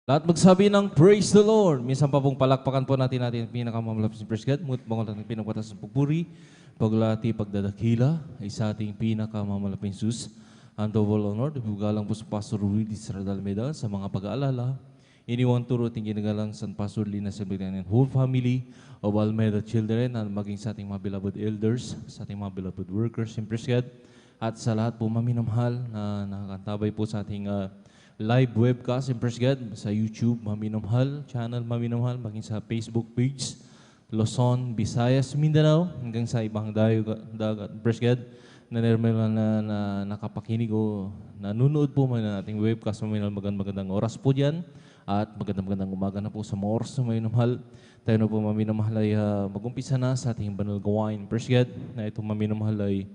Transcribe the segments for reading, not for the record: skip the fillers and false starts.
Lahat magsabi ng praise the Lord. Minsan pa pong palakpakan po natin ang pinakamamalakas ng praise God. Ngunit bangon natin pinagpatas ng pagpuri, paglati, pagdadakila ay sa ating pinakamamalaking Sus. And the all honor, dibugalang po sa Pastor Rudy Sardalmeda sa mga pag-aalala. Iniwan turo ating ginagalang San Pastor Lina Sembrian and whole family of Almeda children at maging sa ating mga beloved elders, sa ating mga beloved workers in praise God. At sa lahat po maminamahal na nakakantabay po sa ating live webcast in praise God sa YouTube, Maminamahal channel, Maminamahal, maging sa Facebook page, Luzon, Visayas, Mindanao, hanggang sa ibang dagat, praise God, na nakapakinig o nanonood po man na ating webcast, magandang oras po dyan, at magandang umaga na po sa mga oras na Maminamahal. Tayo na po Maminamahal ay mag-umpisa na sa ating banal gawain, praise God, na itong Maminamahal ay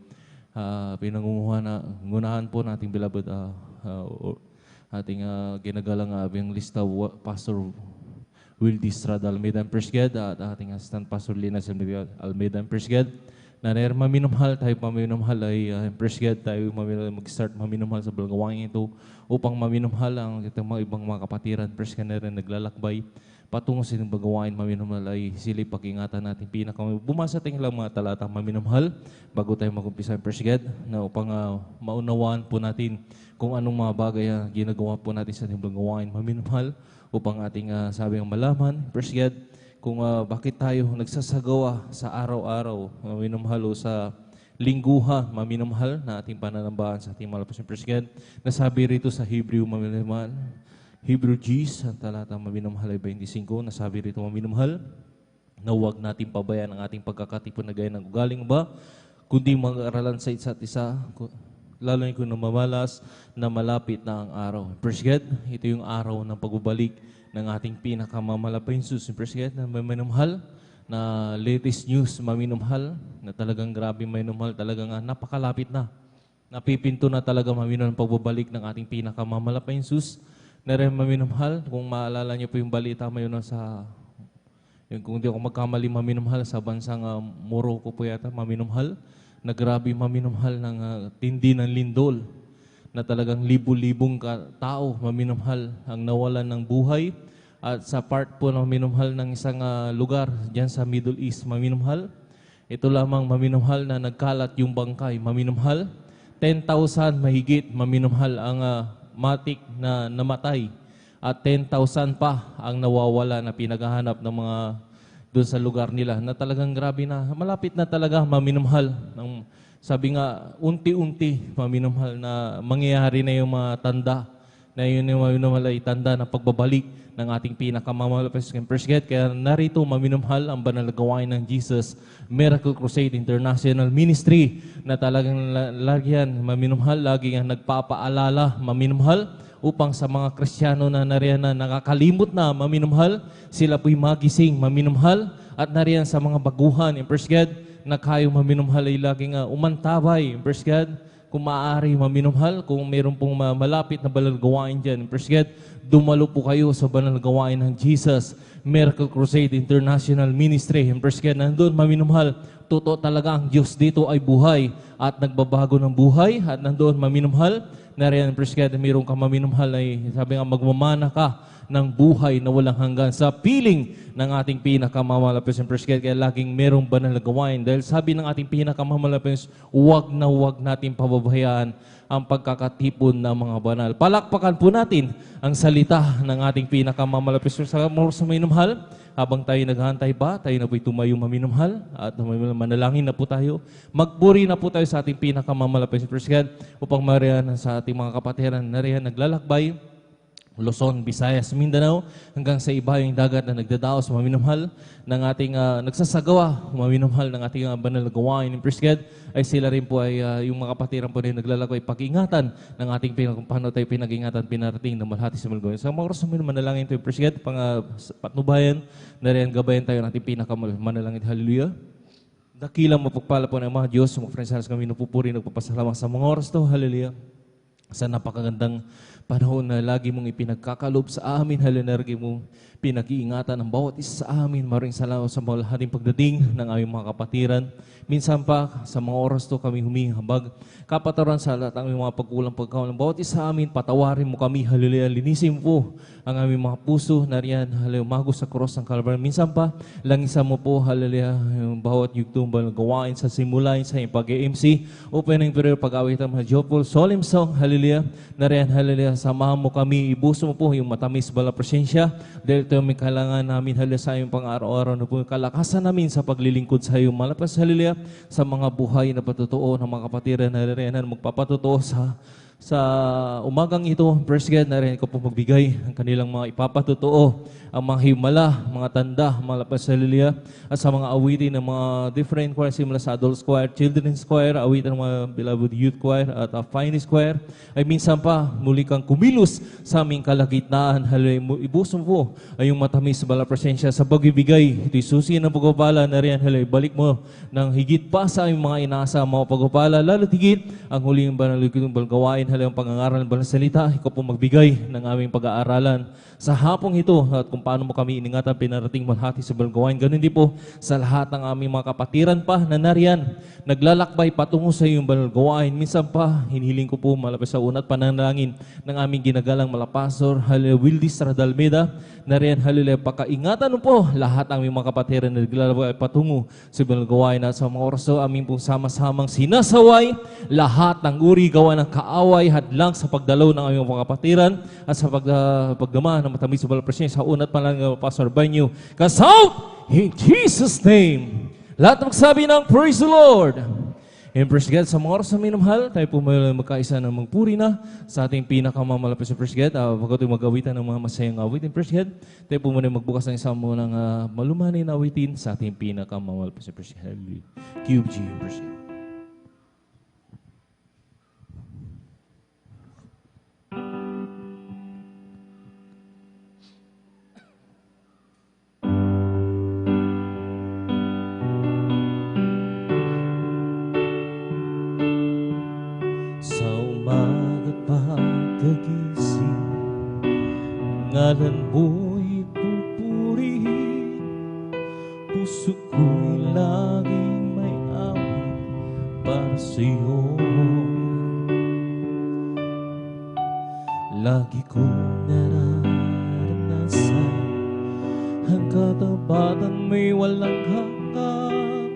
pinangungunahan po nating beloved ating ginagalang abing lista Pastor Wildy Estrada Almeida and praise God at ating assistant Pastor Lina Almeida and praise God. Na maminamahal tayo maminamahal ay praise God tayo mag-start maminamahal sa balgawain ito upang maminamahal ang itong mga ibang mga kapatiran praise God na rin naglalakbay patungo sa inyong bagawain maminamahal ay sila'y pag-ingatan natin bumasa tayo lang mga talatang maminamahal bago tayo mag-umpisa praise God na upang maunawaan po natin kung anong mga bagay ginagawa po natin sa ating bagawain maminamahal upang ating sabing malaman praise God kung bakit tayo nagsasagawa sa araw-araw maminamahal o sa lingguhan maminamahal na ating pananambahan sa ating malapasin praise God nasabi rito sa Hebrew maminamahal Hebrew G's, ang talata maminamahal ay 25, nasabi rito maminamahal na huwag natin pabayaan ang ating pagkakatipon na gaya ng ugaling ba, kundi mag-aralan sa isa't isa, lalo na kung namamalas na malapit na ang araw. Praise God, ito yung araw ng pagbabalik ng ating pinakamamalaping Sus. Praise God, na maminamahal, na latest news maminamahal, na talagang grabe maminamahal, talagang napakalapit na. Napipinto na talaga maminamahal ang pagbabalik ng ating pinakamamalaping Sus. Na rin maminamahal, kung maalala niyo po yung balita mayon kung hindi ako magkamali maminamahal sa bansang Morocco po yata, maminamahal, na grabe maminamahal ng tindi ng lindol, na talagang libu-libong tao maminamahal ang nawalan ng buhay, at sa part po na maminamahal ng isang lugar dyan sa Middle East maminamahal, ito lamang maminamahal na nagkalat yung bangkay maminamahal, 10,000 mahigit maminamahal ang matik na namatay at 10,000 pa ang nawawala na pinaghahanap ng mga doon sa lugar nila na talagang grabe na malapit na talaga maminamahal ng sabi nga unti-unti maminamahal na mangyayari na yung mga tanda na yun yung maminamahal ay tanda ng pagbabalik ng ating pinakamamalakas ng praise God. Kaya narito maminamahal ang banal na gawain ng Jesus Miracle Crusade International Ministry na talagang lagyan maminamahal, lagi nga nagpapaalala maminamahal upang sa mga Kristiyano na nariyan na nakakalimot na maminamahal, sila po'y magising maminamahal at nariyan sa mga baguhan in praise God na kayo maminamahal ay laging umantabay in praise God. Kung maaari maminamahal, kung mayroon pong malapit na banal gawain dyan, praise God, dumalo po kayo sa banal gawain ng Jesus Miracle Crusade International Ministry. Praise God, nandun maminamahal, totoo talaga ang Diyos dito ay buhay at nagbabago ng buhay at nandun maminamahal, nariyan praise God, mayroon ka maminamahal ay sabi nga magmamana ka ng buhay na walang hanggan sa piling ng ating pinakamamalapis ng praise God. Kaya laging merong banal na gawain. Dahil sabi ng ating pinakamamalapis, huwag natin pababayaan ang pagkakatipon ng mga banal. Palakpakan po natin ang salita ng ating pinakamamalapis sa maminamahal. Habang tayo naghahantay pa, tayo na po'y tumayo maminamahal at manalangin na po tayo. Magpuri na po tayo sa ating pinakamamalapis ng praise God upang mariyan sa ating mga kapatiran na riyan naglalakbay Luzon, Visayas, Mindanao, hanggang sa ibayong dagat na nagdadaos maminamahal ng ating nagsasagawa maminamahal ng ating banal na gawain in praise God, ay sila rin po ay yung mga kapatiran po rin naglalakbay pag-ingatan ng ating paano tayo pinag-ingatan pinarating na malhati sa mga sa mga oras na manalangin tayo praise God, patnubayan na rin gabayan tayo ng ating pinakamanalangin. Hallelujah. Dakilang mapagpala po ng mga Diyos, mga friends, kami napupuri, nagpapasalamat sa mga oras to. Hallelujah. Sa napakagandang Panahon na lagi mong ipinagkakalob sa amin, halinargi mong pinag-iingatan ng bawat isa sa amin. Maraming salamat sa malahating pagdating ng aming mga kapatiran. Minsan pa, sa mga oras to kami humihambag. Kapatawaran sa lahat ng aming mga pagkulang pagkaulang. Bawat isa sa amin, patawarin mo kami, haleluya. Linisin po ang aming mga puso na riyan, haleluya, umago sa cross ng Calvary. Minsan pa, langisan mo po, haleluya, yung bawat yugtumbal gawain sa simulain sa iyong pag-MC. Opening prayer, pag-awit ang mga joyful, solemn song, haleluya. Na riyan, haleluya, samahan mo kami, ibuso mo po yung matamis bala presensya. Dahil ito may kailangan namin, haleluya, sa iyong pang-araw-araw na po yung kalakasan namin sa paglilingkod sa iyong malapas, haleluya, sa mga buhay na patutuo ng mga kapatiran na riyan, magpapatutuo sa umagang ito. First God, na rin ko po magbigay ang kanilang mga ipapatutuo, ang mga himala, mga tanda, mga lapas sa haleluya, at sa mga awitin ng mga different choir, simula sa adult choir, children's choir, awitin ng mga beloved youth choir, at finest choir, ay minsan pa muli kang kumilos sa aming kalagitnaan. Haleluya, ibuso po ay yung matamis bala presensya sa pagbibigay. Ito'y susi ng pagpapala na rin. Haleluya, balik mo ng higit pa sa aming mga inaasa, mga pagpapala, lalo higit ang huling banalugitong balgawain. Haleluya, ang pag-aaral ng salita, ikaw po magbigay ng aming pag-aaralan sa hapong ito, at kung paano mo kami iningatan pinarating malhati sa balgawain. Ganun din po sa lahat ng aming mga kapatiran pa na nariyan, naglalakbay patungo sa iyong balgawain. Minsan pa, hinihiling ko po malapit sa unat pananalangin ng aming ginagalang malapastor, haleluya, Wildy Stradalmeda, nariyan, haleluya, pakaingatan mo po lahat ng aming mga kapatiran na naglalakbay patungo sa balgawain, at sa mga oras aming pong sama-samang sinasaway lahat ng uri gawa ng kaaway, hadlang sa pagdalaw ng aming mga kapatiran at sa pagdama ng matamis sa bala presensya sa unat panalangin ng Pastor Banyo. Kasaw in Jesus' name. Lahat magsabi ng praise the Lord. And praise God, sa mga oras na minamahal, tayo po magkaisa ng magpuri na sa ating pinakamamalapit sa praise God. Pagkat mag-awitan ng mga masayang awitin, praise God, tayo po muna magbukas ng isang munang malumanin na awitin sa ating pinakamamalapit sa praise God. QG, praise God. Ngalan mo'y pupurihin, puso ko'y laging may awit para sa'yo. Lagi kong nararanasan ang katapatan may walang hanggan.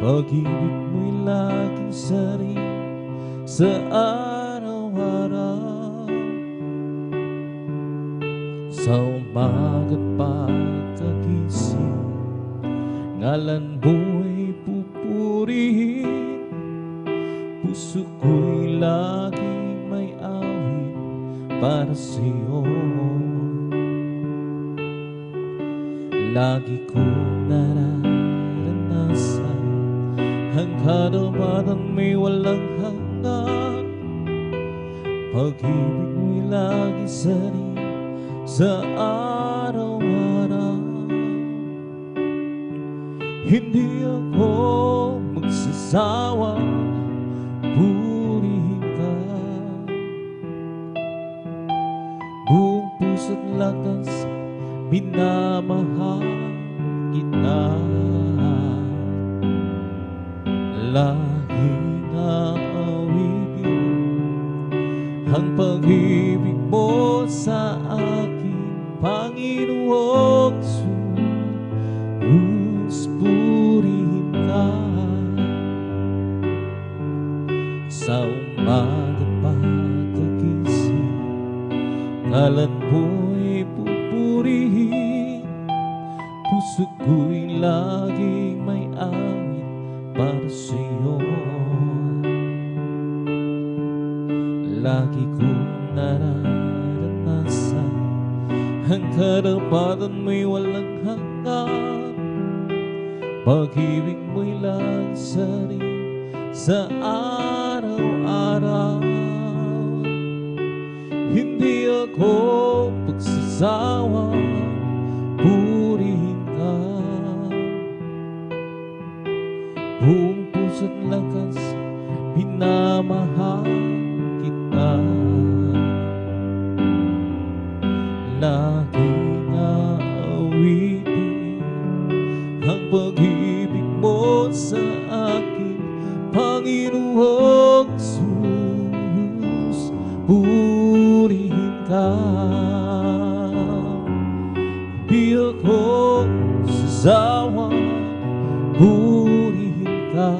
Pag-ibig mo'y laging sariw sa araw-araw. Sa umaga't pagkagising, ngalan mo'y pupurihin, puso ko'y laging may awit para sa'yo. Lagi kong nararanasan ang kadamatan may walang hanggan. Pag-ibig mo'y laging sariw sa araw-araw. Hindi ako magsasawa, purihin ka. Buong puso't lakas, minamahal kita. Lahing awitin ang pag-ibig mo sa akin, Panginoong Jesus, purihin ka. Sa umaga't pagkagising, ngalan mo'y pupurihin, puso ko'y laging may awit para sa'yo. Lagi kong nararanasan ang karapatan mo'y walang hanggan. Pag-ibig mo'y lang sariw sa araw-araw. Hindi ako pagsasawa, purihin ka. Buong puso't lakas, pinamahal kita. laging aawitin ang pag-ibig mo sa akin, Panginoong Jesus. Purihin ka, di ako sasawa. Purihin ka,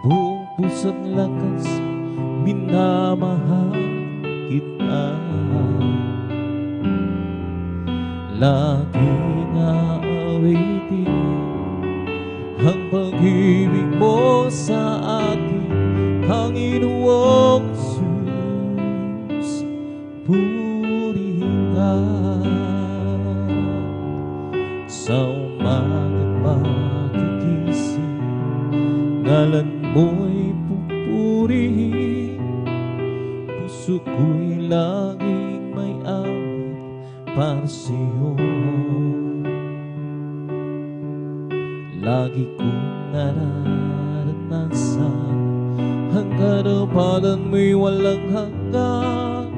buong puso't lakas minamahal kita. Laging aawitin ang pag-ibig mo sa akin, Panginoong Jesus. Purihin ka, sa umaga't pagkagising, ngalan mo'y pupurihin. Puso ko'y laging may awit para sa'yo. Lagi kong nararanasan ang karapalan mo'y walang hanggan.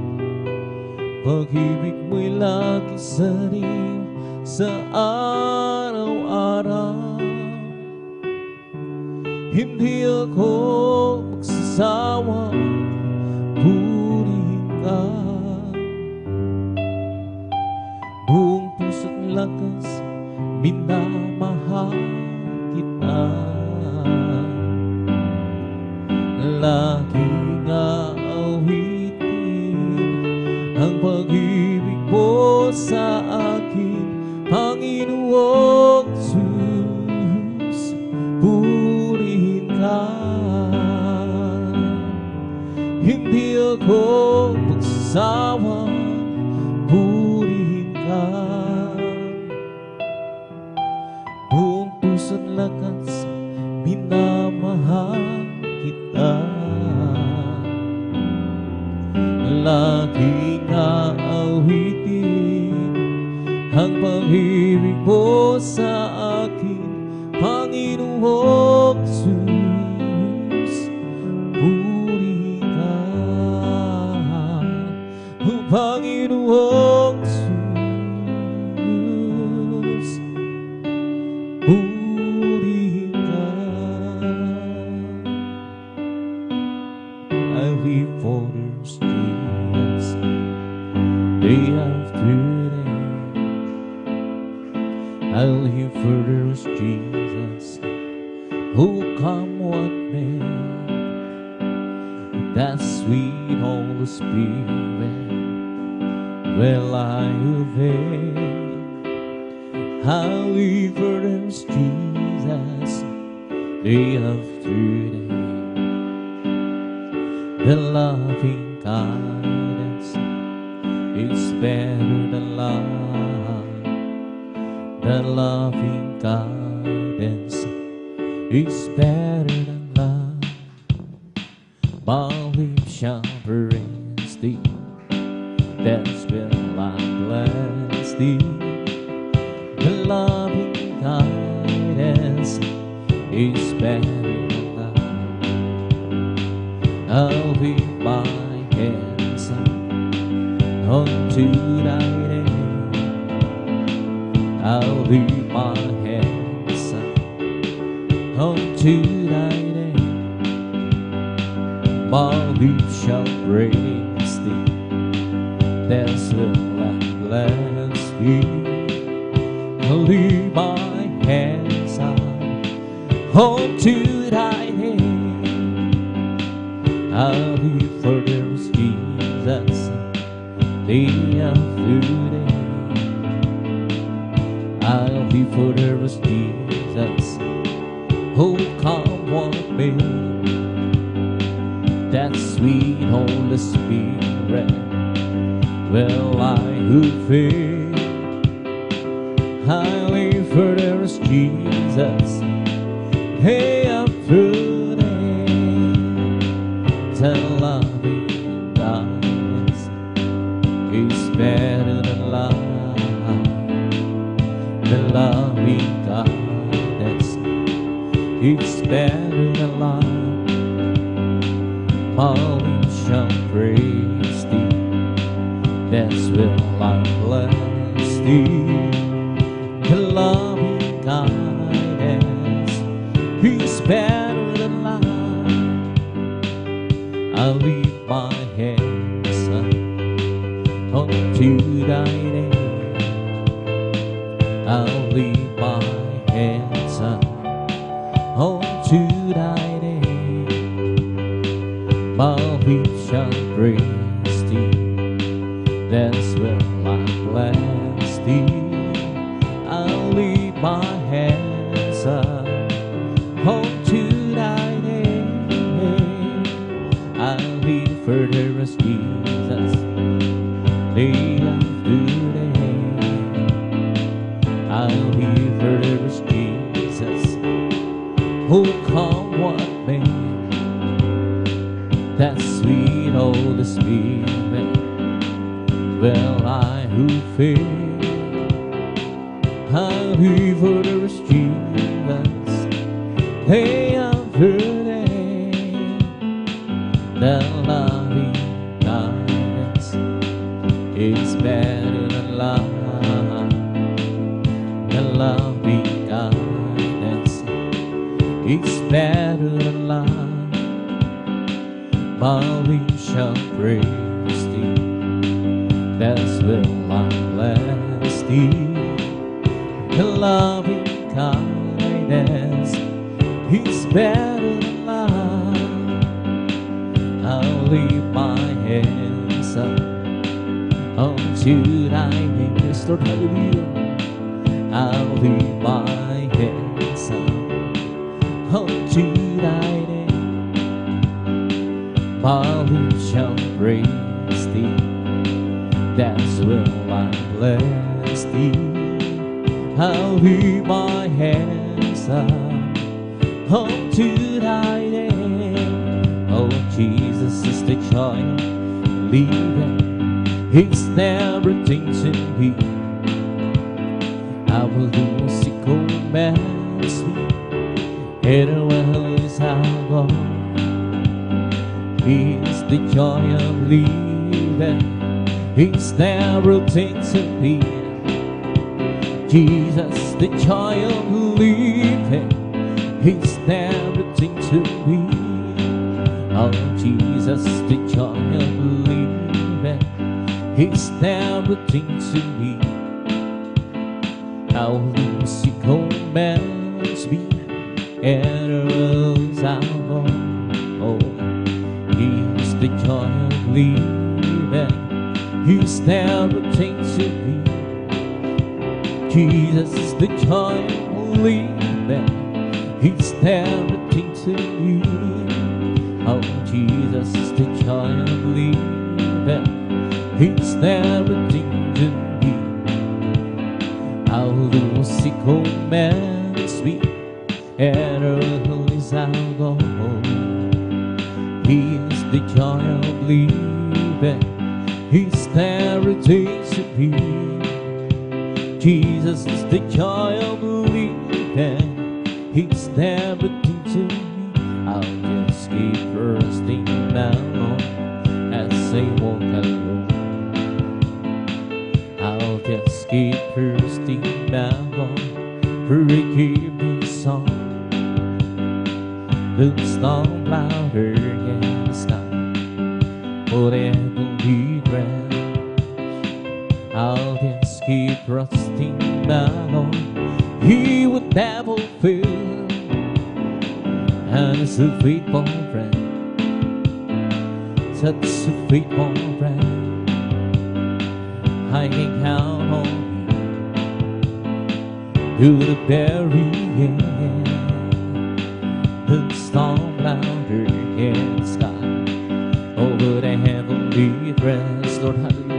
Pag-ibig mo'y lagi sariwa sa araw-araw. Hindi ako magsasawa. Purihin ka, buong puso't lakas minamahal kita. Laging aawitin ang pag-ibig mo sa akin, Panginoong Jesus. Purihin ka, hindi ako magsasawa. Purihin ka, buong puso't lakas minamahal kita. Laging aawitin ang pag-ibig mo sa akin, Panginoong Jesus. Purihin ka, Panginoong Jesus. Purihin ka. I live for those dreams day after day. I live for those Jesus who come what may. That sweet Holy Spirit will I obey. I live for those Jesus day after day. The loving kindness is better than love. The loving kindness is better than love. My lips shall praise thee, that's when I bless thee. The loving kindness is better than love. I'll lift my hands up unto thy name. I'll lift my hands up unto thy name. My lips shall praise thee, that's when I bless thee. I'll lift my hands up unto thy name. I'll live for those Jesus day after day. I'll live for those Jesus who come what may. That sweet Holy Spirit will I obey. I live for those Jesus day after day. The loving kindness is better than love. The loving kindness is better than love. My lips shall praise thee, That's will I bless thee. The loving kindness is better than life. I lift my hands up unto thy name. I'll lift my hands up unto thy name. My lips shall praise thee. That's where I bless thee. I'll lift my hands up unto thy name. I'll live further as Jesus day after day. I'll live further as Jesus. Oh, come what may. That sweet Holy Spirit. Well, I who fear, I'll live further as Jesus day after day. The loving kindness is better than life. The loving kindness is better than life. My lips shall praise thee. That's will I bless thee. The loving kindness is better than life. I'll lift my hands up unto thy name. Yes, Lord, hallelujah. I'll lift my hands up unto thy name. My lips shall praise thee. That's will I bless thee. I'll lift my hands up unto thy name. Oh, Jesus is the joy of living. He's everything to me. I will do a sickle man's sweet. It will is our God. He is the joy of living. He's everything to me. Jesus, the joy of living. He's everything to me. Oh, Jesus, the joy of living. He's everything to me. I'll lose sick old man's beat, and rose our own. Oh, He's the joy of living. He's everything to me. Jesus is the joy of living. He's everything to me. Oh, Jesus is the joy of living. He's everything to me. I'll lose sick old man's sweet, and earth is our goal. He is the joy of living. He's everything to me. Jesus is the joy of living. He's everything to me. I'll just keep trusting now as I walk alone. I'll just keep trusting now for He keep me song. The storm louder than the sky, whatever we grant. I'll just keep trusting my Lord. He would never fail, and it's a faithful friend, such a faithful friend. I can count on you to the very end. The storm louder in the sky, over the heavenly rest, Lord, hallelujah.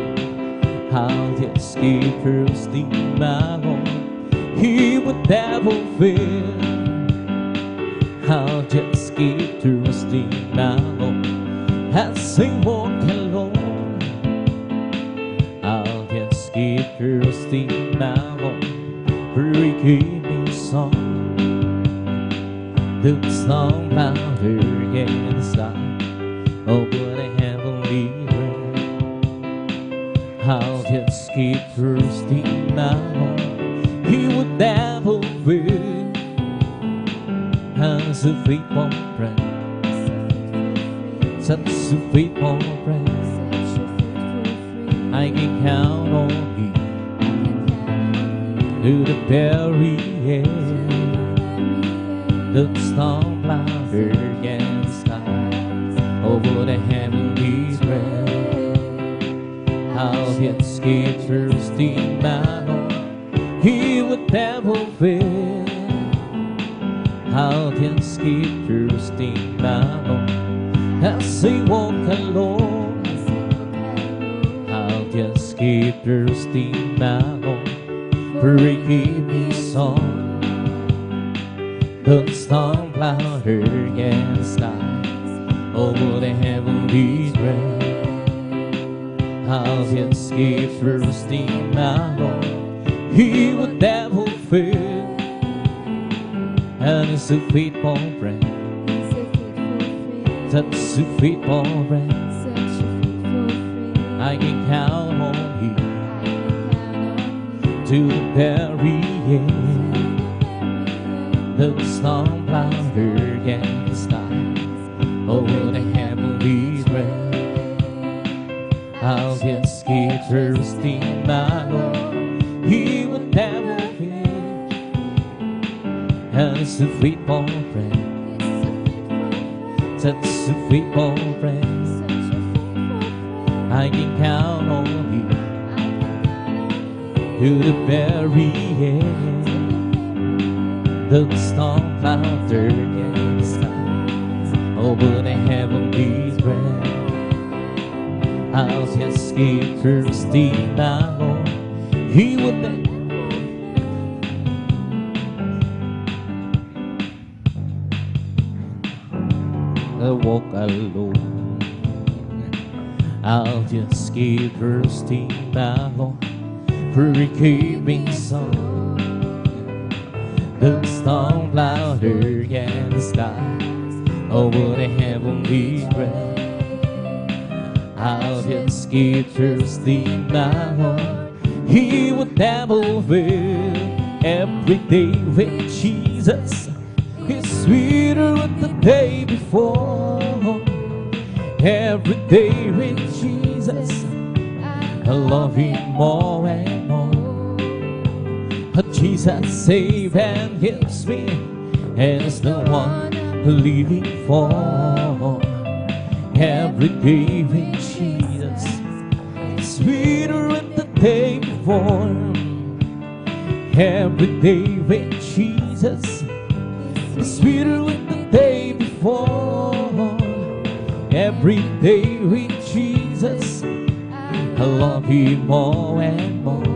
I'll just keep trusting my Lord. He would never fail. I'll just keep trusting my Lord as I walk alone. I'll just keep trusting my Lord, for He gave me song. The song louder in the sky, over the heavenly realm. How such a faithful friend. I can count on you to the very end. The storm louder against the sky over the heavenly thread. How the escape thirsty battle he would never fail. How the escape thirsty battle as he walk alone. How the escape thirsty battle breaking me song. The storm louder against the sky over the heavenly thread. How the escape thirsty battle he would never fail. And it's a faithful friend, such a faithful friend. I can count on you to the very end. The storm louder against the sky over the heavenly thread. How the escape thirsty battle he would never fail. And it's a faithful friend, such a faithful friend. I can count on you to the very end. The storm louder against the sky over the heavenly thread. How the escape thirsty battle he would never. Walk alone. I'll just keep thirsty battle, hurricane song. The storm louder against the sky over the heavenly thread. I'll just keep thirsty battle he would never fail. Every day with Jesus is sweeter than the day before. Every day with Jesus I love him more and more. Jesus saves and gives me, and it's the one living for. Every day with Jesus is sweeter than the day before. Every day with Jesus is sweeter than the day before. Every day with Jesus I love him more and more.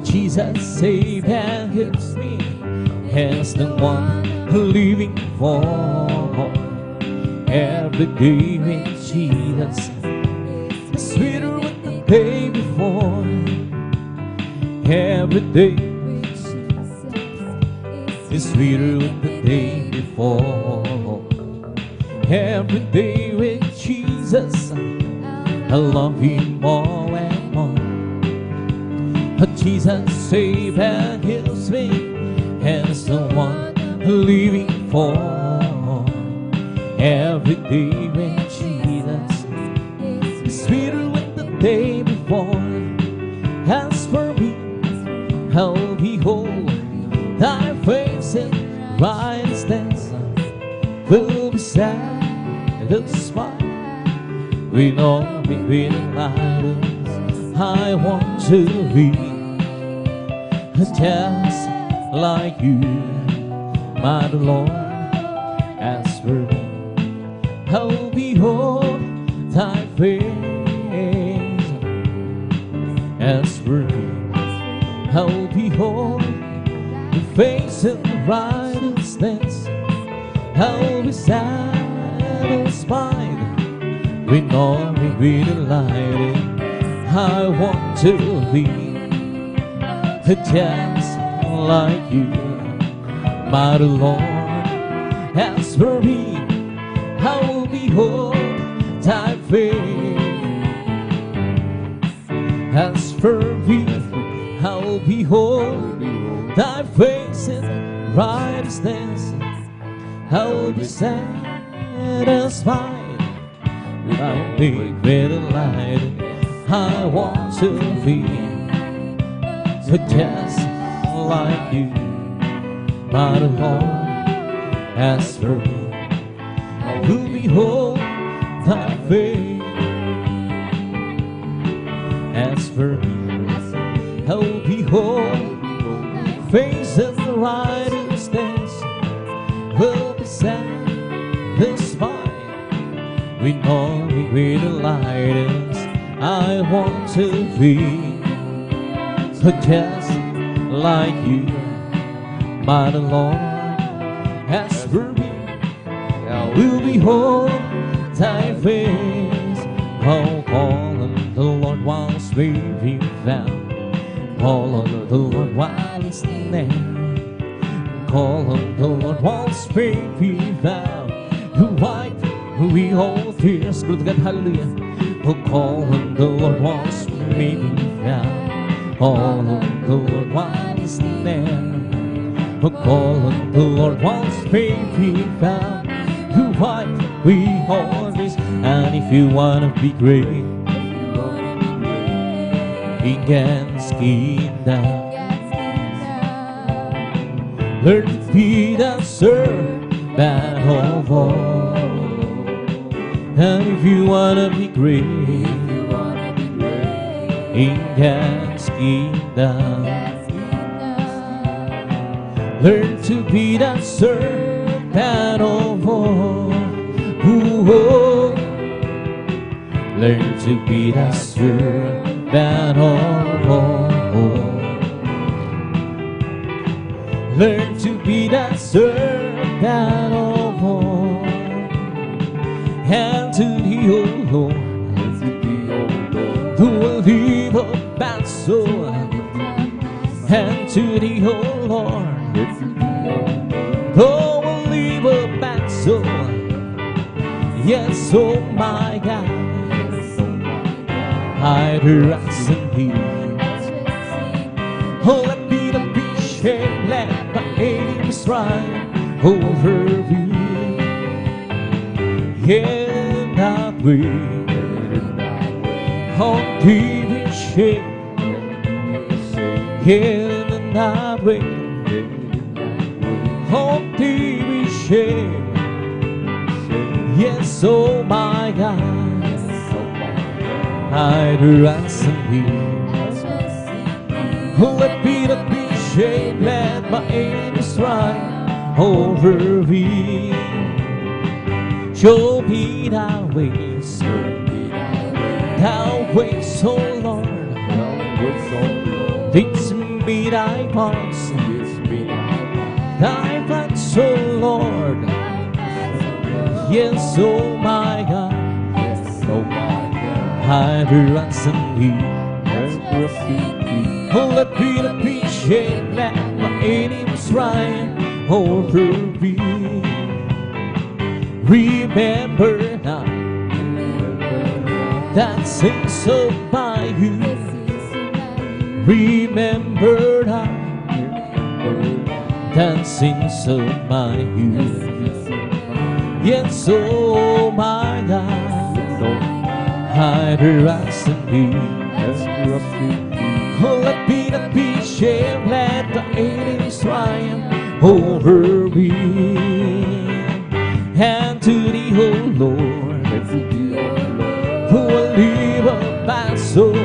Jesus saves and gives me, and it's the one living for. Every day with Jesus is sweeter than the day before. Every day is sweeter than the day before. Every day with Jesus I love him more and more. Jesus saves and heals me, and it's the one living for. Every day with Jesus is sweeter than the day before. As for me, I'll behold thy face in righteousness, will be satisfied with all between lives. I want to be just like you, my Lord. As for me, I'll behold thy face. As for me, I'll behold the face of righteousness. I'll be satisfied with all we delighted. I want to be just like you, my Lord. As for me, I will behold thy face. As for me, I will behold thy face in righteousness. I will be satisfied I be with the light. I want to be just like you. But the Lord has for me, I will behold thy face. As for me, I will behold thy face, and the righteousness will be satisfied. With all with the lightest, I want to be just like you. But the Lord has for me, I will behold thy face. Oh, call on the Lord whilst we be found. Call on the Lord whilst near. Call on the Lord whilst we be found. Who wipe we all tears. Glory to God, hallelujah. Oh, call on the Lord whilst we be found. Call on the Lord whilst near. Oh, call on the Lord whilst we be found. Who wipe we all tears. And if you wanna be great in God's kingdom, learn to be the servant of all. And if you wanna be great in God's kingdom, learn to be the servant of all. Ooh, learn to be the servant of all. Learn to be the servant of all. And to the old Lord, who will live a bad soul. And to the old Lord, who will live a bad soul. Yes, oh my God, hide her eyes and hear. Oh, let me the be shamed, let my aims right over me. Yeah, that way, oh, be shamed. Yeah, that way, oh, be shamed. Yes, oh my God, hide her eyes and hear. Oh, let me the be shamed, let my enemies right over me. Show me thy ways, oh Lord. Teach me thy paths, thy paths, oh Lord. Yes, oh my God, hide her eyes and hear. Oh, let me the be shamed, let my enemies right over me. Remember now that sins of my youth. Remember now that sins of my youth. Yes, oh my God, hide her eyes and hear. Oh, let me not be shamed, let the enemies triumph over me. And to the old Lord, who will live up my soul.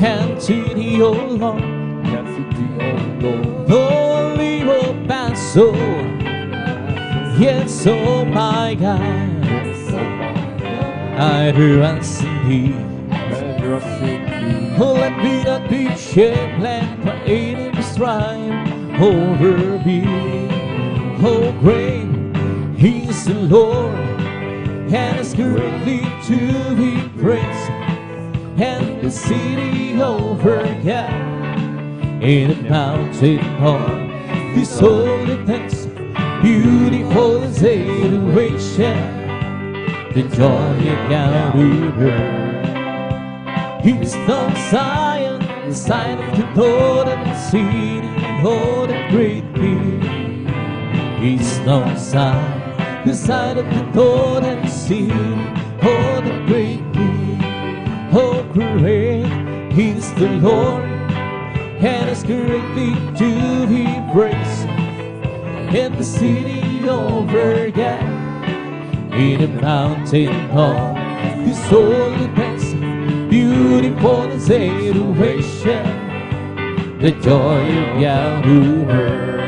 And to the old Lord, who will live up my soul. Yes, oh my God, hide her eyes and hear. Oh, let me not be shamed, let my enemies triumph over me. Oh, great He's the Lord, and is greatly to be praised. And the city overcome in a mountain hall. This holy place, beautiful as adoration, the joy encountered her. He's on Zion, the sign of the Lord, and the city, oh, the great King. He's on Zion, the sign of the Lord, and the city, Oh, the great King, oh, great is the Lord, and is greatly to be praised. In the city over again, in the mountain of His holiness, beautiful situation, the joy of Yahweh.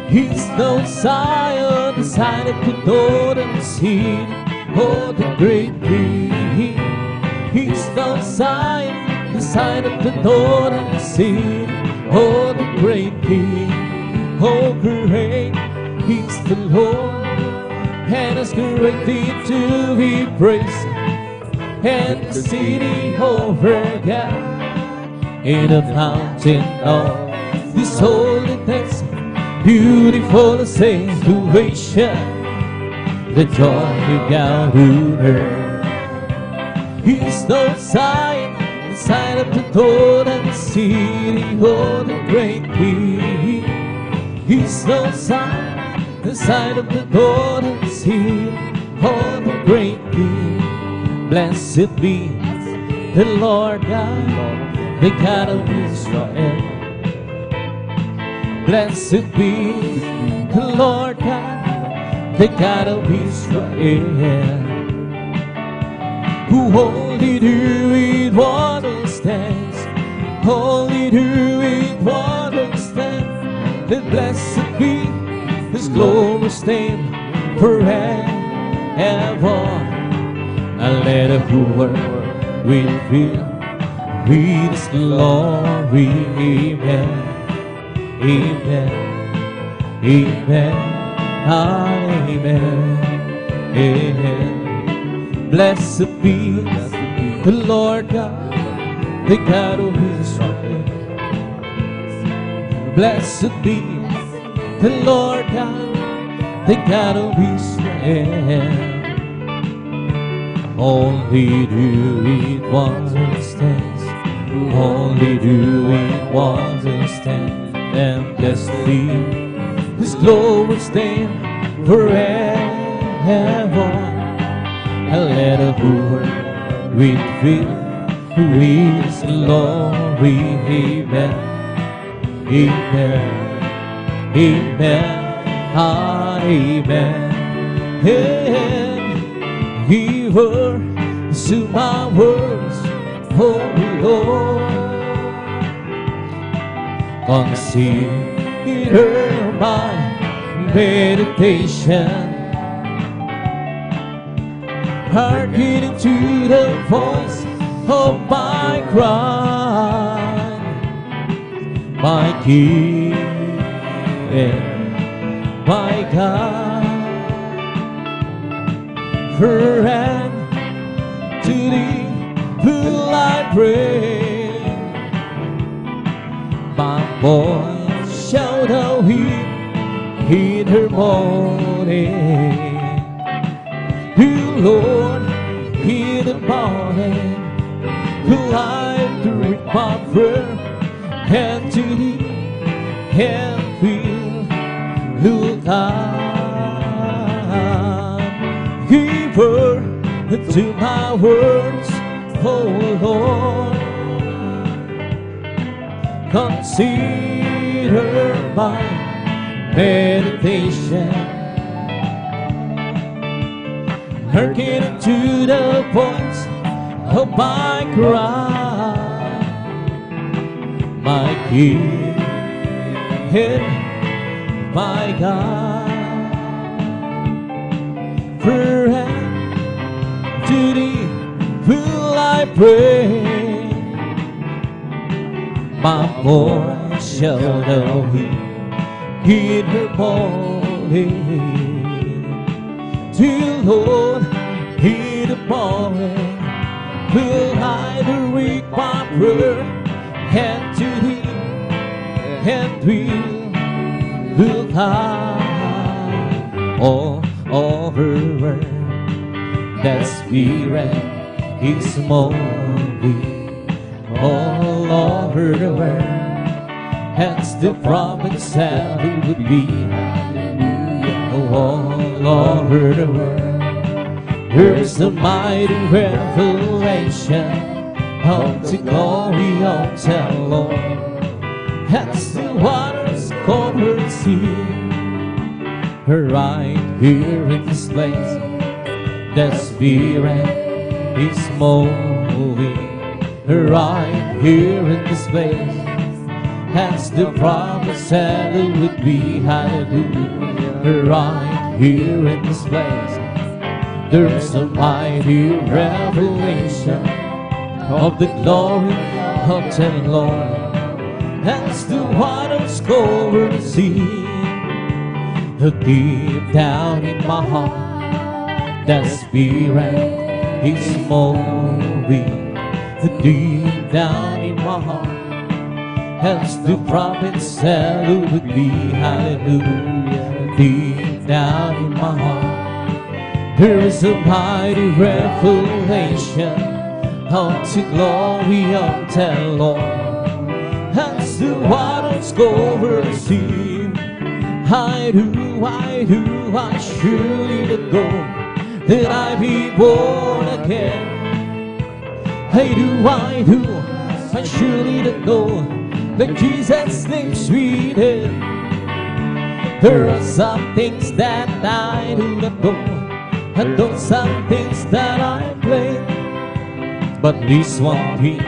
He's no Zion, the sign of the northern sea. Oh, the great King. He's no Zion, the sign of the northern sea. Oh, the great King. Oh, great He's the Lord, and is greatly to be praised. And the city over again, in the mountain of His holiness, beautiful situation, the joy of Yahweh. He's no sign, the sign of the northern city, oh, the great King. He's no sign, the sign of the northern city, oh, the great King. Blessed be the Lord God, the God of Israel. Blessed be the Lord God, the God of Israel, who only doeth wonders stands, only doeth wonders stands. And blessed be His glorious name forever. And let the whole world will fill with His glory. Amen. Amen, amen, amen, amen. Blessed be the Lord God, the God of Israel. Blessed be the Lord God, the God of Israel. Only doing wonders stands, only doing wonders stands. And blessed be His glorious name forever. And let the whole world will fill with His glory. Amen, amen, amen, amen. And He heard to my words, oh Lord. Consider my meditation, hearkening to the voice of my cry, my King and my God. For and to Thee will I pray. My voice shall thou hear in her morning. You, Lord, in the morning, will I direct my prayer, and to Thee, and will look up. Give her to my words, oh Lord. Consider my meditation, hearkening to the voice of my cry, my King and my God. For to Thee will I pray. My voice shall thou hear in her morning. To Lord, in the morning, will I direct my prayer, and to Thee, and will high all her word. That Spirit is moving all over the world. Hence the promise that it would be all over the world. There's a mighty revelation of the glory of the Lord. As the waters cover the sea, right here in this place, the Spirit is moving. Right here in this place, as the promise said it would be. Hallelujah. Right here in this place, there's a mighty revelation of the glory of the Lord. As the waters cover the sea, deep down in my heart, the Spirit is moving. Deep down in my heart, as the prophet said it would be. Hallelujah. Deep down in my heart, there is a mighty revelation of the glory of the Lord. As the waters cover the sea, I surely know that I be born again. I surely know that Jesus lives within. There are some things that I do not know, and those some things that I play. But this one thing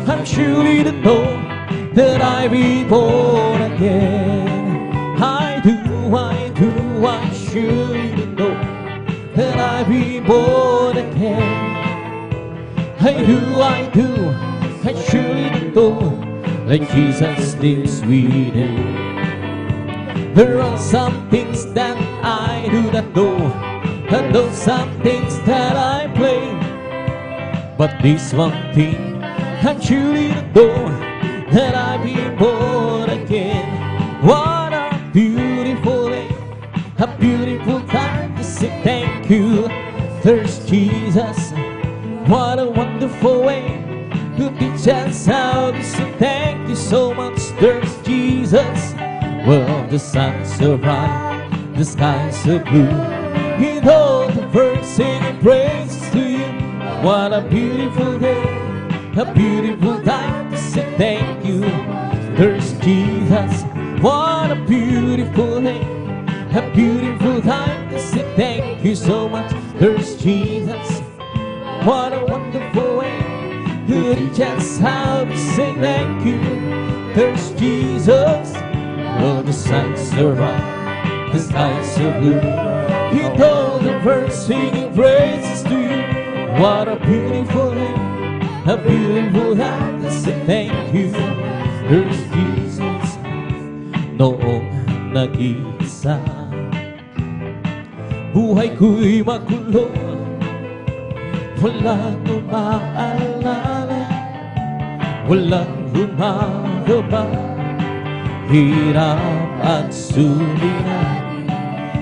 I'm surely to know, that I be born again. I surely to know that I be born again. I surely know that Jesus lives within. There are some things that I do not know, and those some things that I play. But this one thing I surely know, that I be born again. What a beautiful day, a beautiful time to say thank you. There's Jesus. What a wonderful way to teach us how to say thank you so much. There's Jesus. Well, the sun's so bright, the sky's so blue. He told the birds singing praises to you. What a beautiful day, a beautiful time to say thank you. There's Jesus. What a beautiful day, a beautiful time to say thank you so much. There's Jesus. What a wonderful way to teach us how to say thank you. There's Jesus. Oh, the sun's so bright, the sky's so blue. He told the birds singing praises to you. What a beautiful day, a beautiful time to say thank you. There's Jesus. Noong nag-iisa, buhay ko'y magulo. Walang umaalala, walang gumagawa. Hirap at suliranin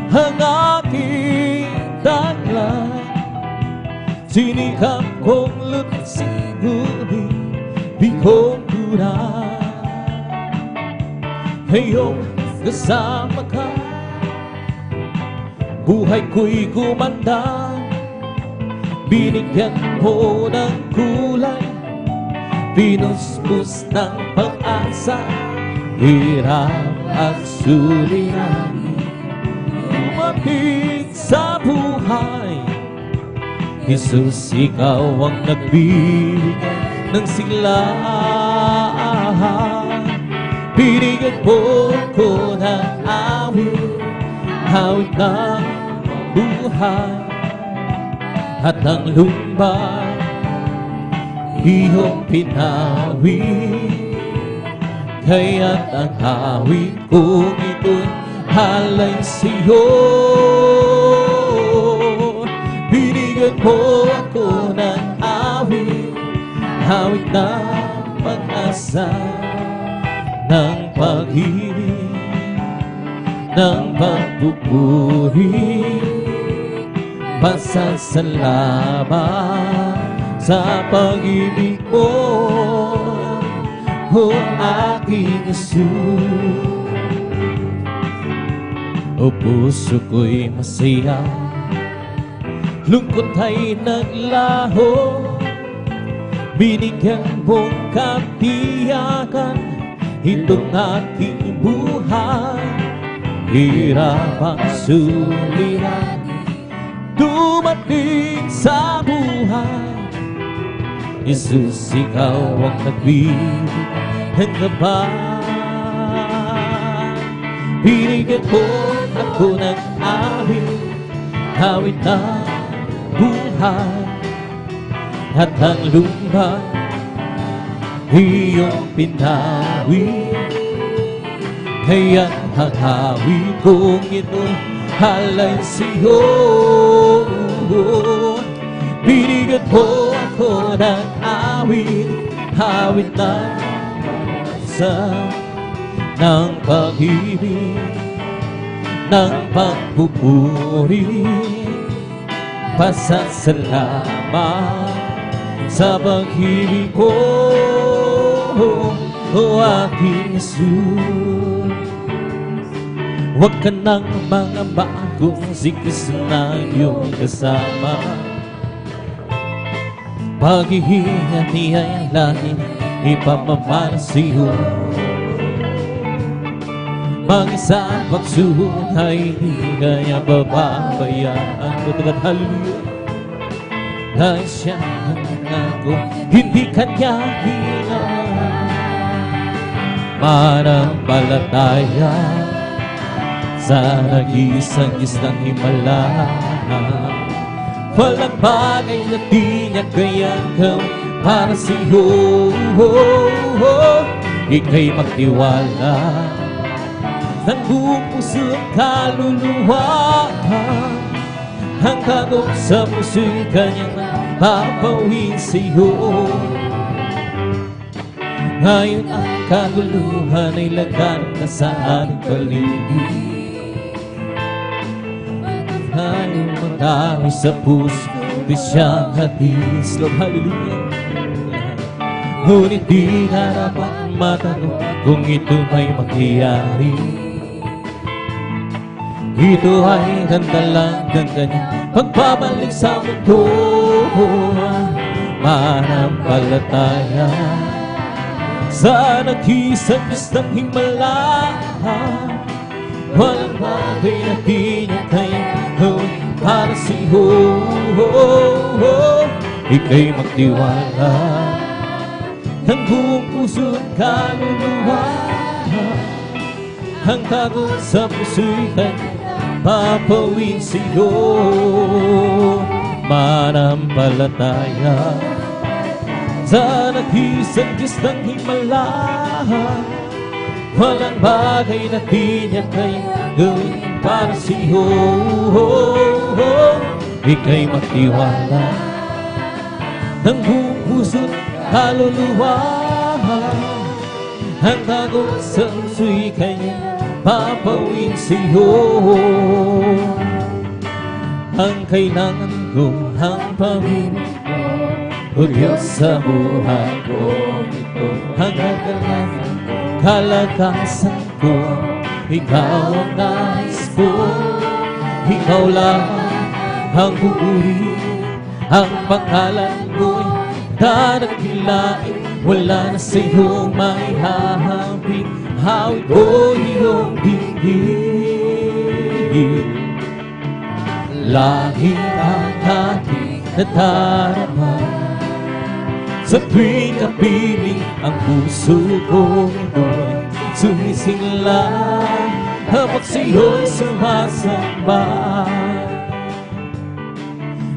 ang aking taglan. Sinikap kong lutasin, ngunit di ko kunan. Ngayong kasama ka, buhay ko'y gumanda. Binigyan mo ng kulay, pinuspos ng pag-asa. Hirap at suliranin dumating sa buhay. Jesus, ikaw ang nagbibigay ng siglaan. Binigyan mo ko ng awit, awit ng buhay. At ang lumbay iyong pinawit. Kaya't ang awit kong ito'y halay sa'yo. Binigyan mo ako ng awit, awit ng pag-asa, ng pag-ibig, ng pagpupuri. Pasasalamat sa pag-ibig mo, o aking Jesus. O puso ko'y masaya, lungkot ay naglaho. Binigyan mong katiyakan itong aking buhay. Hirap ang suliranin dumating sa buhay. Jesus, ikaw ang nagbibigay ng gabay. Binigyan mo ako ng awit na buhay. At ang lumba iyong pinawi. Kaya't ang awit kong ito halay sa'yo. Binigyan mo ako ng awit na sa ng pag-ibig, ng pagpupuri, pasasalamat sa pag-ibig ko, o aking Jesus. Huwag ka nang mangamba kung si Kristo na iyong kasama. Pag-iingat niya ang langit ipamamana sa'yo. Mag-isa ang pagsuhong ay hindi kanya bababayaan. Tutugat hallelujah. Dahil siya ang nangako, hindi kanya hinaan. Manampalataya sa nag-iisang Diyos ng Himala. Walang bagay na di niya kayang gawin para sa'yo. Ika'y magtiwala ng buong puso at kaluluwa. Hanggang sa puso'y kanyang papawin sa'yo. Ngayon ang kaguluhan ay laganap na sa ating paligid. Ngayon marami sa puso di siyang hadis. Lord, hallelujah. Ngunit di na dapat matanong kung ito may mangyayari. Ito ay ganda lang ng kanyang pagbabalik sa mundo. Manampalataya sa nag-iisang Diyos ng Himala. Walang bagay na di niya kayang gawin para sa'yo. Ika'y magtiwala ng buong puso at kaluluwa. Ang tago sa puso'y kanyang papawin sa'yo. Manampalataya sa nag-iisang Diyos ng Himala. Walang bagay na di niya kayang gawin para sa'yo. Ika'y magtiwala ng buong puso't kaluluwa. Ang tago sa puso'y kanyang papawin sa'yo. Ang kailangan ko, ang pamilya ko, o Diyos sa buhay ko. Ang kailangan ko, kalakasan ko, ikaw ang nais ko. Ikaw lang ang pupuri, ang pangalan mo'y dadakilain. Wala na sa'yo may hahambing, hawig ko iyong bigin. Langit ang aking nadarama, sa tuwing kapiling ang puso ko doon sumisingla, habang sa'yo'y sumasamba.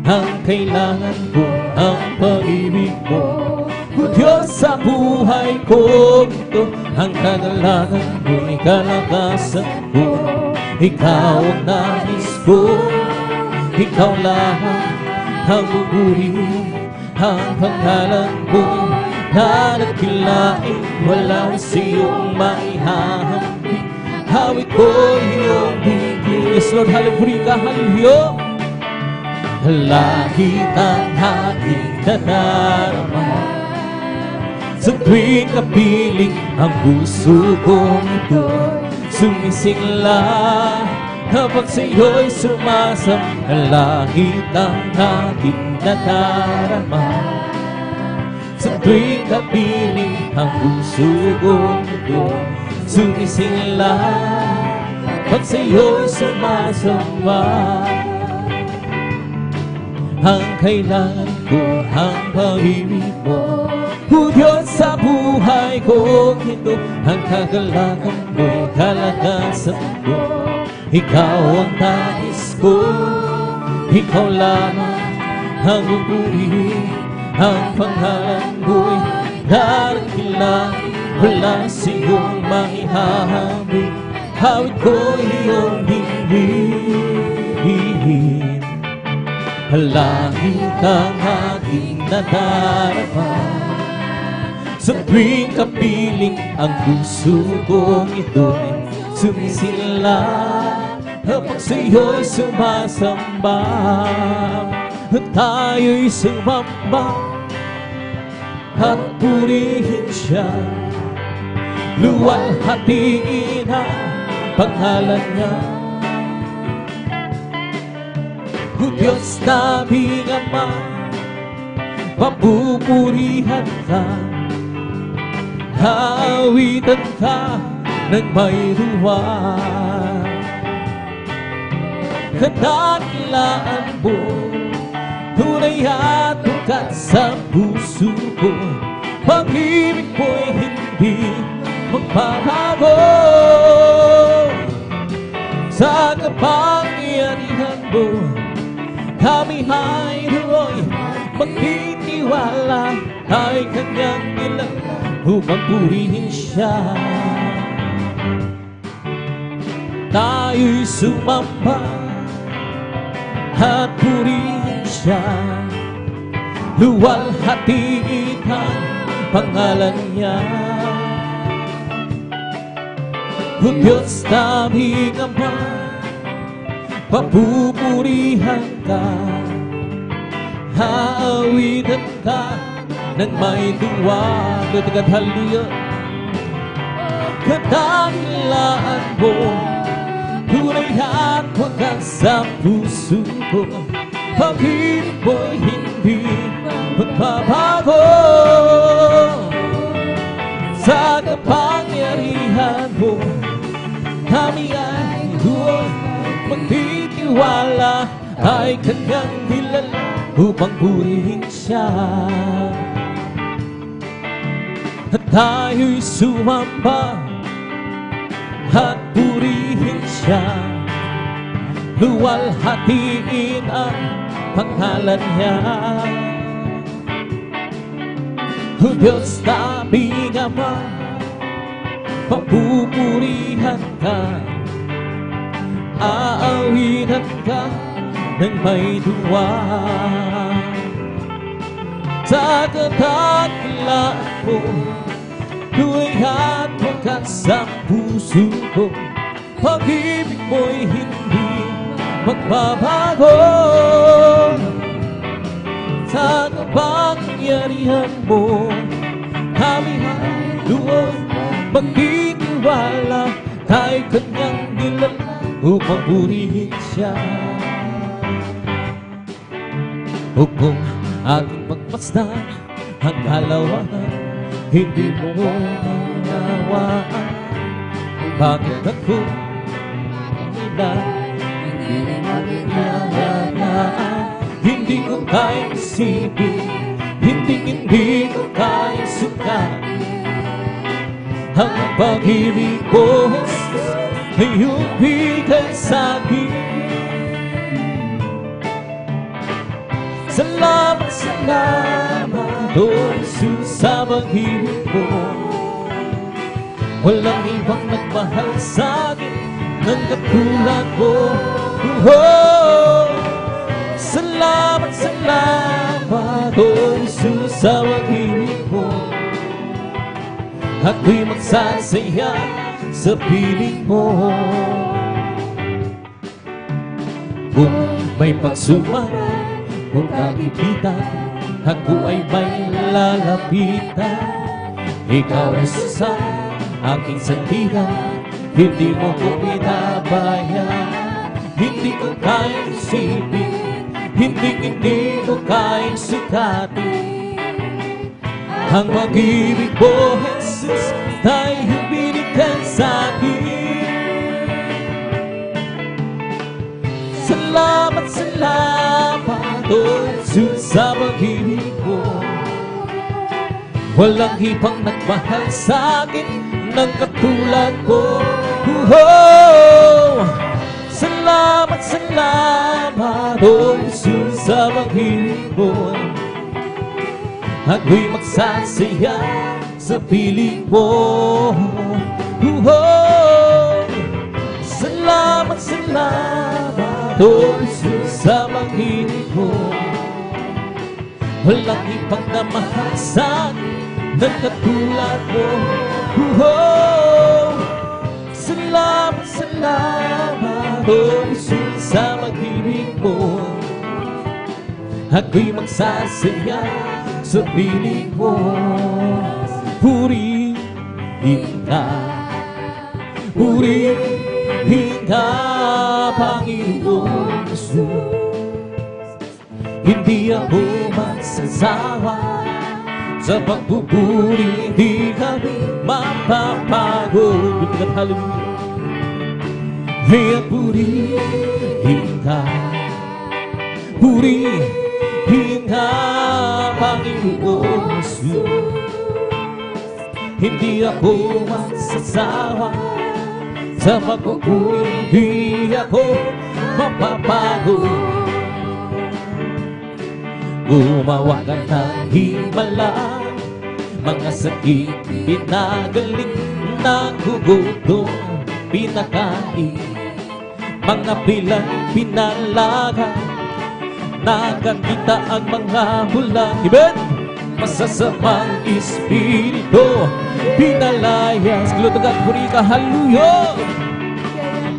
Ang kailangan ko, ang pag-ibig mo, o Diyos sa buhay ko ito. Ang kagalakan mo'y kalakasan ko, ikaw ang nais ko. Ikaw lang ang buburi, ang pangalan mo dadakilain. Wala sa'yong maihahambing, hawig ko iyong bigin. Yes Lord, hallelujah, hallelujah. Langit ang aking nadarama, sa tuwing kapiling ang puso kong ito sumisingla, Kapag sa'yo'y sumasam, ang langit ang aking nadarama. Sa tuwing kapiling ang puso kong doon sumisingla. Kapag sa'yo'y sumasamba, ang kailangan ko, ang pag-ibig mo. O Diyos sa buhay ko, ito ang kagalakan mo'y kalagasan ko. Ikaw ang nais ko, ikaw lamang ang upuri. Ang pangalan mo'y dakilang, wala siyong maihahamig. Hawid ko iyong hingin. Langit ang aking nadarama. Sa tuwing kapiling ang puso kong ito'y sumisila. Kapag sa'yo'y sumasamba, at tayo'y sumamba at purihin siya. Luwalhatiin ang pangalan niya. O Diyos naming Ama, papupurihan ka, haawitan ka ng may ruwan. Kadakilaan mo, tunay at bukat sa puso ko. Pag-ibig mo'y hindi magbabago. Sa kapangyarihan mo, kami ay ro'y magtitiwala. Ay kanyang ilang upang purihin siya. Tayo'y sumamba at purihin siya. Luwalhatiin ang pangalan niya. O Diyos naming Ama, papupurihan ka, haawitan ka ng may tuwa. Katagat hallelujah. Kadakilaan mo, tunay at wagas sa puso ko. Pag-ibig mo'y hindi magbabago. Sa kapangyarihan mo, kami ay doon magtitiwala. Ay kanyang nilala upang purihin siya. At tayo'y sumamba at purihin siya. Luwalhatiin ang pangalan niya. O Diyos naming Ama, papupurihan ka, aawitan ka ng may duwa. Sa kadakilaan mo, tunay at wagas sa puso ko. Pag-ibig mo'y hindi magbabago. Sa kapangyarihan mo, kami ay doon magtitiwala. Kay kanyang nilala upang purihin siya. O kung aking magmasdan ang kalawakan, hindi mo unawaan. Bakit ako hindi magigalagaan? Hindi ko kaya isipin, hindi ko kaya sukatin ang pag-ibig ko na iyong bigay sa'kin. Salamat, salamat, O Jesus, sa pag-ibig mo. Walang ibang nagmahal sa'kin ng katulad mo. Oh, salamat, salamat, O Jesus, sa pag-ibig mo. Ako'y magsasaya sa piling mo. Kung may pagsubok, kung kagipitan, ako ay may lalapitan. Ikaw ay sa aking sandigan, hindi mo ko pinabayaan. hindi ko kayang isipin, hindi ko kayang sukatin. Ang pag-ibig mo, Jesus, ay binigay sa akin. Salamat, salamat, oh Jesus, sa pag-ibig mo. Walang ibang nagmahal sa akin ng katulad ko. Salamat, salamat, oh Jesus, sa pag-ibig mo. Ako'y magsasaya sa piling mo. Salamat, salamat, oh Jesus, sa pag-ibig mo. Walang ibang namahal sa akin ng katulad mo. Salamat, salamat, oh Jesus, sa pag-ibig mo. Ako'y magsasaya sa piling mo. Purihin ka, Panginoon Jesus. Hindi ako magsasawa sa pagpupuri, di kami mapapagod. Hallelujah. Kaya purihin ka, Panginoon Jesus. Hindi ako magsasawa sa pagpupuri, di ako mapapagod. Gumawa ka ng himala, mga sakit pinagaling, nagugutom pinakain, mga bilang pinalaga, nakakita ang mga hula. Amen! Masasamang espiritu pinalayas. Glutag at puri ka, hallelujah!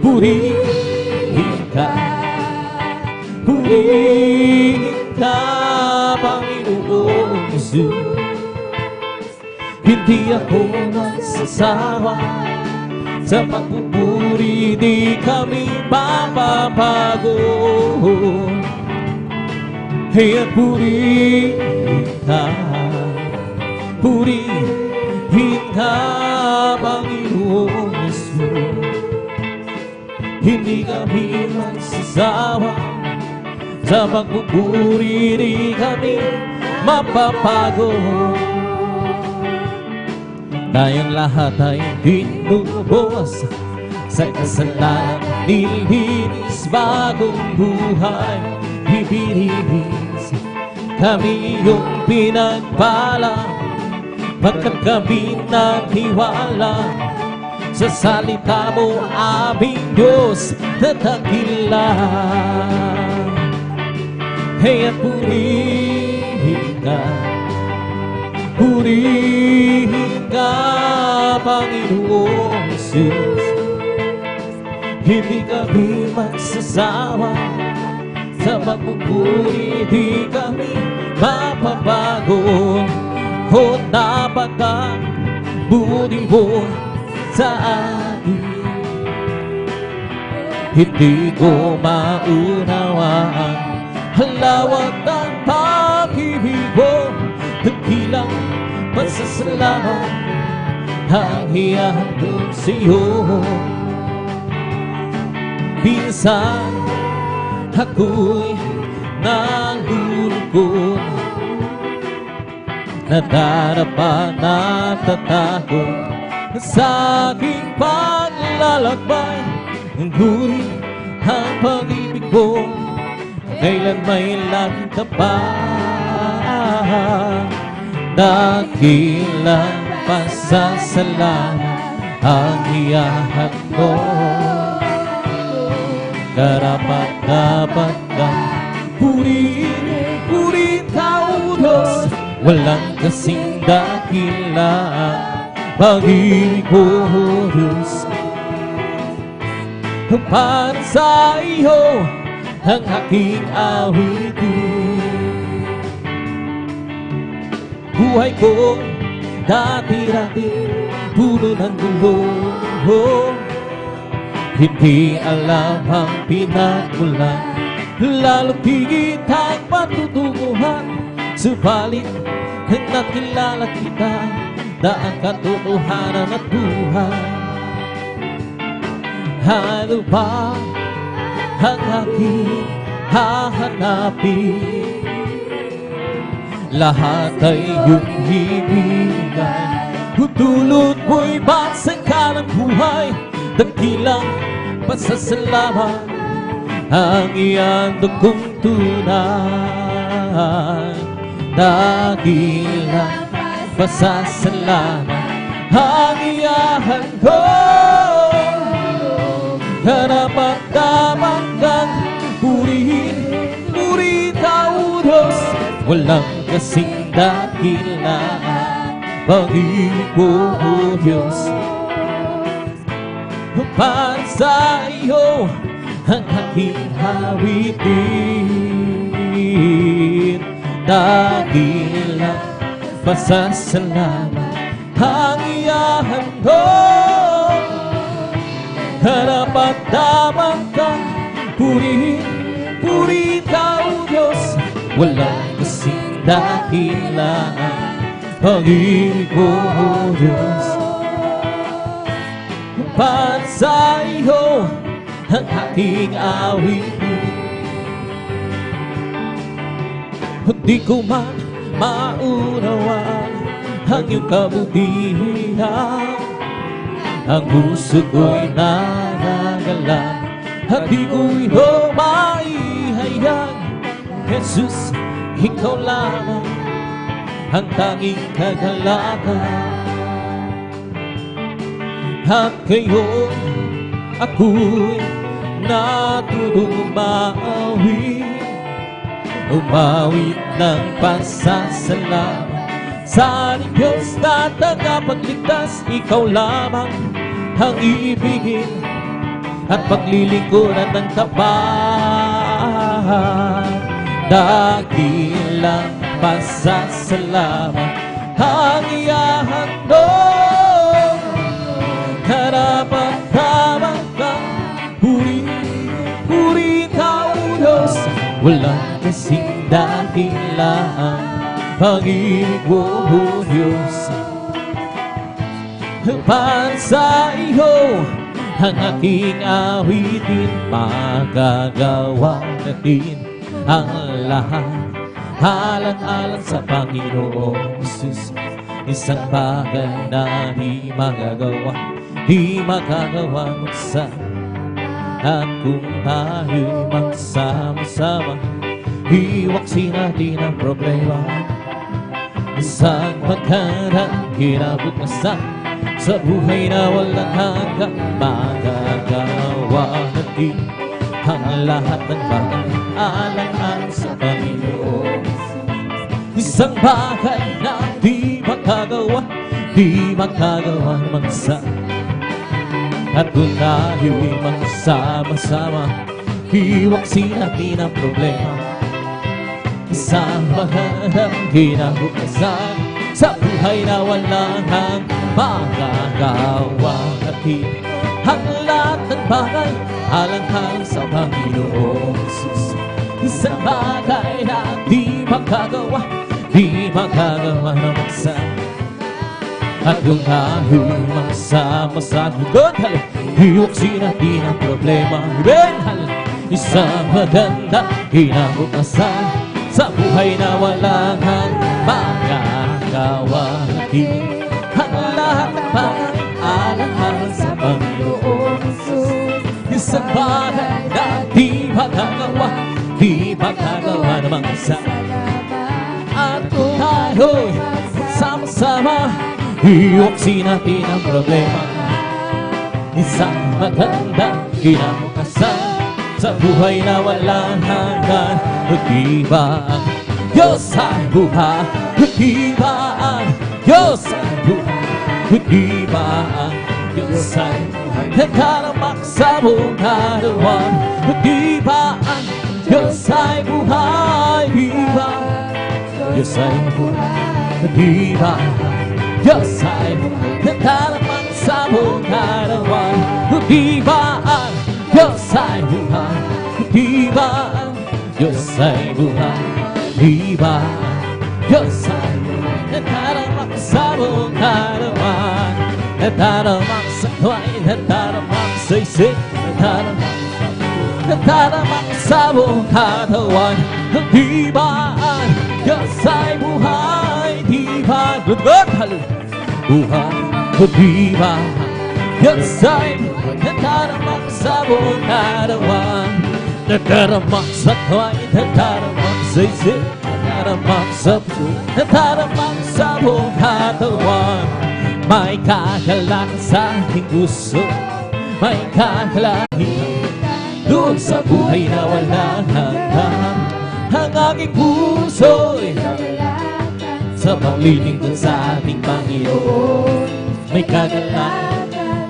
Purihin ka, Panginoon Jesus. Hindi ako magsasawa sa pagpupuri, di kami papabago. Kaya purihin ka, Panginoon Jesus. Hindi kami magsasawa sa pagpupuri, di kami mapapago. Tayong lahat ay tinubos sa kasalanan, nilinis bagong buhay, ibinibis. Kami yung pinagpala, pagkat kami nagtiwala sa salita mo, aming Diyos na dakila. Kaya purihin ka, Panginoon Jesus. Hindi kami magsasawa sa pagpupuri, di kami mapabago. O napakabuti mo sa akin, hindi ko maunawaan ang lawak ng pag-ibig mo. Dakilang pasasalamat ang ihandog sa'yo. Minsan ako'y nalulungkot, nadarapa, natatakot sa aking paglalakbay. Ngunit ang pag-ibig mo kailan may laging tapat. Dakilang pasasalamat ang ihahandog. Karapat-dapat kang purihin ka, O Diyos. Walang kasing dakila pag-ibig mo, O Diyos. Para sa iyo ang aking awitin. Buhay ko dati-dati puno ng gulo, Hindi alam ang pinagmulan, lalo higit ang patutunguhan. Subalit, nakilala kita na ang katotohanan at buhay. Ano ba ang aking hahanapin? Lahat ay iyong ibigay. Dulot mo'y magsangkalang buhay, dakilang pasasalamat ang iyang dugong tunay. Dakilang pasasalamat ang iyang handog. Karapat-dapat kang purihin, puri Tao Diyos. Walang kasing dakilaan pag-ibig mo, O Diyos. Para sa iyo ang aking awitin, dakilang pasasalamat ang iyang handog. Karapat-dapat kang purihin, puri Tao Diyos. Walang kasing dakilaan pag-ibig mo, O Diyos. Para sa iyo ang aking awitin. Hindi ko man maunawaan ang iyong kabutihan. Ang puso ko'y nagagalan at di ko ito maihayag. Jesus, ikaw lamang ang tanging kagalakan. At ngayon ako'y natutong umawit ng pasasalamat sa ating Diyos na tagapagligtas. Ikaw lamang ang ibigin at paglilingkuran ng tapat. Dakilang pasasalamat ang iyang handog. Karapat-dapat kang puri Tao Diyos. Walang kasing dakilaan pag-ibig mo, O Diyos. Para sa iyo ang aking awitin, magagawa natin ang lahat alang-alang sa Panginoong Jesus. Isang bagay na di magagawa mag-isa. At kung tayo'y magsama-sama, iwaksin natin ang problema. Isang magandang kinabukasan sa buhay na walang hanggang. Magagawa natin ang lahat ng bagay alang-alang sa Panginoon. Isang bagay na di magagawa mag-isa. At kung tayo'y magsama-sama, iwaksin natin ang problema. Isang magandang kinabukasan sa buhay na walang hanggang. Magagawa natin ang lahat ng bagay alang-alang sa Panginoong Jesus. Isang bagay na di magagawa ng isa. At kung tayo'y magsama-sama, iwaksin natin ang problema. Isang maganda kinabukasan sa buhay na walang hanggang. Magagawa natin ang lahat ng bagay alang-alang sa Panginoon Jesus. Isang bagay na di magagawa ng mga isa. At kung tayo'y magsama-sama, iwaksin natin ang problema. Isang magandang kinabukasan sa buhay na walang hanggan. Nag-iba ang Diyos ay buhay. Nag-iba ang Diyos ay buhay. Nag-iba ang Diyos ay buhay. Nagkaramak sa buong karawan. Nag-iba ang Diyos ay buhay. Nag-iba Diyos ay buhay. Nag-iba Diyos ay nagkaraman sa buong karawan. Hibaan Diyosa'y buhay, hibaan Diyosa'y buhay, hibaan Diyosa'y buhay. Nataramak sa buong katawan, nataramak sa tuway, nataramak sa isip, nataramak sa buong katawan. Hibaan Diyosa'y buhay, hibaan buhay, hibaan Diyosa'y buhay. Nataramak sa buong katawan, nataramak sa tuway, nataramak sa isip, nataramak sa puso, nataramak sa buong katawan. May kakalang sa aking puso, may kakalahin doon sa buhay na walang hanggan. Ang aking puso'y sa paglilingkod sa ating Panginoon. May kagalang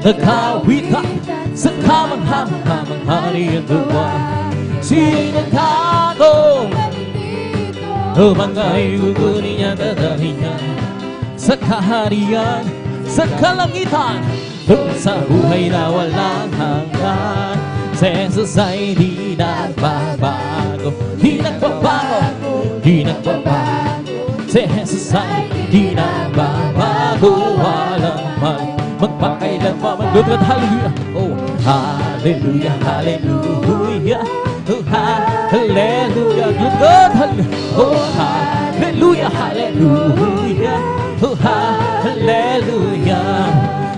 nagkawitan sa kamanghamang hari at buwan. Sinagkakong umangay gugunin niya, dadalhin niya sa kaharian, sa kalangitan, doon sa buhay na walang hanggan. Si Jesus ay di nagbabago, di nagbabago, di nagbabago. Si Jesus ay di nagbabago, walang man magpakailanman. Good God, hallelujah. Oh, hallelujah, hallelujah. Oh, hallelujah. Good God, hallelujah. Oh, hallelujah, hallelujah. Oh, hallelujah.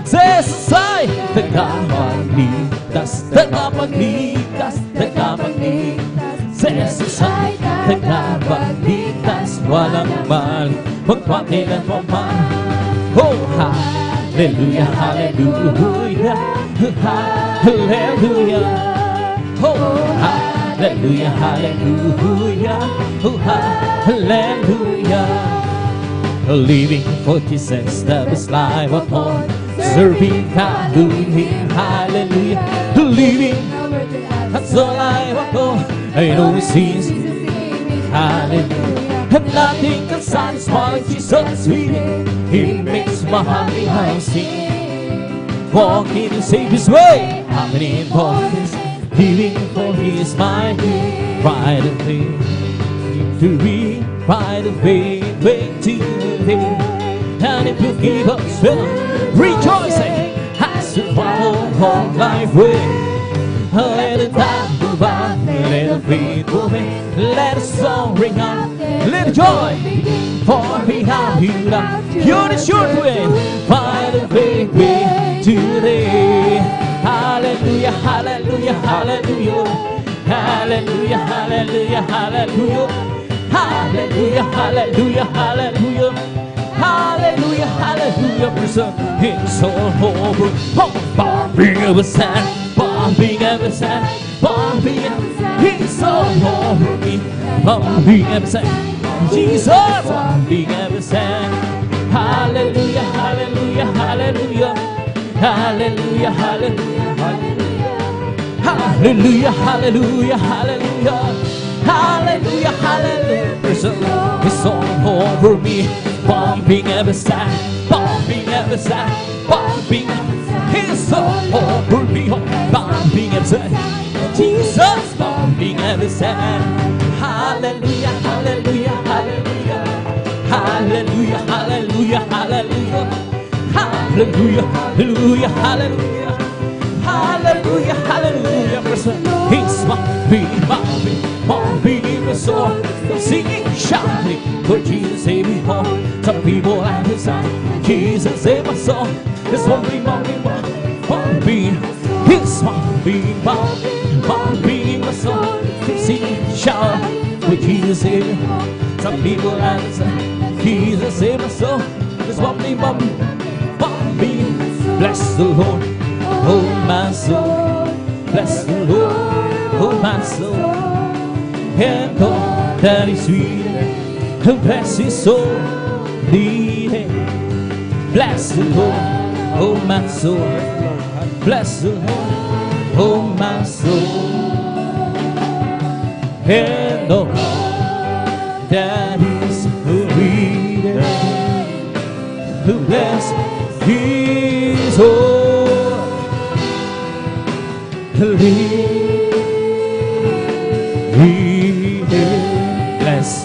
Si Jesus ay tagapagligtas, tagapagligtas, tagapagligtas. Si Jesus ay tagapagligtas, walang mal magpakailanman. Oh, hallelujah, hallelujah, hallelujah. Oh, hallelujah, hallelujah, oh, hallelujah. Living for Jesus, that was life upon serving God, doing Him, hallelujah. Living, that's all I want to. I know it's easy, hallelujah. And nothing can satisfy Jesus' feeling. He makes my heart behind sing. Walking in Savior's way, happening for His, living for His mind. Right away, victory, right away, way to the and if you give us will, rejoicing has to follow whole life way. Let it die, move on, let it be moving, let a song ring out, let joy for behind you now. You're the short way, find a big way today. Hallelujah, hallelujah, hallelujah, hallelujah, hallelujah, hallelujah, hallelujah, hallelujah, hallelujah. Hallelujah, hallelujah, present His all over. Bombing ever sand, bombing ever sand, bombing His all over me. Bombing ever sand, Jesus, bombing ever sand. Hallelujah, hallelujah, hallelujah, hallelujah, hallelujah, hallelujah, hallelujah, hallelujah, hallelujah, hallelujah, present His all over me. Bombing every side, bombing every side, bombing. He's all over me, bombing every side. Jesus, bombing every side. Hallelujah, hallelujah, hallelujah, hallelujah, hallelujah, hallelujah, hallelujah, hallelujah, hallelujah, hallelujah, hallelujah. He's bombing, bombing, bombing every soul, singing, shouting for Jesus, save me home. Some people at His side, Jesus, save my soul. This bombing, bombing, bombing, He's bombing, bombing, bombing my soul. Singing, shout for Jesus, save me home. Some people at His side, Jesus, save my soul. This bombing, bombing, bombing. Bless the Lord, oh my soul. Bless the Lord, oh my soul. And all that is sweet, and bless His soul, lead. Bless the Lord, oh my soul. Bless the Lord, oh my soul. And all that is sweet, who bless His soul. Bless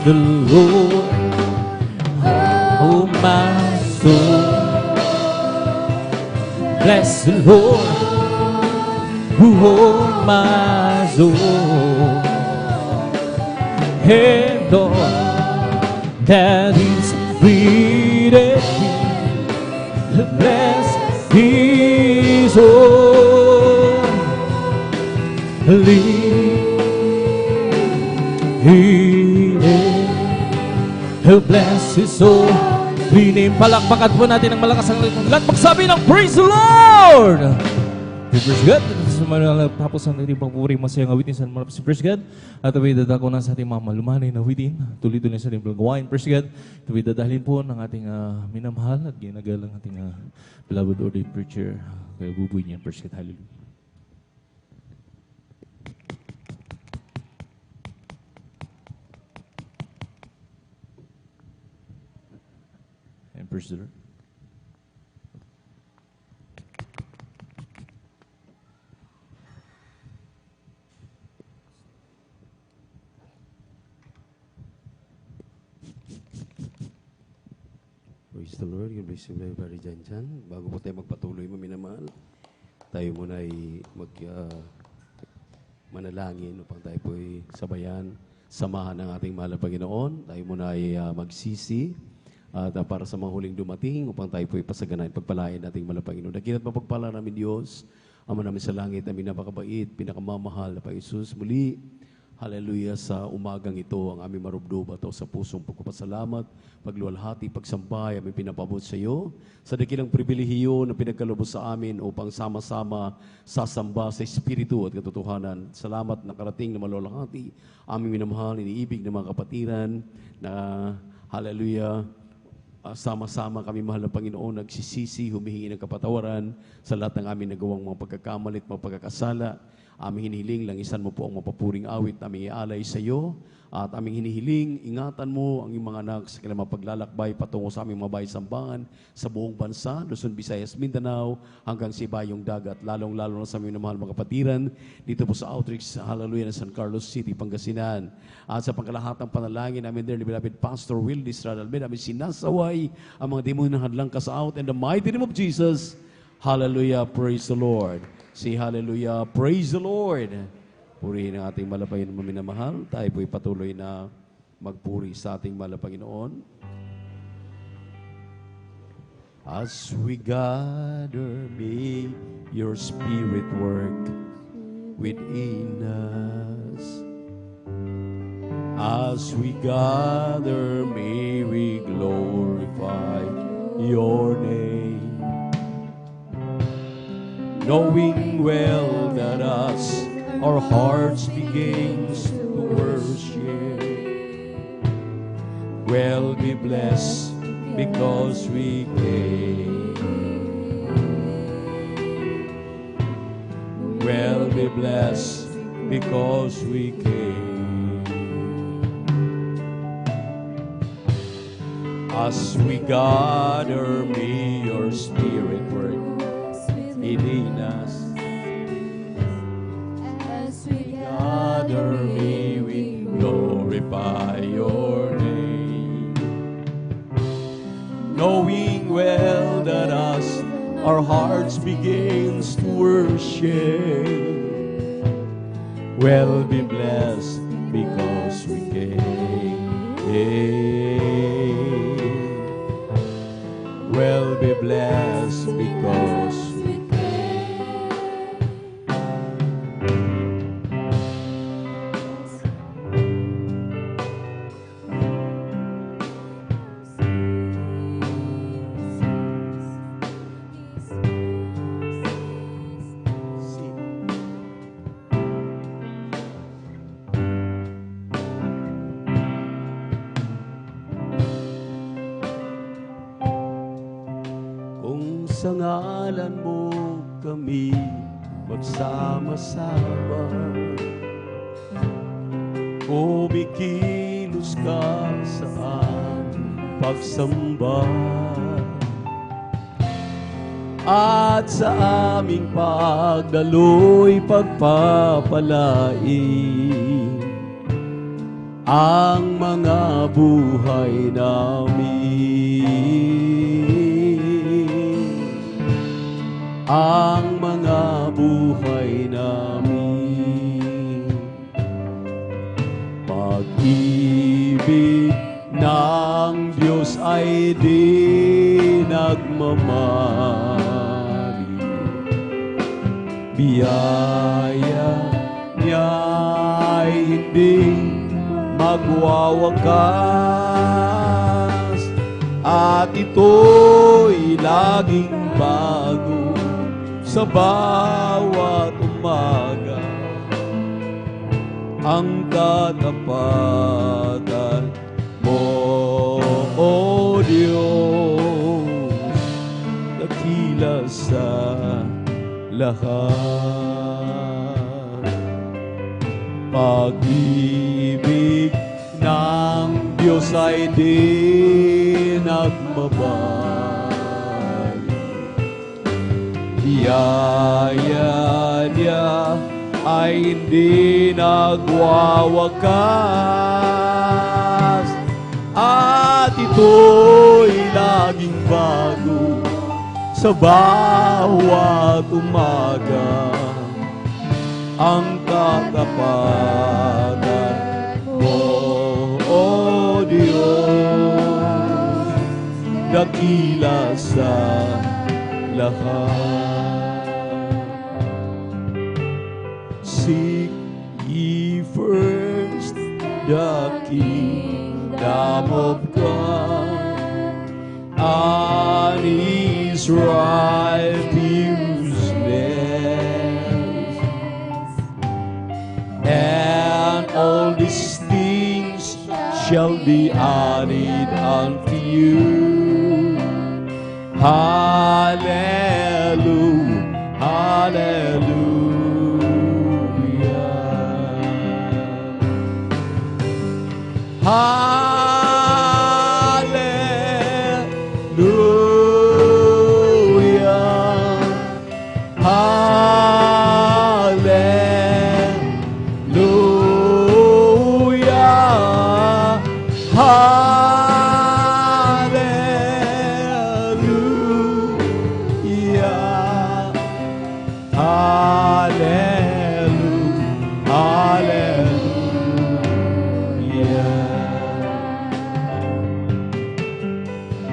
the Lord, oh my soul. Bless the Lord, oh my soul. And all that is within me, bless His holy. Bless His soul. Name. Palakpakan po natin ang malakas ang lahat. Magsabi ng praise the Lord! Praise God. Tapos ang ating pagpupuri masayang awitin sa mga praise God. At away dadako na sa ating mga malumanay na awitin. Tuloy-tuloy sa ating paggawain. Praise God. At away dadahalin po ng ating minamahal at ginagalang ating beloved ordained preacher. Kaya bubuy niya. Praise God. Hallelujah. Praise the Lord. Praise the Lord. God bless you, everybody dyan. Bago po tayo magpatuloy, maminamahal, tayo muna ay manalangin upang tayo po ay sabayan, samahan ng ating mahal na Panginoon. Tayo muna ay magsisi. At para sa mga huling dumating, upang tayo po ipasaganain, pagpalain nating mahal na Panginoon. Naginat mapagpala namin Diyos, Ama namin sa langit, aming napakabait, pinakamamahal na Panginoon. Muli, hallelujah, sa umagang ito, ang aming marubdob at sa pusong pagpapasalamat, pagluwalhati, pagsambay, aming pinapabot sa iyo, sa dakilang pribilehiyo na pinagkalubos sa amin upang sama-sama sasamba sa Espiritu at katotohanan. Salamat na karating na malulahati, aming minamahal, iniibig ng mga kapatiran na, hallelujah, sama-sama kami, mahal na Panginoon, nagsisisi, humihingi ng kapatawaran sa lahat ng aming nagawang mga pagkakamalit, mga pagkakasala. Aming hinihiling, langisan mo po ang mapapuring awit, aming ialay sa iyo. At aming hinihiling, ingatan mo ang iyong mga anak sa kanilang paglalakbay patungo sa aming mga bahay-sambangan sa buong bansa, Luzon, Visayas, Mindanao, hanggang sa ibayong dagat, lalong-lalo na sa aming mahal mga kapatiran, dito po sa Outreach, hallelujah, na San Carlos City, Pangasinan. At sa pangkalahatang panalangin namin there, ni beloved Pastor Will Distradal, namin sinasaway ang mga demonyo ng hadlang kasaot in the mighty name of Jesus. Hallelujah, praise the Lord. Say hallelujah, praise the Lord. Purihin ang ating malapay na minamahal. Tayo po'y patuloy na magpuri sa ating mahal na Panginoon. As we gather, may your Spirit work within us. As we gather, may we glorify your name. Knowing well that our hearts begins to worship, we'll be blessed because we came. We'll be blessed because we came. As we gather, may your Spirit work within us. As we gather, may we glorify your name. Knowing well that our hearts begins to worship, we'll be blessed because we came. We'll be blessed because we came. Sa ngalan mo kami magsama-sama, kumikilos ka sa aming pagsamba. at sa aming pagdaloy pagpapalain ang mga buhay namin, ang mga buhay namin. Pag-ibig ng Diyos ay di nagmamali, biyaya niya ay hindi magwawakas, at ito'y laging bago sa bawat umaga. Ang katapatan mo, O Diyos, dakila sa lahat. Pag-ibig ng Diyos ay di nagmamali, biyaya niya ay hindi nagwawakas, at ito'y laging bago sa bawat umaga. Ang katapatan mo, O Diyos, dakila sa lahat. Seek ye first the kingdom of God and His righteousness, and all these things shall be added unto you. Hallelujah, hallelujah,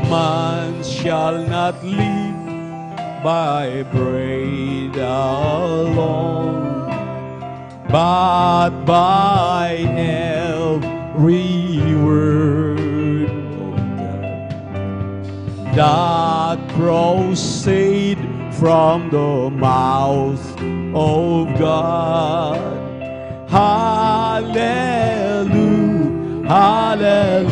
man shall not live by bread alone, but by every word of God that proceed from the mouth of God. Hallelujah, hallelujah.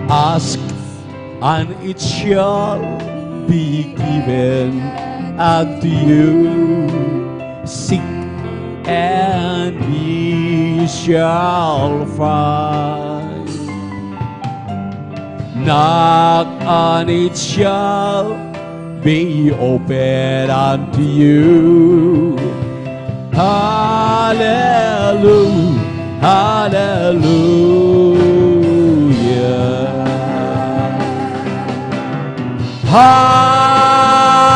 Ask, and it shall be given unto you. Seek, and ye shall find. Knock, and it shall be opened unto you. Hallelujah, hallelujah. Hallelujah,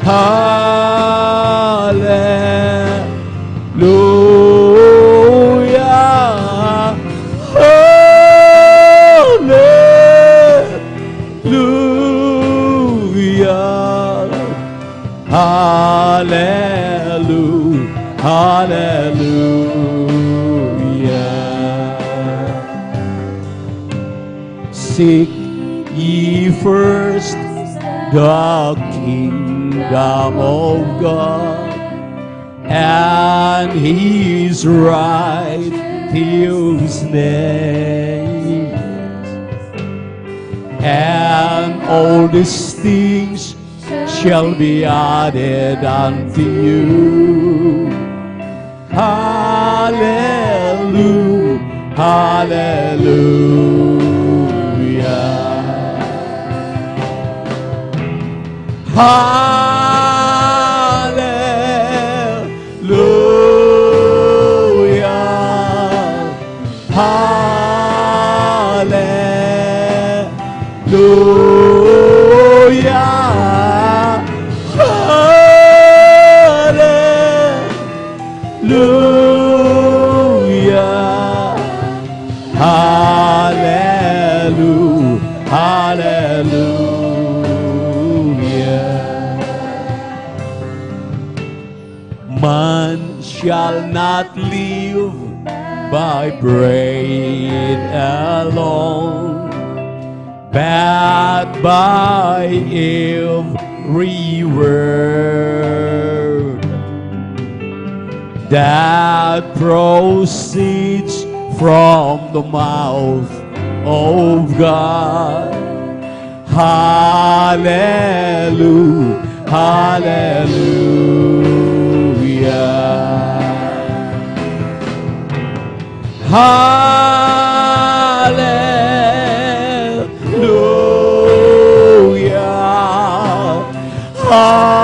hallelujah, hallelujah, hallelujah. seek ye first the kingdom of God and His righteousness, and all these things shall be added unto you. Hallelujah, hallelujah. Hallelujah. Hallelujah. Hallelujah. Hallelujah. Hallelujah. Man shall not live by bread alone, but by every word that proceeds from the mouth of God. Hallelujah, hallelujah. Hallelujah. Hallelujah.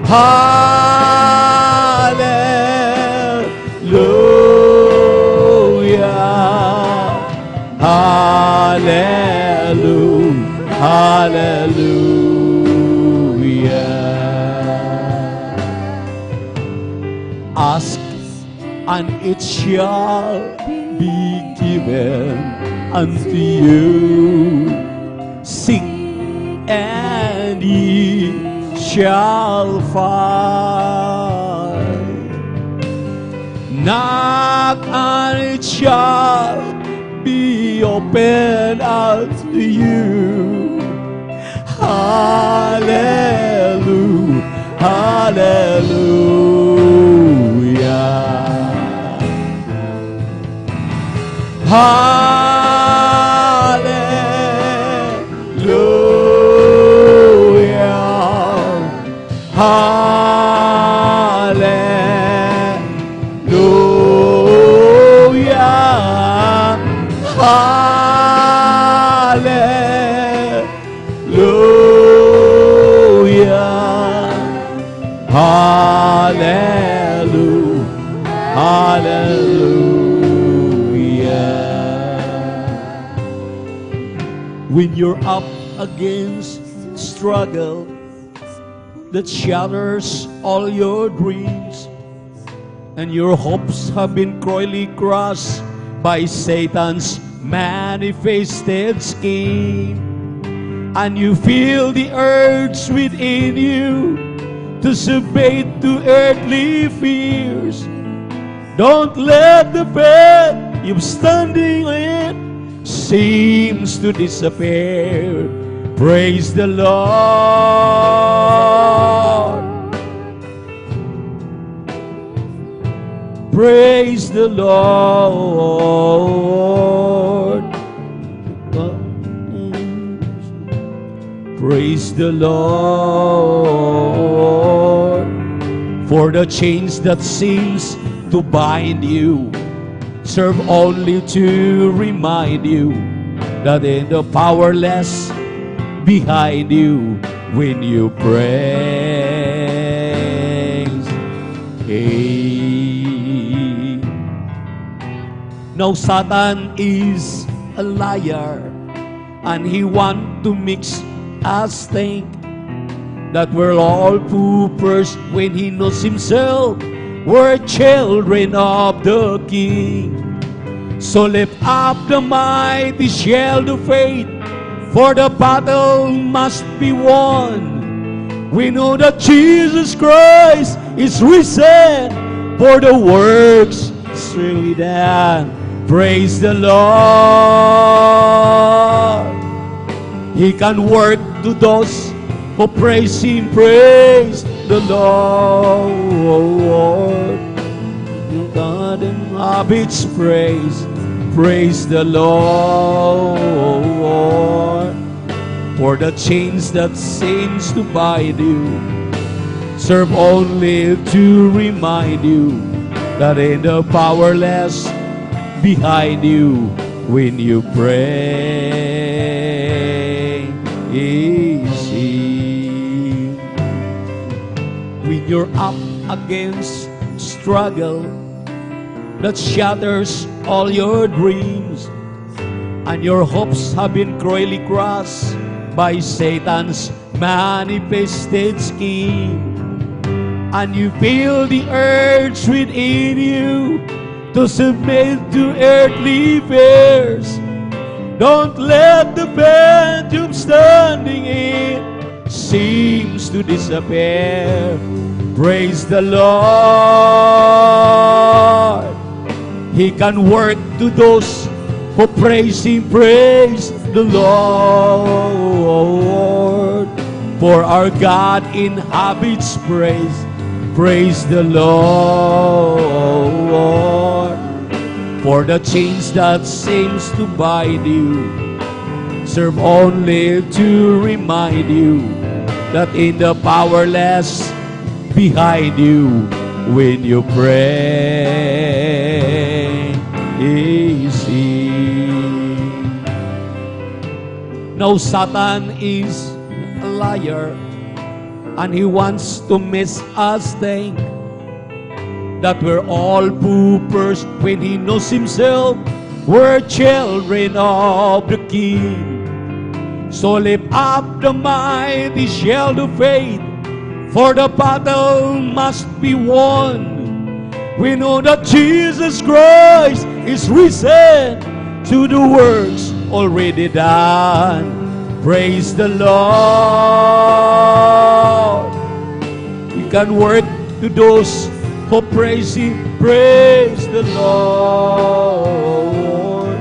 Hallelujah. Hallelujah. Hallelujah. Ask and it shall be given unto you. Seek and ye shall find. Knock and it shall be opened unto you. Hallelujah, hallelujah. Hallelujah. Hallelujah. Hallelujah. Hallelujah. When you're up against struggle that shatters all your dreams, and your hopes have been cruelly crushed by Satan's manifested scheme, and you feel the urge within you to submit to earthly fears, don't let the faith you're standing in seems to disappear. Praise the Lord. Praise the Lord. Praise the Lord. For the chains that seems to bind you serve only to remind you that in the powerless behind you when you praise. Hey. Now Satan is a liar, and he want to mix us think that we're all poopers when he knows himself we're children of the King. So lift up the mighty shield of faith, for the battle must be won. We know that Jesus Christ is risen. for the works truly done. Praise the Lord. He can work to those who praise Him. Praise the Lord. God inhabits praise. Praise the Lord. For the chains that seems to bind you serve only to remind you that in the powerless behind you when you pray is He. When you're up against struggle that shatters all your dreams and your hopes have been cruelly crushed by Satan's manifested scheme, and you feel the urge within you to submit to earthly fears, don't let the pendulum standing in seems to disappear. Praise the Lord. He can work to those who praise Him. Praise the Lord. For our God inhabits praise. Praise the Lord. For the chains that seems to bind you serve only to remind you that in the powerless behind you when you pray is He. Now Satan is a liar, and he wants to miss us think that we're all poopers when he knows himself we're children of the King. So lift up the mighty shield of faith, for the battle must be won. We know that Jesus Christ is risen to the works already done. Praise the Lord. He can work to those who praise Him. Praise the Lord.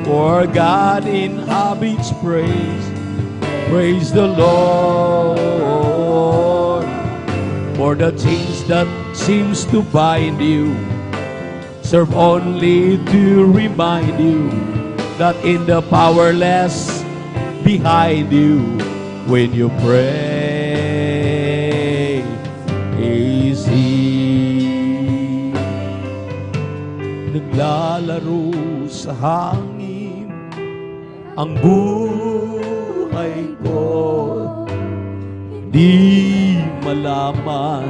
For God inhabits praise. Praise the Lord. For the chains that seems to bind you serve only to remind you that in the powerless behind you when you pray is He. Naglalaro sa hangin ang buhay ko, di malaman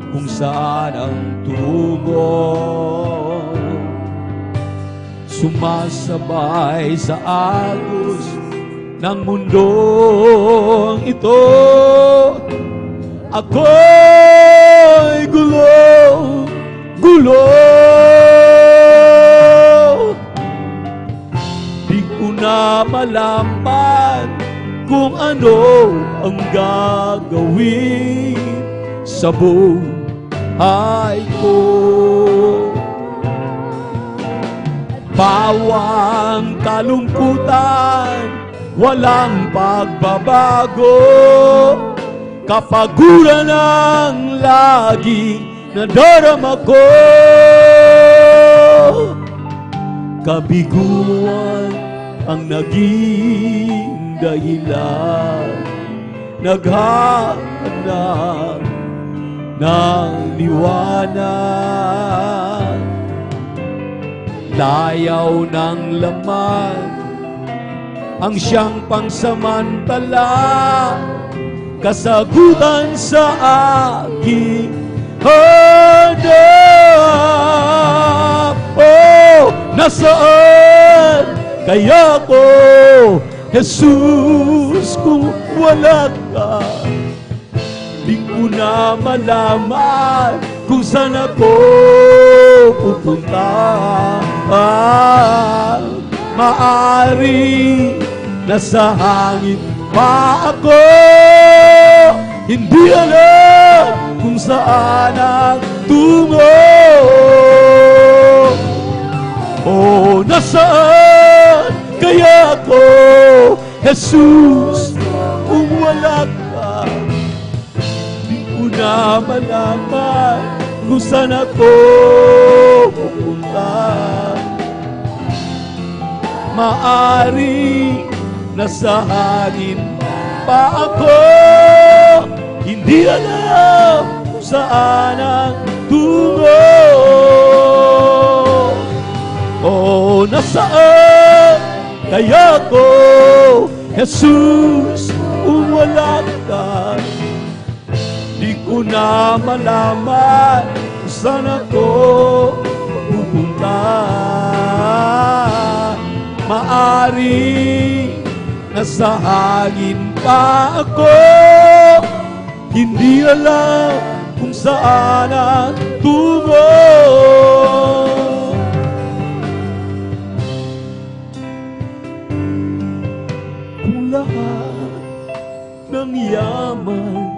kung saan ang tungo. Sumasabay sa agos ng mundong ito. Ako'y gulo, gulo. Di ko na malaman kung ano ang gagawin sa buhay ko. Bawang kalungkutan, walang pagbabago, kapaguran ang lagi nadarama ko. Kabiguan ang naging dahilan, naghahanap ng liwanag. Layaw ng laman ang siyang pangsamantala, kasagutan sa aking hanap. Oh, nasaan kaya ko, Jesus, kung wala ka? Di ko na malaman kung saan ako pupunta. Maari nasa hangin pa ako, hindi alam kung saan ang tungo. nasaan kaya ako, Jesus, kung wala ka? Di ko na malaman kung saan ako pupunta. Maari nasa hangin pa ako, hindi alam kung saan ang tungo. O nasaan kaya ko, Jesus, kung wala ka? Di ko na malaman kung saan ako pupunta. Maari nasa hangin pa ako, hindi alam kung saan ang tungo. Kung lahat ng yaman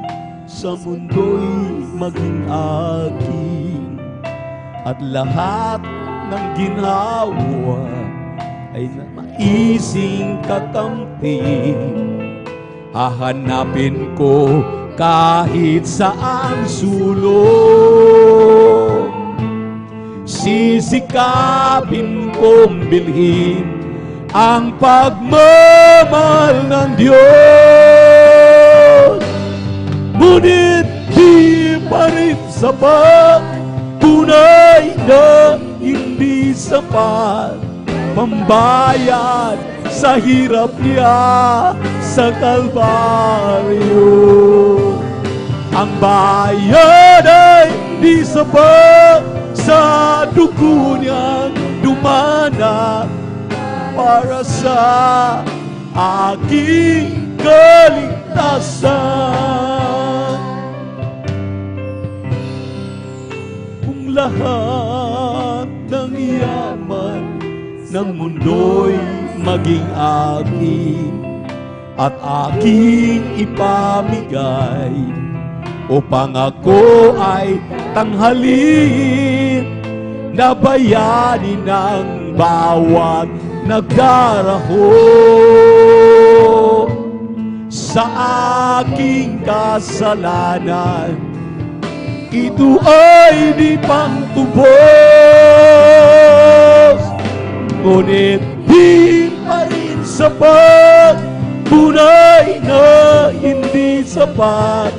sa mundo'y maging akin, at lahat ng ginhawa ay maising kakampi, hahanapin ko kahit saang sulok. Sisikapin kong bilhin ang pagmamahal ng Diyos. Ngunit di pa rin sapat, tunay na hindi sapat, pambayad sa hirap niya sa Kalbaryo. Ang bayad ay di sapat sa dugo niyang dumana para sa aking kaligtasan. Kung lahat ng yaman ng mundo'y maging akin, at aking ipamigay upang ako ay tanghalin, nabayanin ng bawat nagdaraho sa aking kasalanan. Ito ay di pangtubos, ngunit di pa rin sapat, tunay na hindi sapat,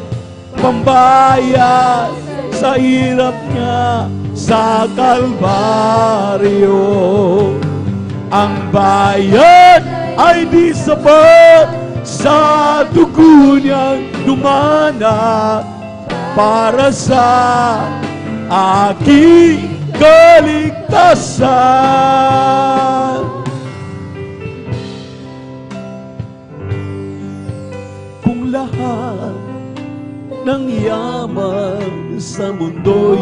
pambayad sa hirap niya sa Kalbaryo. Ang bayad ay di sapat sa dugo niyang dumana para sa aking kaligtasan. Kung lahat ng yaman sa mundo'y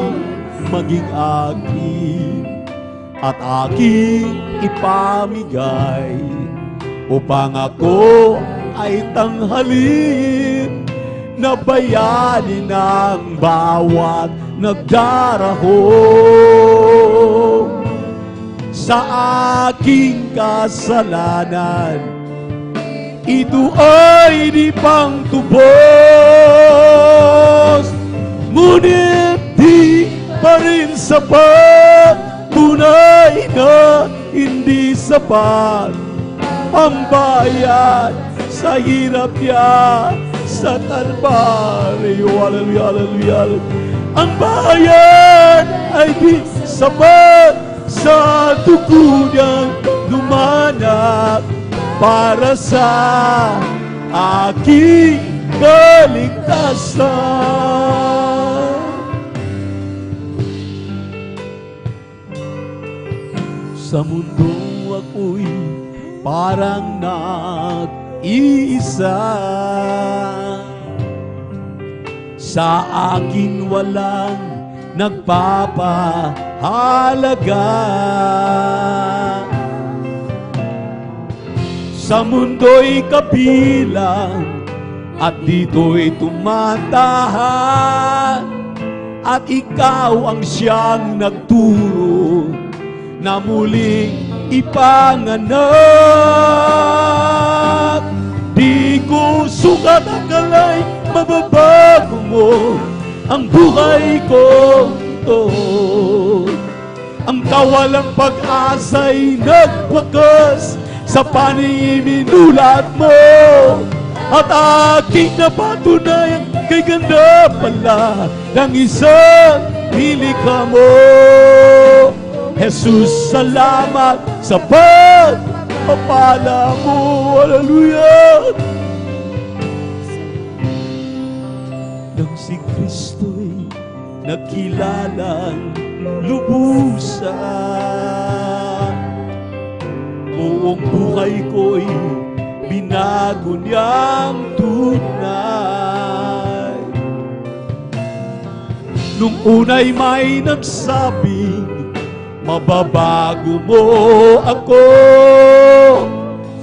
maging akin, at aking ipamigay upang ako ay tanghalin, nabayanin ng bawat nagdaraho sa aking kasalanan. Ito ay di pangtubos, ngunit di pa rin sapat, tunay na hindi sapat, pambayad sa hirap niya sa Kalbaryo. Hallelujah, hallelujah. Ang bayad ay di sapat sa dugo niyang dumanak para sa aking kaligtasan. Sa mundo ako'y parang nag-iisa, sa akin walang nagpapahalaga. Sa mundo'y kabilang at dito'y tumatahan, at ikaw ang siyang nagturo na muling ipanganak. Di ko sukat akalay, mababago mo ang buhay ko ito. Ang kawalang pag-asa'y nagwakas sa panig minulat mo. At aking napatunayan kay ganda pala ng isang nilikha mo. Jesus, salamat sa pagpapala mo. Hallelujah! Nang si Kristo'y nakilalang lubusan, buong buhay ko'y binago niyang tunay. Nung una'y may nagsabing mababago mo ako,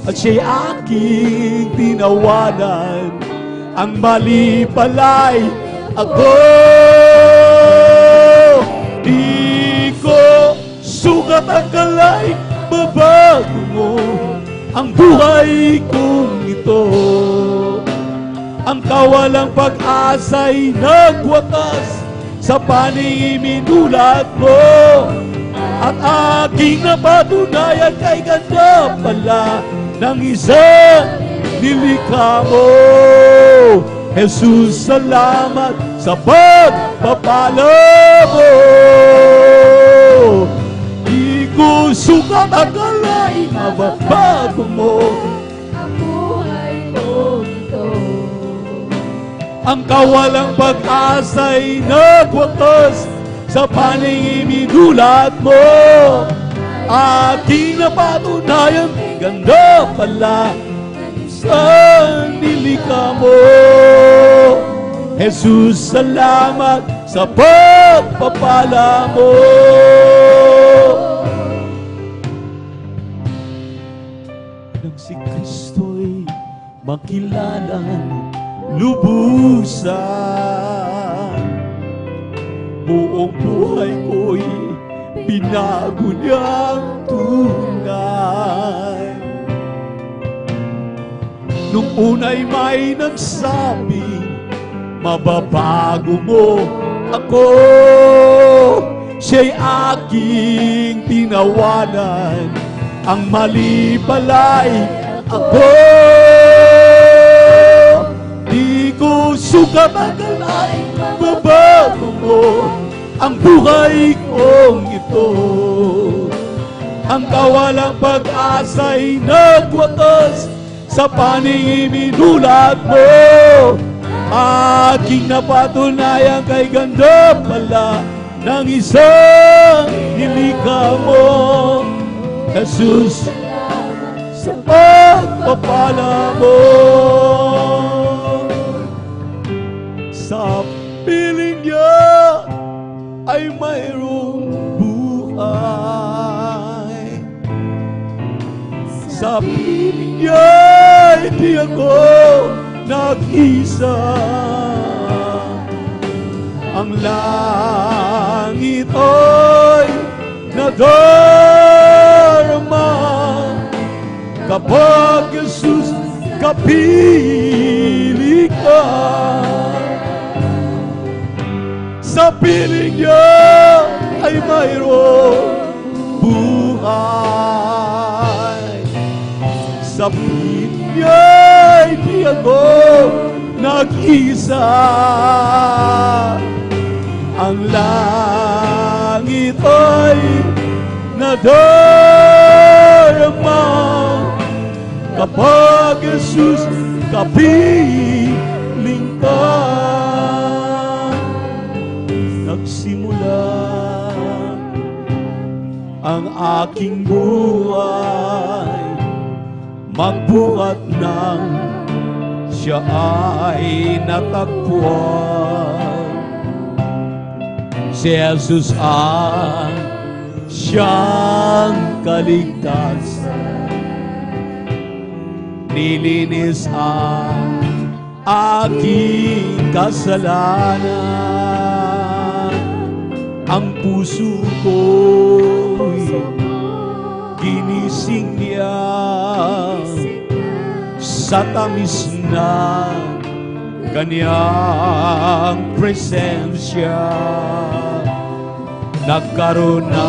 at siya'y aking tinawanan, ang mali pala'y ako. Di ko sukat akalay, babago mo ang buhay kong ito. Ang kawalang pag-asa'y nagwakas sa panig minulat mo. At aking napatunayan kay ganda pala ng isang nilikha mo. Jesus, salamat sa pagpapala mo. Di ko sukat akalay, mababago mo ang buhay ko ito. ang kawalang pag-asa'y nagwakas sa panig minulat mo. Aking napatunayan, ganda pala sa nilikha mo. Jesus, salamat sa pagpapala mo. Nang si Kristo'y makilalang lubusan, buong buhay ko'y binago niyang tunay. Nung una'y may nagsabi, mababago mo ako, siya'y aking tinawanan, ang mali pala'y ako. Di ko sukat akalay, mababago mo ang buhay kong ito. Ang kawalang pag-asa'y nagwakas sa panig minulat mo. Aking napatunayan kay ganda pala ng isang nilikha mo. Jesus, sa pagpapala mo. Sa piling niya ay mayroong buhay. Sa piling niya hindi ako nag-isa. Ang langit ay nadarama kapag Jesus kapili ka. Sa piling niya ay mayroong buhay. Sa piling niya hindi ako nag-isa. Ang langit ay nadarama kapag Jesus kapiling ka. Nagsimula ang aking buhay, magbuhat ng siya ay natagpuan. Si Jesus ang siyang kaligtasan, nilinis ang aking kasalanan. Ang puso ko'y sa tamis na kanyang presensya. Nagkaroon na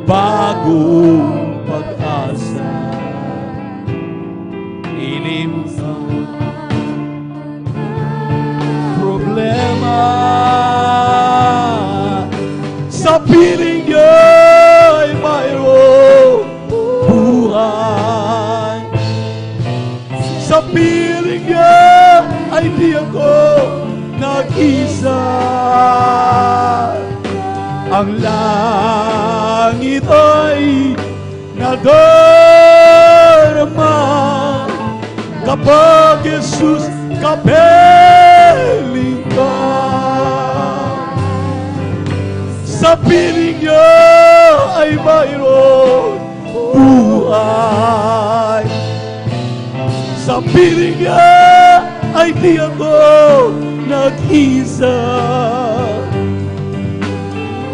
bagong pag-asa. Ilim sa problema, sa piling niya'y mayroong buhay. Sa piling niya ay di ako nag-isa. Ang langit ay nadarama kapag Jesus kapiling ka. Sa piling niya ay mayroon buhay. Sa piling niya ay di ako nag-isa.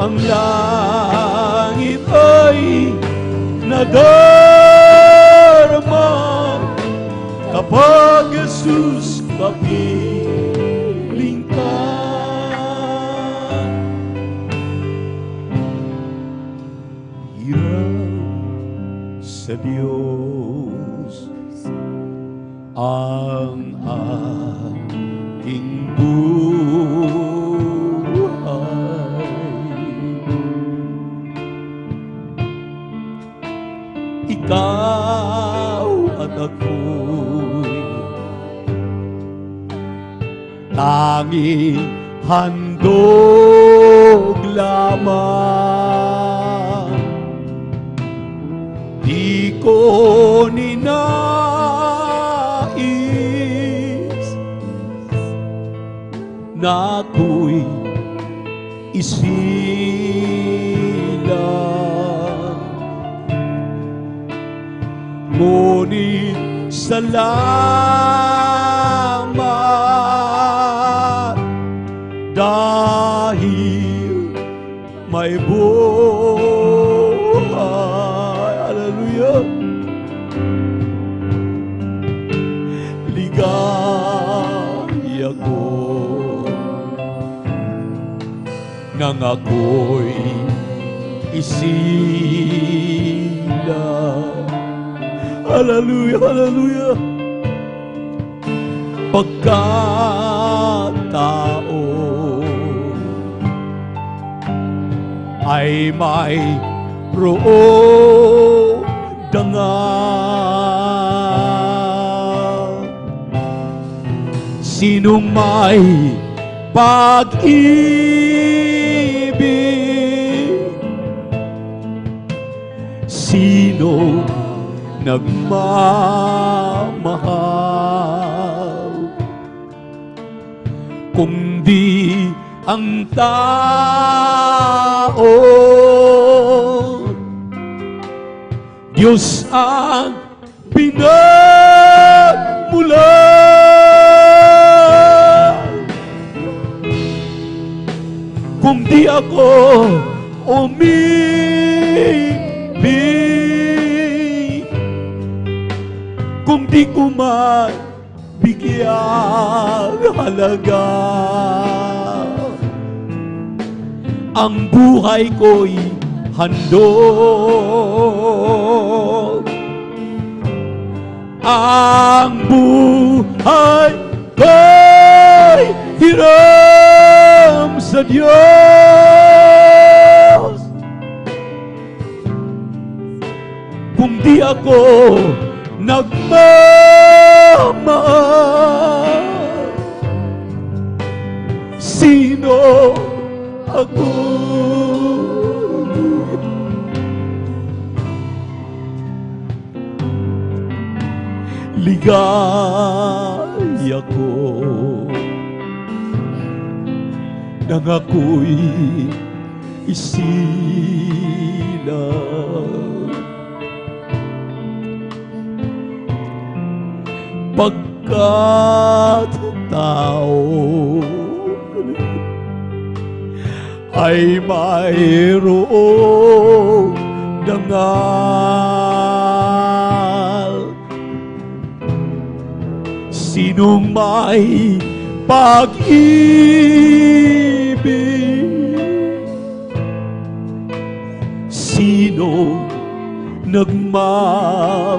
Ang langit ay nadarama kapag Jesus kapiling ka. Hirap sa Diyos ang aking buhay. Ikaw at ako'y tanging handog lamang. Di ko ninais na ako'y isilang. Ngunit salamat dahil may buhay. Hallelujah. Ligaya ko nang ako'y isilang. Hallelujah, hallelujah. Pagkatao ay may roong dangal. Sinong may pag-ibig, sino nagmamahal, kundi ang tao. Diyos ang pinagmulan. Kung di ako umibig, kung di ko man bigyan halaga, ang buhay ko'y handog. Ang buhay ko'y hiram sa Diyos. Kung di ako nagmamahal, sino ako? Ligaya ko nang ako'y isilang. Pagkat tao ay mayroong dangal. Sinong may pag-ibig? Sino nagmamahal?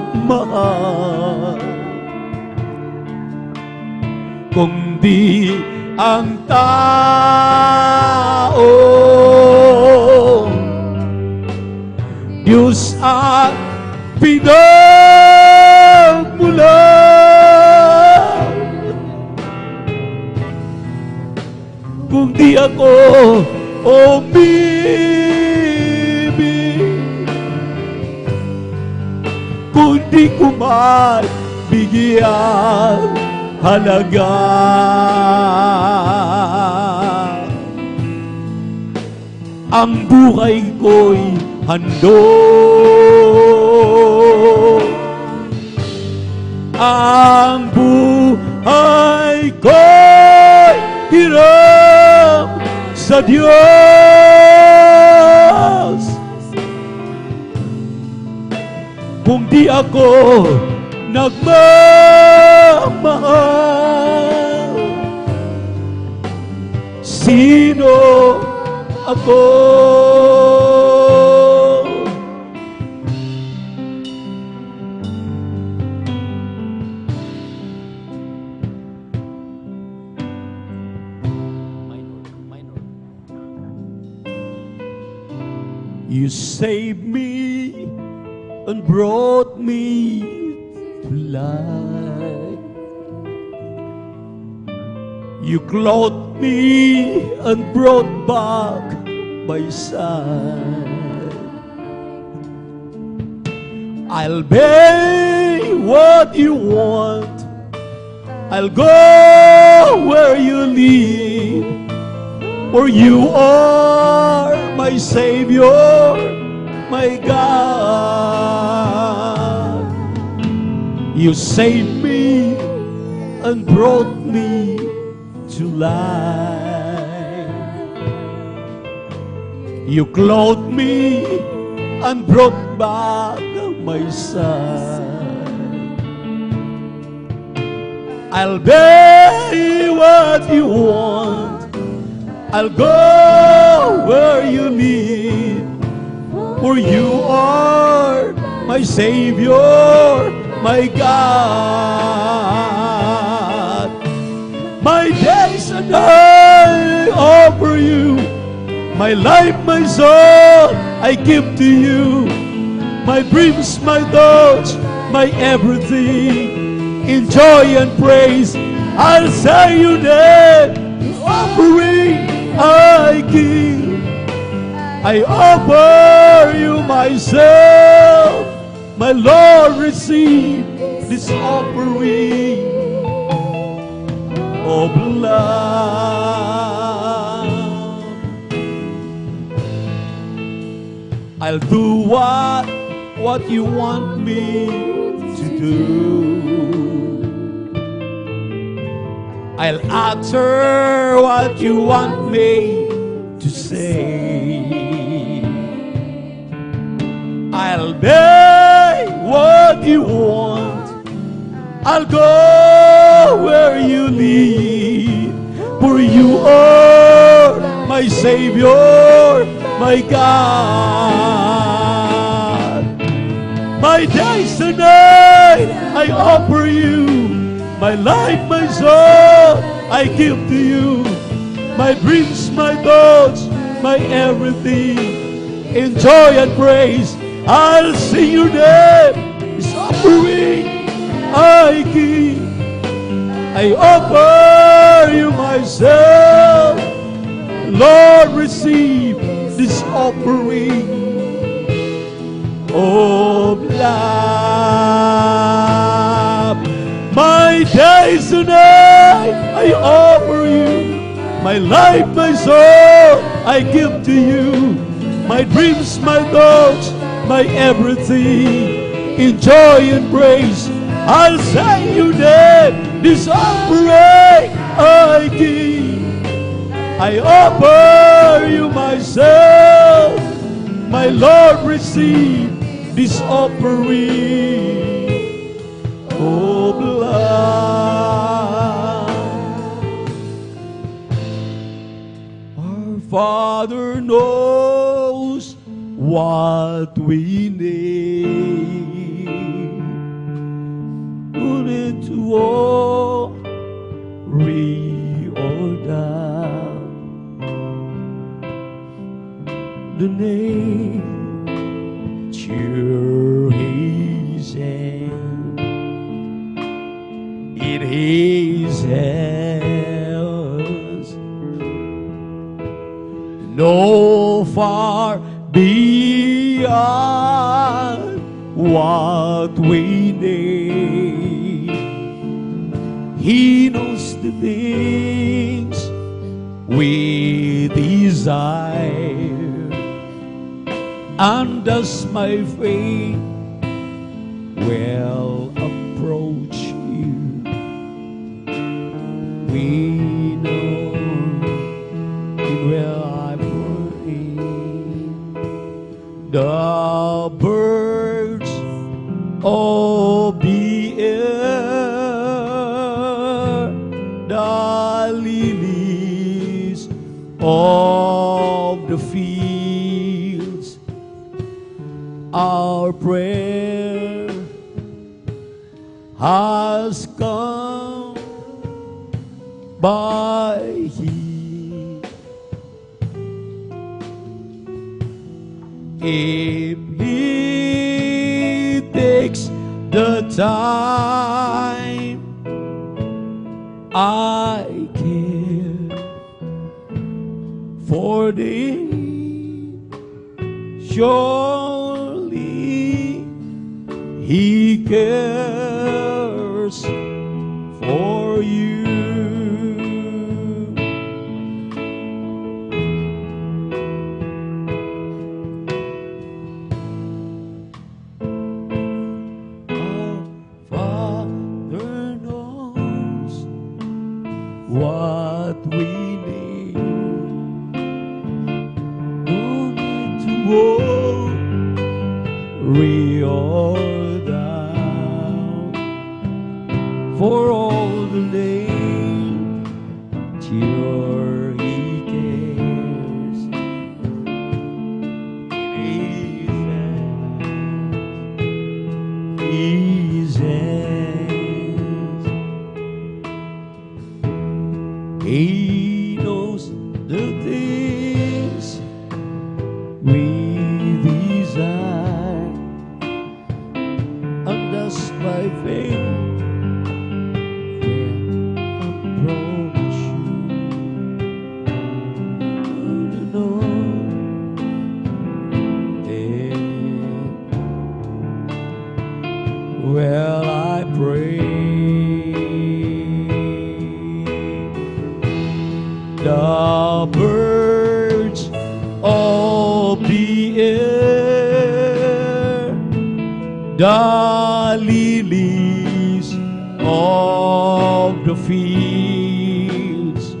Kung di ang tao, Diyos at pinagmulan. Kung di ako umibig, kung di ko man bigyan halaga, ang buhay ko'y handog. Ang buhay ko'y hiram sa Diyos. Kung di ako nagmamahal, sino ako? You saved me and brought me to life. You clothed me and brought back my side. I'll be what you want. I'll go where you lead. For you are my Savior, my God. You saved me and brought me to life. You clothed me and brought back my side. I'll be what you want. I'll go where you lead. For you are my Savior, my God. My days and I offer you. My life, my soul, I give to you. My dreams, my thoughts, my everything. In joy and praise, I'll say your name. Offering I give. I offer you myself. My Lord, receive this offering of love. I'll do what you want me to do. I'll utter what you want me to say. I'll be what you want. I'll go where you lead. For you are my Savior, my God. My days and night I offer you. My life, my soul, I give to you. My dreams, my thoughts, my everything. In joy and praise, I'll sing your name. This offering I give. I offer you myself. Lord, receive this offering of love. My days and night I offer you. My life, my soul, I give to you. My dreams, my thoughts, my everything. In joy and praise, I'll say your name. This offering I give. I offer you myself. My Lord, receive this offering of love. Father knows what we need. Put it to worry or doubt. The nature His hand, in His hands. No far beyond what we need. He knows the things we desire, and thus my faith will approach you. We know it will I pray. The birds of the air, the lilies of the fields, our prayer has come by Him. If He takes the time, I care for thee. Surely He cares for you. Our Father knows what we need. No need to worry or doubt, for all the nature He cares. In His hands, He knows the things we desire, and thus by faith will approach you. No, well, I pray. The birds of the air, the lilies of the fields,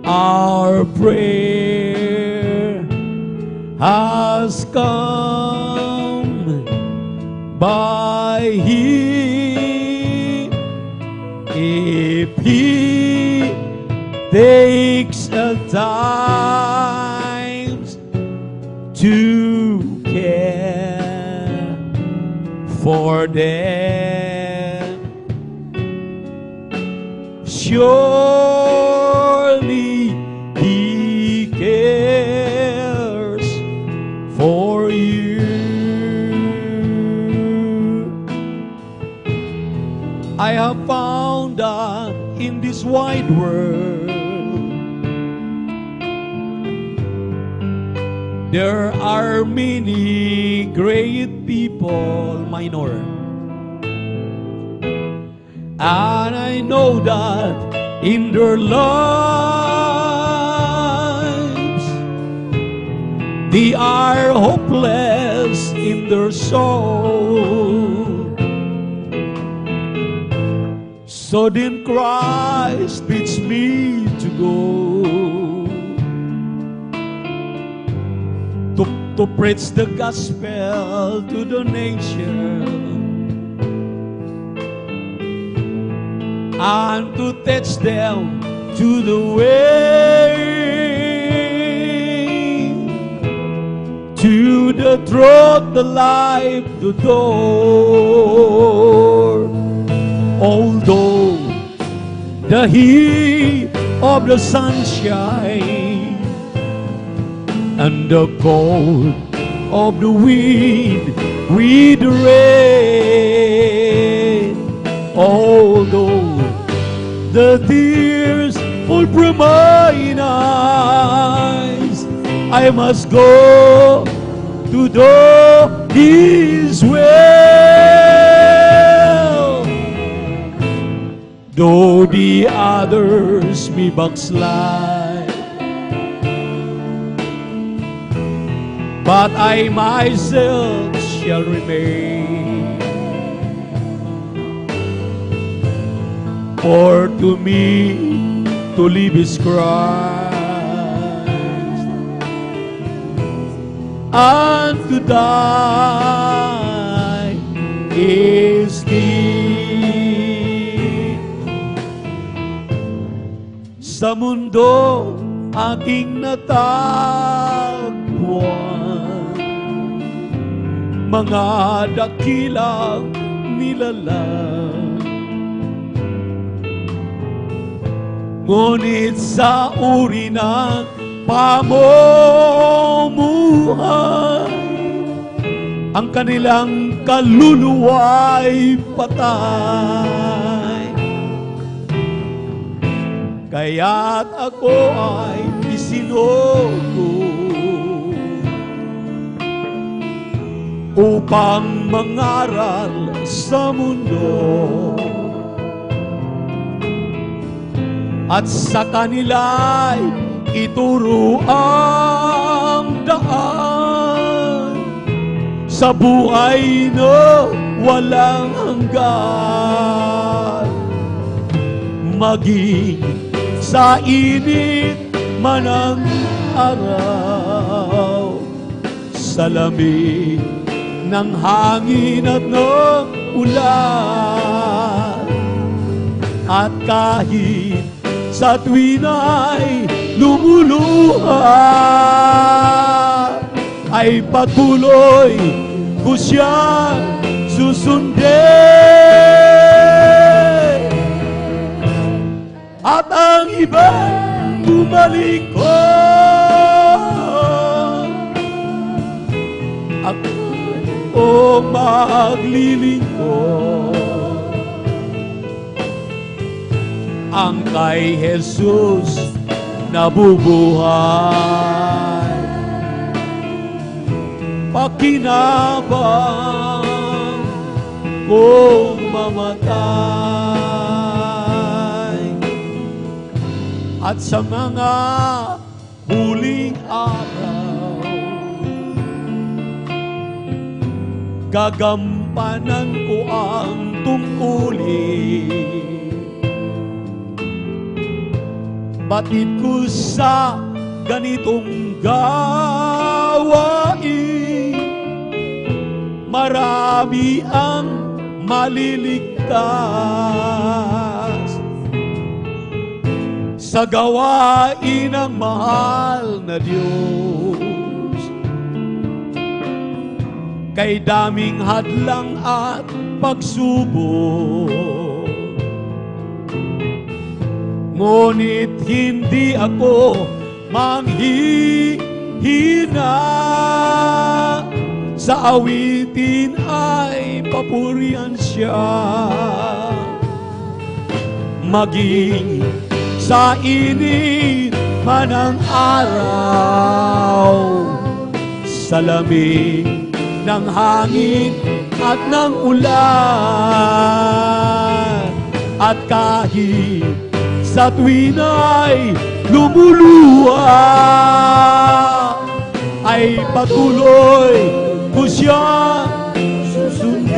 our prayer has come by Him. If He takes a time to care for them, surely He cares for you. I have found in this wide world there are many great people, minor. And I know that in their lives they are hopeless in their soul. So then Christ bids me to go to preach the gospel to the nation and to teach them to the way to the throat, the life, the door. Although the heat of the sunshine and the cold of the wind with the rain, although the tears fall from mine eyes, I must go to do His will. Though the others may backslide, but I myself shall remain. For to me to live is Christ, and to die is gain. Sa mundo aking natagpuan, mga dakilang nilalang, ngunit sa uri ng pamumuhay, ang kanilang kaluluwa'y patay. Kaya't ako ay isinugo upang mangaral sa mundo, at sa kanila'y ituro ang daan sa buhay na walang hanggan. Maging sa init man ang araw, sa lamig ng hangin at ng ulan, at kahit sa tuwin ay lumuluha, ay patuloy ko siya susundin. At ang iba'y bumalikod, ako maglilingkod. Ang kay Jesus nabubuhay, pakinabang kung mamatay, at sa mga huling araw, gagampanan ko ang tungkulin. Batid ko sa ganitong gawain, marami ang maliligtas sa gawain ng mahal na Diyos. Kay daming hadlang at pagsubok, ngunit hindi ako manghihina. Sa awitin ay papurihan siya, maging sa init man ang araw, sa lamig ng hangin at ng ulan, at kahit sa tuwin ay lumuluha, ay patuloy ko siya susundin.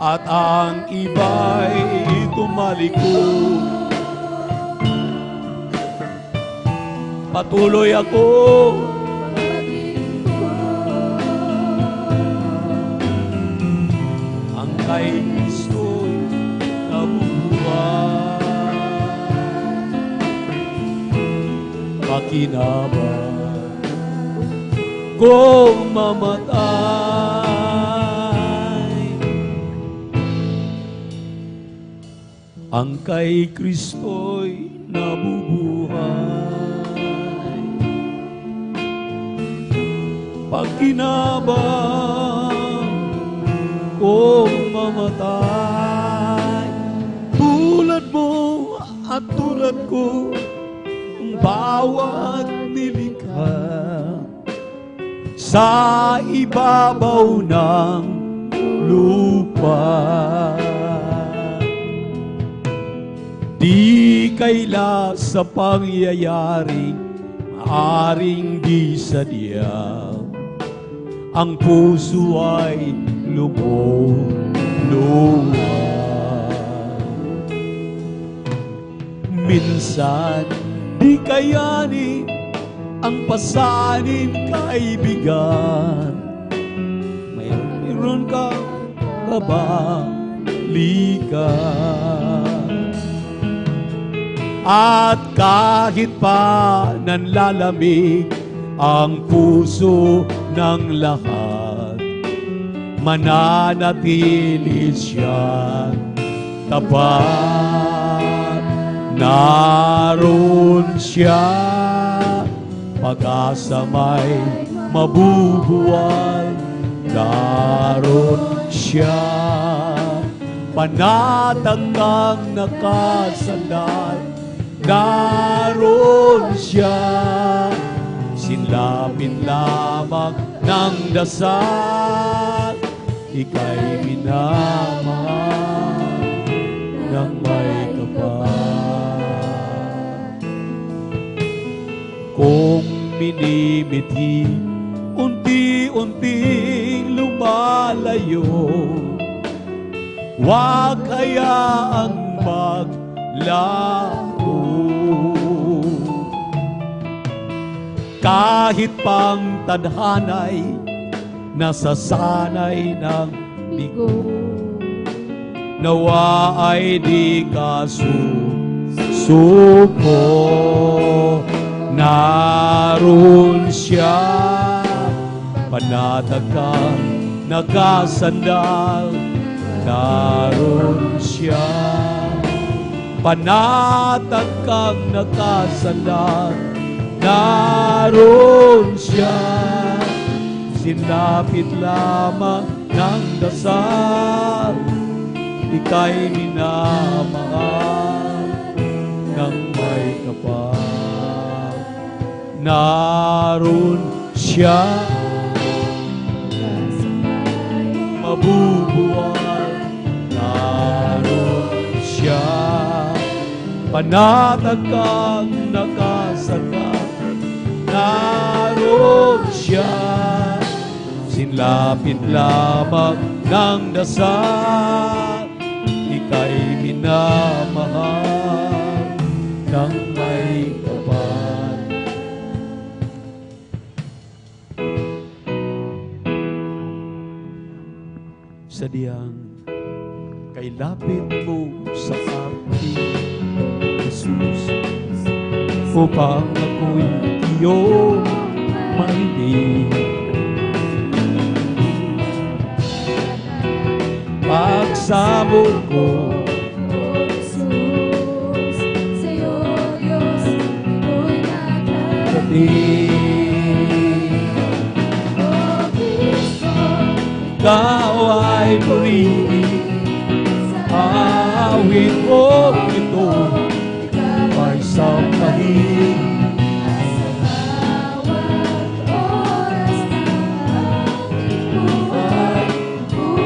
At ang iba'y tumalikod, patuloy ako ang kay Kristo'y nabubuhay, pakinabang kung mamatay. Ang kay Kristo'y nabubuhay, pakinabang kung mamatay. Tulad mo at tulad ko, ang bawat nilikha sa ibabaw ng lupa. Di kaila sa pangyayari maaring di sadya, ang puso ay lumuluwa. Minsan di kayanin ang pasanin kaibigan, mayroon kang kabalikan. At kahit pa nanlalamig ang puso ng lahat, mananatili siyang tapat. Naroon siya, pag-asa may mabubuwal. Naroon siya, panatag kang nakasandal. Naroon siya, sinlapin lamang ng dasal. Ika'y minamahal ng may kapal. Kung minimithi, unti-unting lumalayo, wag hayaang maglaho. Kahit pang tadhana'y nasasanay ng bigo, nawa ay di kasusuko. Naroon siya, panatag kang nakasandal. Naroon siya, panatag kang nakasandal. Naroon siya, sinapit lamang ng dasal. Ika'y minamahal ng may kapal. Naroon siya, mabubuwal. Naroon siya, panatag kang nakasandal. Naroon siya, sinlapit lamang ng dasal. Ika'y minamahal ng may kapal. Sadyang kay lapit mo sa akin, Jesus, upang ako'y iyong marinig. Pagsabog ko, sa'yo, Diyos, ako'y pati ikaw ay purihin. Awit ko ito ay sambahin.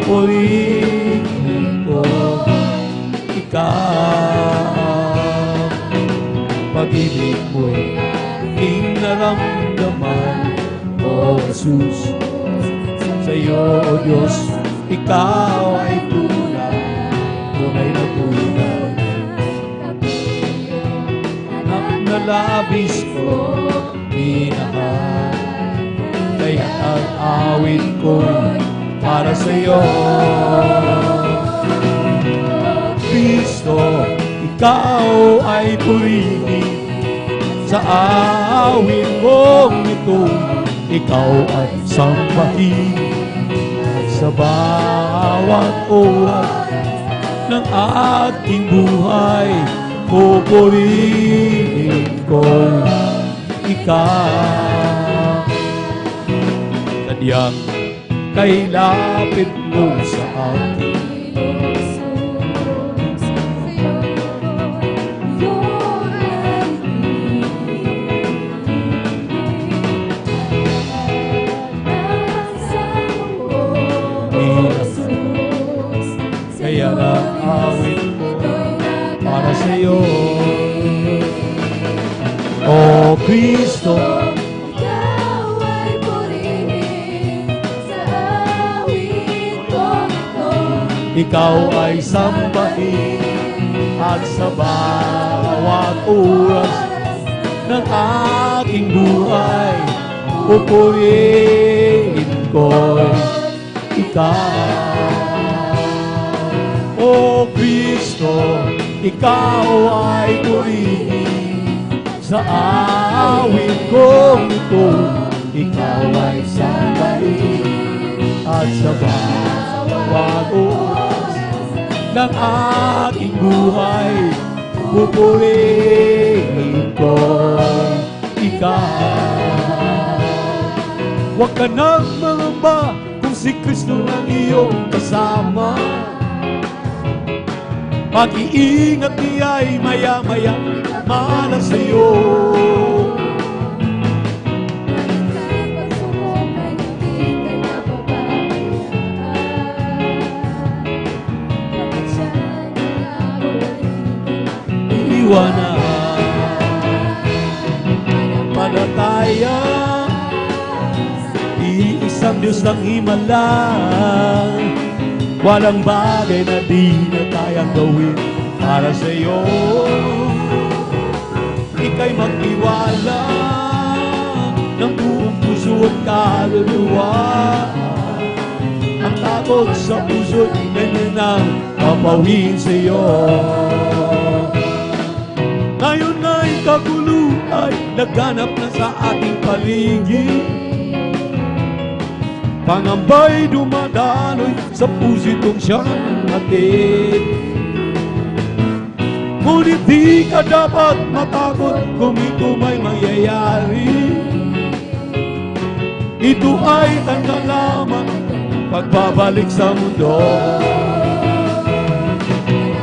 Purihin ko ikaw. Pag-ibig mo'y aking naramdaman, O Jesus. Sa'yo, O Diyos, ikaw ay tunay na tunay. Ang nalabis ko, minahal, kaya ang awit ko'y para sa'yo. Kristo, ikaw ay purihin. sa awit kong ito, ikaw ay sambahin. At sa bawat oras ng ating buhay, pupurihin ko ikaw. Sadyang kay lapit mo sa akin, kaya naawit ko para sa iyo. O Kristo, Ikaw ay purihin sa awit ko ito. ikaw ay sambahin at sa bawat oras ng aking buhay, pupurihin ko ikaw. O Kristo, ikaw ay purihin sa awit kong ito, ikaw ay sambahin at sa bawat oras ng aking buhay, pupurihin ko ikaw. Huwag ka nang mangamba kung si Kristo ang iyong kasama. Pag-iingat niya'y maya-maya mana sa'yo. Kahit pagsubok ay hindi ka napapabayaan. Kapag siya'y nagawin, Iwanan palataya, iisang Diyos ang himala. Walang bagay na di na kayang gawin para sa iyo. Ika'y magtiwala ng buong puso at kaluluwa. Ang takot sa puso't ganyan ang papawin sa iyo. Ngayon ay kagulo ay nagganap na sa ating paligid. Pangambay dumadaloy sa puso kong siyang hatid. Ngunit di ka dapat matakot kung ito may mangyayari. Ito ay tanda lamang pagbabalik sa mundo.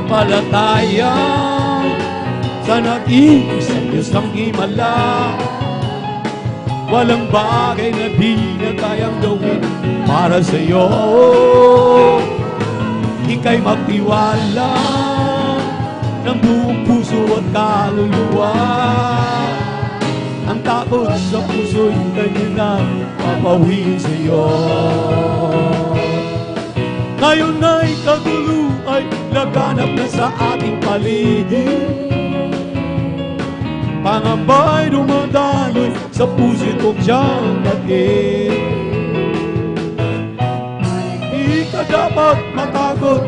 Palataya sa nag-iisang Diyos ang himala. Walang bagay na di na kayang gawin para sa iyo. Ika'y magtiwala ng buong puso at kaluluwa. Ang takot sa puso'y kanya na papawin sa iyo. Ngayon ay kagulo ay laganap na sa ating paligid. Pangambay dumadaloy sa puso't kong siyang hatid. Di ka dapat matakot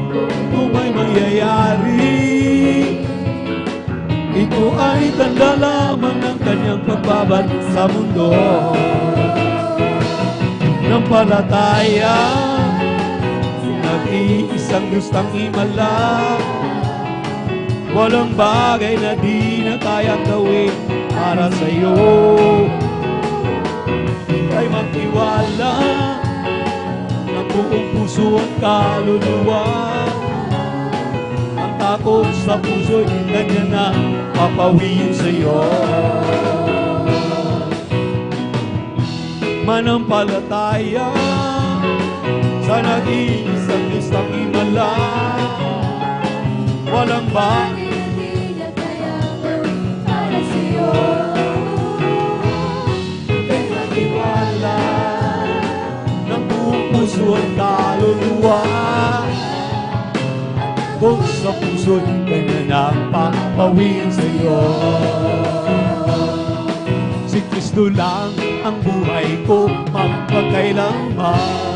kung may mangyayari. Ito ay tanda lamang ng kanyang pagbabalik sa mundo. Ng palataya, nag-iisang Diyos ang himala. Walang bagay na di na kayang gawin para sa iyo. Ika'y magtiwala ng buong puso at kaluluwa. Ang takot sa puso'y kanya na papawin sa iyo. Manampalataya sa nag-iisang Diyos ang himala. Walang bagay hindi na kayang gawin para sa'yo. ika'y magtiwala ng buong puso at kaluluwa. Kung sa puso'y kanya na papawin sa iyo. Si Kristo lang ang buhay ko magpakailanman.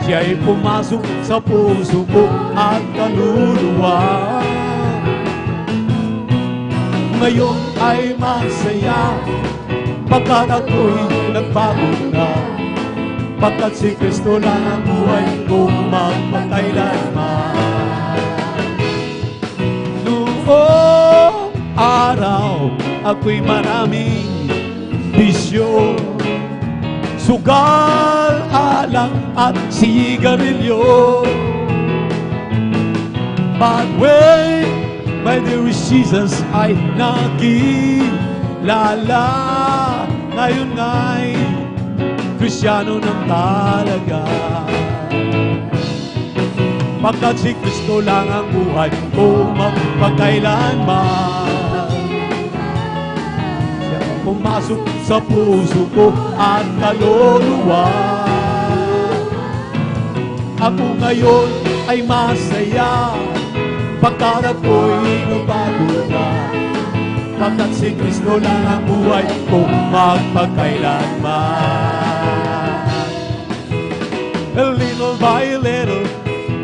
Siya'y pumasok sa puso ko at kaluluwa. ngayon ay masaya, pagkat ako'y nagbago na. Pagkat si Kristo lang ang buhay kong magpakailanman. Noong araw, ako'y maraming bisyo, sugal, alak at sigarilyo. But when my dearest Jesus ay nakilala, ngayon ay Kristiyano ng talaga. Pagkat si Kristo lang ang buhay ko magpakailanman. Siya ang pumasok sa puso ko at kaluluwa. Ako ngayon ay masaya, pagkat ako'y nagbago na. Pagkat si Kristo lang ang buhay ko magpakailanman. Little by little,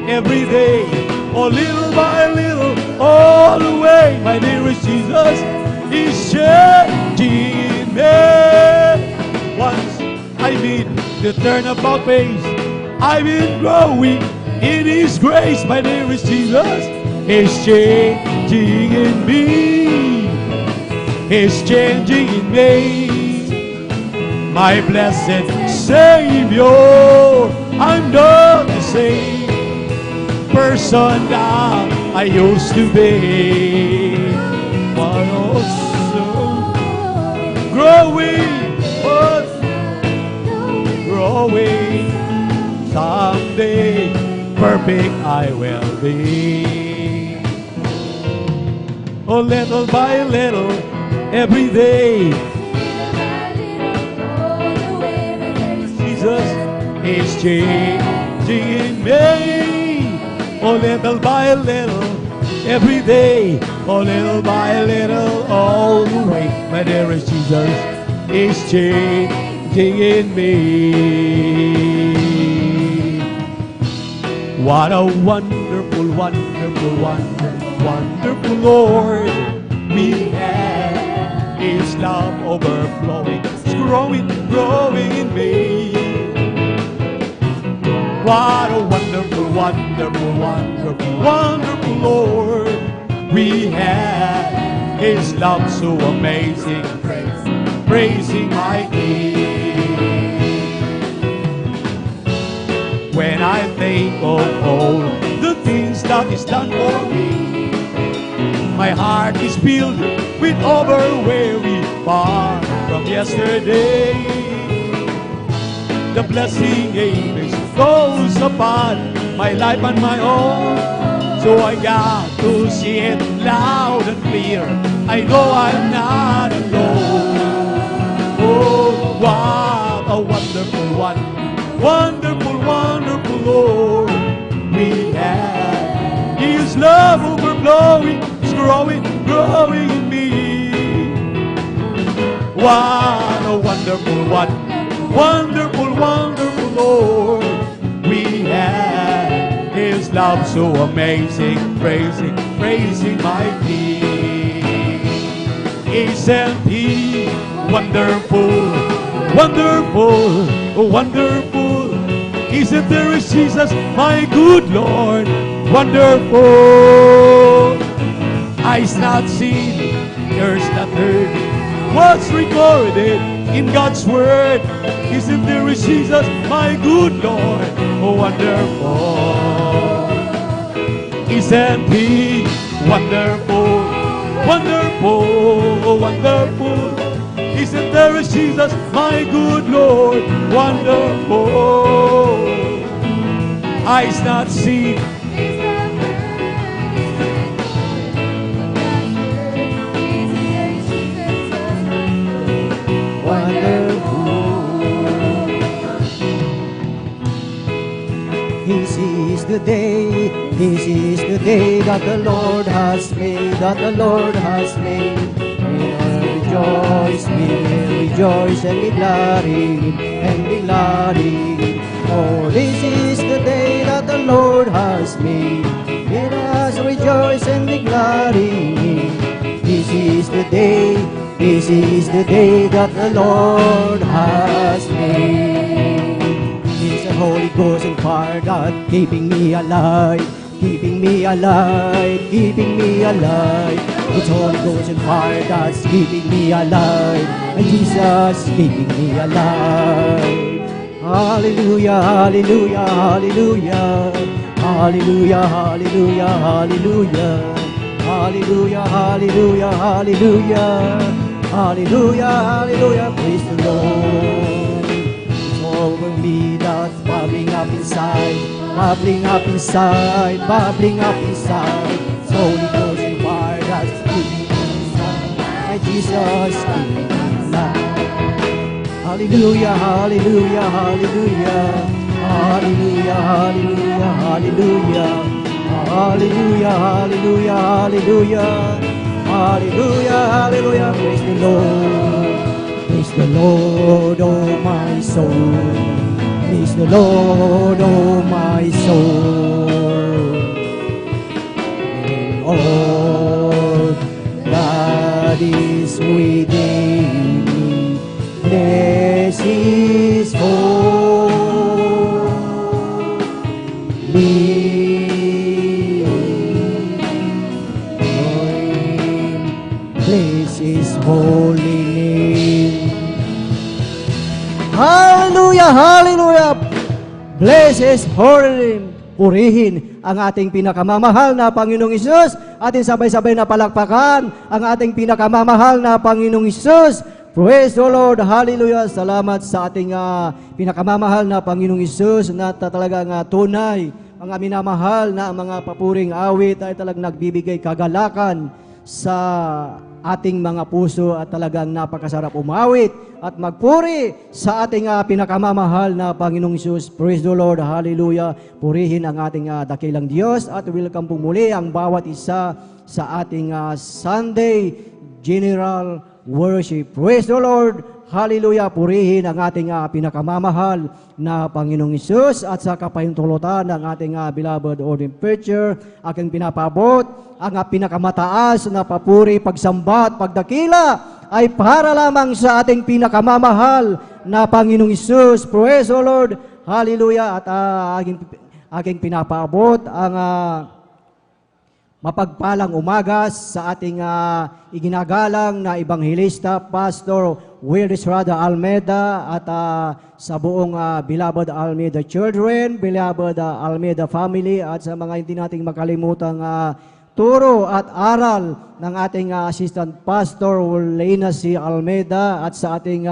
every day, oh little by little, all the way, my dearest Jesus is changing me. Once I meet the turnabout face, I've been growing in His grace, my dearest Jesus is changing in me. He's changing in me, my blessed Savior. I'm not the same person that I used to be, but also growing, but growing. Someday perfect I will be. Oh, little by little, every day, Jesus is changing in me. Oh, little by little, every day. Oh, little by little, all the way. My dearest Jesus is changing in me. What a wonderful, wonderful, wonderful, wonderful Lord we have. His love overflowing, it's growing, growing in me. What a wonderful, wonderful, wonderful, wonderful Lord we have. His love so amazing, praising my King. When I think of all the things that He's done for me, my heart is filled with overwhelming far from yesterday. The blessing ages goes upon my life and my own, so I got to see it loud and clear. I know I'm not alone. Oh, what a wonderful one, wonderful, wonderful Lord we have. His love overflowing, is growing, growing in me. What a wonderful one, wonderful, wonderful Lord we have. His love so amazing, praising, praising my King. Isn't He wonderful, wonderful, wonderful? Isn't there is Jesus, my good Lord, wonderful? Eyes not seen, ears not heard, what's recorded in God's word. Isn't there is Jesus, my good Lord, wonderful? Isn't He wonderful, wonderful, wonderful? Isn't there is Jesus, my good Lord, wonderful? Eyes not seen, This is the day, this is the day that the Lord has made, that the Lord has made. We will rejoice, we will rejoice and be glad in it, and be glad in it. For this is the day that the Lord has made. Let us rejoice and be glad in it. This is the day, this is the day that the Lord has made. It's the Holy Ghost and fire God keeping me alive, keeping me alive, keeping me alive. It's Holy Ghost and fire God's keeping me alive, and Jesus keeping me alive. Hallelujah, hallelujah, hallelujah. Hallelujah, hallelujah, hallelujah. Hallelujah, hallelujah, hallelujah. Hallelujah, hallelujah, praise the Lord. It's over me that's bubbling up inside, bubbling up inside, bubbling up inside. It's Holy Ghost and fire that's keeping me inside, and Jesus keeping me alive. Hallelujah, hallelujah, hallelujah. Hallelujah, hallelujah, hallelujah. Hallelujah, hallelujah, hallelujah. Hallelujah, hallelujah, praise the Lord. Praise the Lord, oh my soul. Praise the Lord, oh my soul. And all that is within me, bless His holy name. Bless His holy name. Hallelujah, hallelujah. Bless His holy name. Purihin ang ating pinakamamahal na Panginoong Hesus. Ating sabay-sabay na palakpakan ang ating pinakamamahal na Panginoong Hesus. Praise the Lord, hallelujah. Salamat sa ating pinakamamahal na Panginoong Hesus na talagang tunay, mga minamahal na mga papuring awit ay talagang nagbibigay kagalakan sa ating mga puso at talagang napakasarap umawit at magpuri sa ating pinakamamahal na Panginoong Hesus. Praise the Lord, hallelujah. Purihin ang ating dakilang Diyos at welcome po muli ang bawat isa sa ating Sunday General Worship. Praise the Lord, hallelujah. Purihin ang ating pinakamamahal na Panginoong Hesus at sa kapahintulutan ng ating beloved ordained preacher, aking pinapabot ang pinakamataas na papuri, pagsamba at pagdakila ay para lamang sa ating pinakamamahal na Panginoong Hesus. Praise the Lord, hallelujah. At aking pinapabot ang mapagpalang umaga sa ating iginagalang na Ebanghelista, Pastor Will Estrada Almeida at sa buong beloved Almeida children, beloved Almeida family at sa mga hindi nating makalimutang turo at aral ng ating Assistant Pastor Lena C. Almeida at sa ating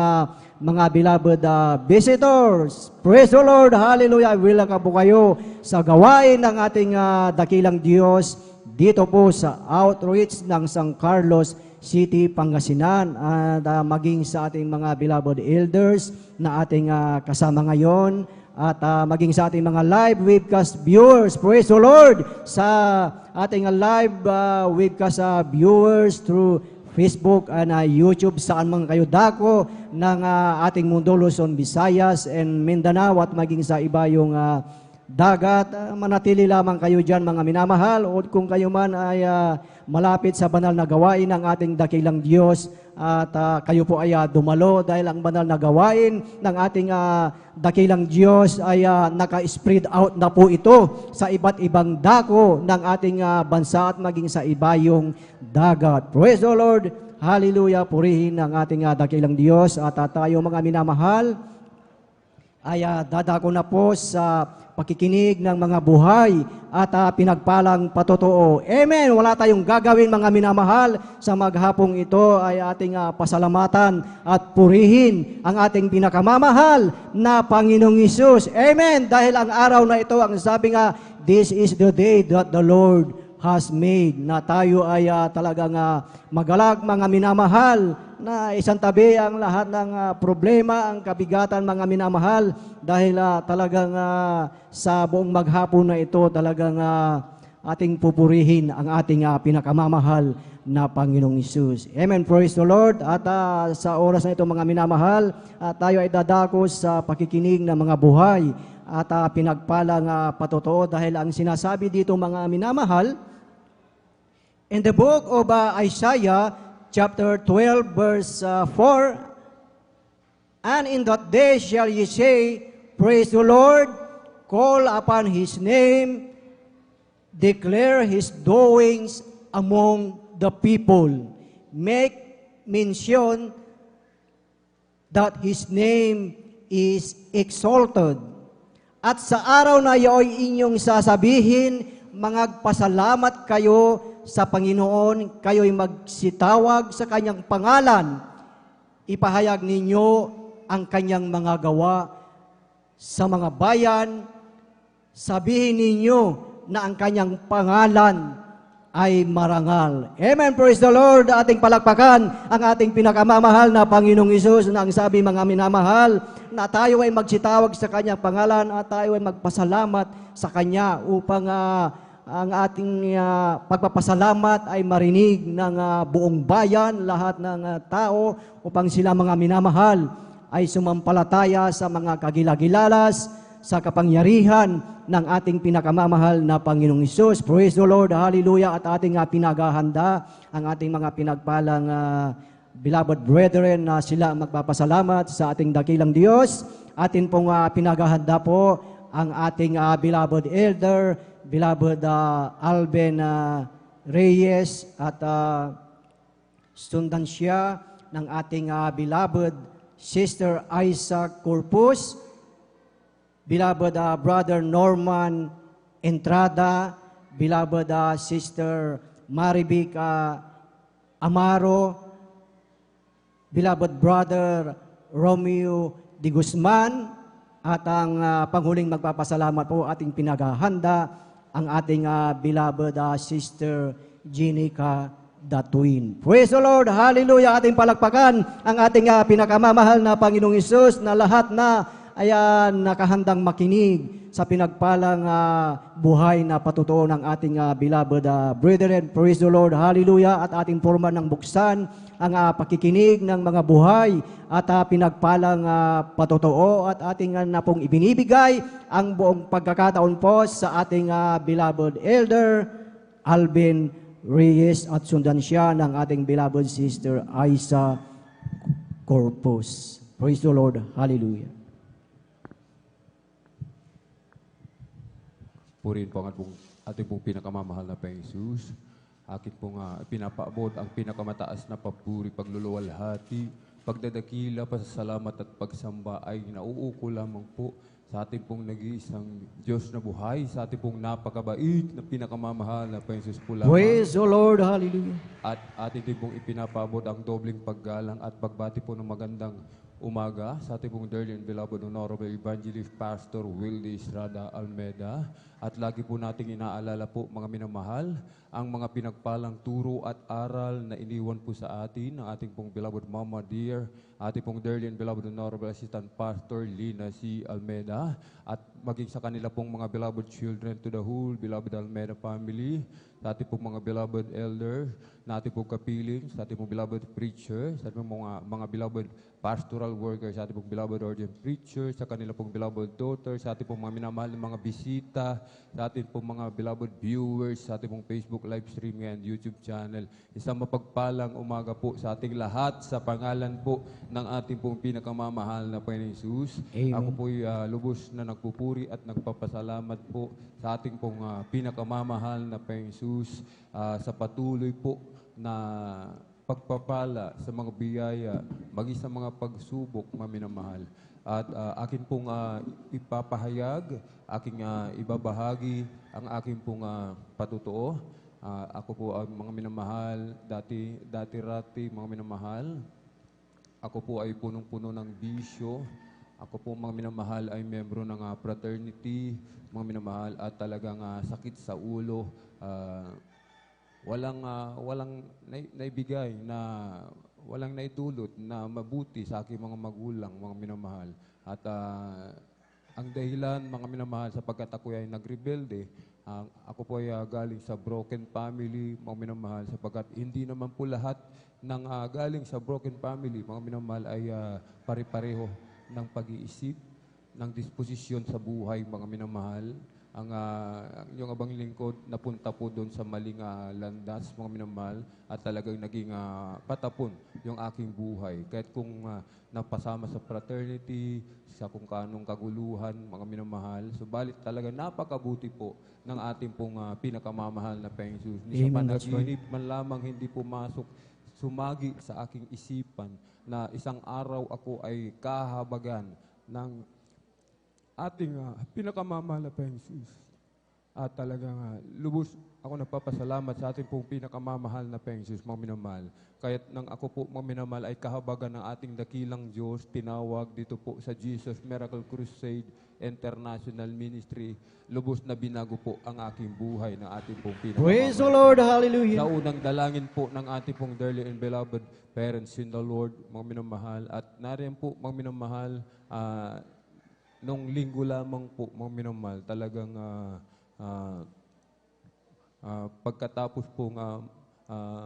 mga beloved visitors. Praise the Lord, hallelujah. Welcome po kayo sa gawain ng ating dakilang Diyos dito po sa outreach ng San Carlos City, Pangasinan at maging sa ating mga beloved elders na ating kasama ngayon at maging sa ating mga live webcast viewers. Praise the Lord sa ating live webcast viewers through Facebook and YouTube, saan man kayo dako ng ating mundo, Luzon, Visayas and Mindanao at maging sa iba yung dagat. Manatili lamang kayo dyan mga minamahal, o kung kayo man ay malapit sa banal na gawain ng ating dakilang Diyos at kayo po ay dumalo dahil ang banal na gawain ng ating dakilang Diyos ay naka-spread out na po ito sa iba't ibang dako ng ating bansa at maging sa ibayong dagat. Praise the Lord, hallelujah. Purihin ang ating dakilang Diyos at tayo mga minamahal ay dadako na po sa pakikinig ng mga buhay at pinagpalang patotoo. Amen! Wala tayong gagawin mga minamahal sa maghapong ito ay ating pasalamatan at purihin ang ating pinakamamahal na Panginoong Hesus. Amen! Dahil ang araw na ito, ang sabi nga, this is the day that the Lord has made, na tayo ay talagang magalag mga minamahal, na isang tabi ang lahat ng problema, ang kabigatan mga minamahal, dahil talagang sa buong maghapon na ito talagang ating pupurihin ang ating pinakamamahal na Panginoong Hesus. Amen. Praise the Lord. At sa oras na ito mga minamahal, tayo ay dadako sa pakikinig ng mga buhay at pinagpalang patotoo, dahil ang sinasabi dito mga minamahal, In the book of Isaiah, chapter 12, verse 4, "And in that day shall ye say, Praise the Lord, call upon His name, declare His doings among the people. Make mention that His name is exalted." At sa araw na iyo'y inyong sasabihin, mangagpasalamat kayo sa Panginoon, kayo'y magsitawag sa Kanyang pangalan. Ipahayag ninyo ang Kanyang mga gawa sa mga bayan. Sabihin ninyo na ang Kanyang pangalan ay marangal. Amen. Praise the Lord. Ating palakpakan ang ating pinakamamahal na Panginoong Hesus, na ang sabi, mga minamahal, na tayo ay magsitawag sa Kanyang pangalan at tayo ay magpasalamat sa Kanya upang ang ating pagpapasalamat ay marinig ng buong bayan, lahat ng tao, upang sila, mga minamahal, ay sumampalataya sa mga kagilagilalas, sa kapangyarihan ng ating pinakamamahal na Panginoong Hesus. Praise the Lord, hallelujah. At ating pinaghahanda ang ating mga pinagpalang beloved brethren na sila magpapasalamat sa ating dakilang Diyos. Atin pong pinaghahanda po ang ating beloved elder, beloved Alben Reyes, at sundan siya ng ating beloved Sister Isaac Corpus, beloved Brother Norman Entrada, beloved Sister Marivic Amaro, beloved Brother Romeo de Guzman, at ang panghuling magpapasalamat po ating pinaghahanda ang ating beloved Sister Jenica Datuin. Praise the Lord, hallelujah. Ating palakpakan ang ating pinakamamahal na Panginoong Hesus, na lahat na ay nakahandang makinig sa pinagpalang buhay na patutuo ng ating beloved brethren. Praise the Lord, hallelujah. At ating forma ng buksan ang pakikinig ng mga buhay at pinagpalang patutuo, at ating na pong ibinibigay ang buong pagkakataon po sa ating beloved elder Alvin Reyes, at sundan siya ng ating beloved Sister Isa Corpus. Praise the Lord, hallelujah. Purihin po ang ating pong pinakamamahal na Panginoong Hesus. Akin pong pinapaabot ang pinakamataas na papuri, pagluluwalhati, pagdadakila, pasasalamat at pagsamba ay nauuko lamang po sa ating pong nag-iisang Diyos na buhay, sa ating pong napakabait na pinakamamahal na Panginoong Hesus po lamang. Praise the Lord, hallelujah. At atin din pong ipinapaabot ang dobling paggalang at pagbati po ng magandang umaga sa ating pong dearly and beloved Honorable Evangelist Pastor Wildy Estrada Almeda. At lagi po nating inaalala po, mga minamahal, ang mga pinagpalang turo at aral na iniwan po sa atin ng ating pong beloved Mama Dear, ating pong dearly and beloved Honorable Assistant Pastor Lina C. Almeda, at maging sa kanila pong mga beloved children to the whole beloved Almeda family, sa ating pong mga beloved elder, na ating pong kapiling, sa ating pong beloved preacher, sa ating pong mga beloved pastoral workers, sa ating pong beloved ordained preacher, sa kanila pong beloved daughters, sa ating pong mga minamahal ng mga bisita, sa ating pong mga beloved viewers, sa ating pong Facebook live stream and YouTube channel. Isang mapagpalang umaga po sa ating lahat sa pangalan po ng ating pong pinakamamahal na Panginoong Hesus. Ako po'y lubos na nagpupuri at nagpapasalamat po sa ating pong pinakamamahal na Panginoong Hesus sa patuloy po na pagpapala sa mga biyaya, maging sa mga pagsubok, mga minamahal. At akin pong ipapahayag, aking ibabahagi ang aking pong patutuo. Ako po ang mga minamahal, dati-rati mga minamahal. Ako po ay punong-puno ng bisyo. Ako po mga minamahal ay membro ng fraternity, mga minamahal, at talagang sakit sa ulo. Walang naibigay na walang naidulot na mabuti sa aking mga magulang, mga minamahal. At ang dahilan, mga minamahal, sapagkat ako ay nagrebelde, ako po ay galing sa broken family, mga minamahal, sapagkat hindi naman po lahat ng galing sa broken family, mga minamahal, ay pare-pareho ng pag-iisip, ng disposisyon sa buhay, mga minamahal. yung abang lingkod napunta po doon sa maling landas, mga minamahal, at talagang naging patapon yung aking buhay. Kahit kung napasama sa fraternity, sa kung kanong kaguluhan, mga minamahal, subalit talaga napakabuti po ng ating pong pinakamamahal na Panginoon Jesus. Ni sa Amen, that's panaginip man lamang hindi pumasok, sumagi sa aking isipan na isang araw ako ay kahabagan ng ating pinakamamahal na Panginoon Jesus. At talagang lubos ako nagpapasalamat sa ating pong pinakamamahal na Panginoon Jesus, mga minamahal. Kaya't nang ako po, mga minamahal, ay kahabagan ng ating dakilang Diyos, tinawag dito po sa Jesus Miracle Crusade International Ministry, lubos na binago po ang aking buhay ng ating pong pinakamamahal. Praise the Lord, hallelujah. Sa unang dalangin po ng ating pong dearly and beloved parents in the Lord, mga minamahal. At nariyan po, mga minamahal, nung linggo lamang po, mga minamahal, talagang pagkatapos po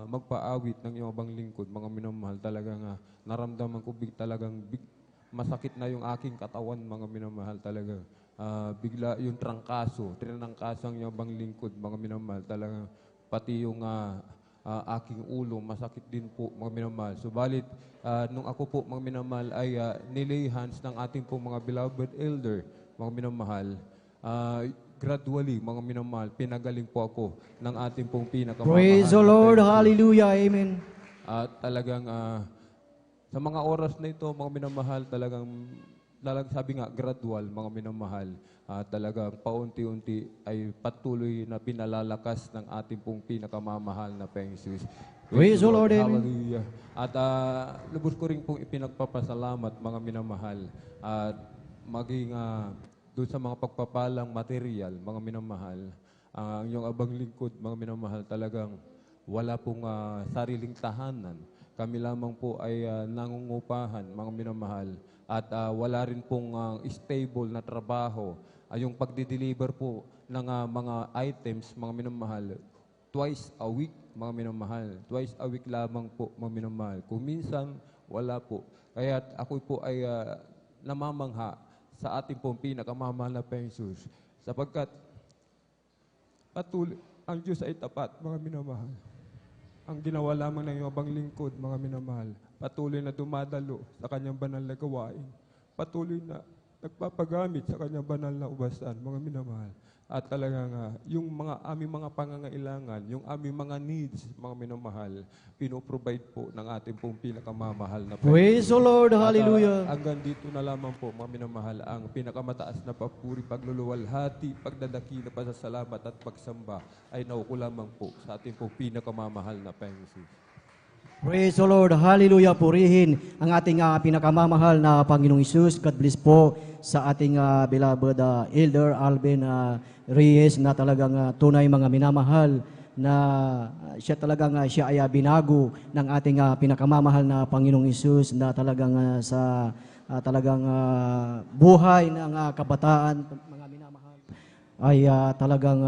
magpaawit ng iyong abang lingkod, mga minamahal, talagang naramdaman ko masakit na yung aking katawan, mga minamahal, talaga. Bigla yung tinangkaso ang iyong abang lingkod, mga minamahal, talaga. Pati yung aking ulo, masakit din po, mga minamahal. Subalit, nung ako po, mga minamahal, ay nilay hands ng ating po mga beloved elder, mga minamahal, gradually, mga minamahal, pinagaling po ako ng ating pong pinakamamahal. Praise the Lord, hallelujah, amen. At talagang sa mga oras na ito, mga minamahal, talagang sabi nga, gradual, mga minamahal, talagang paunti-unti ay patuloy na pinalalakas ng ating pong pinakamamahal na Panginoon Jesus. Praise the Lord, amen. Hallelujah. At lubos ko rin pong ipinagpapasalamat, mga minamahal, at maging doon sa mga pagpapalang material, mga minamahal, ang iyong abang lingkod, mga minamahal, talagang wala pong sariling tahanan. Kami lamang po ay nangungupahan, mga minamahal, at wala rin pong stable na trabaho. Yung pagdi-deliver po ng mga items, mga minamahal, twice a week, mga minamahal. Twice a week lamang po, mga minamahal. Kung minsan, wala po. Kaya ako po ay namamangha sa ating pong pinakamamahal na Panginoon Jesus, sapagkat patuloy, ang Diyos ay tapat, mga minamahal. Ang ginawa lamang ng iyong abang lingkod, mga minamahal, patuloy na dumadalo sa kanyang banal na gawain, patuloy na nagpapagamit sa kanyang banal na ubasan, mga minamahal. At talagang yung aming mga pangangailangan, yung aming mga needs, mga minamahal, pinoprovide po ng ating pong pinakamamahal na Panginoon. Praise the Lord, hallelujah. At hanggang dito na lamang po, mga minamahal, ang pinakamataas na papuri, pagluluwalhati, pagdadakila, pasasalamat at pagsamba ay nauko lamang po sa ating pong pinakamamahal na Panginoon. Praise the Lord, hallelujah. Purihin ang ating pinakamamahal na Panginoong Isus. God bless po sa ating beloved Elder Alvin Reyes na talagang tunay mga minamahal na siya talagang siya ay binago ng ating pinakamamahal na Panginoong Isus na talagang sa talagang buhay ng kabataan, mga minamahal, ay talagang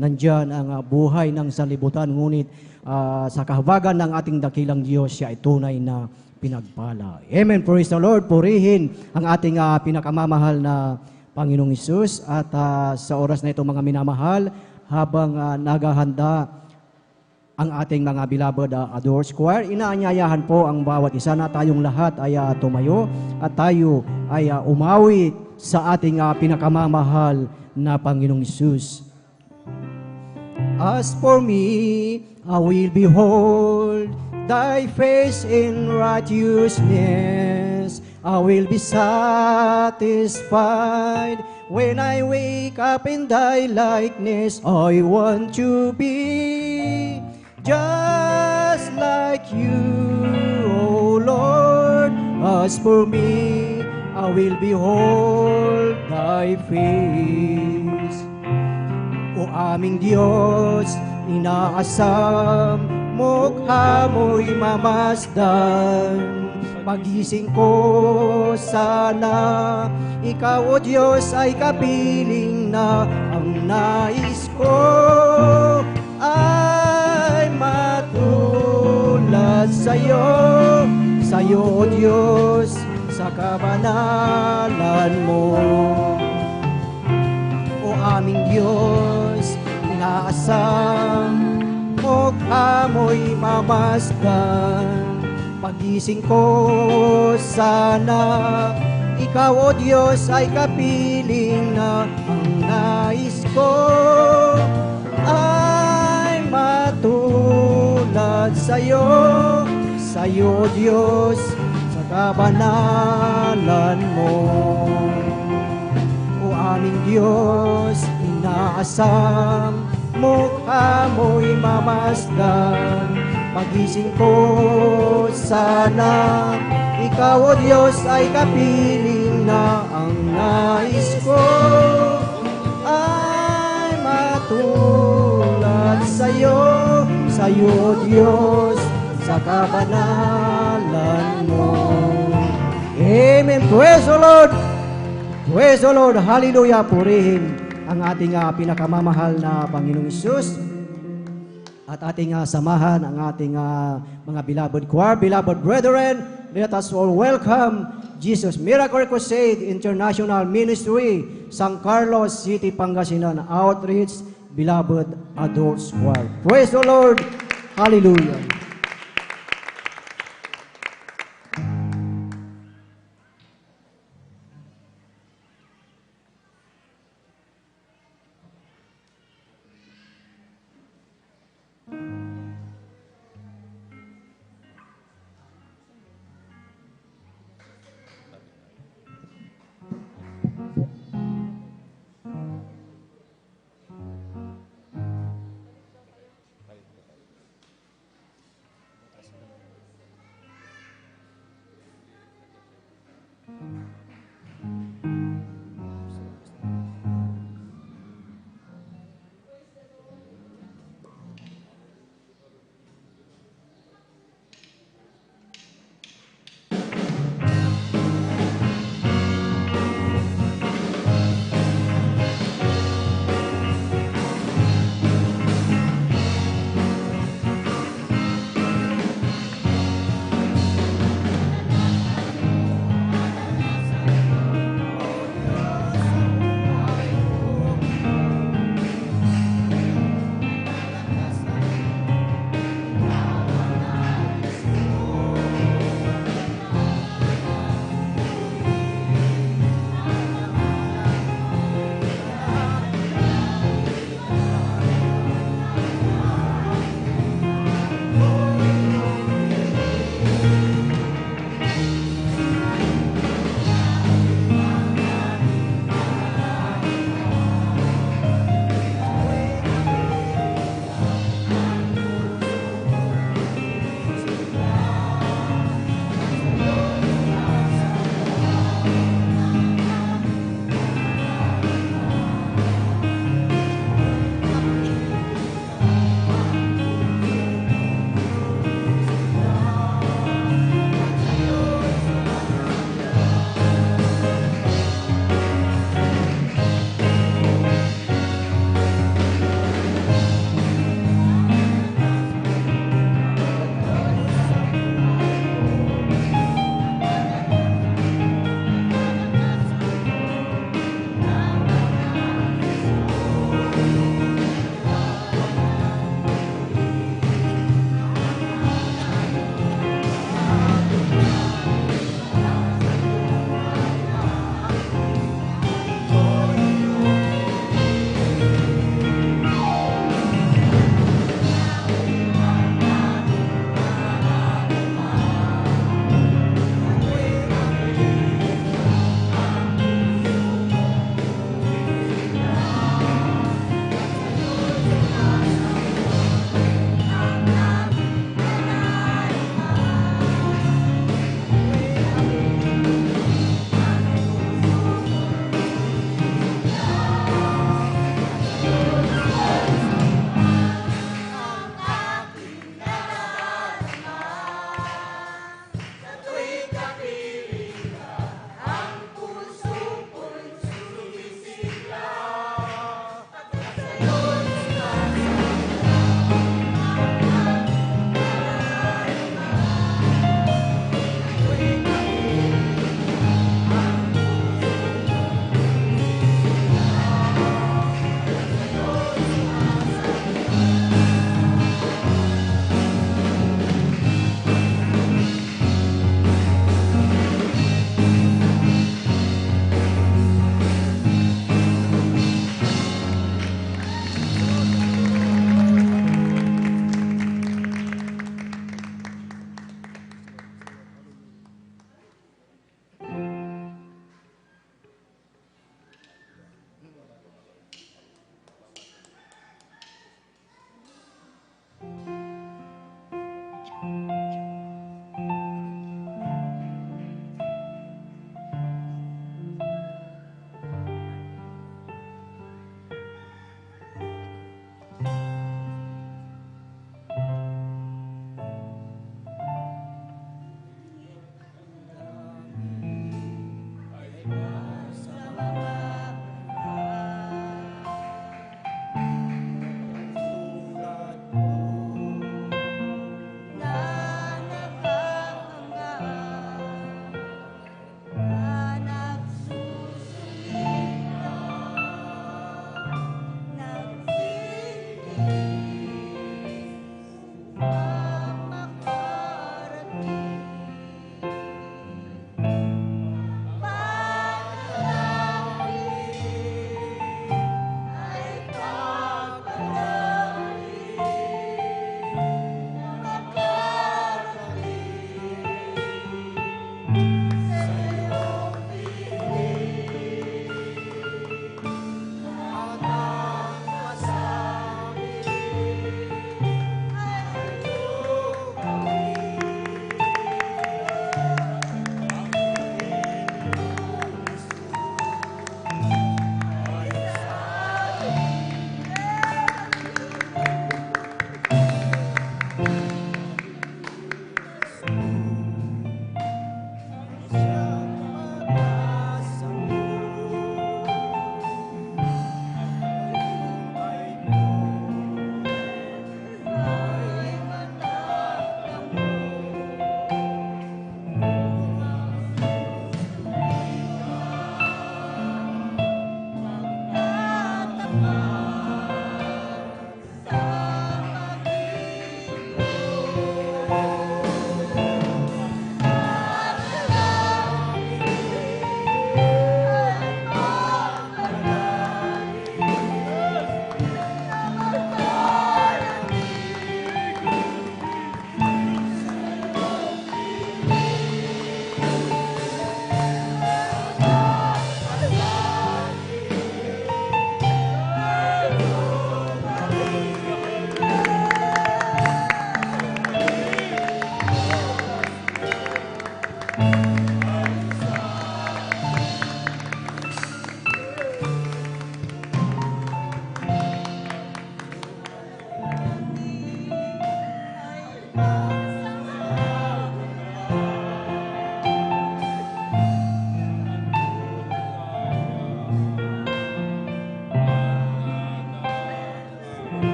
nandyan ang buhay ng sanlibutan. Ngunit sa kahabagan ng ating dakilang Diyos, siya ay tunay na pinagpala. Amen. Praise the Lord. Purihin ang ating pinakamamahal na Panginoong Isus. At sa oras na ito, mga minamahal, habang naghahanda ang ating mga beloved Adores Choir, inaanyayahan po ang bawat isa na tayong lahat ay tumayo at tayo ay umawi sa ating pinakamamahal na Panginoong Isus. As for me, I will behold thy face in righteousness. I will be satisfied when I wake up in thy likeness. I want to be just like you, O Lord. As for me, I will behold thy face. O aming Diyos, inaasam, mukha mo'y mamasdan. Pagising ko sana, ikaw o Diyos ay kapiling na. Ang nais ko ay matulad sa'yo, sa'yo o Diyos, sa kabanalan mo. O aming Diyos, inaasam mo amoy mamasdan. Pagising ko sana, ikaw o Diyos ay kapiling na. Ang nais ko ay matulad sa'yo, sa'yo Diyos, sa kabanalan mo. O aming Diyos, inaasam mo amoy mamasdan. Pagising ko sana, ikaw o Diyos ay kapiling na. Ang nais ko ay matulad sa'yo, sa'yo Diyos, sa kabanalan mo. Amen. Praise the Lord. Praise the Lord. Hallelujah. Purihin ang ating pinakamamahal na Panginoong Isus. At ating samahan ang ating mga beloved choir, beloved brethren. Let us all welcome Jesus Miracle Crusade International Ministry, San Carlos City, Pangasinan Outreach, beloved adults choir. Praise the Lord. Hallelujah.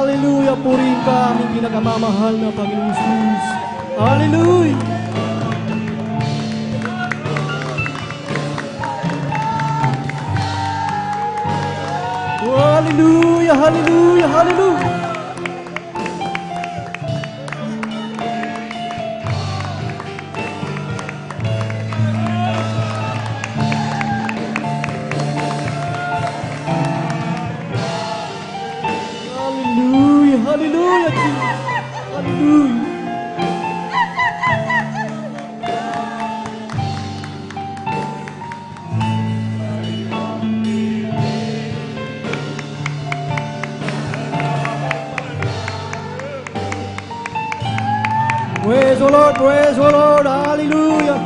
Hallelujah, purihin ka aming pinakamamahal na Panginoong Jesus. Hallelujah. Hallelujah, hallelujah, hallelujah. Hallelujah, hallelujah, Jesus. Hallelujah. Praise the Lord, hallelujah.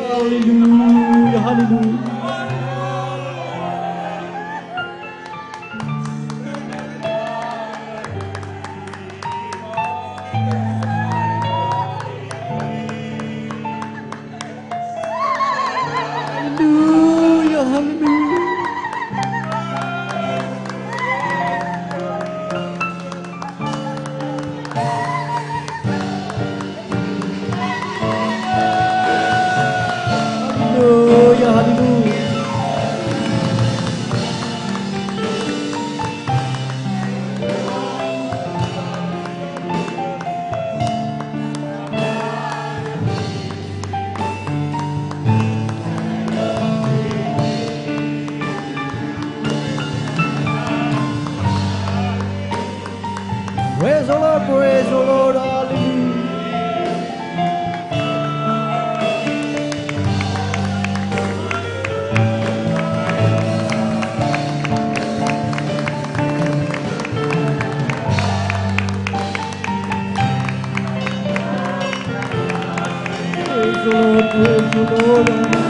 Hallelujah, hallelujah. Hallelujah, hallelujah. Hallelujah, hallelujah. Praise the Lord, hallelujah. Praise the Lord, hallelujah.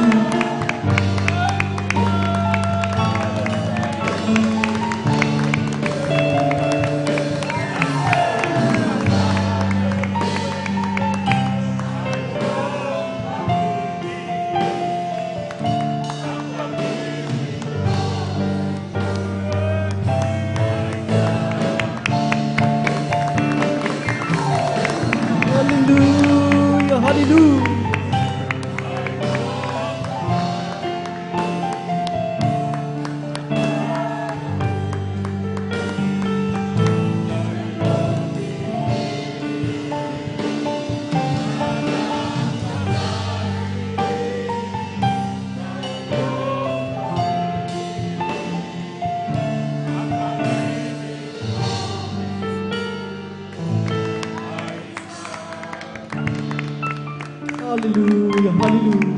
Hallelujah, hallelujah. Hallelujah, hallelujah.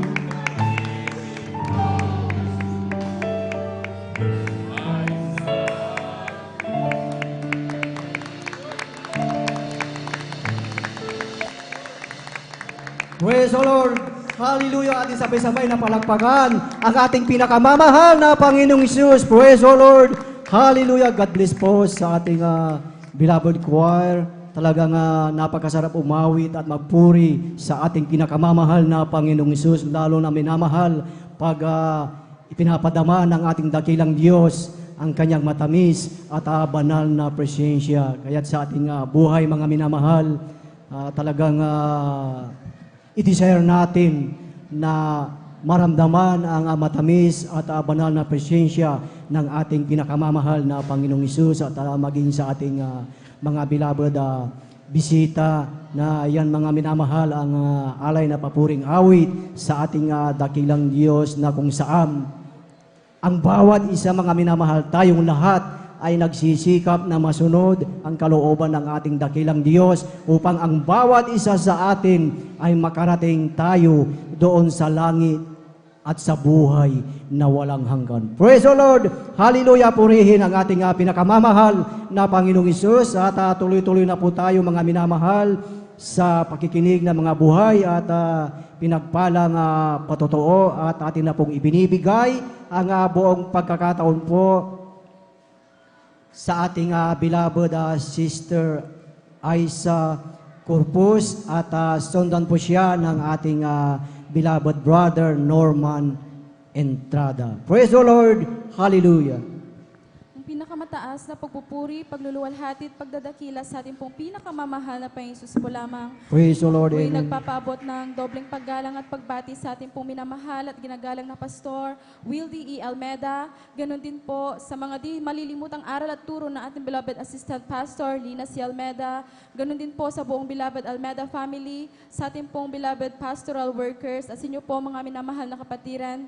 Praise the Lord. Hallelujah. Ating sabay-sabay na palakpakan ang ating pinakamamahal na Panginoong Isus. Praise the Lord. Hallelujah. God bless po sa ating beloved choir. Talagang napakasarap umawit at magpuri sa ating pinakamamahal na Panginoong Isus. Lalo na minamahal pag ipinapadama ng ating dakilang Diyos ang kanyang matamis at banal na presensya. Kaya't sa ating buhay mga minamahal, talagang i-desire natin na maramdaman ang matamis at banal na presensya ng ating pinakamamahal na Panginoong Isus at maging sa ating mga beloved bisita na yan mga minamahal ang alay na papuring awit sa ating dakilang Diyos na kung saan ang bawat isa mga minamahal tayong lahat ay nagsisikap na masunod ang kalooban ng ating dakilang Diyos upang ang bawat isa sa atin ay makarating tayo doon sa langit at sa buhay na walang hanggan. Praise the Lord! Hallelujah! Purihin ang ating pinakamamahal na Panginoong Isus at tuloy-tuloy na po tayo mga minamahal sa pakikinig ng mga buhay at pinagpalang patotoo at atin na pong ibinibigay ang buong pagkakataon po sa ating beloved Sister Aiza Corpus at sundan po siya ng ating beloved brother Norman Entrada. Praise the Lord! Hallelujah! Ang pinakamataas na pagpupuri, pagluluwalhati at pagdadakila sa ating pong pinakamamahal na Panginoon Jesus po lamang. Praise the Lord! Ako'y Amen. nagpapaabot ng dobleng paggalang at pagbati sa ating pong minamahal at ginagalang na Pastor Wildy E. Almeda. Ganon din po sa mga di malilimutang aral at turo ng ating beloved Assistant Pastor Lina C. Almeda. Ganon din po sa buong beloved Almeda family, sa ating pong beloved pastoral workers, at sa inyo po mga minamahal na kapatiran.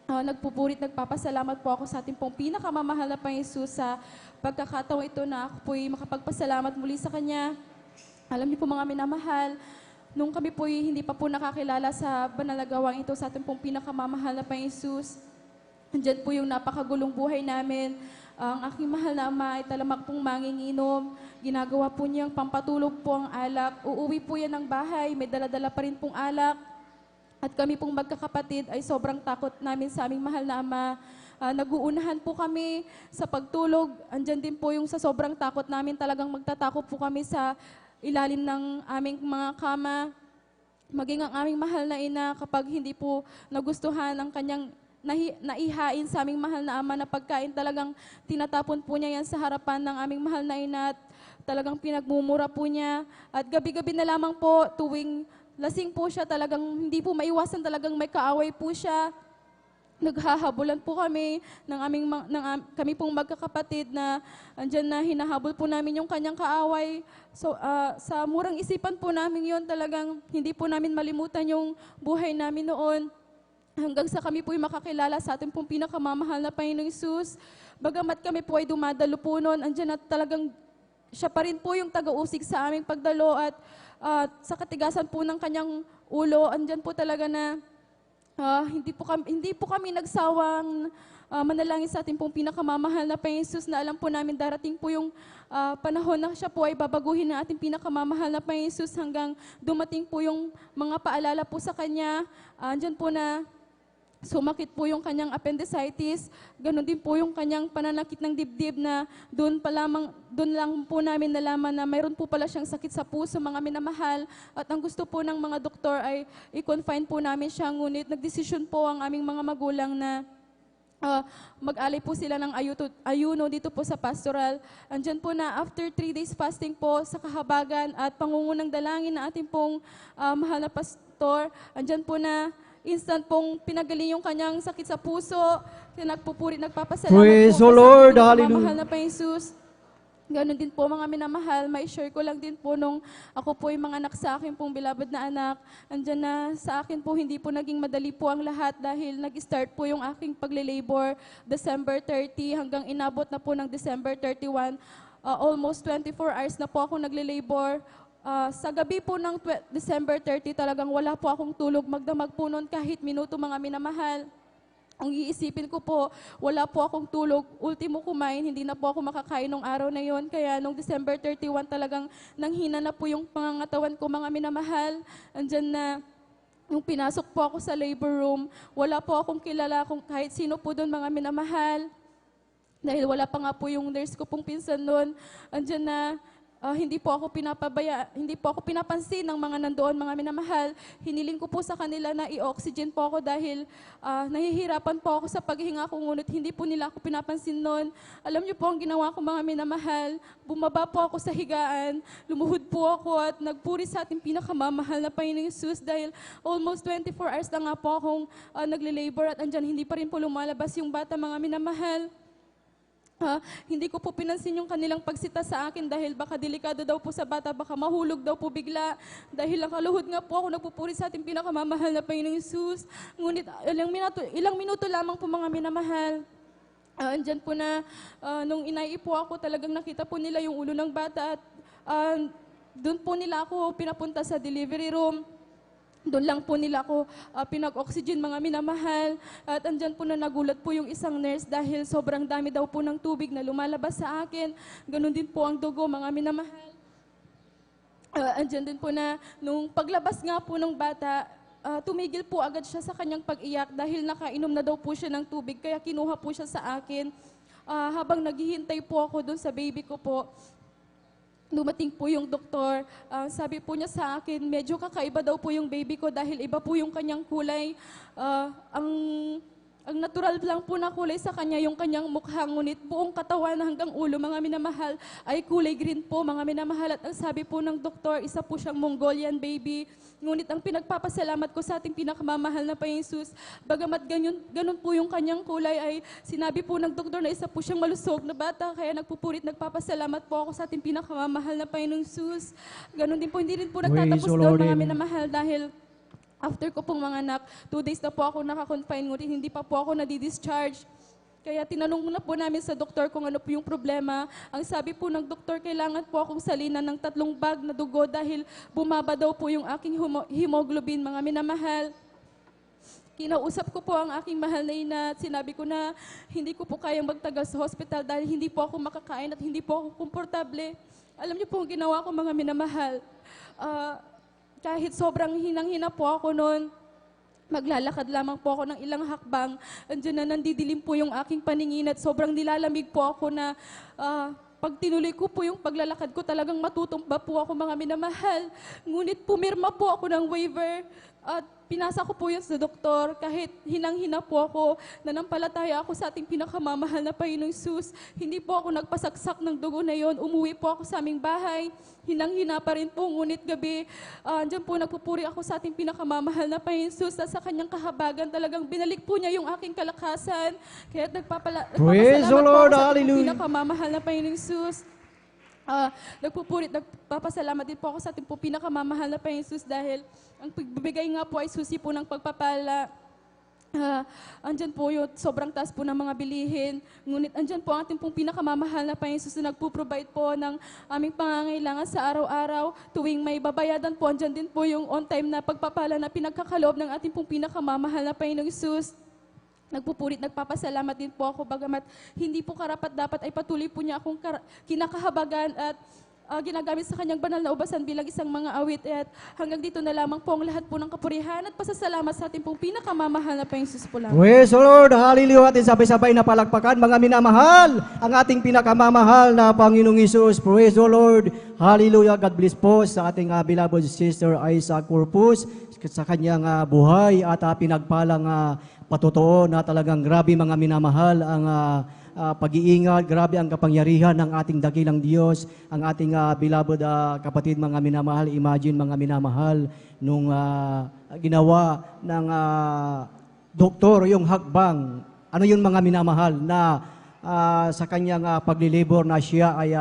Nagpupurit, nagpapasalamat po ako sa ating pong pinakamamahal na Panginoon Jesus sa pagkakataong ito na ako po'y makapagpasalamat muli sa Kanya. Alam niyo po mga minamahal, nung kami po'y hindi pa po nakakilala sa banal na gawang ito sa ating pong pinakamamahal na Panginoon Jesus, andyan po yung napakagulong buhay namin. Ang aking mahal na ama ay talamak pong manginginom. Ginagawa po niyang pampatulog po ang alak. Uuwi po yan ng bahay, may daladala pa rin pong alak. At kami pong magkakapatid ay sobrang takot namin sa aming mahal na ama. Naguunahan po kami sa pagtulog. Andyan din po yung sa sobrang takot namin, talagang magtatakot po kami sa ilalim ng aming mga kama. Maging ang aming mahal na ina, kapag hindi po nagustuhan ang kanyang naihain sa aming mahal na ama na pagkain, talagang tinatapon po niya yan sa harapan ng aming mahal na ina at talagang pinagmumura po niya. At gabi-gabi na lamang po, tuwing lasing po siya, talagang hindi po maiwasan, talagang may kaaway po siya. Naghahabulan po kami kami pong magkakapatid na andyan na hinahabol po namin yung kanyang kaaway. So, sa murang isipan po namin yon, talagang hindi po namin malimutan yung buhay namin noon. Hanggang sa kami po'y makakilala sa ating pong pinakamamahal na Panginoong Jesus. Bagamat kami po ay dumadalo po noon, andyan at talagang siya pa rin po yung taga-usig sa aming pagdalo at sa katigasan po ng kanyang ulo, andyan po talaga na hindi po kami nagsawang manalangin sa ating pong pinakamamahal na Panginoon Jesus, na alam po namin darating po yung panahon na siya po ay babaguhin ng ating pinakamamahal na Panginoon Jesus hanggang dumating po yung mga paalala po sa kanya. Andyan po na sumakit po yung kanyang appendicitis, ganoon din po yung kanyang pananakit ng dibdib na doon lang po namin nalaman na mayroon po pala siyang sakit sa puso, mga minamahal. At ang gusto po ng mga doktor ay i-confine po namin siya, ngunit nagdesisyon po ang aming mga magulang na mag-alay po sila ng ayuno dito po sa pastoral. Andyan po na after 3 days fasting po sa kahabagan at pangungunang dalangin na ating pong mahal na pastor, andyan po na instant pong pinagaling yung kanyang sakit sa puso. Nagpupuri, nagpapasalamat Praise po the Lord, sa hallelujah. mahal na Panginoon Jesus. Ganon din po mga minamahal, may share ko lang din po nung ako po yung mga anak sa akin pong beloved na anak. Andyan na sa akin po, hindi po naging madali po ang lahat dahil nag-start po yung aking pagle-labor December 30 hanggang inabot na po ng December 31. Almost 24 hours na po ako nagle-labor. Sa gabi po ng December 30, talagang wala po akong tulog, magdamag po noon kahit minuto mga minamahal. Ang iisipin ko po, wala po akong tulog. Ultimo kumain, hindi na po ako makakain nung araw na yon. Kaya nung December 31 talagang nanghina na po yung pangangatawan ko mga minamahal. Andyan na, nung pinasok po ako sa labor room, wala po akong kilala kung kahit sino po doon mga minamahal. Dahil wala pa nga po yung nurse ko pong pinsan doon. Andyan na, hindi po ako pinapansin ng mga nandoon, mga minamahal. Hiniling ko po sa kanila na i-oxygen po ako dahil nahihirapan po ako sa paghinga ko, ngunit hindi po nila ako pinapansin noon. Alam niyo po ang ginawa ko mga minamahal, bumaba po ako sa higaan, lumuhod po ako at nagpuri sa ating pinakamamahal na Panginoong Jesus dahil almost 24 hours na nga po akong nagle-labor at andyan hindi pa rin po lumalabas yung bata, mga minamahal. Hindi ko po pinansin yung kanilang pagsita sa akin dahil baka delikado daw po sa bata, baka mahulog daw po bigla. Dahil nakaluhod nga po ako, nagpupuri sa ating pinakamamahal na Panginoong Jesus. Ngunit ilang minuto lamang po mga minamahal. Andyan po na, nung inaipo ako, talagang nakita po nila yung ulo ng bata at doon po nila ako pinapunta sa delivery room. Doon lang po nila ako pinag-oxygen, mga minamahal. At andyan po na nagulat po yung isang nurse dahil sobrang dami daw po ng tubig na lumalabas sa akin. Ganon din po ang dugo, mga minamahal. Andyan din po na nung paglabas nga po ng bata, tumigil po agad siya sa kanyang pag-iyak dahil nakainom na daw po siya ng tubig, kaya kinuha po siya sa akin. Habang naghihintay po ako doon sa baby ko po, dumating po yung doktor. Sabi po niya sa akin, medyo kakaiba daw po yung baby ko dahil iba po yung kanyang kulay. Ang natural lang po na kulay sa kanya yung kanyang mukha, ngunit buong katawan hanggang ulo, mga minamahal, ay kulay green po, mga minamahal. At ang sabi po ng doktor, isa po siyang Mongolian baby. Ngunit ang pinagpapasalamat ko sa ating pinakamamahal na Panginoong Jesus, bagamat ganun po yung kanyang kulay, ay sinabi po ng doktor na isa po siyang malusog na bata, kaya nagpapasalamat po ako sa ating pinakamamahal na Panginoong Jesus. Ganun din po, hindi rin po nagtatapos Praise the doon, Lord, mga amen. minamahal, dahil after ko pong mga anak, 2 days na po ako nakakonfine, ngunit hindi pa po ako nadi-discharge. Kaya tinanong na po namin sa doktor kung ano po yung problema. Ang sabi po ng doktor, kailangan po akong salinan ng 3 bag na dugo dahil bumaba daw po yung aking hemoglobin, mga minamahal. Kinausap ko po ang aking mahal na ina at sinabi ko na hindi ko po kayang magtagal sa hospital dahil hindi po ako makakain at hindi po ako komportable. Alam niyo po ang ginawa ko, mga minamahal. Kahit sobrang hinang-hina po ako noon, maglalakad lamang po ako ng ilang hakbang. Andiyan na nandidilim po yung aking paningin at sobrang nilalamig po ako na pag tinuloy ko po yung paglalakad ko, talagang matutumba po ako, mga minamahal. Ngunit pumirma po ako ng waiver at pinasa ko po yun sa doktor. Kahit hinang-hina po ako, nanampalataya ako sa ating pinakamamahal na Panginoong Jesus. Hindi po ako nagpasaksak ng dugo na yon. Umuwi po ako sa aming bahay. Hinang-hina pa rin po, ngunit gabi, andyan po nagpupuri ako sa ating pinakamamahal na Panginoong Jesus. At sa kanyang kahabagan, talagang binalik po niya yung aking kalakasan. Kaya Praise the nagpapasalamat po Lord, ako sa ating hallelujah. pinakamamahal na Panginoong Jesus. Nagpapasalamat din po ako sa ating po pinakamamahal na Panginoong Jesus dahil ang pagbibigay nga po ay susi po ng pagpapala. Andyan po yung sobrang taas po ng mga bilihin. Ngunit andyan po ang ating pong pinakamamahal na Panginoong Jesus na nagpo-provide po ng aming pangangailangan sa araw-araw. Tuwing may babayadan po, andyan din po yung on-time na pagpapala na pinagkakaloob ng ating pong pinakamamahal na Panginoong Jesus. Nagpapasalamat din po ako, bagamat hindi po karapat dapat ay patuloy po niya akong kinakahabagan at ginagamit sa kanyang banal na ubasan bilang isang mga awit. At hanggang dito na lamang po ang lahat po ng kapurihan at pasasalamat sa ating pong pinakamamahal na Panginoong Jesus po lang. Praise the Lord, hallelujah. Atin sabay-sabay na palakpakan, mga minamahal, ang ating pinakamamahal na Panginoong Hesus. Praise the Lord, hallelujah. God bless po sa ating beloved sister Isaac Corpus, sa kanyang buhay at pinagpalang patotoo na talagang grabe, mga minamahal, ang pag-iingat, grabe ang kapangyarihan ng ating dakilang Diyos, ang ating beloved kapatid, mga minamahal. Imagine, mga minamahal, nung ginawa ng doktor yung hakbang, ano yun, mga minamahal, na sa kanyang paglilibor na siya ay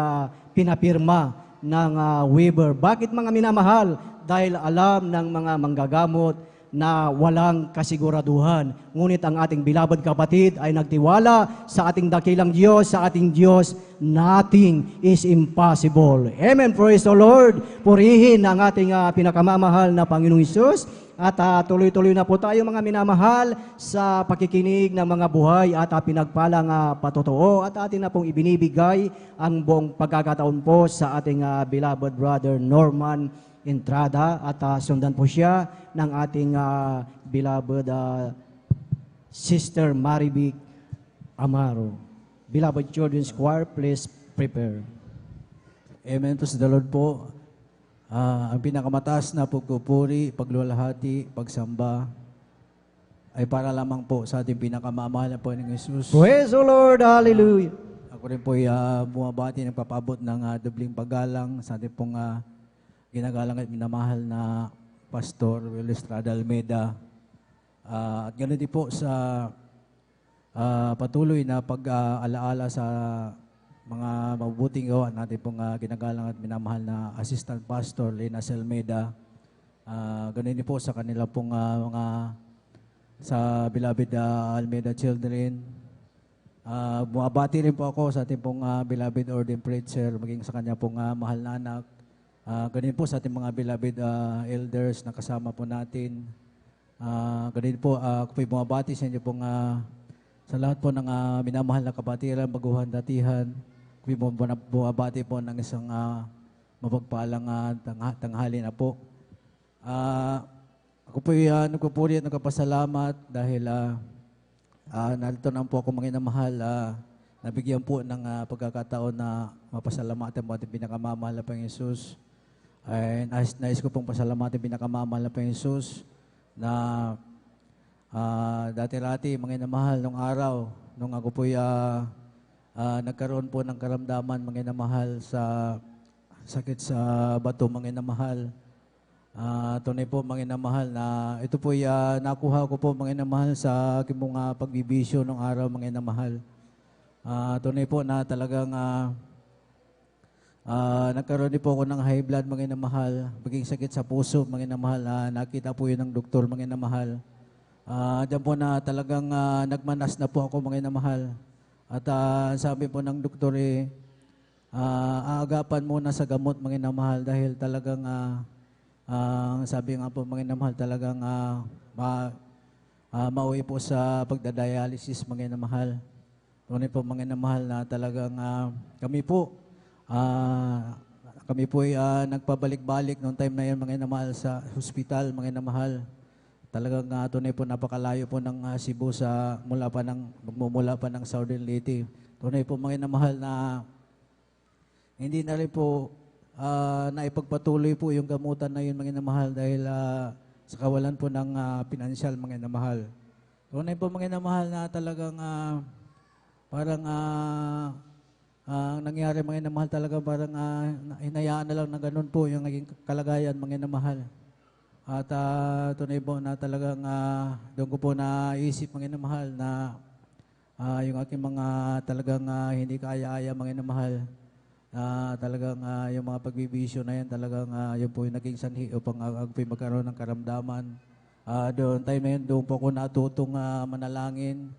pinapirma ng waiver. Bakit, mga minamahal? Dahil alam ng mga manggagamot na walang kasiguraduhan. Ngunit ang ating beloved kapatid ay nagtiwala sa ating dakilang Diyos, sa ating Diyos, nothing is impossible. Amen. Praise the Lord. Purihin ang ating pinakamamahal na Panginoong Hesus. At tuloy-tuloy na po tayo, mga minamahal, sa pakikinig ng mga buhay at pinagpalang patotoo. At atin na pong ibinibigay ang buong pagkakataon po sa ating beloved brother Norman Entrada, at sundan po siya ng ating beloved Sister Marivic Amaro. Beloved Children's Choir, please prepare. Amen. To the Lord po. Ang pinakamataas na pagpupuri, paglulahati, pagsamba ay para lamang po sa ating pinakamamahal na Panginoong Jesus. Praise the Lord, hallelujah. Ako rin po ay bumabati, nagpapabot ng dobling paggalang sa ating pong ginagalang at minamahal na Pastor Will Estrada Almeida. At ganoon din po sa patuloy na pag-alaala sa mga mabubuting gawa natin pong ginagalang at minamahal na Assistant Pastor Lina Almeida. Ganoon din po sa kanila pong mga sa beloved Almeida children. Bumabati rin po ako sa ating pong beloved ordained preacher, maging sa kanya pong mahal na anak. Ganun po sa ating mga beloved elders na kasama po natin. Ganun po, ako po'y bumabati sa inyo pong sa lahat po ng minamahal na kapatiran, baguhan, datihan. Ako po'y bumabati po ng isang mapagpalang tanghali na po. Ako po'y nagpupuri at nagpapasalamat dahil narito na po ako, mga minamahal, nabigyan po ng pagkakataon na mapasalamatan po ating pinakamamahal na Panginoong Jesus. Ay nais ko pong pasalamatan pinakamamahal na Panginoong Jesus na dati-rati, mga inamahal, nung araw, nung ako po'y nagkaroon po ng karamdaman, mga inamahal, sa sakit sa bato, mga inamahal. Tunay po, mga inamahal, na ito po'y nakuha ko po, mga inamahal, sa aking mga pagbibisyo nung araw, mga inamahal. Tunay po na talagang nagkaroon din po ako ng high blood, mga inamahal, maging sakit sa puso, mga inamahal. Nakita po yun ng doktor, mga inamahal. Diyan po na talagang nagmanas na po ako, mga inamahal. At sabi po ng doktor, aagapan muna sa gamot, mga inamahal, dahil talagang, sabi nga po, mga inamahal, talagang mauwi po sa pagdadialysis, mga inamahal. Tunay po, mga inamahal, na talagang kami po ay nagpabalik-balik noong time na yun, mga inamahal, sa hospital, mga inamahal. Talagang tunay po, napakalayo po ng Cebu magmumula pa ng Southern Leyte. Tunay po, mga inamahal, na hindi na rin po naipagpatuloy po yung gamutan na yun, mga inamahal, dahil sa kawalan po ng pinansyal, mga inamahal. Tunay po, mga inamahal, na talagang parang nangyari, mga inamahal, talaga parang hinayaan na lang na ganun po yung naging kalagayan, mga inamahal. At tunay po na talagang doon ko po naisip, mga inamahal, na yung aking mga talagang hindi kaya-aya, mga inamahal, talagang yung mga pagbibisyo na yan, talagang yun po yung naging sanhi upang ako po magkaroon ng karamdaman. Doon time na yun, doon po ako natutong manalangin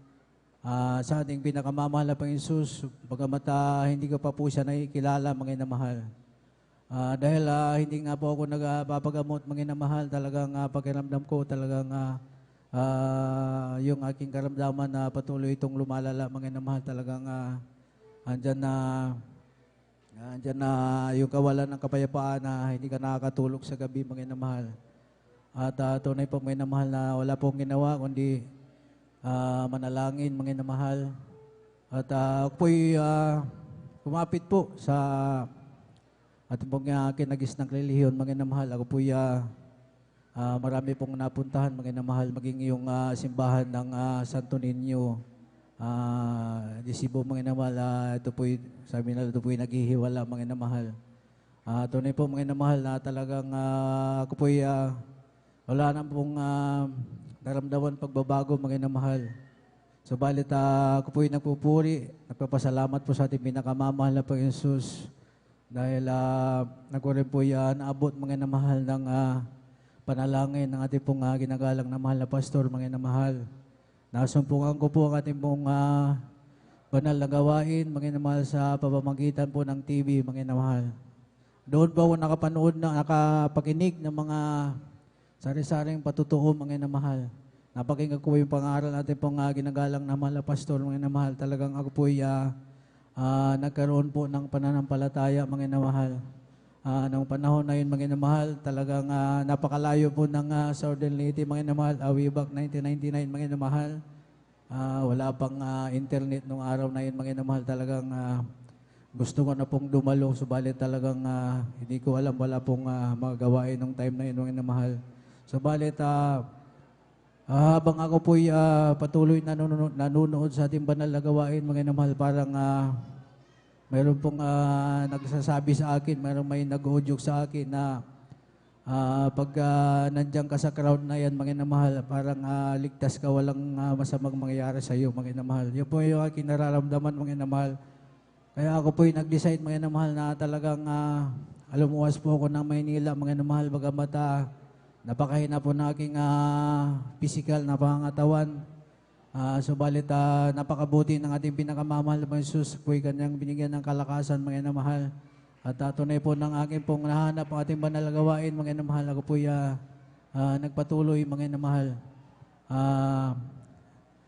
sa ating pinakamamahal na Panginoon Jesus, bagamat hindi ko pa po siya nakikilala, mga inamahal. Dahil hindi nga po ako nagpapagamot, mga inamahal, talagang pakiramdam ko, talagang yung aking karamdaman na patuloy itong lumalala, mga inamahal, talagang andyan na yung kawalan ng kapayapaan na hindi ka nakakatulog sa gabi, mga inamahal. At tunay po, mga inamahal, na wala pong ginawa kundi manalangin, mga inamahal. At ako po'y kumapit po sa ating pong kinagis ng relihiyon, mga inamahal. Ako po'y marami pong napuntahan, mga inamahal, maging yung simbahan ng Santo Niño, di Cebu, mga inamahal. Ito po'y, sabi nila, ito po'y naghihiwala, mga inamahal. Tunay po, mga inamahal, na talagang ako po'y wala na pong naramdaman pagbabago, mga inamahal. Subalit ako po'y nagpupuri, nagpapasalamat po sa ating pinakamamahal na Panginoon Jesus. Dahil ako rin po naabot, mga inamahal, ng panalangin ng ating pong ginagalang na mahal na pastor, mga inamahal. Nasumpungan ko po ang ating pong banal na gawain, mga inamahal, sa pamamagitan po ng TV, mga inamahal. Doon po ako nakapakinig ng mga sari-saring patutuo, mga inamahal. Napakinggan ko yung pangaral natin pong ginagalang na mahal na pastor, mga inamahal. Talagang ako po nagkaroon po ng pananampalataya, mga inamahal. Noong panahon na yun, mga inamahal, talagang napakalayo po ng Southern Leyte, mga inamahal. Way back 1999, mga inamahal. Wala pang internet nung araw na yun, mga inamahal. Talagang gusto ko na pong dumalo, subalit talagang hindi ko alam, wala pong magagawain nung time na yun, mga inamahal. Subalit habang ako po'y patuloy nanunood sa ating banal na gawain, mga inamahal, parang mayroon pong nagsasabi sa akin, may nag-udyok sa akin na pag nandiyan ka sa crowd na yan, mga inamahal, parang ligtas ka, walang masamang mangyayari sa iyo, mga inamahal. Yun po yung aking nararamdaman, mga inamahal. Kaya ako po'y nag-decide, mga inamahal, na talagang alumuwas po ako ng Maynila, mga inamahal, bagamat napakahina po na aking physical na pangangatawan. Subalit napakabuti ng ating pinakamamahal na Jesus, po'y kanyang binigyan ng kalakasan, mga inamahal. At tunay po ng aking pong nahanap ang ating banal na gawain, mga inamahal. Ako po'y nagpatuloy, mga inamahal,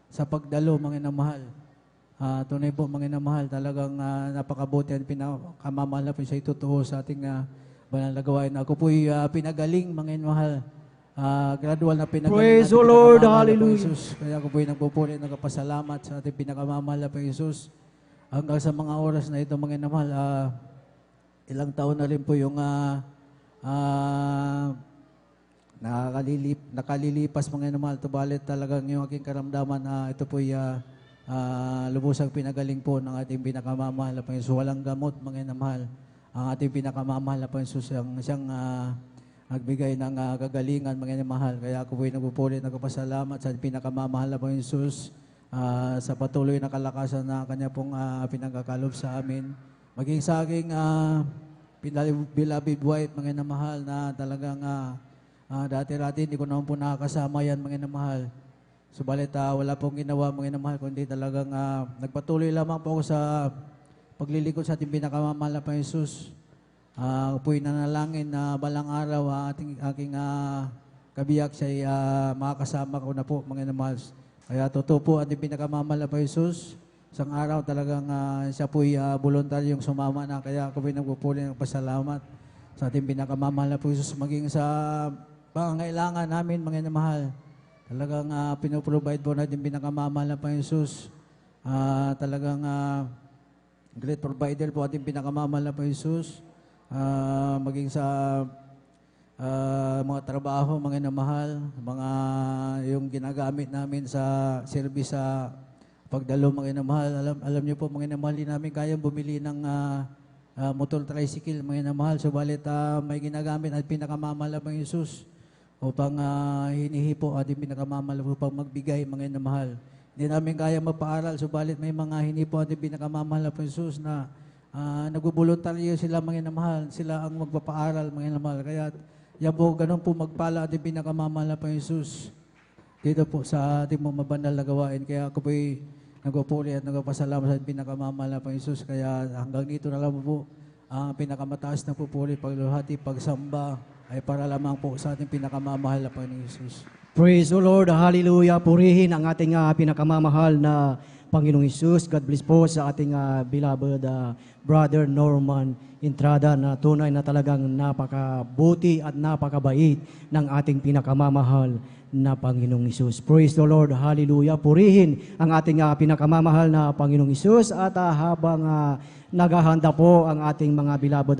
sa pagdalo, mga inamahal. Tunay po, mga inamahal, talagang napakabuti ang pinakamamahal na po siya itutuo sa ating banal na gawain. Ako po'y pinagaling, mga inamahal. Gradual na pinagaling. Praise the Lord, hallelujah. Kaya ako po'y nagpupuri, nagpapasalamat sa ating pinakamamahal na Panginoon Jesus. hanggang sa mga oras na ito, mga namahal, ilang taon na rin po yung nakalilipas, mga namahal. Tubalit talagang yung aking karamdaman, ito po lubusang pinagaling po ng ating pinakamamahal na Panginoon. Walang gamot, mga namahal. Ang ating pinakamamahal na Panginoon, siyang nagbigay ng kagalingan, mga namahal. Kaya ako po'y nagpupulit, nagpapasalamat sa pinakamamahal na Panginoon Jesus, sa patuloy na kalakasan na Kanya pong pinagkakalob sa amin. Maging sa aking beloved wife, mga namahal, na talagang dati-rati hindi ko naman po nakakasama yan, mga namahal. Subalit wala pong ginawa, mga namahal, kundi talagang nagpatuloy lamang po ako sa paglilingkod sa ating pinakamamahal na Panginoon Jesus. Ako po'y nanalangin na balang araw aking kabiyak siya makakasama ko na po, mga namahal. Kaya totoo po ating pinakamamahal na Panginoon Jesus. Isang araw talagang siya po'y voluntaryong sumama na. Kaya ako po'y nagpupuli ng pasalamat sa ating pinakamamahal na Panginoon Jesus. Maging sa pangangailangan namin, mga namahal. Talagang pinoprovide po natin pinakamamahal na Panginoon Jesus. Talagang great provider po ating pinakamamahal na Panginoon Jesus. Maging sa mga trabaho, mga namahal, mga yung ginagamit namin sa service sa pagdalo, mga namahal. Alam niyo po, mga namahal, din namin kaya bumili ng motor tricycle, mga namahal. Subalit may ginagamit at pinakamamahal na Panginoon Jesus upang hinihipo ating pinakamamahal upang magbigay, mga namahal. Hindi namin kaya mapaaral, subalit may mga hinipo ating pinakamamahal na Panginoon Jesus na nagbuboluntaryo sila, mga namahal. Sila ang magpapaaral, mga namahal. Kaya yan po, ganun po magpala ating pinakamamahal na Panginoon Jesus dito po sa ating mga mabandal na gawain. Kaya ako po'y nagpupuli at nagpapasalamat sa ating pinakamamahal na Panginoon Jesus. Kaya hanggang dito na lang po ang pinakamataas na pupuli, pagluluhati, pagsamba ay para lamang po sa ating pinakamamahal na Panginoon Jesus. Praise the Lord, hallelujah. Purihin ang ating pinakamamahal na Panginoong Jesus. God bless po sa ating beloved Brother Norman Entrada na tunay na talagang napakabuti at napakabait ng ating pinakamamahal na Panginoong Jesus. Praise the Lord, hallelujah. Purihin ang ating pinakamamahal na Panginoong Jesus at habang naghahanda po ang ating mga beloved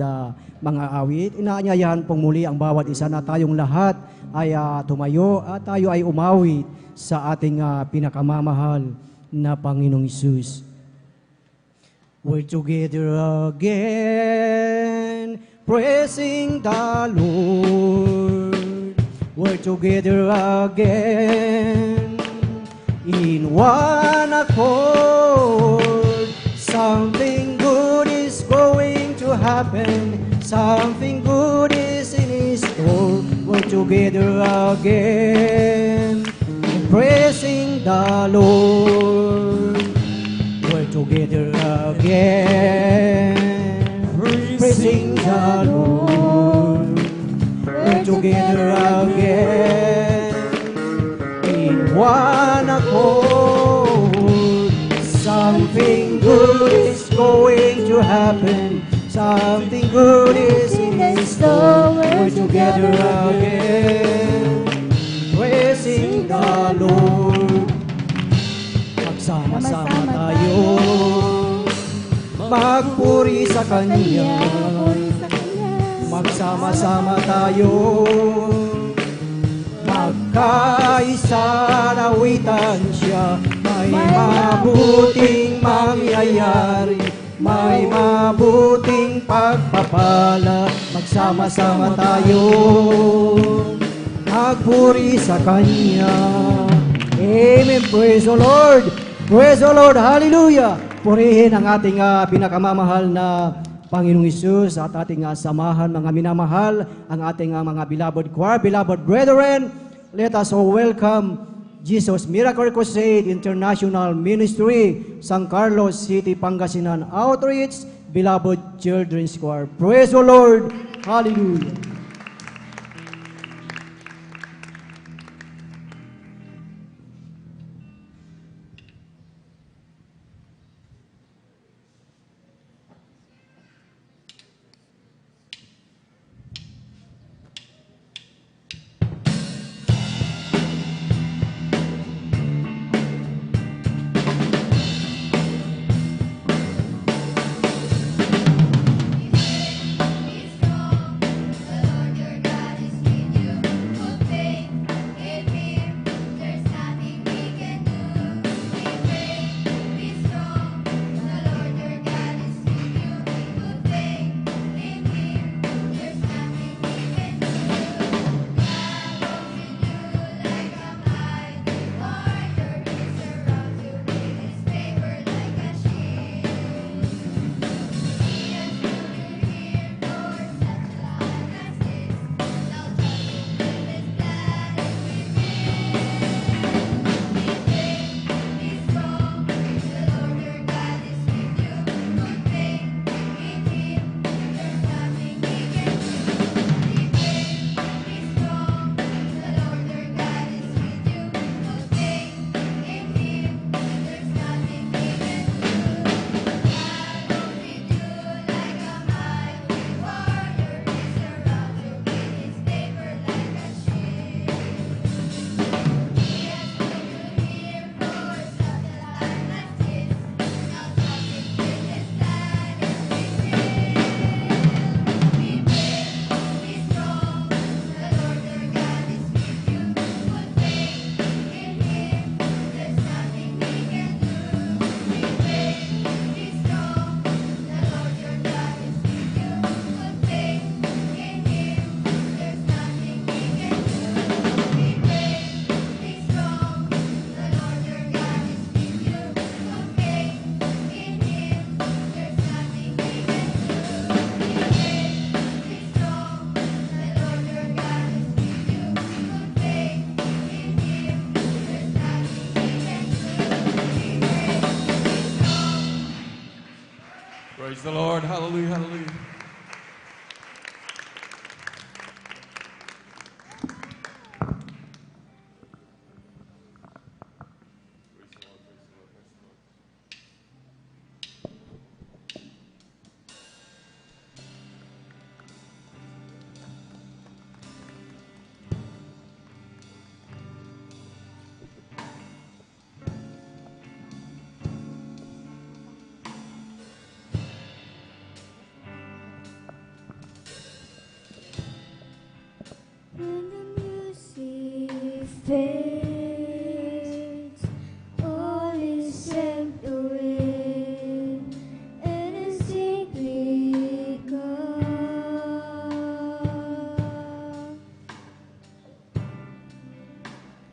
mga awit, inaanyayahan pong muli ang bawat isa na tayong lahat ay tumayo at tayo ay umawit sa ating pinakamamahal na Panginoong Jesus. We're together again, praising the Lord. We're together again, in one accord. Something good is going to happen. Something good is in store. We're together again, praising the Lord. We're together again, praising the Lord. We're together again, in one accord. Something good is going to happen. Something good is in store. We're together again, praising the Lord. Magsama-sama tayo, magpuri sa Kanya. Magsama-sama tayo, magkaisa nawitan siya. May mabuting mangyayari, may mabuting pagpapala. Magsama-sama tayo, magpuri sa Kanya. Amen. Praise the Lord. Praise the Lord. Hallelujah. Purihin ang ating pinakamamahal na Panginoong Hesus at ating samahan, mga minamahal, ang ating mga beloved choir, beloved brethren. Let us all welcome Jesus Miracle Crusade International Ministry, San Carlos City, Pangasinan Outreach, beloved children's choir. Praise the Lord. Hallelujah. fades, all is swept away, and I simply come,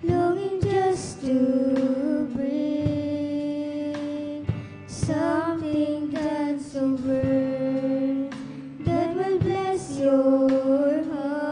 longing just to bring something that's over that will bless your heart.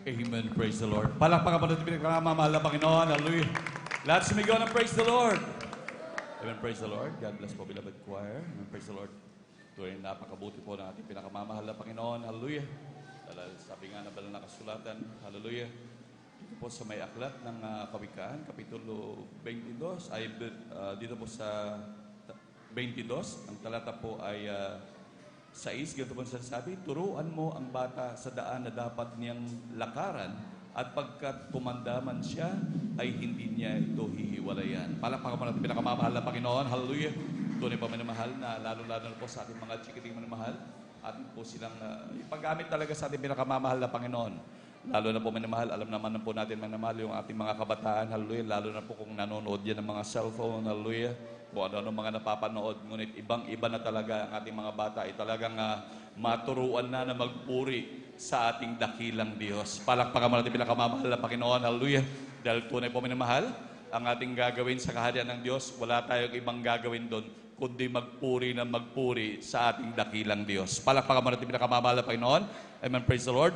Amen. Praise the Lord. Palakpakan po natin pinakamamahal na Panginoon. Hallelujah. Lahat sumigaw ng praise the Lord. Amen. Praise the Lord. God bless po, beloved choir. Amen. Praise the Lord. Ito ay napakabuti po ng ating pinakamamahal na Panginoon. Hallelujah. Dahil sabi nga na banal na kasulatan. Hallelujah. Dito po sa may aklat ng Kawikaan, Kapitulo 22. Dito po sa 22. Ang talata po ay 6, ganito po sinasabi, turuan mo ang bata sa daan na dapat niyang lakaran at pagkat tumandaman siya, ay hindi niya ito hihiwalayan. Palakpakan mo natin pinakamamahal na Panginoon. Hallelujah. Tunay pa minamahal na lalo-lalo na po sa ating mga chikiting minamahal. At po silang ipaggamit talaga sa ating pinakamamahal na Panginoon. Lalo na po minamahal, alam naman na po natin minamahal yung ating mga kabataan. Hallelujah. Lalo na po kung nanonood yan ng mga cellphone. Hallelujah. Kung ano mga napapanood, ngunit ibang-iba na talaga ang ating mga bata ay talagang maturuan na magpuri sa ating dakilang Diyos. Palakpakan mo natin pinakamamahal na Panginoon. Hallelujah. Dahil tunay po minamahal, ang ating gagawin sa kaharian ng Diyos, wala tayong ibang gagawin doon, kundi magpuri na magpuri sa ating dakilang Diyos. Palakpakan mo natin pinakamamahal na Panginoon. Amen. Praise the Lord.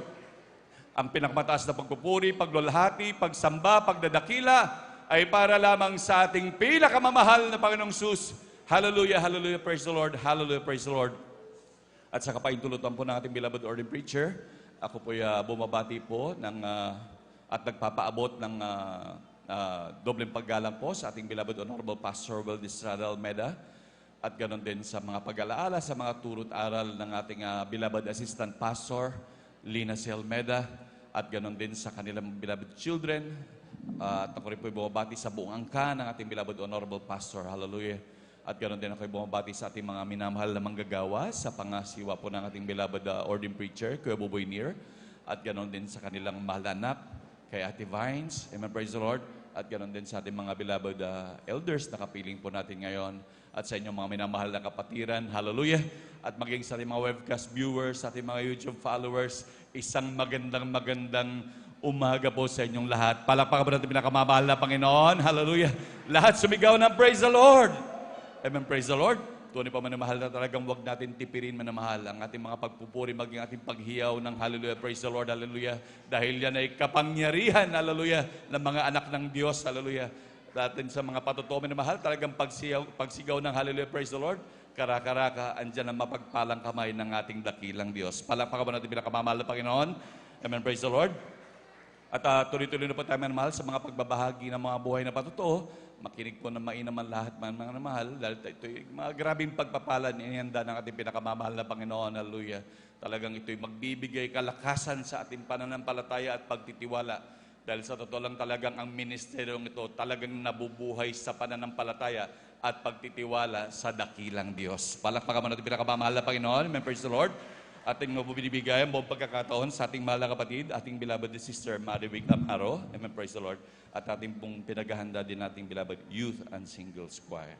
Ang pinakamataas na pagpupuri, paglulhati, pagsamba, pagdadakila, ay para lamang sa ating pinakamamahal na Panginoong Sus. Hallelujah, hallelujah, praise the Lord, hallelujah, praise the Lord. At sa kapaintulutan po ng ating beloved ordained preacher, ako po bumabati po at nagpapaabot ng dobleng paggalang po sa ating beloved Honorable Pastor Will Estrada Almeda at ganoon din sa mga pag-alaala sa mga turo't aral ng ating beloved Assistant Pastor Lina C. Almeda at ganoon din sa kanilang beloved children. At ako rin po bumabati sa buong angka ng ating beloved Honorable Pastor. Hallelujah. At ganoon din ako bumabati sa ating mga minamahal na manggagawa sa pangasiwa po ng ating beloved ordained preacher, Kuya Buboy Nir. At ganoon din sa kanilang mahal na anak, kay Ate Vines. Amen, praise the Lord. At ganoon din sa ating mga beloved elders na kapiling po natin ngayon. At sa inyong mga minamahal na kapatiran. Hallelujah. At maging sa ating mga webcast viewers, sa ating mga YouTube followers, isang magandang umaga po sa inyong lahat. Palakpakan po natin pinakamamahal na Panginoon. Hallelujah. Lahat sumigaw ng praise the Lord. Amen, praise the Lord. Tunay pa manamahal na talagang huwag natin tipirin manamahal ang ating mga pagpupuri, maging ating paghiyaw ng hallelujah, praise the Lord, hallelujah. Dahil yan ay kapangyarihan, hallelujah, ng mga anak ng Diyos, hallelujah. Datin sa mga patutuo manamahal, talagang pagsigaw ng hallelujah, praise the Lord, karaka-raka, andyan ang mapagpalang kamay ng ating dakilang Diyos. Palakpakan po natin pinakamamahal na Panginoon. Amen, praise the Lord. At tuloy-tuloy na po tayo manamahal sa mga pagbabahagi ng mga buhay na patutuo. Makinig po na mainaman lahat mga namahal. Dahil ito'y mga grabing pagpapalan inihanda ng ating pinakamamahal na Panginoon. Hallelujah. Talagang ito'y magbibigay kalakasan sa ating pananampalataya at pagtitiwala. Dahil sa totoo lang talagang ang ministeryong ito talagang nabubuhay sa pananampalataya at pagtitiwala sa dakilang Diyos. Palakpakan mo natin pinakamamahal na Panginoon. Amen. Praise the Lord. Ating mabibigay ang buong pagkakataon sa ating mahal na kapatid, ating beloved sister, Mary Wick Amaro. Amen, praise the Lord. At ating pong pinaghahanda din ating beloved youth and singles choir.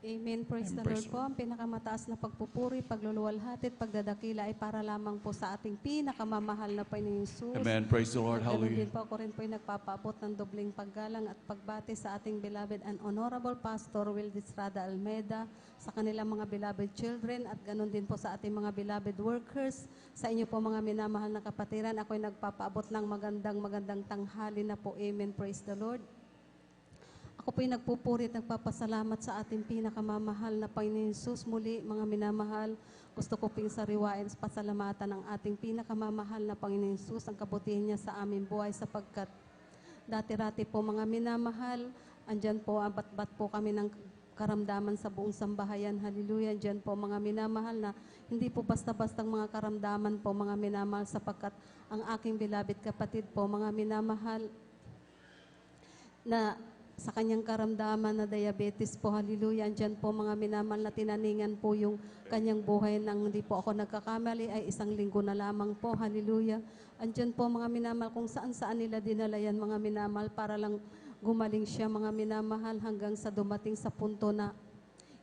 Amen, praise the Lord po. Ang pinakamataas na pagpupuri, pagluluwalhati at pagdadakila ay para lamang po sa ating pinakamamahal na Panginoong Hesus. Amen, praise the Lord, At ganun hallelujah. din po ako rin po ay nagpapaabot ng dobling paggalang at pagbati sa ating beloved and honorable Pastor Will Estrada Almeda, sa kanilang mga beloved children, at ganun din po sa ating mga beloved workers, sa inyo po mga minamahal na kapatiran. Ako ay nagpapaabot ng magandang tanghali na po. Amen, praise the Lord. Ako po'y nagpupuri at nagpapasalamat sa ating pinakamamahal na Panginoon Hesus. Muli, mga minamahal, gusto ko ping sariwain sa pasalamatan ng ating pinakamamahal na Panginoon Hesus, ang kabutihan niya sa aming buhay, sapagkat dati-rati po mga minamahal, andyan po, abat-bat po kami ng karamdaman sa buong sambahayan. Hallelujah. Andyan po mga minamahal na hindi po basta-bastang mga karamdaman po mga minamahal, sapagkat ang aking beloved kapatid po mga minamahal na sa kanyang karamdaman na diabetes po, hallelujah. Andyan po mga minamahal na tinaningan po yung kanyang buhay nang hindi po ako nagkakamali ay 1 linggo na lamang po, hallelujah. Andyan po mga minamahal kung saan-saan nila dinala yan mga minamahal para lang gumaling siya mga minamahal, hanggang sa dumating sa punto na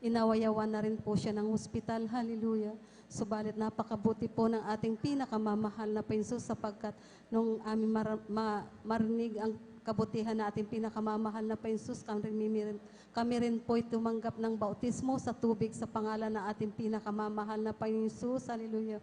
inawayawan na rin po siya ng hospital, hallelujah. Subalit napakabuti po ng ating pinakamamahal na Panginoon, sapagkat nung aming marinig ang kabutihan na ating pinakamamahal na Panginoon, kami rin po'y tumanggap ng bautismo sa tubig sa pangalan ng ating pinakamamahal na Panginoon, hallelujah.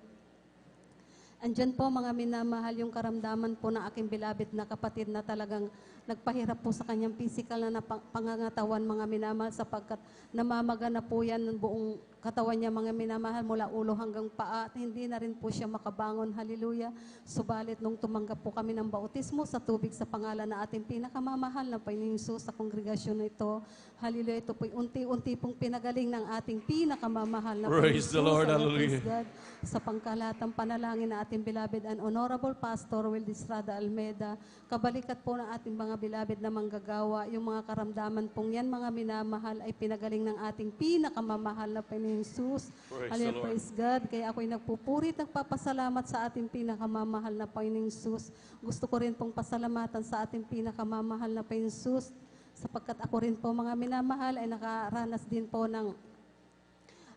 Andyan po mga minamahal yung karamdaman po ng aking beloved na kapatid na talagang nagpahirap po sa kanyang physical na pangangatawan mga minamahal sapagkat namamaga na po yan ng buong katawan niya mga minamahal mula ulo hanggang paa at hindi na rin po siya makabangon. Hallelujah. Subalit nung tumanggap po kami ng bautismo sa tubig sa pangalan na ating pinakamamahal na Panginoong Hesus sa kongregasyon na ito, hallelujah, ito po'y unti-unti pong pinagaling ng ating pinakamamahal na Praise the Lord. Praise Hallelujah. God. Sa pangkalatang panalangin na ating beloved and honorable Pastor Wildy Estrada Almeda, kabalikat po ng ating mga beloved na manggagawa, yung mga karamdaman pong yan, mga minamahal, ay pinagaling ng ating pinakamamahal na Panginoong Jesus. Praise Hallelujah, the Lord. praise God. Kaya ako'y nagpupurit, nagpapasalamat sa ating pinakamamahal na Panginoong Jesus. Gusto ko rin pong pasalamatan sa ating pinakamamahal na Panginoong Jesus, sapagkat ako rin po mga minamahal ay nakaranas din po ng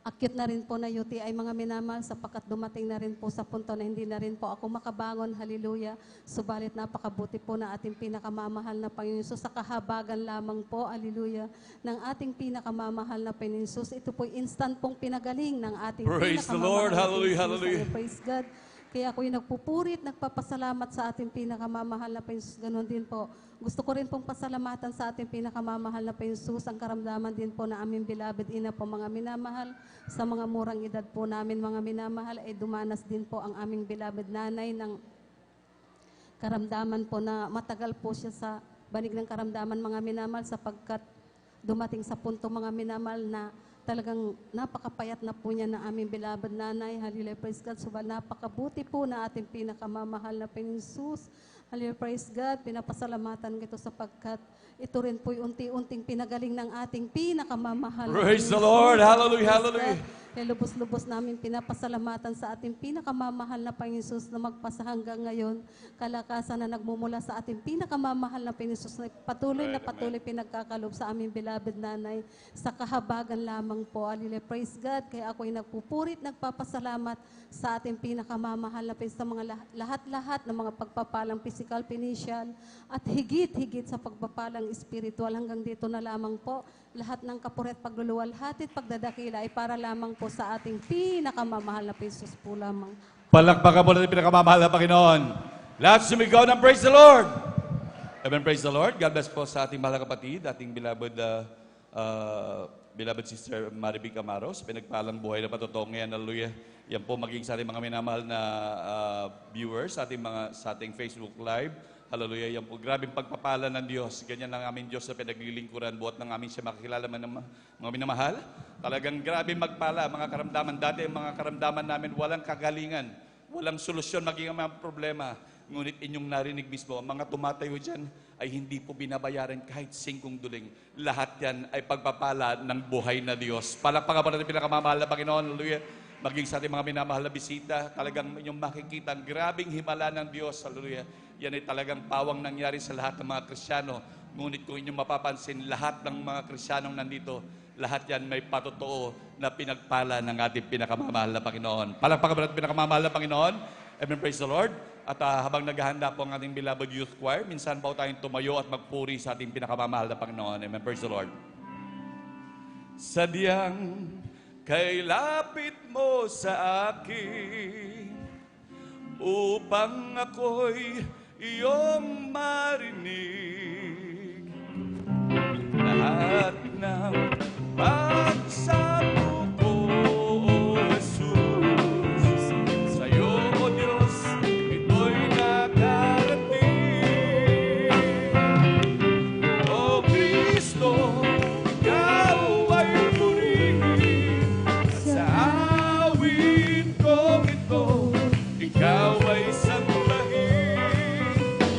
akit na rin po na UTI mga minamahal sapagkat dumating na rin po sa punto na hindi na rin po ako makabangon, hallelujah. Subalit napakabuti po na ating pinakamamahal na Panginoon Jesus sa kahabagan lamang po, hallelujah, ng ating pinakamamahal na Panginoon Jesus. Ito po instant pong pinagaling ng ating Praise the pinakamamahal Lord. na Hallelujah, Panginoon Jesus. hallelujah. Praise God. Kaya ako'y nagpupurit, nagpapasalamat sa ating pinakamamahal na Panginoon Jesus. Ganon din po. Gusto ko rin pong pasalamatan sa ating pinakamamahal na Panginoon Jesus, ang karamdaman din po na aming beloved ina po mga minamahal. Sa mga murang edad po namin mga minamahal ay dumanas din po ang aming beloved nanay ng karamdaman po na matagal po siya sa banig ng karamdaman mga minamahal sapagkat dumating sa punto mga minamahal na talagang napakapayat na po niya ng aming beloved nanay. Hallelujah, praise God. So, napakabuti po na ating pinakamamahal na Panginoong Jesus. Hallelujah, praise God. Pinapasalamatan ko ito sapagkat ito rin po'y unti-unting pinagaling ng ating pinakamamahal. Praise the Lord. Hallelujah, hallelujah. Kaya lubos-lubos namin pinapasalamatan sa ating pinakamamahal na Panginoon Jesus na magpasa hanggang ngayon. Kalakasan na nagmumula sa ating pinakamamahal na Panginoon Jesus na patuloy pinagkakalob sa aming beloved nanay sa kahabagan lamang po. Hallelujah, praise God. Kaya ako'y nagpupurit, nagpapasalamat sa ating pinakamamahal na Panginoon sa mga lahat-lahat ng mga pagpapalang physical, financial at higit-higit sa pagpapalang spiritual. Hanggang dito na lamang po. Lahat ng kapuret, pagluluwalhati at pagdadakila ay para lamang po sa ating pinakamamahal na Jesus po lamang. Palakpakan po natin pinakamamahal na Panginoon. Lahat sumigaw ng praise the Lord. Amen, praise the Lord. God bless po sa ating mahal na kapatid, ating beloved Sister Marivic Amaros. Pinagpalang buhay na patotoo ngayon. Hallelujah. Yan po maging sa ating mga minamahal na viewers sa ating Facebook Live. Hallelujah. Yan po, grabing pagpapala ng Diyos. Ganyan ang aming Diyos na pinaglilingkuran. Buhat ng aming siya makakilala man ng mga minamahal. Talagang grabing magpala. Mga karamdaman dati, mga karamdaman namin, walang kagalingan. Walang solusyon maging ang mga problema. Ngunit inyong narinig mismo, ang mga tumatayo dyan ay hindi po binabayaran kahit 5 duling. Lahat yan ay pagpapala ng buhay na Diyos. Palakpakan po natin pinakamamahal na Panginoon. Hallelujah. Maging sa ating mga minamahal na bisita, talagang inyong makikita ang grabing himala ng Diyos. Hallelujah. Yan ay talagang pawang nangyari sa lahat ng mga Kristiyano. Ngunit kung inyong mapapansin, lahat ng mga Kristiyanong nandito, lahat yan may patotoo na pinagpala ng ating pinakamamahal na Panginoon. Palakpakan po natin pinakamamahal na Panginoon. Amen, praise the Lord. At habang naghahanda po ang ating beloved youth choir, minsan po tayong tumayo at magpuri sa ating pinakamamahal na Panginoon. Amen, praise the Lord. Sadyang kay lapit mo sa akin upang ako'y iyong marinig. Lahat ng pagsamo ko, O Jesus, sa'yo, O Diyos, ito'y nakarating. O Kristo, ikaw ay purihin, at sa awit kong ito, ikaw ay sambahin,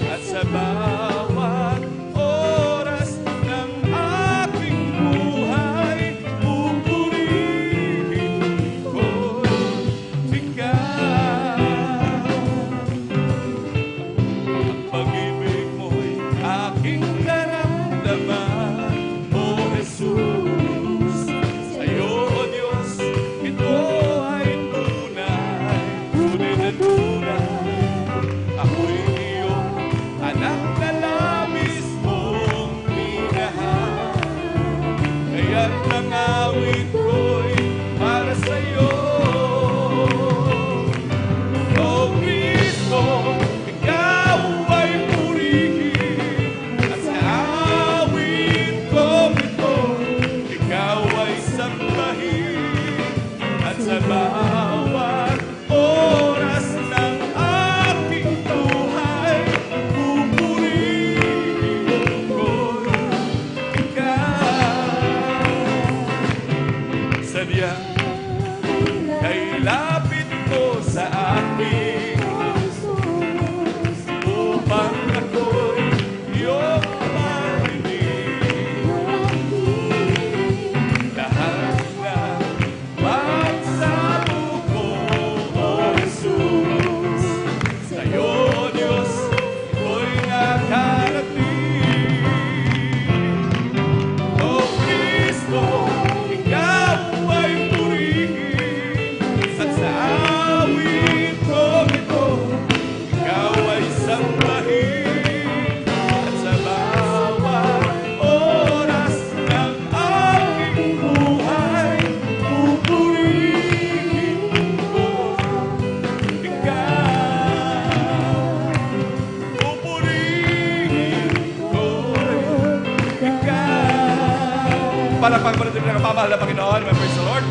at sa bawat oras ng aking buhay, pupurihin ko ikaw. Ang pag-ibig mo'y aking naramdaman, O Jesus. Sa'yo, O Diyos, ito ay tunay. bawat oras ng aking buhay, pupurihin ko ikaw. Sadyang kay lapit ko sa aking upang ako'y iyong marinig. Lahat na pagsamo ko, O Jesus, sa'yo, Diyos, ko'y nakarating. O Kristo, ikaw ay purihin, at sa awit kong ito, ikaw ay sambahin, at sa bawat oras ng aking buhay, pupurihin ko ikaw. Pupurihin ko ikaw. Palakpakan po natin ang pamahal na Panginoon. Praise the Lord.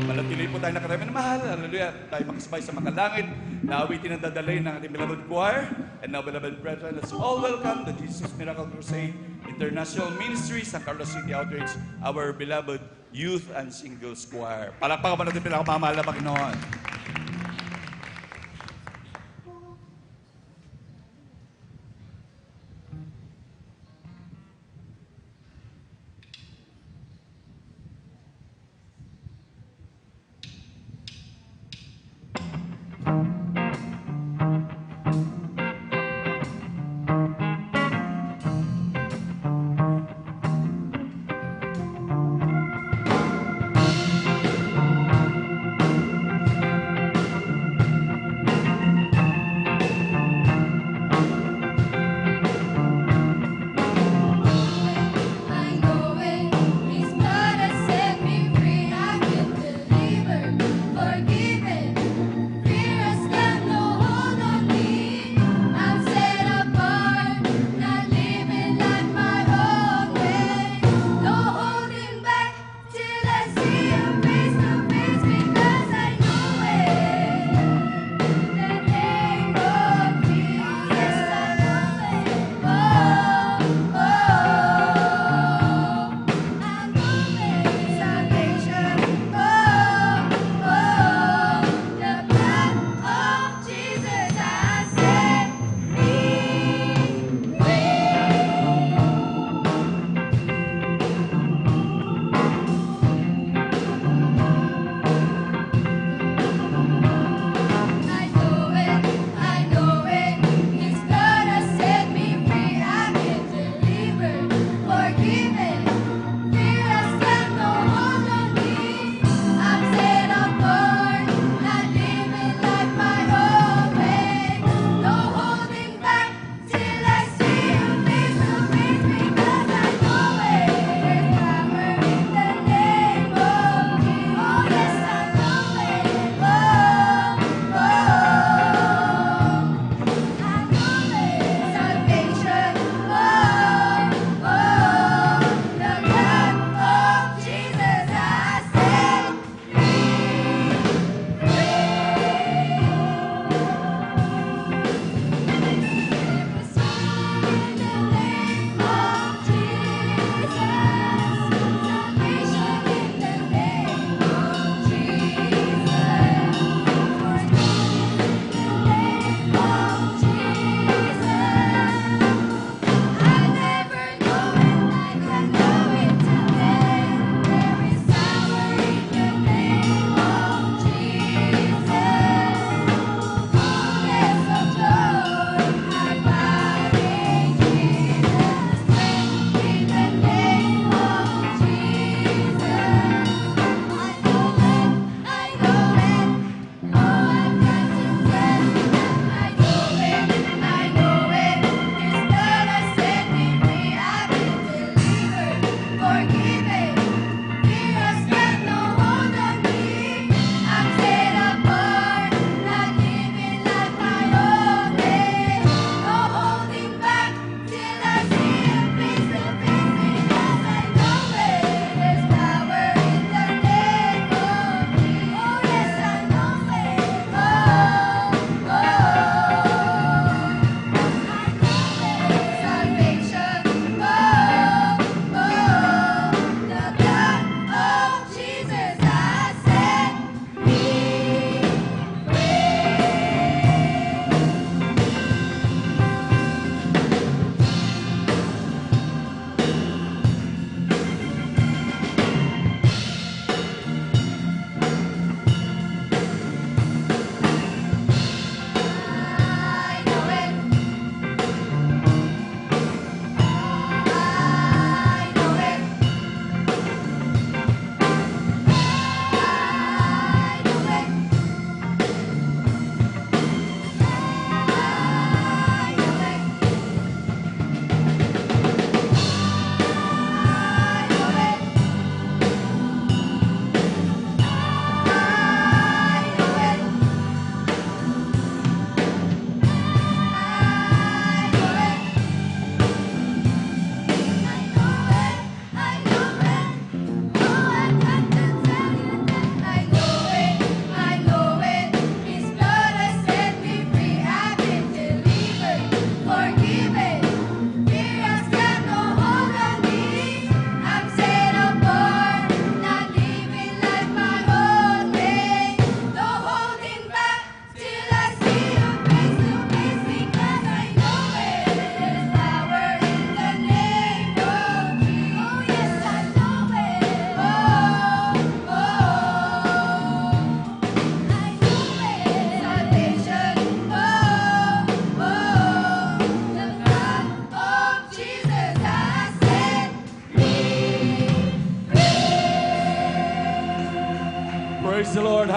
Manatili po tayo nakarami na mahal. Hallelujah. Tayo makasabay sa makalangit na awitin ang dadalhin ng ating beloved choir. And now, beloved brethren, let's all welcome the Jesus Miracle Crusade International Ministries sa Carlos City Outreach, our beloved youth and singles choir. Palakpakan po natin ang pamahal na Panginoon.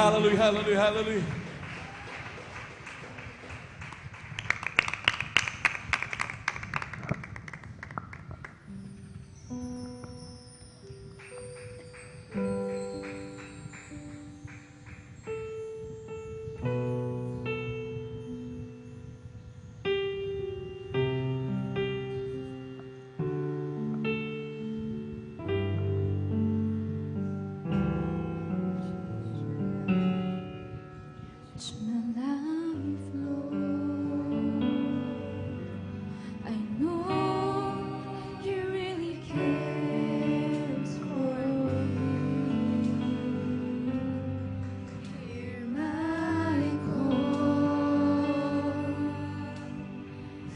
hallelujah, hallelujah, hallelujah. It's my life, Lord. I know you really cares for me. Hear my call,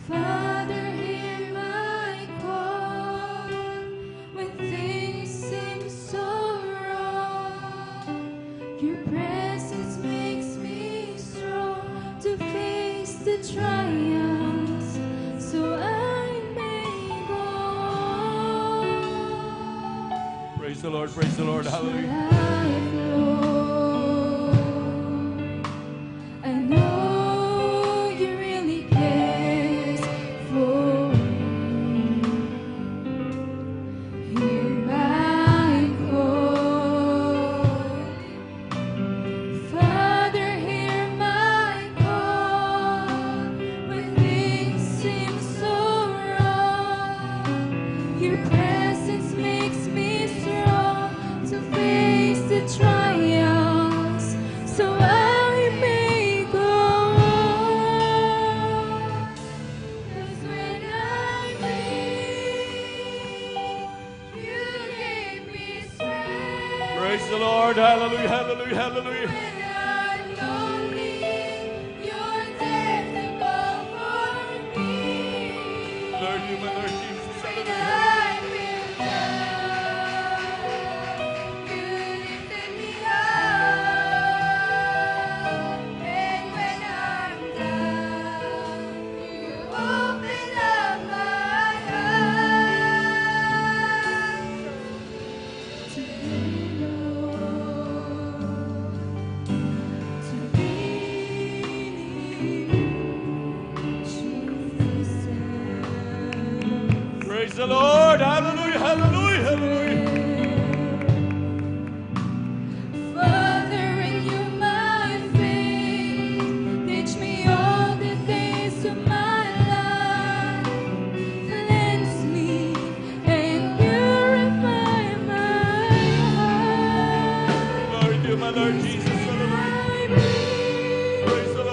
Father. Hear my call when things seem so wrong. Your presence makes me strong to face the trials, so I may go on. Praise the Lord, praise the Lord, hallelujah. Life, Lord. I know you really cares for me. Hear my call, Father. Hear my call when things seem so wrong. Your presence makes me strong to face the trials, so I may go on. 'Cause when I'm weak, you gave me strength. Praise the Lord, hallelujah, hallelujah, hallelujah. When I'm lonely, you're there to comfort me. Lord, you, my Lord Jesus, When hallelujah. I feel down, you lifted me up. And when I'm down, you open up my eyes to be Lord, to be Jesus. Praise the Lord, hallelujah, hallelujah, hallelujah. Father, renew my faith. Teach me all the days of my life. Cleanse me and purify my heart. Lord, you, my Lord Jesus, hallelujah. Praise the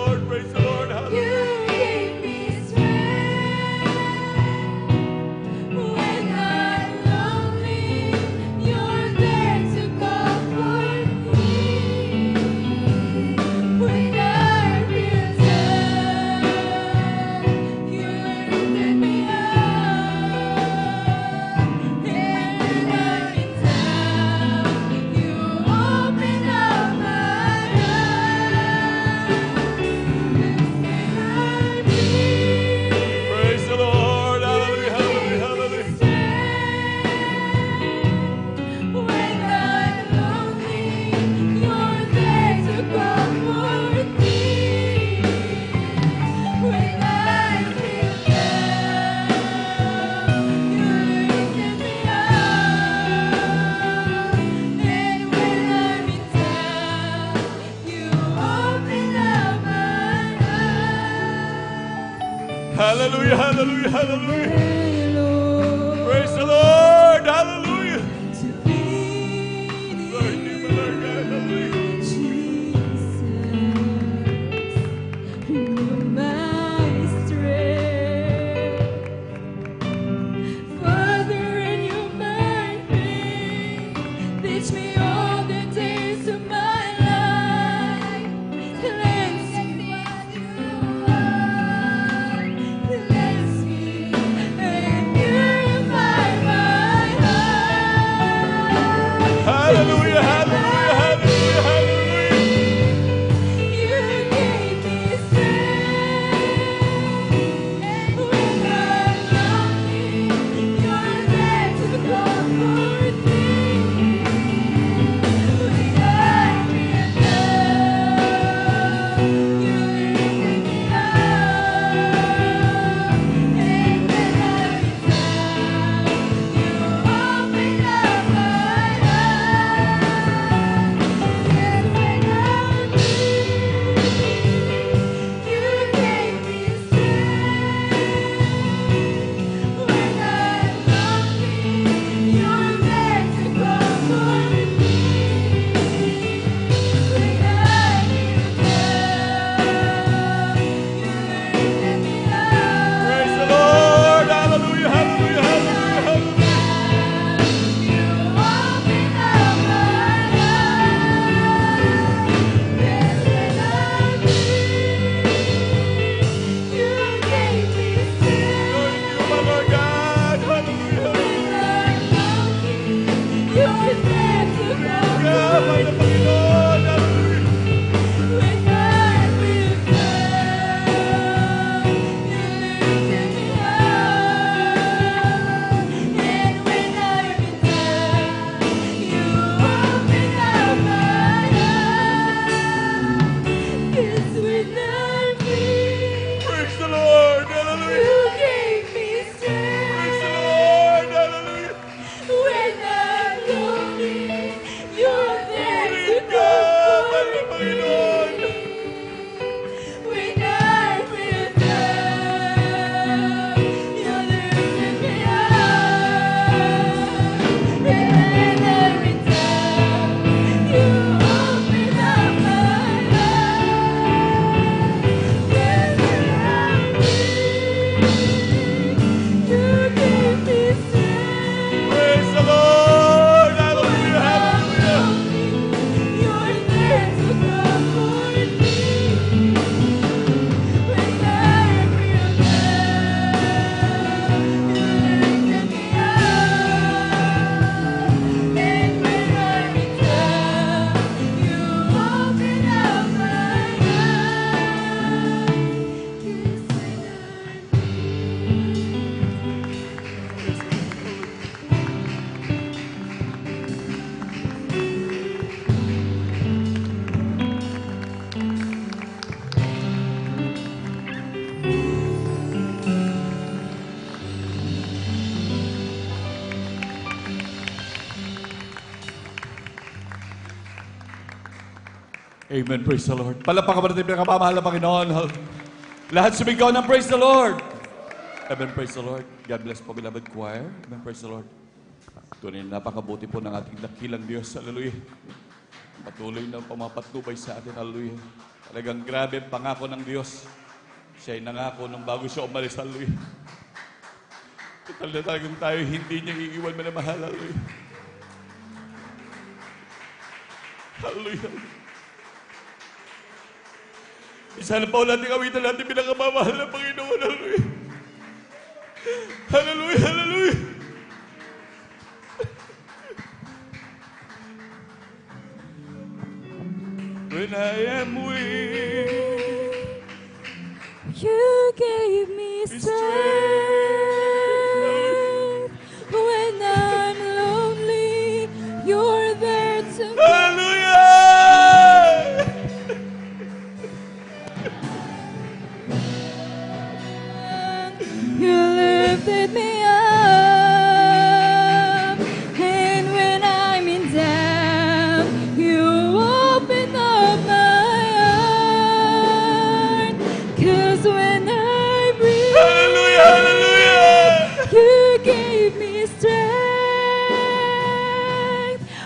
Lord, hallelujah. You gave me strength when I'm lonely. You're there to comfort me. When I feel down, you lifted me up. And when I'm down, you open up my Praise the Lord, hallelujah, hallelujah, hallelujah. when I'm lonely, you're there to comfort me. When I feel down, you lifted me up. And when I'm in town, you open up my eyes. Hallelujah, hallelujah, hallelujah. Lord, Praise the Lord, hallelujah. to be Lord, you, my Lord God, hallelujah. Jesus, renew my strength. Father, renew my faith. Teach me all the days of my life. Cleanse me, cleanse me, and Amen. Praise the Lord. Palakpakan natin pinakamamahal na Panginoon. Lahat sumigaw ng praise the Lord. Amen. Praise the Lord. God bless po, beloved choir. Amen. Praise the Lord. Tunay na napakabuti po ng ating dakilang Diyos. Hallelujah. Patuloy na pumapatnubay sa atin. Hallelujah. Talagang grabe ang pangako ng Diyos. Siya'y nangako nung bago siya umalis. Hallelujah. Total na talagang tayo, hindi niya iiwan mo na mahal. Hallelujah. Hallelujah. Isa na pa natin awitan natin pinakamamahal na Panginoon. Hallelujah. Hallelujah. Hallelujah. When I am weak, You gave me strength. When I'm lonely, you're there to me. hallelujah! You lifted me up, and when I'm in doubt, you open up my heart. 'Cause when I breathe, Hallelujah! Hallelujah! you gave me strength.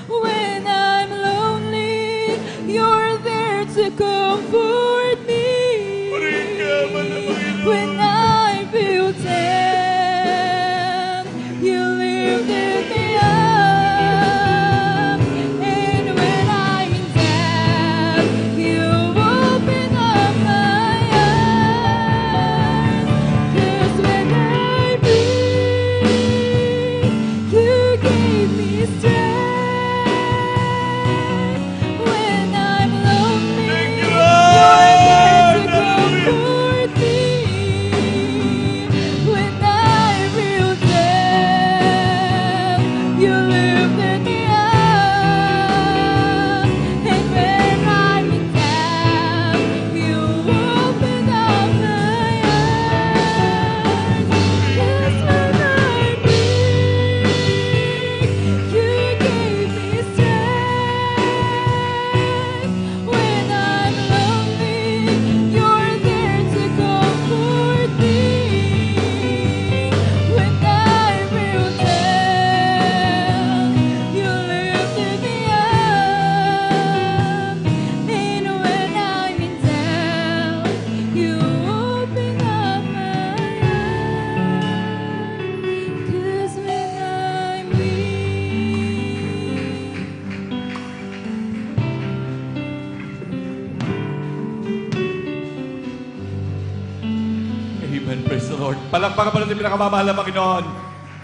When I'm lonely, you're there to comfort me. When I feel down, you lifted me up. And when I'm in doubt, you open up my eyes. 'Cause when I breathe, you gave me strength. When I'm lonely, you're there to comfort me. When I feel down, you lifted me up. And when I'm in doubt, you open up my eyes. 'Cause when I'm weak, you gave me strength. When I'm lonely, you're there to comfort me. When I feel down, you lifted me up. And when I'm in doubt, you open up my eyes. 'Cause when I'm weak, Amen. Praise the Lord. Palakpakan pa natin pinakamamahal na Panginoon.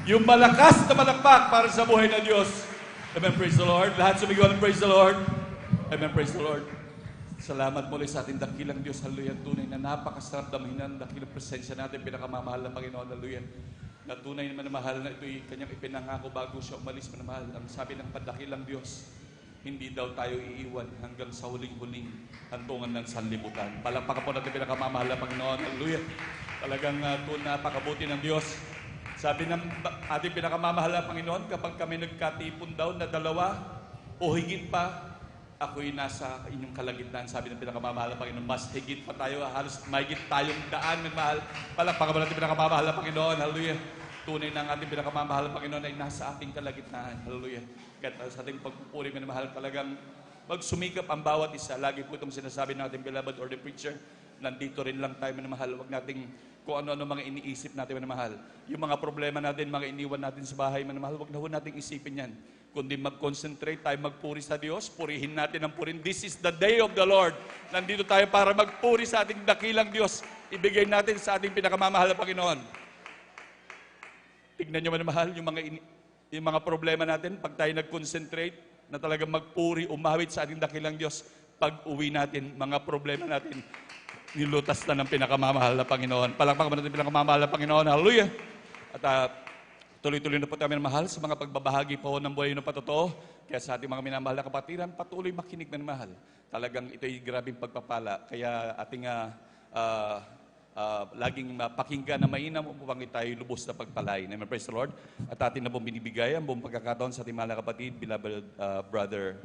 Yung malakas na palakpak para sa buhay ng Diyos. Amen. Praise the Lord. Lahat sumigaw ng praise the Lord. Amen. Praise the Lord. Salamat muli sa ating dakilang Diyos. Hallelujah. Tunay na napakasarap damahin ang dakilang presensya natin. Pinakamamahal na Panginoon. Hallelujah. Na tunay na manamahal na ito'y kanyang ipinangako bago siya umalis manamahal. Ang sabi ng padakilang Diyos, hindi daw tayo iiwan hanggang sa huling-huling hantungan ng sanlibutan. Palakpakan po natin pinakamamahal na Panginoon. Hallelujah. Talagang napakabuti ng Diyos. Sabi ng ating pinakamamahal na Panginoon, kapag kami nagkatipon daw na dalawa o higit pa, ako'y nasa inyong kalagitnaan. Sabi ng pinakamamahal na Panginoon, mas higit pa tayo, halos mahigit tayong daan ng mahal. Palakpakan po natin pinakamamahal na Panginoon. Hallelujah. Tunay na ang ating pinakamamahal na Panginoon ay nasa ating kalagitnaan. Hallelujah. Kaya sa ating pagpupuri ng mahal, talagang magsumikap ang bawat isa. Lagi po itong sinasabi ng ating beloved or the preacher, nandito rin lang tayo minamahal. Huwag nating kung ano-ano mga iniisip natin minamahal. Yung mga problema natin, mga iniwan natin sa bahay minamahal, huwag na ho nating isipin yan. Kundi mag-concentrate tayo, magpuri sa Diyos, purihin natin ang purin. This is the day of the Lord. Nandito tayo para magpuri sa ating dakilang Diyos. Ibigay natin sa ating pinakamamahal na Panginoon. Tignan nyo minamahal, yung mga problema natin, pag tayo nag-concentrate, na talagang magpuri, umawit sa ating dakilang Diyos, pag uwi natin, mga problema natin, nilutas na ng pinakamamahal na Panginoon. Palakpakan natin pinakamamahal na Panginoon. Hallelujah! At tuloy-tuloy na po tayo minamahal sa mga pagbabahagi po ng buhay ng patotoo. Kaya sa ating mga minamahal na kapatiran, patuloy makinig minamahal. Talagang ito'y grabing pagpapala. Kaya ating laging mapakinggan na mainam upang tayo lubos na pagpalain. Amen. Praise the Lord. At atin na pong binibigay ang buong pagkakataon sa ating mga kapatid, beloved brother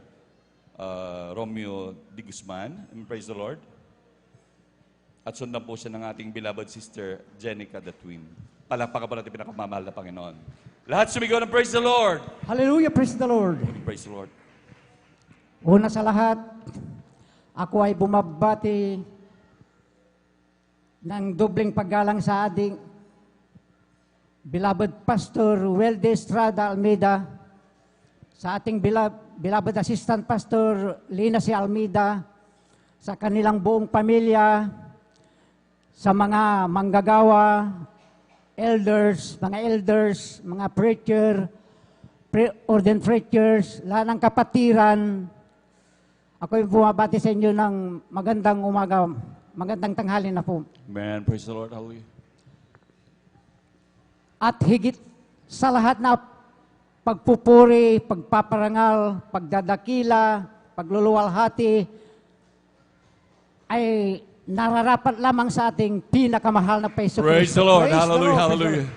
Romeo D. Guzman. Praise the Lord. At sundan po siya ng ating beloved sister, Jenica the Twin. Palakpakan po natin pinakamamahal na Panginoon. Lahat sumigaw ng praise the Lord. Hallelujah, praise the Lord. Praise the Lord. Una sa lahat, ako ay bumabati ng dobleng paggalang sa ating beloved Pastor Weldy Estrada Almeida, sa ating beloved Assistant Pastor Lina C. Almeida, sa kanilang buong pamilya, sa mga manggagawa, mga elders, mga preacher, ordained preachers, lahat ng kapatiran. Ako yung bumabati sa inyo ng magandang umaga, magandang tanghali na po. Amen. Praise the Lord. Hallelujah. At higit sa lahat na pagpupuri, pagpaparangal, pagdadakila, pagluluwalhati, ay nararapat lamang sa ating pinakamahal na Paiso Kristo. Praise the Lord. Praise the Hallelujah. Lord. Hallelujah.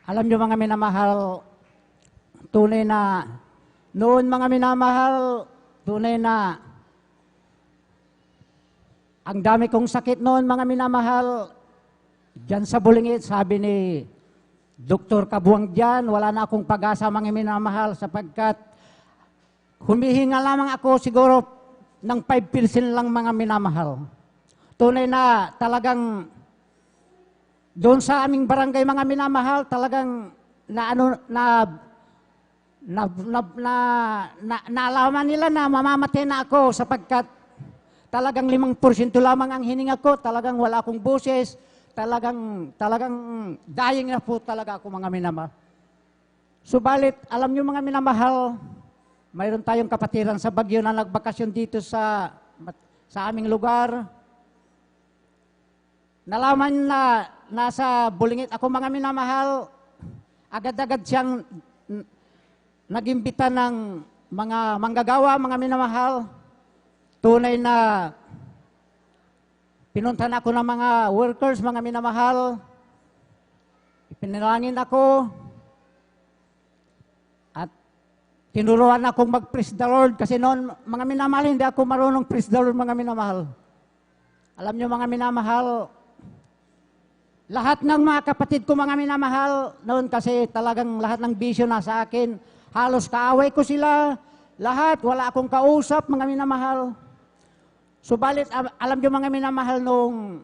Alam nyo mga minamahal, tunay na, noon mga minamahal, tunay na, ang dami kong sakit noon mga minamahal, dyan sa Bulingit, sabi ni Dr. Kabuang dyan, wala na akong pag-asa mga minamahal sapagkat humihinga lamang ako siguro ng 5% lang mga minamahal. Tunay na talagang doon sa aming barangay mga minamahal, talagang naalaman nila na mamamatay na ako sapagkat talagang 5% lamang ang hininga ko, talagang wala akong boses, talagang dying na po talaga ako mga minamahal. Subalit, alam nyo mga minamahal, mayroon tayong kapatiran sa Baguio na nagbakasyon dito sa aming lugar. Nalaman na nasa Bulingit ako mga minamahal, agad-agad siyang nagimbita ng mga manggagawa, mga minamahal. Tunay na pinuntan ako ng mga workers, mga minamahal. Ipinalangin ako. At tinuruan akong mag-praise the Lord. Kasi noon, mga minamahal, hindi ako marunong praise the Lord, mga minamahal. Alam nyo mga minamahal, lahat ng mga kapatid ko mga minamahal, noon kasi talagang lahat ng bisyo na sa akin, halos kaaway ko sila, lahat, wala akong kausap, mga minamahal. Subalit, alam nyo mga minamahal, nung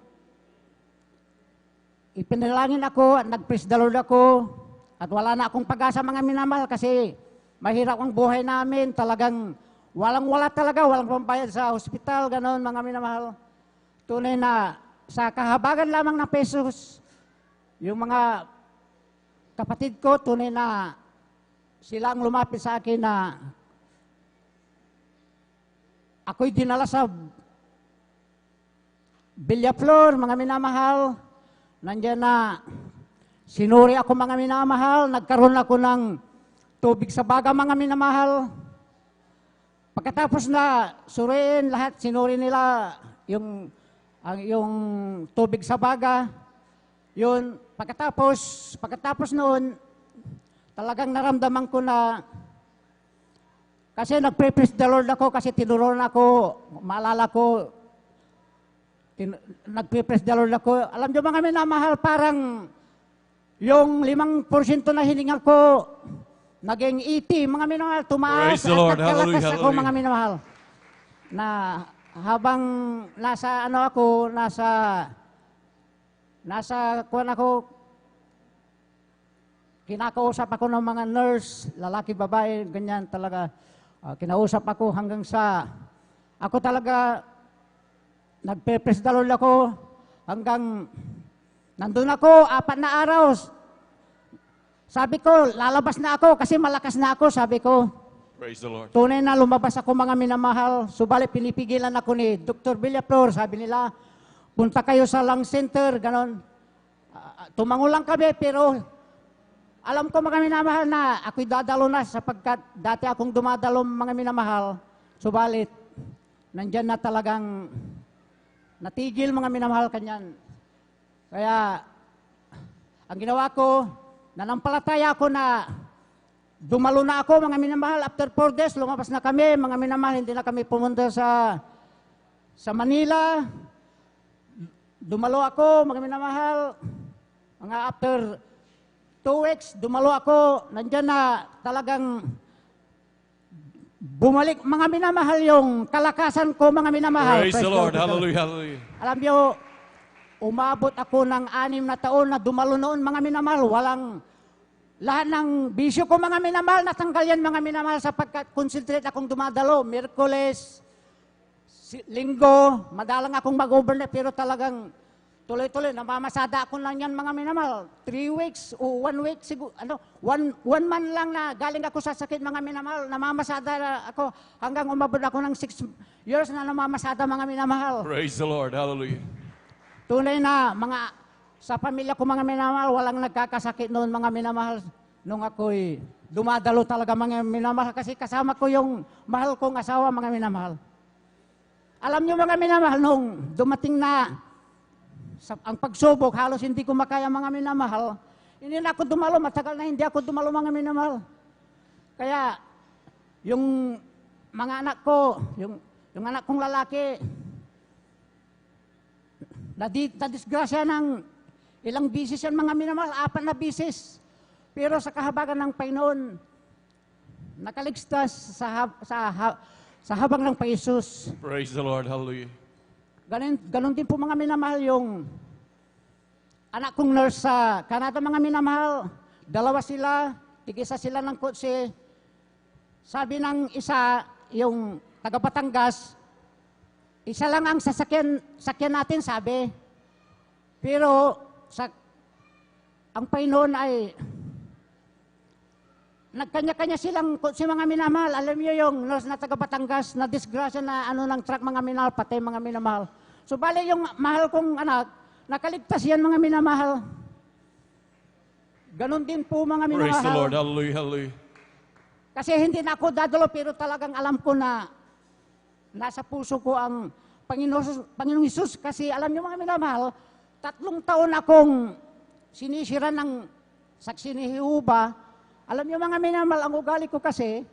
ipinalangin ako at nag-praise the Lord ako, at wala na akong pag-asa mga minamahal kasi mahirap ang buhay namin, talagang walang-wala talaga, walang pambayad sa ospital, gano'n mga minamahal. Tunay na sa kahabagan lamang ng pesos, yung mga kapatid ko, tunay na sila ang lumapit sa akin na ako'y dinala sa Villaflor, mga minamahal. Nandiyan na sinuri ako mga minamahal, nagkaroon ako ng tubig sa baga mga minamahal. Pagkatapos na suriin lahat, sinuri nila yung tubig sa baga. Yun, pagkatapos noon, talagang naramdaman ko na kasi nagpe-praise the Lord ako kasi tinuruan ako, maalala ko, nagpe-praise the Lord ako. Alam nyo mga minamahal, parang yung 5% na hiningal ko, naging 80, mga minamahal, tumaas Praise the Lord. at nagkalakas Hallelujah, ako hallelujah. mga minamahal. Na habang nasa kuwan ako, kinakausap ako ng mga nurse, lalaki, babae, ganyan talaga. Kinausap ako hanggang sa, ako talaga, nagpe-praise the Lord ako, hanggang, nandun ako, 4 na araw. Sabi ko, lalabas na ako kasi malakas na ako, sabi ko. Praise the Lord. Tunay na lumabas ako mga minamahal, subalit pinipigilan ako ni Dr. Villaflor, sabi nila, punta kayo sa lung center, ganon. Tumango lang kami, pero alam ko mga minamahal na ako'y dadalo na sapagkat dati akong dumadalo mga minamahal, subalit nandyan na talagang natigil mga minamahal kanyan. Kaya ang ginawa ko, nanampalataya ako na dumalo na ako, mga minamahal. After 4 days, lumabas na kami, mga minamahal. Hindi na kami pumunta sa Manila. Dumalo ako, mga minamahal. Mga after 2 weeks, dumalo ako. Nandiyan na talagang bumalik, mga minamahal, yung kalakasan ko, mga minamahal. Praise the Lord. Hallelujah, hallelujah. Alam niyo, umabot ako ng 6 na taon na dumalo noon, mga minamahal. Walang, lahat ng bisyo ko, mga minamahal, natanggal yan, mga minamahal, sapagkat concentrate akong dumadalo. Miyerkules, Linggo, madalang akong mag-overnight, pero talagang tuloy-tuloy, namamasada ako lang yan, mga minamahal. 3 weeks o 1 week, siguro, one month lang na galing ako sa sakit, mga minamahal. Namamasada ako hanggang umabot ako ng 6 years na namamasada, mga minamahal. Praise the Lord. Hallelujah. Tunay na, sa pamilya ko, mga minamahal, walang nagkakasakit noon, mga minamahal. Nung ako'y dumadalo talaga, mga minamahal, kasi kasama ko yung mahal kong asawa, mga minamahal. Alam niyo, mga minamahal, nung dumating na ang pagsubok, halos hindi ko makaya, mga minamahal. Hindi na ako dumalo, matagal na hindi ako dumalo, mga minamahal. Kaya, yung mga anak ko, yung anak kong lalaki, nadisgrasya ng ilang bisis yan, mga minamahal, 4 na bisis. Pero sa kahabagan ng Panginoon, nakaligtas sa habang ng Paisus. Praise the Lord. Hallelujah. Ganon din po, mga minamahal, yung anak kong nurse sa Canada, mga minamahal. 2 sila, tig-isa sila ng kotse. Sabi ng isa, yung taga Batangas, isa lang ang sakyan natin, sabi. Pero ang Panginoon ay nagkanya-kanya silang kotse, mga minamahal. Alam niyo yung nurse na taga Batangas na disgrasya na ng truck, mga minamahal, patay, mga minamahal. So bali yung mahal kong anak, nakaligtas yan, mga minamahal. Ganon din po, mga minamahal. Praise the Lord. Hallelujah, hallelujah. Kasi hindi na ako dadalo, pero talagang alam ko na nasa puso ko ang Panginoong Hesus. Kasi alam niyo, mga minamahal, 3 taon akong sinisira ng saksi ni Jehova. Alam niyo, mga minamahal, ang ugali ko kasi,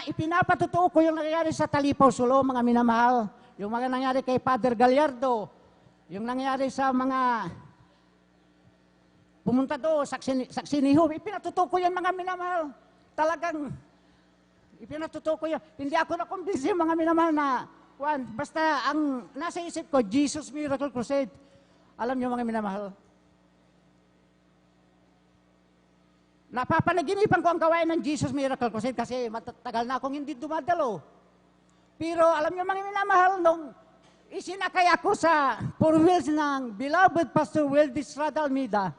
ipinapatotoo ko yung nangyayari sa Talipaw, Sulo, mga minamahal. Yung mga nangyari kay Father Gallardo, yung nangyari sa mga pumunta doon, saksi ni Jehova, ipinatotoo ko yan, mga minamahal. Talagang, ipinatotoo ko yan. Hindi ako nakumbinsi, mga minamahal, na basta ang nasa isip ko, Jesus Miracle Crusade. Alam niyo, mga minamahal, napapanaginipan ko ang gawain ng Jesus Miracle Crusade kasi matagal na akong hindi dumadalo. Pero alam niyo, mga minamahal, nung isinakay ako sa 4 wheels ng beloved Pastor Wildy Estrada Almeida,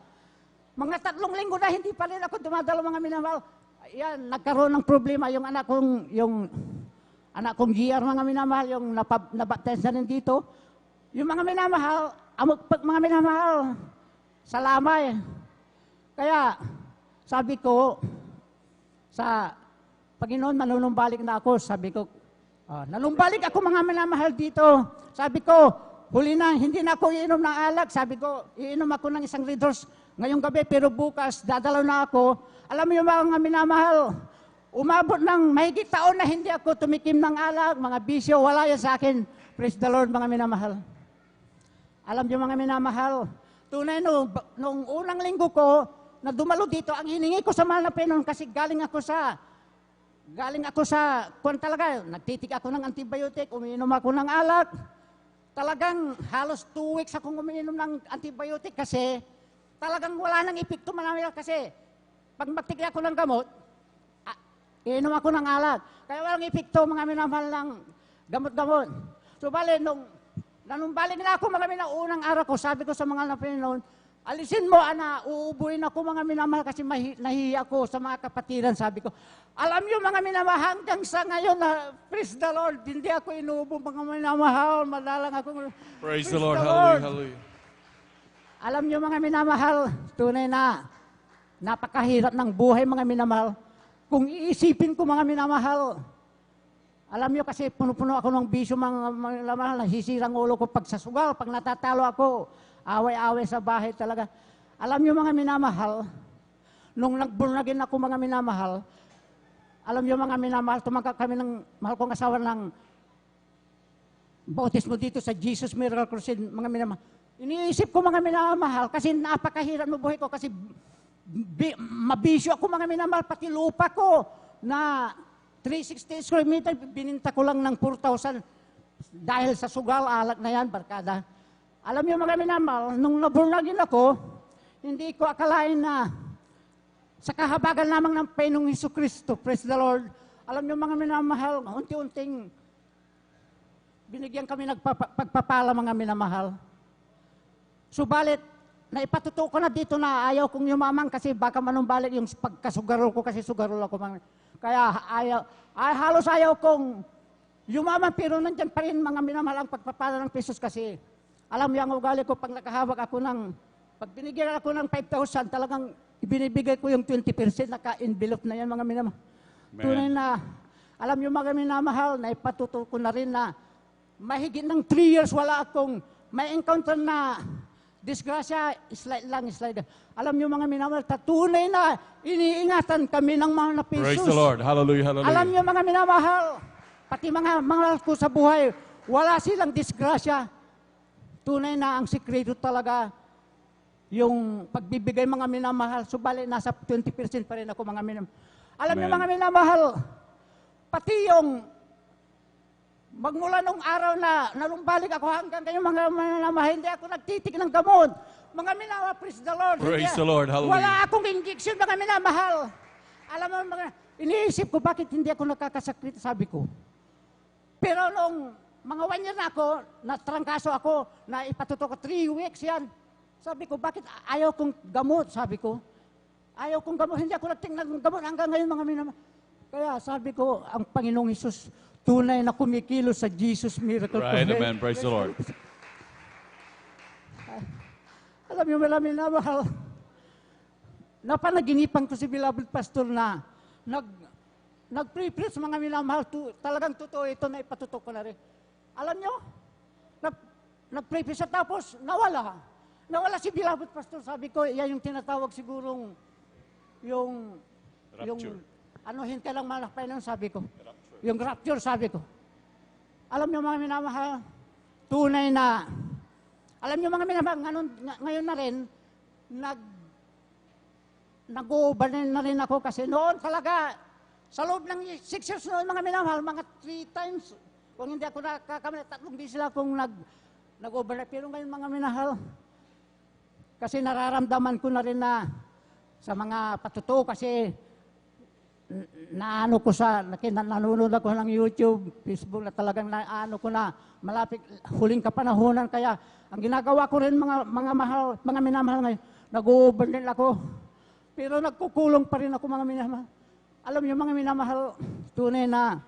mga 3 linggo na hindi pa rin ako dumadalo, mga minamahal. Ayan, nagkaroon ng problema yung anak kong GR, mga minamahal, yung nabaptize na rin dito. Yung mga minamahal, mga minamahal, salamay. Kaya, sabi ko, sa Panginoon, manunumbalik na ako. Sabi ko, nanumbalik ako, mga minamahal, dito. Sabi ko, huli na, hindi na ako iinom ng alak. Sabi ko, iinom ako ng 1 liters ngayong gabi, pero bukas, dadalaw na ako. Alam mo yung mga minamahal, umabot ng mahigit taon na hindi ako tumikim ng alak, mga bisyo, wala yan sa akin. Praise the Lord, mga minamahal. Alam niyo, mga minamahal, tunay nung unang linggo ko, na dumalo dito, ang hiningi ko sa mahal na Panginoon, kasi galing ako sa, kung talaga, nagtitik ako ng antibiotic, umiinom ako ng alak. Talagang halos 2 weeks akong umiinom ng antibiotic kasi talagang wala nang epekto, manamila, kasi pag magtigil ako ng gamot, iinom ako ng alak. Kaya walang epekto, mga minamahal, ng gamot-gamot. So bali, nanumbalik na ako, mga minamahal, unang araw ko, sabi ko sa mga na Panginoon, alisin mo, uubuin ako, mga minamahal, kasi nahihiya ako sa mga kapatiran, sabi ko. Alam niyo, mga minamahal, hanggang sa ngayon, praise the Lord, hindi ako inuubo, mga minamahal, madalang ako. Praise the Lord, hallelujah, hallelujah. Alam niyo, mga minamahal, tunay na, napakahirap ng buhay, mga minamahal. Kung iisipin ko, mga minamahal, alam niyo, kasi puno-puno ako ng bisyo, mga minamahal, nasisirang ulo ko pag sa sugal, pag natatalo ako, away-away sa bahay talaga. Alam niyo, mga minamahal, nung nag-born-again ako mga minamahal, alam niyo mga minamahal, tumanggap kami ng mahal kong asawa ng bautismo dito sa Jesus Miracle Crusade, mga minamahal. Iniisip ko mga minamahal, kasi napakahirap ng buhay ko, kasi mabisyo ako mga minamahal, pati lupa ko na 360 square meter, bininta ko lang ng 4,000 dahil sa sugal, alak na yan, barkada. Alam niyo mga minamahal, nung naborn-again ako, hindi ko akalain na sa kahabagan lamang ng Panginoong Hesukristo, praise the Lord, alam niyo mga minamahal, unti-unting binigyan kami pagpapala mga minamahal. Subalit, naipatuto ko na dito na ayaw kong yumamang kasi baka manumbalik yung pagkasugarol ko kasi sugarol ako. Kaya halos ayaw kong yumamang pero nandyan pa rin mga minamahal ang pagpapala ng pesos kasi alam niyo ang ugali ko pag nakahawak ako pag binigyan ako ng 5,000 talagang ibinibigay ko yung 20% naka-envelope na yan mga minamahal. Tunay na, alam niyo mga minamahal, na ipatuto ko na rin na mahigit ng 3 years wala akong may encounter na disgrasya, slide. Alam niyo mga minamahal, tunay na iniingatan kami ng mga napisos. Praise the Lord. Hallelujah, hallelujah. Alam niyo mga minamahal, pati mga mahal ko sa buhay, wala silang disgrasya. Tunay na ang sikreto talaga, yung pagbibigay mga minamahal, subalit nasa 20% pa rin ako mga minamahal. Alam niyo mga minamahal, pati yung magmula nung araw na nalumbalik ako hanggang kayo mga minamahal, hindi ako nagtitik ng gamot. Mga minamahal, praise the Lord. Praise the Lord, hallelujah. Wala akong injection mga minamahal. Alam mo mga, iniisip ko bakit hindi ako nakakasakit, sabi ko. Pero nung mga 1 year na ako, natrangkaso ako, na ipatuto ko 3 weeks yan. Sabi ko, bakit ayaw kong gamot? Sabi ko, ayaw kong gamot. Hindi ako nagtingnan ng gamot hanggang ngayon mga minamahal. Kaya sabi ko, ang Panginoong Hesus, tunay na kumikilos sa Jesus Miracle Right, Crusade. amen. Praise the Lord. Alam niyo, mga minamahal, napanaginipan ko si beloved pastor na nag-pre-preach mga minamahal, talagang totoo ito na ipatutok ko na rin. Alam niyo, nag-pre-preach siya tapos nawala. Nawala si beloved pastor, sabi ko, yan yung tinatawag sigurong yung anuhin ka lang malakpay nun, sabi ko. Yung rapture, sabi ko. Alam niyo mga minamahal, tunay na, alam niyo mga minamahal, ngayon na rin, nag-over na rin ako kasi noon talaga, sa loob ng 6 years noon mga minamahal, mga 3 times, kung hindi ako nakakamali, 3 beses lang akong nag-over na. Pero ngayon mga minamahal, kasi nararamdaman ko na rin na sa mga patuto kasi nanonood ako ng YouTube, Facebook na talagang naano ko na malapit huling kapanahonan. Kaya ang ginagawa ko rin mga minamahal ngayon, nag-over din ako. Pero nagkukulong pa rin ako mga minamahal. Alam niyo mga minamahal, tunay na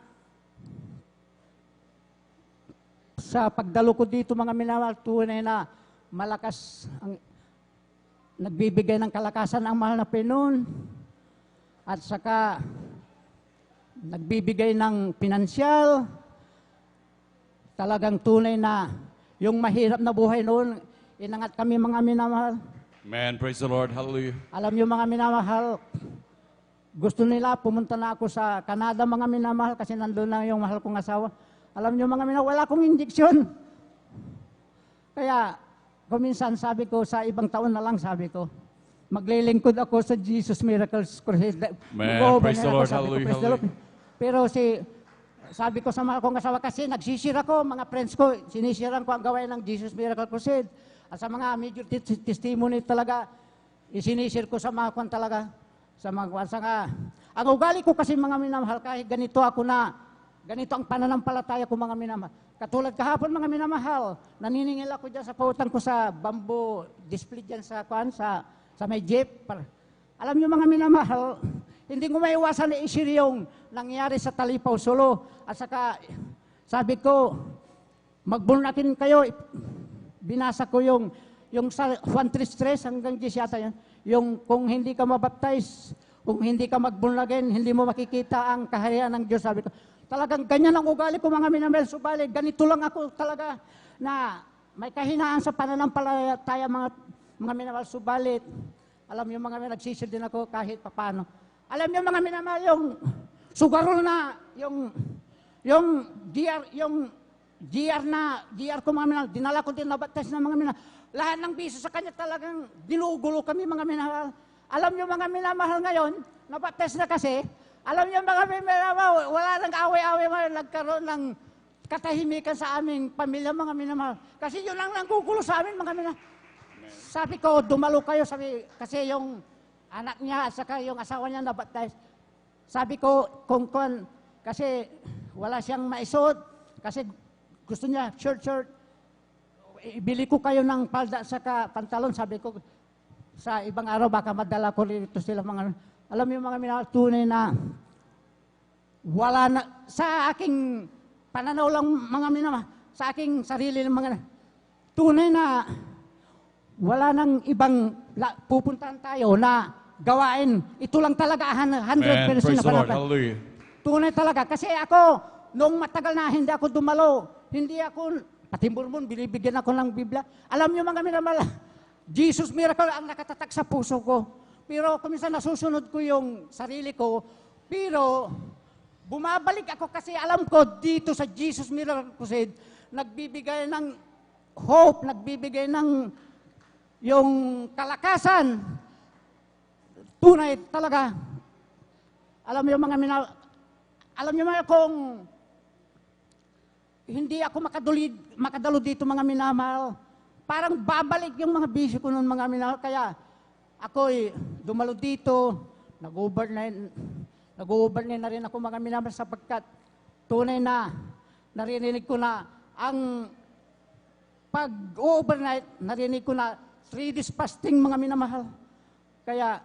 sa pagdalo ko dito mga minamahal, tunay na malakas ang nagbibigay ng kalakasan ang mahal na Panginoon at saka nagbibigay ng pinansyal. Talagang tunay na yung mahirap na buhay noon, inangat kami mga minamahal. Man, praise the Lord. Hallelujah. Alam niyo mga minamahal, gusto nila pumunta na ako sa Canada mga minamahal kasi nandun na yung mahal kong asawa. Alam niyo mga minamahal, wala akong injeksyon. Kaya kuminsan sabi ko, sa ibang taon na lang sabi ko, maglilingkod ako sa Jesus Miracles Crusade. Man, praise the Lord, hallelujah, hallelujah. Pero sabi ko sa mahal kong asawa, kasi nagsishare ako, mga friends ko, sinisiran ko ang gawain ng Jesus Miracle Crusade. At sa mga major testimony talaga, isinisir ko sa mga kwan talaga, sa mga kwan. Ang ugali ko kasi mga minamahal, kahit ganito ako ganito ang pananampalataya ko mga minamahal. Katulad kahapon mga minamahal, naniningil ako dyan sa pautang ko sa bamboo display dyan sa may jeep. Alam niyo mga minamahal, hindi ko maiwasan na i-share yung nangyari sa Talipaw, Solo. At saka, sabi ko, mag-born-again kayo. Binasa ko yung sa 1:3 hanggang 10 yata yan. Yung kung hindi ka mabaptize, kung hindi ka mag-born-again, hindi mo makikita ang kaharian ng Diyos, sabi ko. Talagang ganyan ang ugali ko mga minamahal. Subalit, ganito lang ako talaga na may kahinaan sa pananampalataya mga minamahal. Subalit, Alam niyo mga nagsisil din ako kahit papano. Alam niyo mga minamahal, yung sugarol na, yung GR ko mga minamahal, dinala ko din na baptize ng mga minamahal. Lahat ng biso sa kanya talagang ginugulo kami mga minamahal. Alam niyo mga minamahal ngayon, na-baptize na kasi, alam niyo mga minamahal, wala nang away-away, nagkaroon ng katahimikan sa aming pamilya mga minamahal. Kasi yun ang nanggugulo sa amin mga minamahal. Sabi ko, dumalo kayo, kasi yung anak niya at saka yung asawa niya na-baptize. Sabi ko, kasi wala siyang maisuot, kasi gusto niya shirt, ibili ko kayo ng palda at saka pantalon, sabi ko, sa ibang araw baka madala ko rito sila mga, alam niyo mga minamahal, tunay na, wala na, sa aking pananaw lang mga minamahal, sa aking sarili ng mga, tunay na, wala nang ibang pupuntahan tayo na gawain. Ito lang talaga 100% na pananaw. Tunay talaga. Kasi ako, nung matagal na hindi ako dumalo, hindi ako, pati mormon, binibigyan ako ng Biblia. Alam niyo mga minamahal, Jesus miracle ang nakatatak sa puso ko. Pero kuminsan nasusunod ko yung sarili ko, pero bumabalik ako kasi alam ko dito sa Jesus Miracle Crusade, nagbibigay ng hope, nagbibigay ng yung kalakasan. Tunay talaga. Alam niyo mga minamahal, alam niyo mga kung hindi ako makadalo dito mga minamahal, parang babalik yung mga bisyo ko noon mga minamahal. Kaya ako'y dumalo dito, nag-overnight na rin ako mga minamahal sapagkat tunay na narinig ko na ang pag-overnight, narinig ko na 3 days fasting mga minamahal. Kaya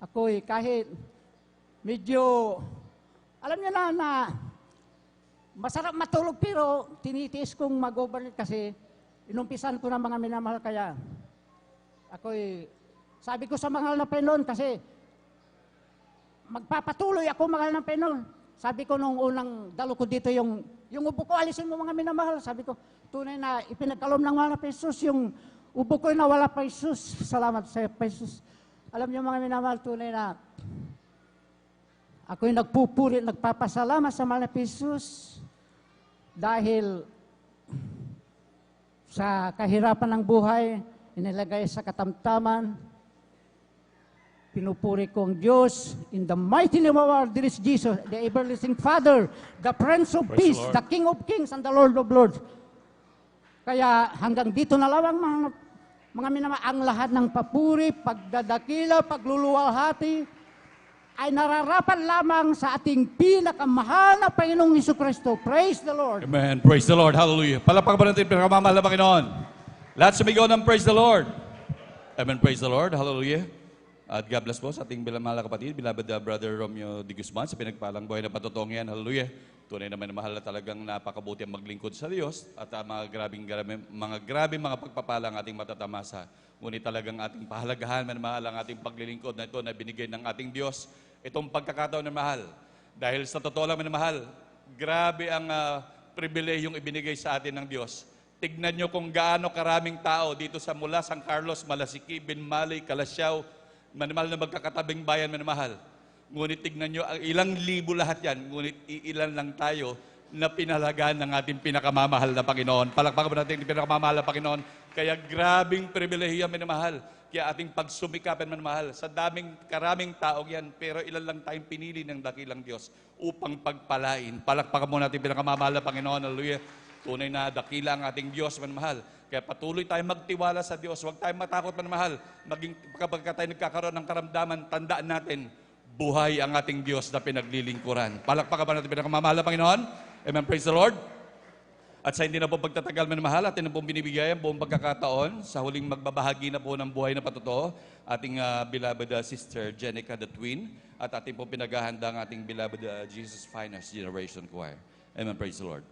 ako'y kahit medyo, alam niyo na masarap matulog pero tinitiis kong mag-overnight kasi inumpisan ko na mga minamahal. Kaya ako'y, sabi ko sa mahal na Panginoon kasi magpapatuloy ako mahal na Panginoon. Sabi ko nung unang dalo ko dito yung ubo ko, alisin mo mga minamahal. Sabi ko, tunay na ipinagkalom ng mahal na Jesus yung ubo ko na wala pa Jesus. Salamat sa Jesus. Alam niyo mga minamahal, tunay na ako'y nagpupuri, nagpapasalamat sa mahal na Jesus dahil sa kahirapan ng buhay, inilagay sa katamtaman, pinupuri ko ang Diyos. In the mighty name of our dear Jesus, the everlasting Father, the Prince of Peace, the King of Kings, and the Lord of Lords. Kaya hanggang dito na lang mga minamahal, ang lahat ng papuri, pagdadakila, pagluluwalhati, ay nararapat lamang sa ating pinakamahal na Panginoong Jesucristo. Praise the Lord. Amen. Praise the Lord. Hallelujah. Palakpakan po natin pinakamamahal na Panginoon. Lahat sumigaw ng praise the Lord. Amen. Praise the Lord. Hallelujah. At God bless po sa ating mahal na kapatid, beloved Brother Romeo de Guzman, sa pinagpalang buhay na patotong yan. Hallelujah. Tunay naman na mahal na talagang napakabuti ang maglingkod sa Diyos at mga grabing mga pagpapala ang ating matatamasa. Ngunit talagang ating pahalagahan, mahal ang ating paglilingkod na ito na binigay ng ating Diyos. Itong pagkakataon na mahal. Dahil sa totoo lang mahal, grabe ang pribilehiyong ibinigay sa atin ng Diyos. Tignan nyo kung gaano karaming tao dito sa mula San Carlos, Malasiki, Binmalay, Kalasyaw, manimahal na magkakatabing bayan, manimahal. Ngunit tignan nyo, ilang libo lahat yan, ngunit ilan lang tayo na pinalagaan ng ating pinakamamahal na Panginoon. Palakpakan mo natin yung pinakamamahal na Panginoon. Kaya grabing pribilehiya, minamahal. Kaya ating pagsumikapan, minamahal. Sa karaming taong yan, pero ilan lang tayong pinili ng dakilang Diyos upang pagpalain. Palakpakan mo natin yung pinakamamahal na Panginoon. Hallelujah. Tunay na dakila ang ating Diyos, minamahal. Kaya patuloy tayong magtiwala sa Diyos. Huwag tayong matakot, minamahal. Kapag tayo nagkakaroon ng karamdaman, tandaan natin, buhay ang ating Diyos na pinaglilingkuran. Palakpakan ba natin pinakamamahal na Panginoon? Amen. Praise the Lord. At sa hindi na po pagtatagal, minamahal, atin na pong binibigay ang buong pagkakataon sa huling magbabahagi na po ng buhay na patotoo, ating beloved Sister Jenica the Twin, at ating pong pinaghahanda ang ating beloved Jesus Finest Generation Choir. Amen. Praise the Lord.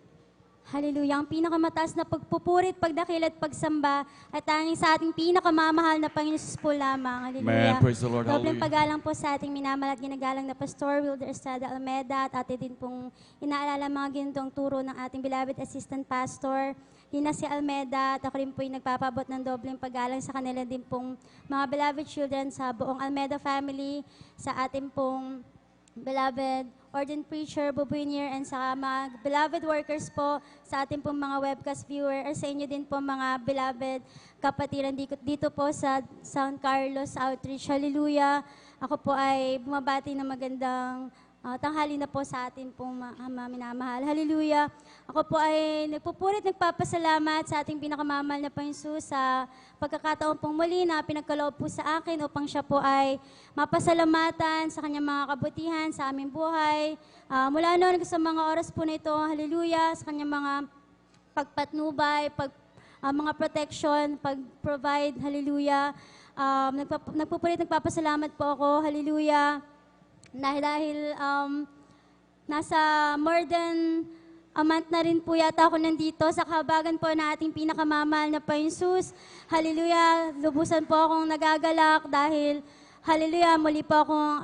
Hallelujah. Ang pinakamataas na pagpupurit, pagdakil at pagsamba at tanging sa ating pinakamamahal na Panginoon Jesus po lamang. Hallelujah. Man, praise the Lord. Dobleng Hallelujah. paggalang po sa ating minamahal at ginagalang na Pastor Wilder Estrada Almeda at atin din pong inaalala mga ginitong turo ng ating beloved assistant pastor Lina C. Almeda, at ako rin po yung nagpapabot ng dobleng paggalang sa kanila din pong mga beloved children sa buong Almeda family, sa ating pong beloved ordained preacher, Bubunier, and sa mga beloved workers po, sa ating pong mga webcast viewer, or sa inyo din po mga beloved kapatiran dito po sa San Carlos Outreach. Hallelujah! Ako po ay bumabati ng magandang tanghali na po sa atin pong minamahal. Hallelujah! Ako po ay nagpupurit, nagpapasalamat sa ating pinakamamahal na Panginoon Jesus sa pagkakataon pong muli na pinagkaloob po sa akin upang siya po ay mapasalamatan sa kanyang mga kabutihan sa aming buhay. Mula noon sa mga oras po na ito, hallelujah, sa kanyang mga pagpatnubay, mga protection, pag-provide, hallelujah. Nagpupulit, nagpapasalamat po ako, hallelujah. Dahil nasa more than a month na rin po yata ako nandito sa kahabagan po na ating pinakamamahal na Panginoon Jesus. Hallelujah, lubusan po akong nagagalak dahil, hallelujah, muli po akong,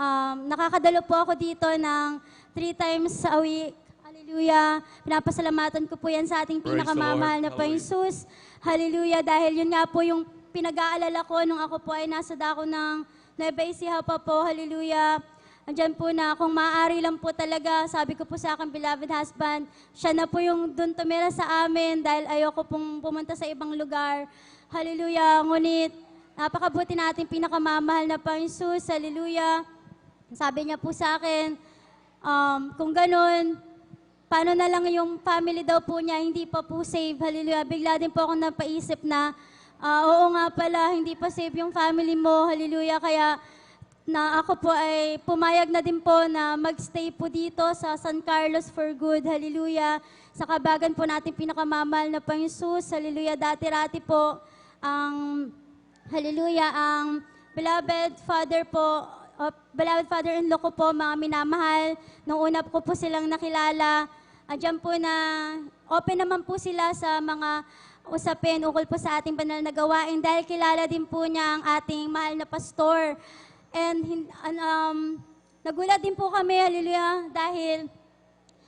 nakakadalo po ako dito ng 3 times a week. Hallelujah, pinapasalamatan ko po yan sa ating pinakamamahal na Panginoon Jesus. Hallelujah, dahil yun nga po yung pinag-aalala ko nung ako po ay nasa dako ng Nueva Ecija pa po. Hallelujah. Andiyan po na kung maaari lang po talaga, sabi ko po sa aking beloved husband, siya na po yung doon tumira sa amin dahil ayoko pong pumunta sa ibang lugar. Hallelujah. Ngunit, napakabuti natin pinakamamahal na Panginoon Jesus. Hallelujah. Sabi niya po sa akin, kung ganun, paano na lang yung family daw po niya, hindi pa po save. Hallelujah. Bigla din po ako napaisip na, oo nga pala, hindi pa save yung family mo. Hallelujah. Kaya, na ako po ay pumayag na din po na magstay po dito sa San Carlos for good. Hallelujah. Sa kabagan po natin pinakamamahal na Panginoon Jesus. Hallelujah. Dati-rati po ang hallelujah, ang beloved father po, beloved father-in-law ko po, mga minamahal. Nung una ko po silang nakilala, andyan po na open naman po sila sa mga usapin ukol po sa ating banal na gawain dahil kilala din po niya ang ating mahal na pastor. And nagulat din po kami, hallelujah, dahil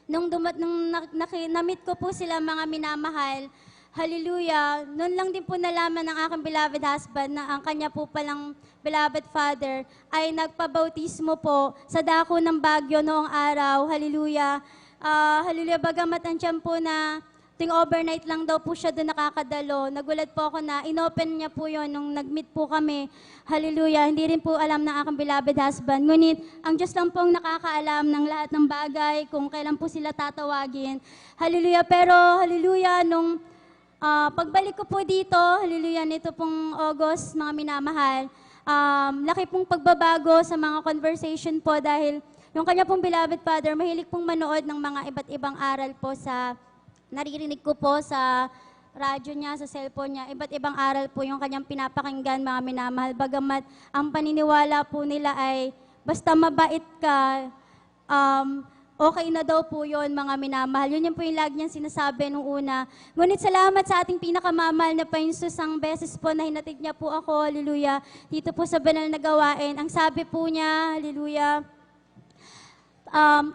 nung na-meet ko po sila mga minamahal, hallelujah, noon lang din po nalaman ng aking beloved husband na ang kanya po palang beloved father ay nagpabautismo po sa dako ng Baguio noong araw, hallelujah. Hallelujah, bagamat andyan po na ting overnight lang daw po siya doon nakakadalo. Nagulat po ako na inopen niya po yon nung nag-meet po kami. Hallelujah. Hindi rin po alam ng aking beloved husband. Ngunit, ang Diyos lang pong nakakaalam ng lahat ng bagay kung kailan po sila tatawagin. Hallelujah. Pero, hallelujah, nung pagbalik ko po dito, hallelujah, nito pong August, mga minamahal, laki pong pagbabago sa mga conversation po dahil yung kanya pong beloved father, mahilig pong manood ng mga iba't ibang aral po sa naririnig ko po sa radyo niya, sa cellphone niya, iba't ibang aral po yung kanyang pinapakinggan, mga minamahal. Bagamat ang paniniwala po nila ay basta mabait ka, okay na daw po yun, mga minamahal. Yun po yung lagi niyang sinasabi nung una. Ngunit salamat sa ating pinakamamahal na Panginoon Jesus, ang beses po na hinatid niya po ako, hallelujah, dito po sa banal na gawain. Ang sabi po niya, hallelujah,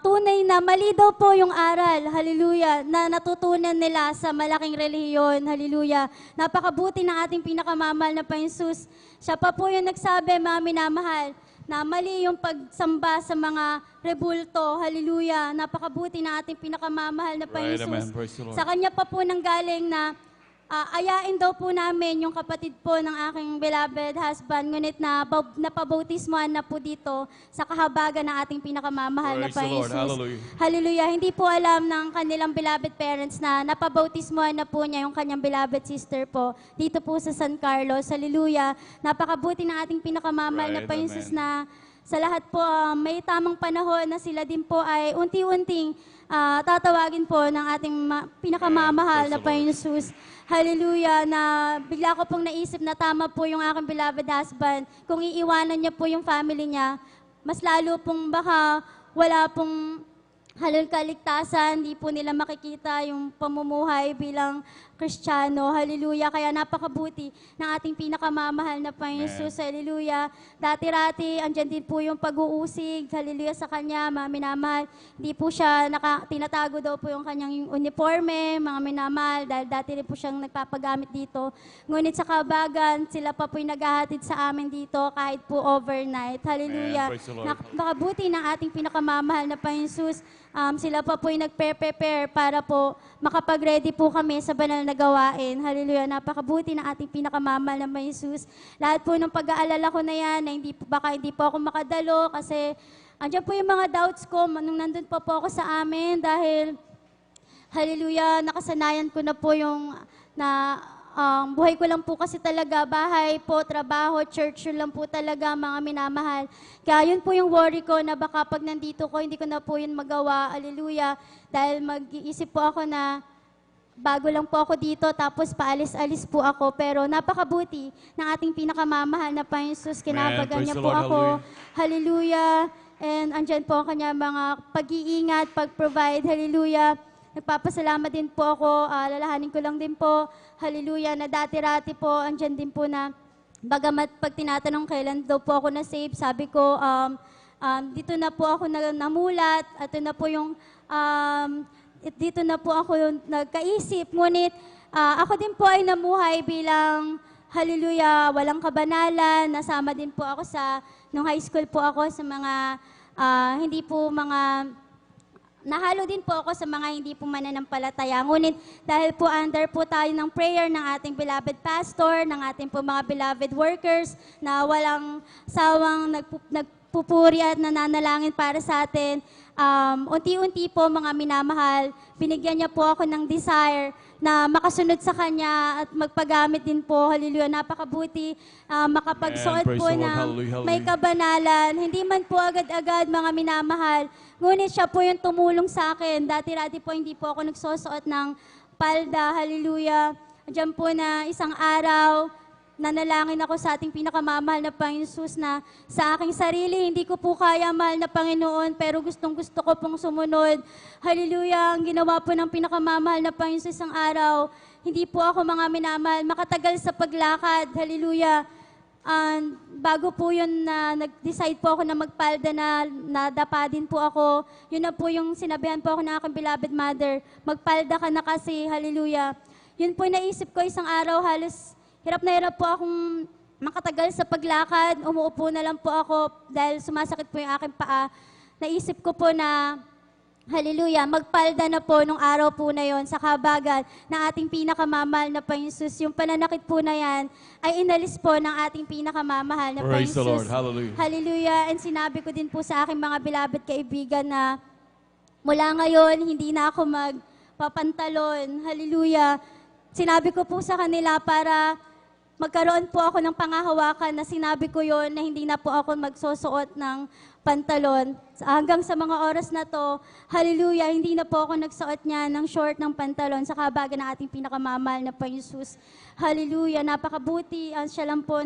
tunay na mali daw po yung aral, hallelujah, na natutunan nila sa malaking relihiyon, hallelujah. Napakabuti ng ating pinakamamahal na Panginoon Jesus. Siya pa po yung nagsabi, mga minamahal, na mali yung pagsamba sa mga rebulto, hallelujah. Napakabuti ng ating pinakamamahal na Panginoon Jesus. Sa kanya pa po nanggaling na ayain daw po namin yung kapatid po ng aking beloved husband, ngunit na napabautismoan na po dito sa kahabagan ng ating pinakamamahal na Panginoon Jesus. Hallelujah. Hallelujah. Hindi po alam ng kanilang beloved parents na napabautismoan na po niya yung kanyang beloved sister po dito po sa San Carlos. Hallelujah. Napakabuti ng ating pinakamamahal na Panginoon Jesus na sa lahat po may tamang panahon na sila din po ay unti-unting tatawagin po ng ating pinakamamahal na Panginoon Jesus. Hallelujah, na bigla ko pong naisip na tama po yung aking beloved husband. Kung iiwanan niya po yung family niya, mas lalo pong baka wala pong halal kaligtasan, hindi po nila makikita yung pamumuhay bilang Kristiyano. Hallelujah. Kaya napakabuti ng ating pinakamamahal na Panginoon Jesus. Hallelujah. Dati-rati, andyan din po yung pag-uusig. Hallelujah sa Kanya, mga minamahal. Hindi po siya, tinatago daw po yung kanyang uniforme, mga minamahal, dahil dati rin po siyang nagpapagamit dito. Ngunit sa kabagan, sila pa po'y naghahatid sa amin dito kahit po overnight. Hallelujah. Praise the Lord. Nakabuti ng ating pinakamamahal na Panginoon Jesus. Sila pa po'y nag-prepare para po makapag-ready po kami sa banal na gawain. Hallelujah. Napakabuti ng ating pinakamamahal na Panginoon Jesus. Lahat po ng pag-aalala ko na yan, na baka hindi po ako makadalo kasi andyan po yung mga doubts ko nung nandun pa po ako sa amin dahil hallelujah, nakasanayan ko na po yung buhay ko lang po kasi talaga, bahay po, trabaho, church, yun lang po talaga, mga minamahal. Kaya yun po yung worry ko na baka pag nandito ko, hindi ko na po yun magawa. Hallelujah. Dahil mag-iisip po ako na bago lang po ako dito, tapos paalis-alis po ako. Pero napakabuti ng ating pinakamamahal na Panginoon Jesus. Kinabagan niya po ako. Hallelujah. And andyan po ang kanya mga pag-iingat, pag-provide. Hallelujah. Nagpapasalamat din po ako, lalahanin ko lang din po, hallelujah, na dati-rati po, andyan din po na, bagamat pag tinatanong kailan daw po ako na-save, sabi ko, dito na po ako namulat, at ito na po yung, dito na po ako nagkaisip, ngunit ako din po ay namuhay bilang, hallelujah, walang kabanalan, nasama din po ako nung high school po ako sa mga, hindi po mga, nahalo din po ako sa mga hindi po mananampalataya. Ngunit dahil po under po tayo ng prayer ng ating beloved pastor, ng ating po mga beloved workers na walang sawang nagpupuri at nananalangin para sa atin, unti-unti po mga minamahal, binigyan niya po ako ng desire na makasunod sa Kanya at magpagamit din po. Hallelujah. Napakabuti. Makapagsuot po na may kabanalan. Hindi man po agad-agad mga minamahal. Ngunit siya po yung tumulong sa akin. Dati-rati po hindi po ako nagsusuot ng palda. Hallelujah. Diyan po na isang araw, nanalangin ako sa ating pinakamamahal na Panginoon Jesus na sa aking sarili, hindi ko po kaya, mahal na Panginoon, pero gustong-gusto ko pong sumunod. Hallelujah, ang ginawa po ng pinakamamahal na Panginoon sa isang araw, hindi po ako mga minamahal, makatagal sa paglakad. Hallelujah. Bago po yun na nag-decide po ako na magpalda na nadapa din po ako, yun na po yung sinabihan po ako ng aking beloved mother, magpalda ka na kasi. Hallelujah. Yun po naisip ko isang araw, halos hirap na hirap po akong makatagal sa paglakad. Umuupo na lang po ako dahil sumasakit po yung aking paa. Naisip ko po na, hallelujah, magpalda na po nung araw po na yon sa kabagan ng ating pinakamamahal na Panginoon Jesus. Yung pananakit po na yan ay inalis po ng ating pinakamamahal na Panginoon Praise the Lord. Jesus. Hallelujah. Hallelujah. And sinabi ko din po sa aking mga beloved kaibigan na mula ngayon, hindi na ako magpapantalon. Hallelujah. Sinabi ko po sa kanila para magkaroon po ako ng pangahawakan na sinabi ko yon na hindi na po ako magsusuot ng pantalon. Hanggang sa mga oras na to, hallelujah, hindi na po ako nagsuot niya ng short ng pantalon sa kabagan ng ating pinakamamahal na Panginoon Jesus. Hallelujah, napakabuti. Siya lang po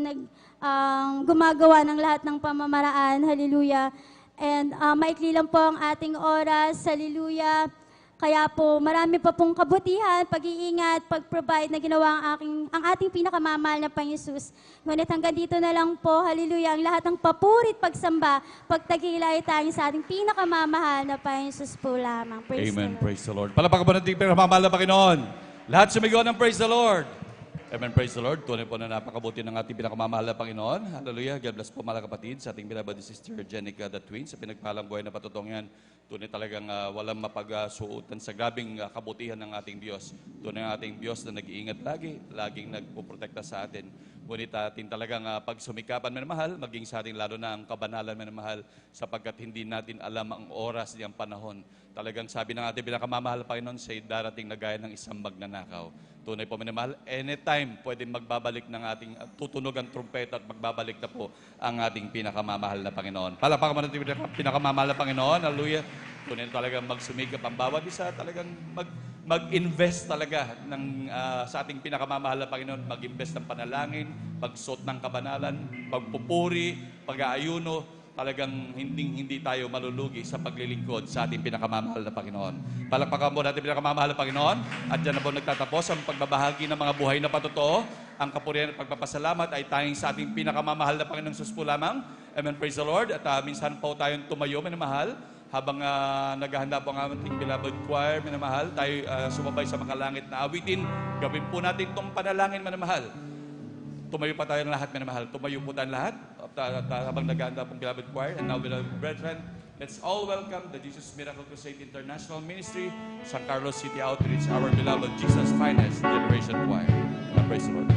gumagawa ng lahat ng pamamaraan. Hallelujah. And maikli lang po ang ating oras. Hallelujah. Kaya po, marami pa pong kabutihan, pag-iingat, pag-provide na ginawa ang ating pinakamamahal na Panginoon Jesus. Ngunit hanggang dito na lang po, hallelujah, ang lahat ng papurit, pagsamba, pagtagilay tayo sa ating pinakamamahal na Panginoon Jesus po lamang. Praise Amen. the Lord. Praise the Lord. Palakpakan po natin pinakamamahal na Panginoon. Lahat sumigaw ng praise the Lord. Amen. Praise the Lord. Tunay po na napakabuti ng ating pinakamamahal na Panginoon. Hallelujah. God bless po mga kapatid sa ating beloved sister Jenica the Twin sa pinagpalang buhay na patutong yan. Tunay talagang walang mapagsuotan sa grabing kabutihan ng ating Diyos. Tunay ang ating Diyos na nag-iingat lagi, laging nagpuprotekta sa atin. Ngunit atin talagang pagsumikapan minamahal, maging sa ating lalo na ang kabanalan minamahal sapagkat hindi natin alam ang oras niyang panahon. Talagang sabi ng ating pinakamamahal na Panginoon, say darating na gaya ng isang magnanakaw. Tunay po minamahal, anytime pwedeng magbabalik ng ating tutunog ang trumpeta at magbabalik na po ang ating pinakamamahal na Panginoon. Palakpakan mo natin pinakamamahal na Panginoon. Hallelujah. Tunay talagang magsumikap ang bawat isa, talagang mag-invest talaga sa ating pinakamamahal na Panginoon, mag-invest ng panalangin, pagsuot ng kabanalan, pagpupuri, pag-aayuno. talagang hindi tayo malulugi sa paglilingkod sa ating pinakamamahal na Panginoon. Palakpakan po natin pinakamamahal na Panginoon. At dyan na po nagtatapos ang pagbabahagi ng mga buhay na patotoo. Ang kapurihan at pagpapasalamat ay tanging sa ating pinakamamahal na Panginoong Sus po lamang. Amen, praise the Lord. At minsan po tayong tumayo, minamahal, habang naghahanda po ang ating beloved choir, minamahal, tayo sumabay sa makalangit na awitin. Gawin po natin itong panalangin, minamahal. Tumayo pa tayong lahat, minamahal. Tumayo po tayong lahat habang naghahanda pong beloved choir. And now, beloved brethren, let's all welcome the Jesus Miracle Crusade International Ministry, San Carlos City Outreach, our beloved Jesus Finest Generation Choir. Praise the Lord.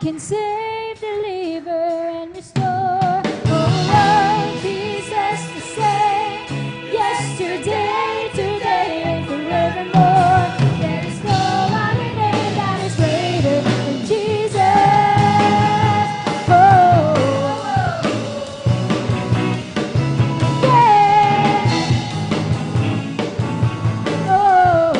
can save, deliver, and restore. Oh, Jesus the same, yesterday, today, and forevermore. There is no other name that is greater than Jesus. Oh, yeah. Oh.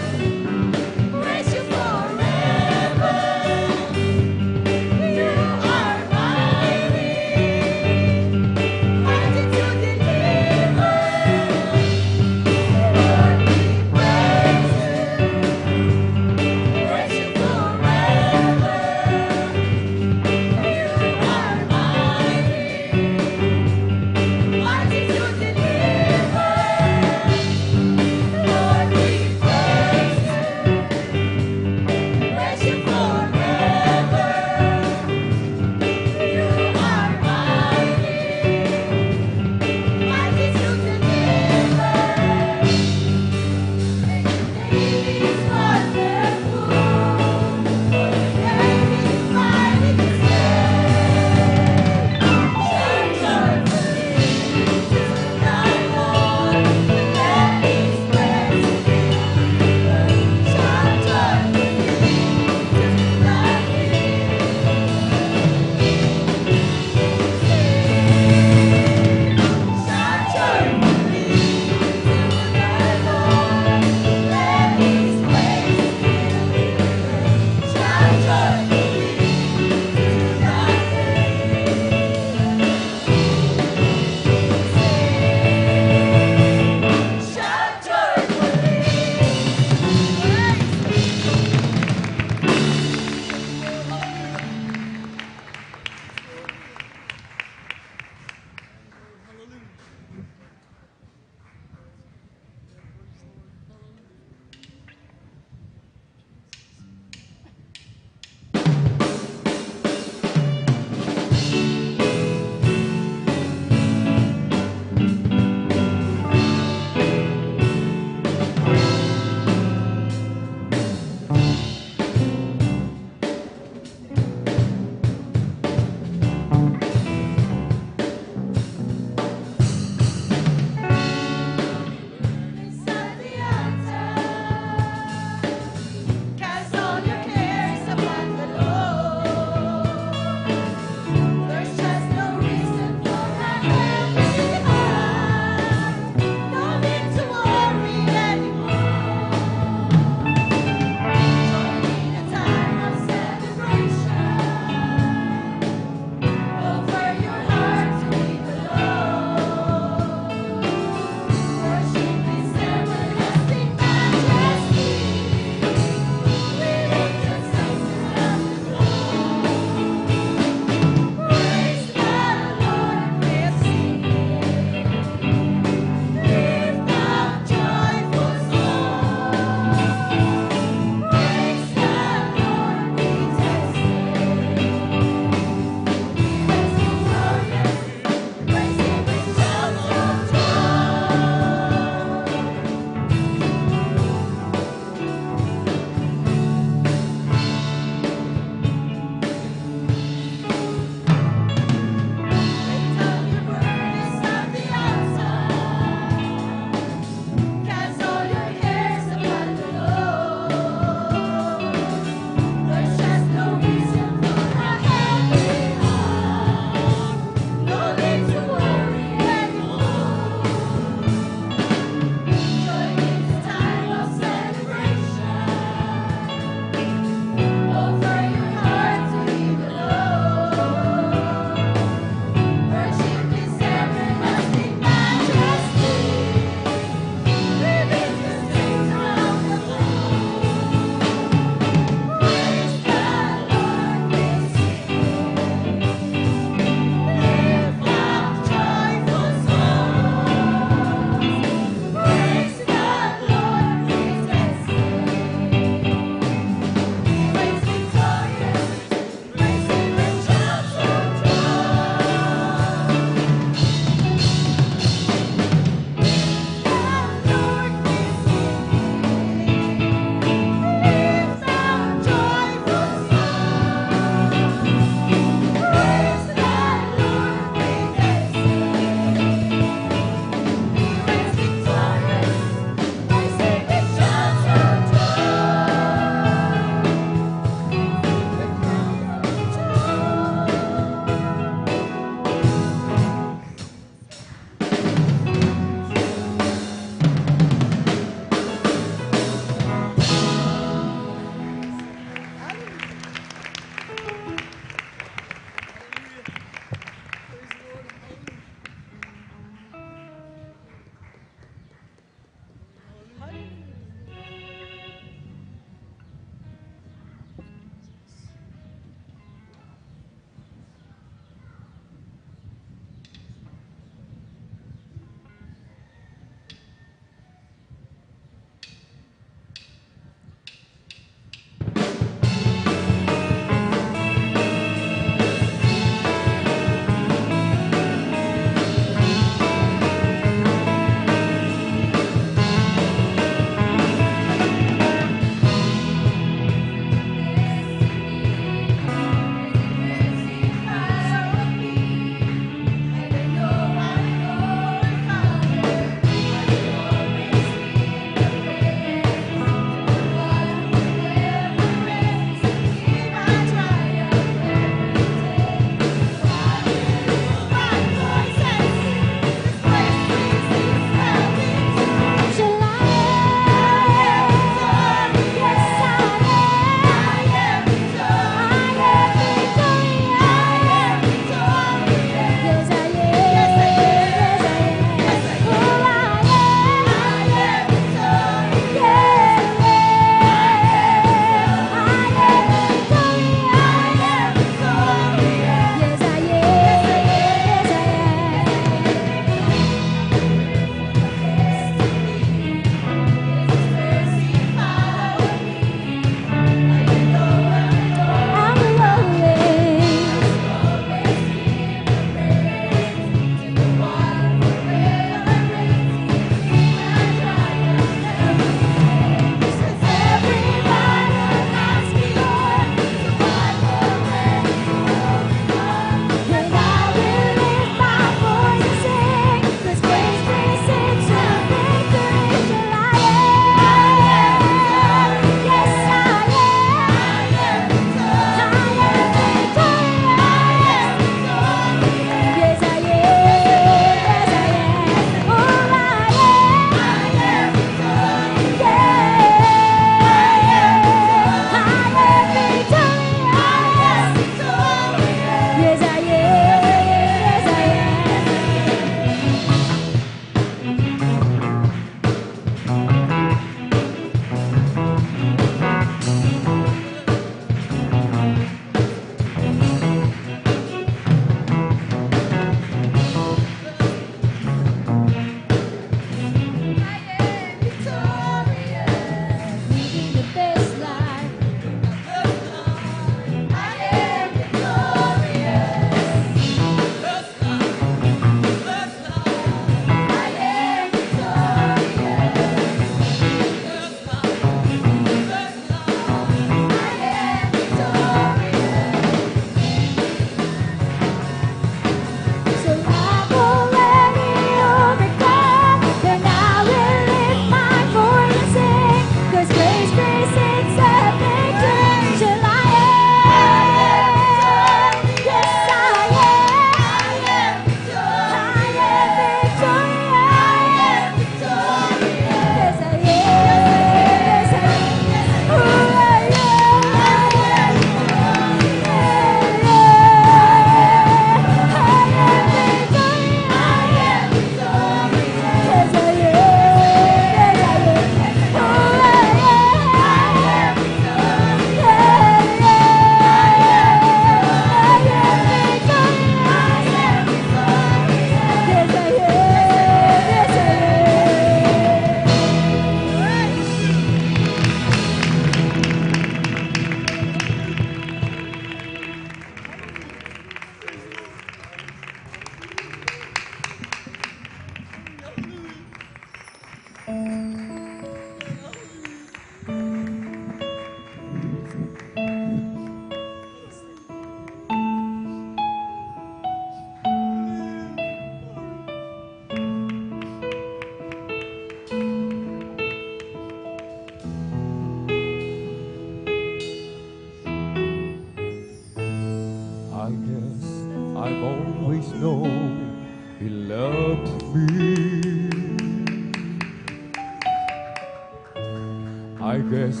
I guess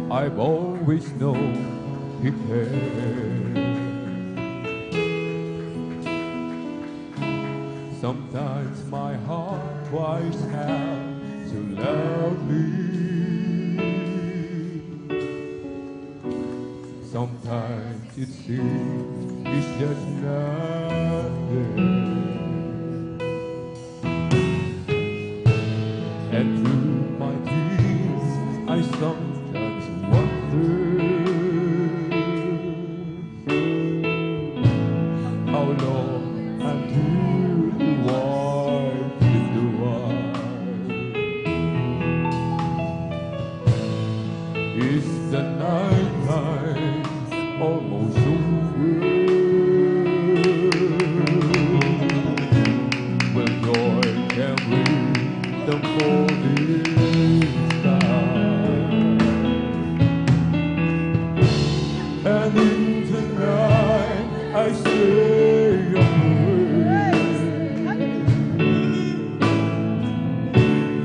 I've always known He cares. Sometimes my heart cries out so loudly. Sometimes it seems it's just not there. And through my tears I sometimes wonder how long until the white in the white. Is the night time almost over? When joy can bring the morning star, and in the night I say a prayer.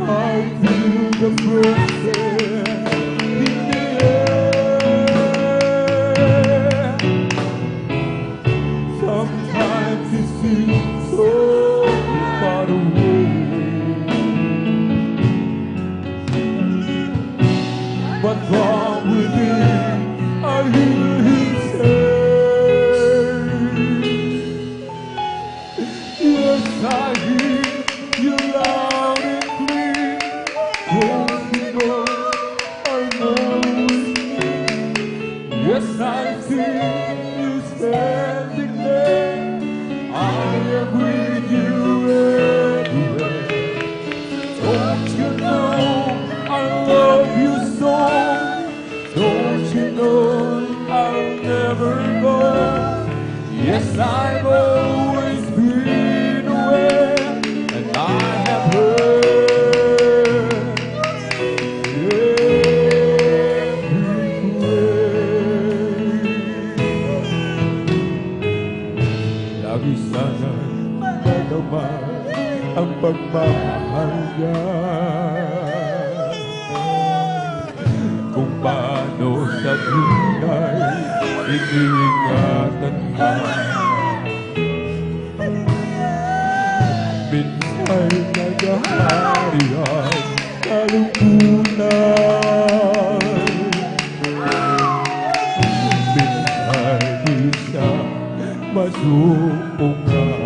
I feel the presence in the air. Sometimes it seems so far away, but from within I hear Him say, yes, I hear You loud and clear. Don't you know I'm always near? Yes, I see You standing there. I am with You everywhere. Don't you know I love You so? Don't you know I'll never go? Yes, I've always been aware, and I have heard every prayer. Lagi sana magaman ang pagmamahal niya, kung paano sa tunay iniingatan niya. Minsa'y nagahari ang kalungkutan, minsa'y di siya masumpungan.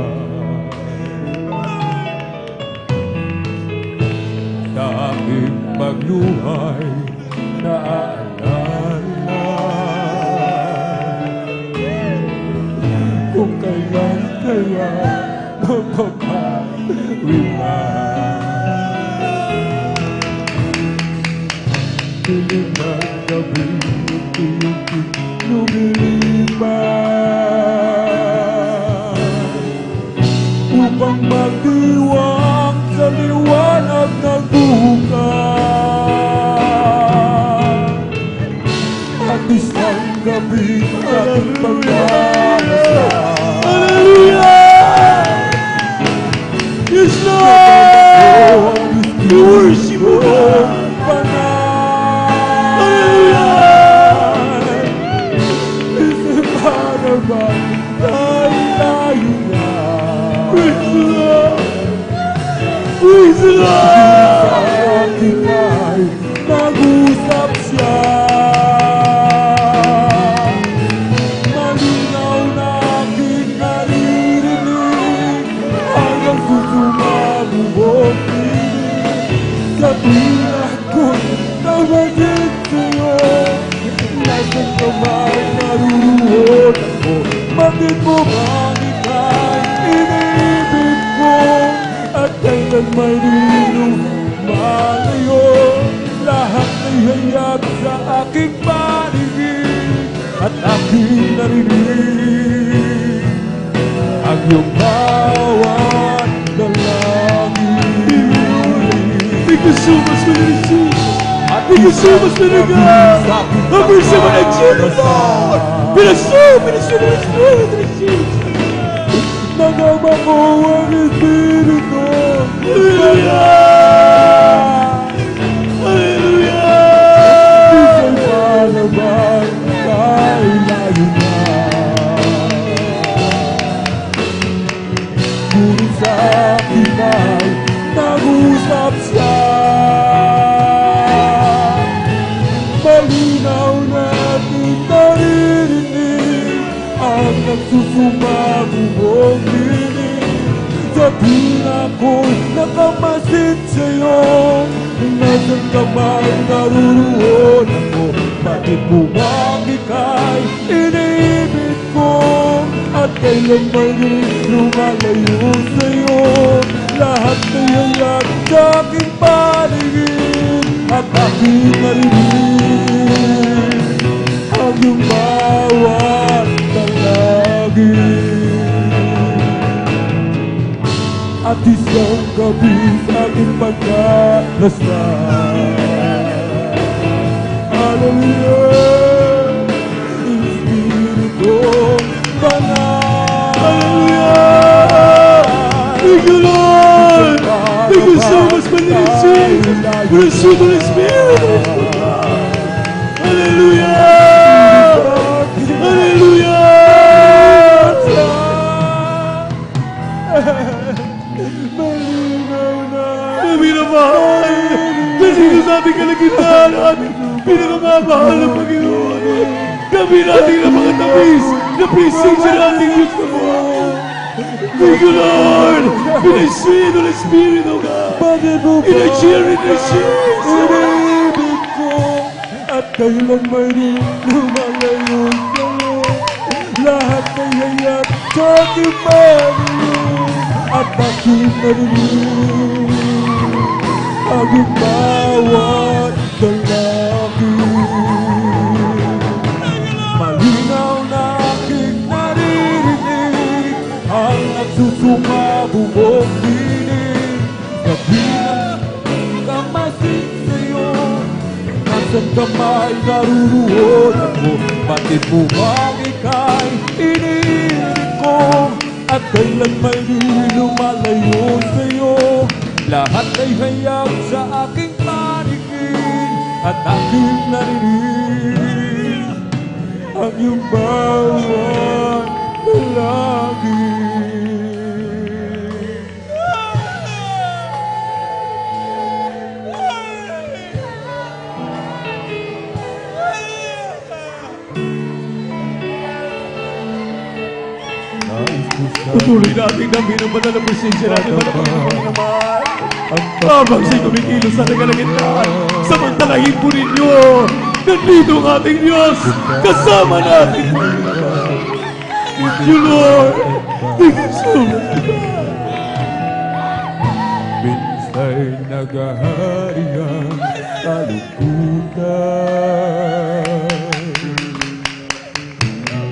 Sa aking pagluhay naaalala kung kailan kaya mapapaliwan. Dilim ng gabi unti-unti lumilipas upang magdiwang sa liwanag ng bukas. At isang gabi ating pagdarasal. Hallelujah! Yes, Lord! We worship You, Lord! Hallelujah! Isang harapan tayo tayo na. Praise the Lord! Praise the Lord! Sa ating ay mag-usap Siya. Malinaw na aking naririnig hanggang susumabubog sa tulad ko'y nabatid sa'yo. Nasaan ka man naruruhod ako, bakit mo bang ika'y iniibig ko? At kailan may lumalayo, lahat ay hayag sa aking paligid at aking narinig ang iyong bawat dalangin. Thank you so much for the Jesus. Thank you so much for the God. Appreciate mo na Jesus, Lord. Pinasyo mo na Jesus. Nagama ko ang Espiritu. Hallelujah! Hallelujah! tuwing ako'y nakamasid sa'yo. Nasaan ka man naruroon ako, bakit bumalik ka'y iniibig ko? At kailan man rin lumalayo sa'yo, lahat na yayak sa aking paligid, at aking marinig ang iyong bawat talagin. At isang gabi sa aking pagkalastan, hallelujah, Espiritu Banal. Hallelujah! Thank you, Lord! Thank you so much for this Jesus! For the sweet Holy Spirit! Hallelujah! Hallelujah! Malinaw na! Kami na mahal! Kasi ko sa ating kalagitnaan ng ating pinakamamahal na Panginoon! Kami natin na mga tapis na presensya ng ating Diyos na mo! Thank you, Lord! In the sweet Holy Spirit, O God! In the cheer, in the cheers! Inibig ko at kailan may rin lumalayo sa'yo. Lahat ay hayat sa aking panig at aking narinig aking bawat dalangin. Malinaw na aking naririnig ang nagsusumabubog dinig. Gabi na kamasin sa'yo, nasan ka may naruroon ako, batid mo bang ika'y iniibig ko? At kailan may lumalayo sa'yo, lahat ay hayag sa aking paningin at aking narinig ang iyong bawat dalangin. Tutuloy natin na binabanal ang presensya natin para Panginoon naman. Habang siya'y kumikilos sa kalagitnaan, samantalahin po ninyo. Nandito ang ating Diyos, kasama natin. Thank you, Lord. Thank you so much. Minsa'y naghahari ang kalungkutan,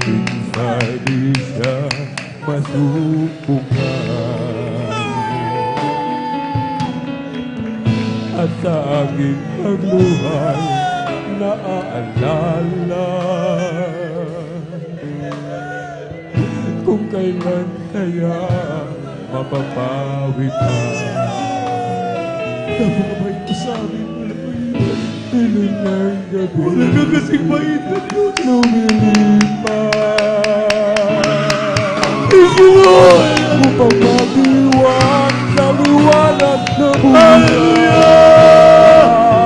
minsa'y di siya masubukan, at sa aking pagluhay naaalala kung kailan kaya mapapawi pa. Napakabait ko sa amin, Piling ng gabi, wala ka kasing bait na Diyos, lumilipas. Thank you, Lord! Upang mabiwan sa liwanag na buhay. Hallelujah!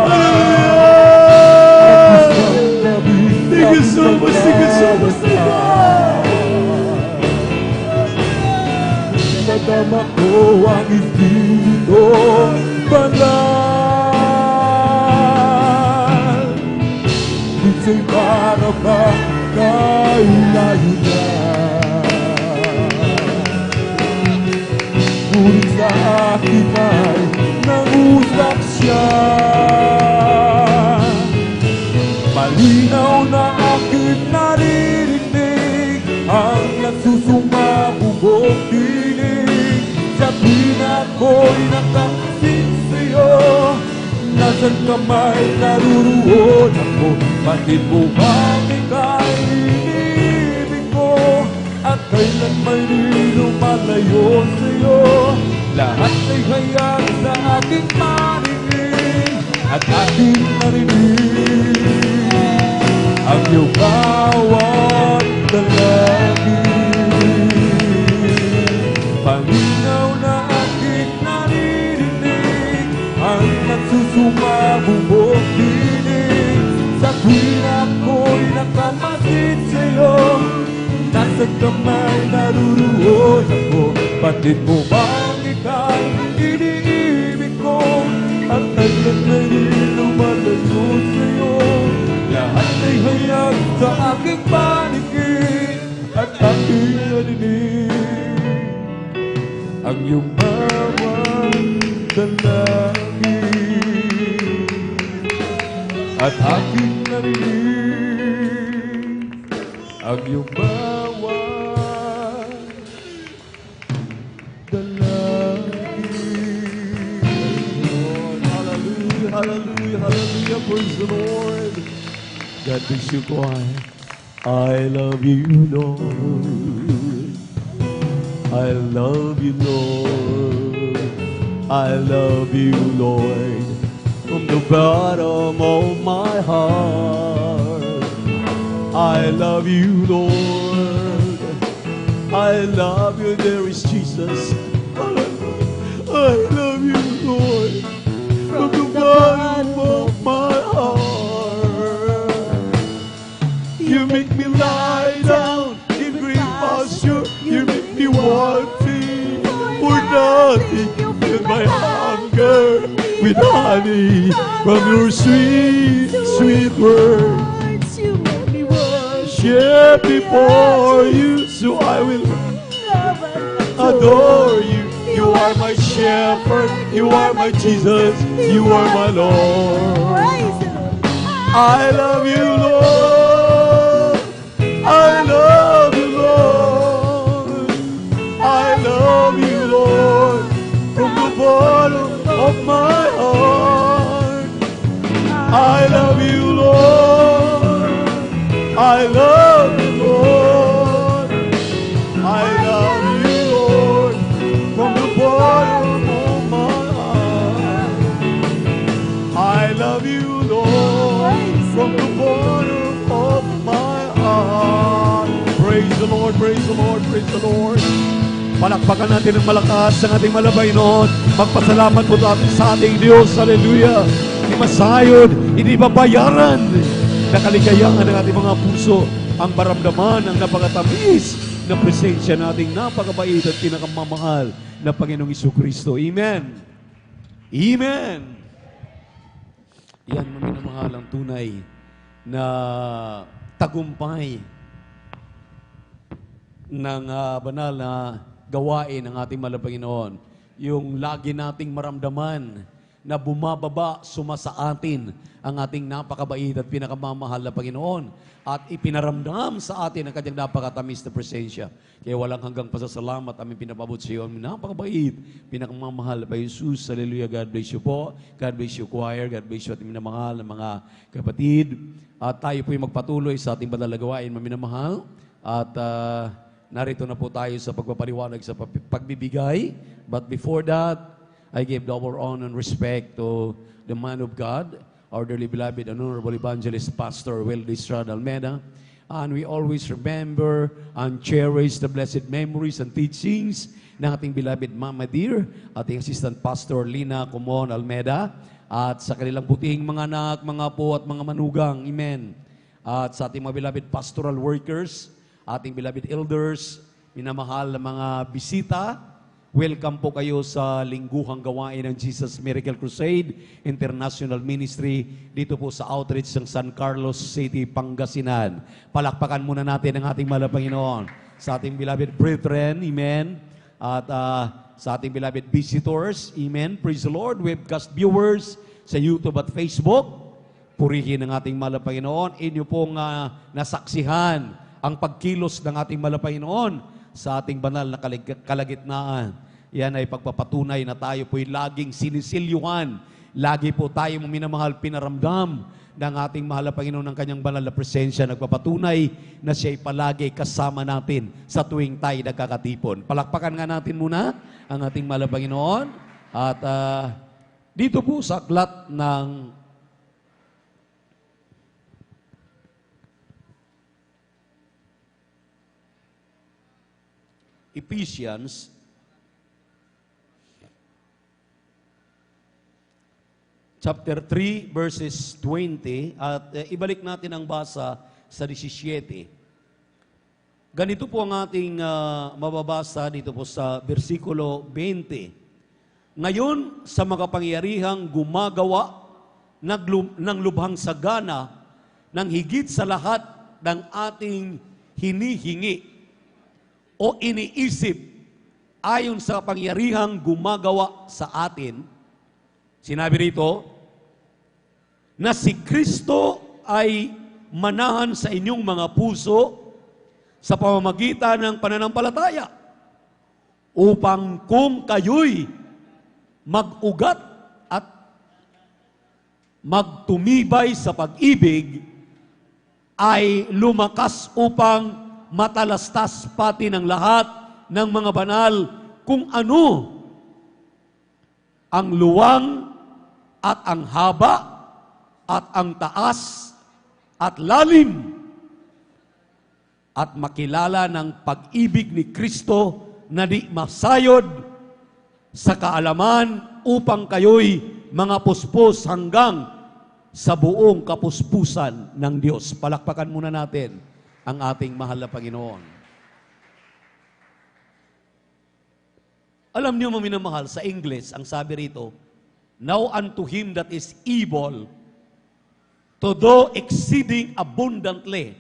Hallelujah! Thank you so much, thank you so much, thank you! Nadama ko ang Espiritu Banal. Minsan'y para bang kailayo na, ngunit sa akin ay nangusap siya. Malinaw na aking naririnig ang nagsusumabubog dinig. Sabihin ako'y nakakasin sa'yo, nasan ka may naruroon ako, bakit mo bang ika'y iniibig ko? At kailan may lumalayo sa'yo, lahat ay hayag sa aking paningin at aking narinig ang iyong bawat dalangin. Malinaw na aking naririnig ang nagsusumabubog dinig. Sa tuwing ako'y nakamasid sa'yo, nasaan ka may naruroon ako, batid mo bang lingkod sa'yo. Lahat ay hayag sa aking paligid at aking narinig ang iyong bawat dalangin at aking narinig ang iyong bawat dalangin. Hallelujah, hallelujah, hallelujah, praise the Lord. God bless you, choir. I love you, Lord. I love you, Lord. I love you, Lord. From the bottom of my heart, I love you, Lord. I love you, there is Jesus. I love you, Lord. From the bottom of my heart, you make me lie down in green pasture. You make me wanting for nothing. Fill my hunger with honey from your sweet, sweet words. You make me Share before you, so I will adore you. You are my shepherd, you are my Jesus, you are my Lord. I love you, Lord. I love you, Lord. I love you, Lord. From the bottom of my heart, I love you, Lord. I love you, Lord. I love you, Lord. From the bottom of my heart, I love you, Lord. From the bottom of my heart. Praise the Lord, praise the Lord, praise the Lord. Palakpakan natin ng malakas ang ating malabay noon. Magpasalamat po natin sa ating Diyos. Hallelujah. Hindi masayod, hindi babayaran na kaligayahan ng ating mga puso ang maramdaman ang napakatamis na presensya nating napakabait at pinakamamahal na Panginoong Jesucristo. Amen. Amen. Yan, maminamahal ang tunay na tagumpay ng banal na gawain ng ating mahal na Panginoon. Yung lagi nating maramdaman na bumababa, sumasa atin ang ating napakabait at pinakamamahal na Panginoon at ipinaramdam sa atin ang kanyang napakatamis na presensya. Kaya walang hanggang pasasalamat aming pinapabot sa iyo. Ang napakabait, pinakamamahal na Jesus. Hallelujah. God bless you po. God bless you, choir. God bless you ating minamahal na mga kapatid. At tayo po'y magpatuloy sa ating banal na gawain, maminamahal. At narito na po tayo sa pagpapaliwanag sa pagbibigay. But before that, I give double honor and respect to the man of God, our dearly beloved and honorable evangelist, Pastor Wildy Estrada Almeda. And we always remember and cherish the blessed memories and teachings ng ating beloved Mama Dear, ating assistant pastor Lina Comon Almeda, at sa kanilang butihing mga anak, mga apo at mga manugang. Amen. At sa ating mga beloved pastoral workers, ating beloved elders, minamahal na mga bisita, welcome po kayo sa lingguhang gawain ng Jesus Miracle Crusade International Ministry dito po sa outreach ng San Carlos City, Pangasinan. Palakpakan muna natin ang ating mahal na Panginoon sa ating beloved brethren, amen, at sa ating beloved visitors, amen, praise the Lord, webcast viewers sa YouTube at Facebook, purihin ang ating mahal na Panginoon. Inyo pong nasaksihan ang pagkilos ng ating mahal na Panginoon sa ating banal na kalagitnaan. Yan ay pagpapatunay na tayo po'y laging sinisilyuhan. Lagi po tayo minamahal pinaramdam ng ating mahal na Panginoon ng kanyang banal na presensya. Nagpapatunay na siya'y palagi kasama natin sa tuwing tayo nagkakatipon. Palakpakan nga natin muna ang ating mahal na Panginoon. At dito po sa aklat ng Ephesians, chapter 3, verses 20, at ibalik natin ang basa sa 17. Ganito po ang ating mababasa dito po sa versikulo 20. Ngayon, sa makapangyarihang gumagawa ng lubhang sagana ng higit sa lahat ng ating hinihingi o iniisip ayon sa pangyarihang gumagawa sa atin. Sinabi rito, na si Kristo ay manahan sa inyong mga puso sa pamamagitan ng pananampalataya upang kung kayo'y mag-ugat at magtumibay sa pag-ibig, ay lumakas upang matalastas pati ng lahat ng mga banal kung ano ang luwang at ang haba at ang taas at lalim at makilala ng pag-ibig ni Kristo na di masayod sa kaalaman upang kayo'y mga puspos hanggang sa buong kapuspusan ng Diyos. Palakpakan muna natin ang ating mahal na Panginoon. Alam niyo, mga minamahal, sa English, ang sabi rito, now unto him that is able to do exceeding abundantly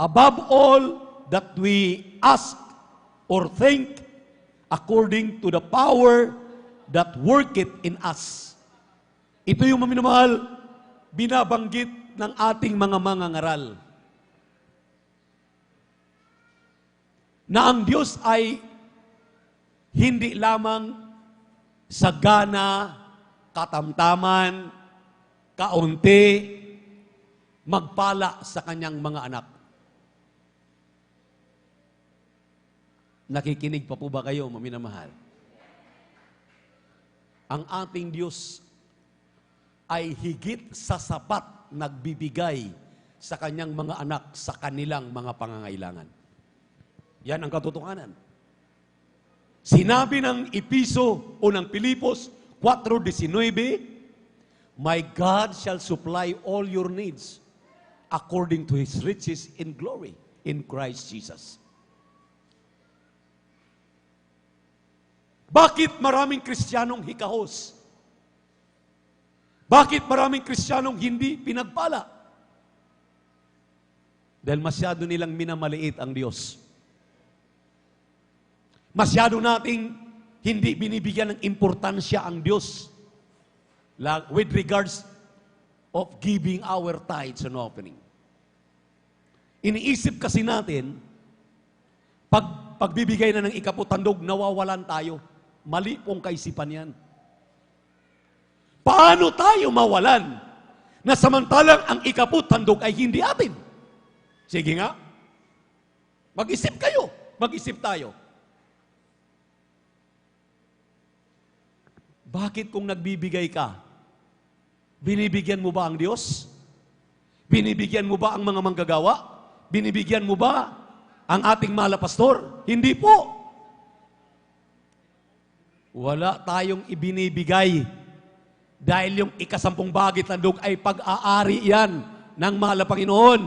above all that we ask or think, according to the power that worketh in us. Ito yung maminamahal, binabanggit ng ating mga mangangaral. Na ang Diyos ay hindi lamang sagana, katamtaman, kaunti, magpala sa kanyang mga anak. Nakikinig pa po ba kayo, maminamahal? Ang ating Diyos ay higit sa sapat nagbibigay sa kanyang mga anak sa kanilang mga pangangailangan. Yan ang katotohanan. Sinabi ng Episo o ng Pilipos 4:19, my God shall supply all your needs according to His riches in glory in Christ Jesus. Bakit maraming Kristiyanong hikahos? Bakit maraming Kristiyanong hindi pinagpala? Dahil masyado nilang minamaliit ang Diyos. Masyado nating hindi binibigyan ng importansya ang Diyos with regards of giving our tithes and offering. Iniisip kasi natin, pagbibigay na ng ikaputandog, nawawalan tayo. Mali pong kaisipan yan. Paano tayo mawalan na samantalang ang ikaputandog ay hindi atin? Sige nga. Mag-isip kayo. Mag-isip tayo. Bakit kung nagbibigay ka, binibigyan mo ba ang Diyos? Binibigyan mo ba ang mga manggagawa? Binibigyan mo ba ang ating mahal na pastor? Hindi po. Wala tayong ibinibigay. Dahil yung ikasampung bagit tandog ay pag-aari yan ng mahal na Panginoon.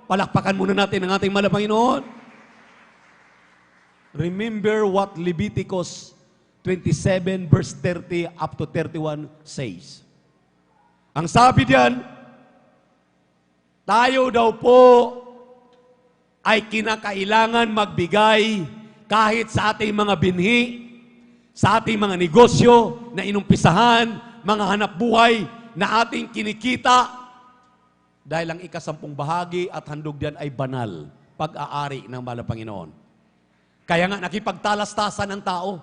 Palakpakan muna natin ang ating mahal na Panginoon. Remember what Leviticus 27 verse 30 up to 31 says. Ang sabi diyan, tayo daw po ay kinakailangan magbigay kahit sa ating mga binhi, sa ating mga negosyo na inumpisahan, mga hanap buhay na ating kinikita, dahil ang ikasampung bahagi at handog diyan ay banal, pag-aari ng mahal na Panginoon. Kaya nga nakipagtalastasan ang tao.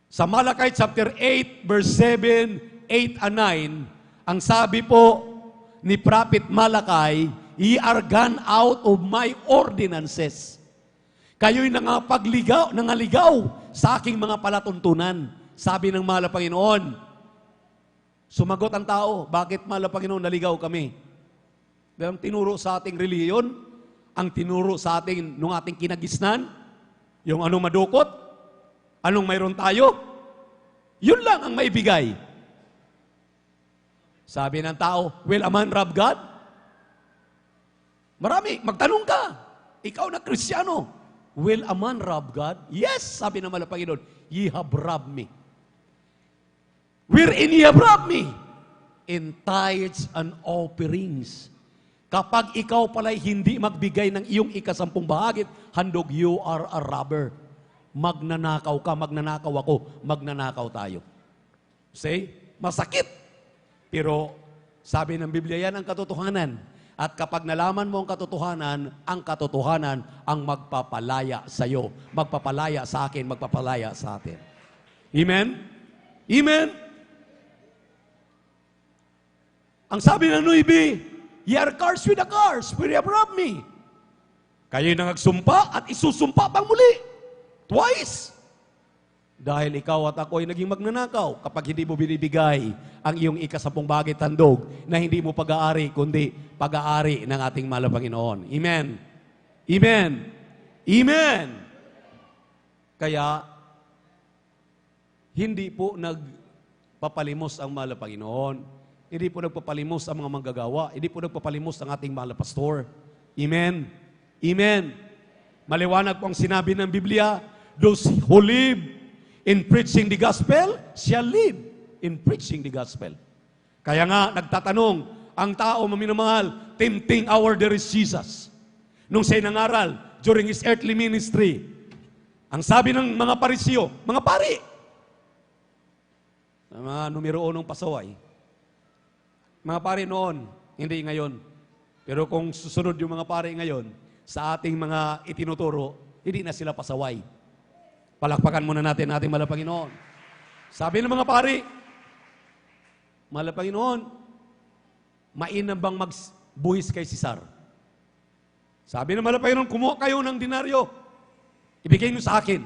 Sa Malakay chapter 8 verse 7, 8 and 9, ang sabi po ni Prophet Malakay, ye are gone out of my ordinances. Kayo'y nangaligaw sa aking mga palatuntunan. Sabi ng mahal na Panginoon. Sumagot ang tao, bakit mahal na Panginoon naligaw kami? Dahil ang tinuro sa ating reliyon, ang tinuro sa ating nung ating kinagisnan, yung anong madukot, anong mayroon tayo, yun lang ang maibigay. Sabi ng tao, will a man rob God? Marami, magtanong ka. Ikaw na Kristiyano, will a man rob God? Yes, sabi ng mahal na Panginoon, ye have robbed me. wherein ye have robbed me in tithes and offerings. Kapag ikaw pala'y hindi magbigay ng iyong ikasampung bahagi, handog, you are a robber. Magnanakaw ka, magnanakaw ako, magnanakaw tayo. See? Masakit. Pero sabi ng Biblia, yan ang katotohanan. At kapag nalaman mo ang katotohanan ang magpapalaya sa iyo, magpapalaya sa akin, magpapalaya sa atin. Amen? Amen? Ang sabi ng 9, ye are cursed with a curse, for ye have robbed me. Kayo'y nangagsumpa at isusumpa pang muli. Twice. Dahil ikaw at ako ay naging magnanakaw kapag hindi mo binibigay ang iyong ikasampung bahagi tandog na hindi mo pag-aari, kundi pag-aari ng ating mahal na Panginoon. Amen. Amen. Amen. Kaya, hindi po nagpapalimos ang mahal na Panginoon. Hindi po nagpapalimos ang mga manggagawa. Hindi po nagpapalimos ang ating mahal na pastor. Amen. Amen. Maliwanag po ang sinabi ng Biblia, those who live in preaching the gospel shall live in preaching the gospel. Kaya nga, nagtatanong ang tao maminamahal, tempting hour there is Jesus. Nung siya'y nangaral during his earthly ministry, ang sabi ng mga parisyo, mga pari, mga numero 1 pasaway, mga pari noon, hindi ngayon. Pero kung susunod yung mga pari ngayon, sa ating mga itinuturo, hindi na sila pasaway. Palakpakan muna natin ating mahal na Panginoon. Sabi ng mga pari, mahal na Panginoon, mainam bang magbuhis kay Cesar? Sabi ng mahal na Panginoon, kumuha kayo ng dinaryo. Ibigay nyo sa akin.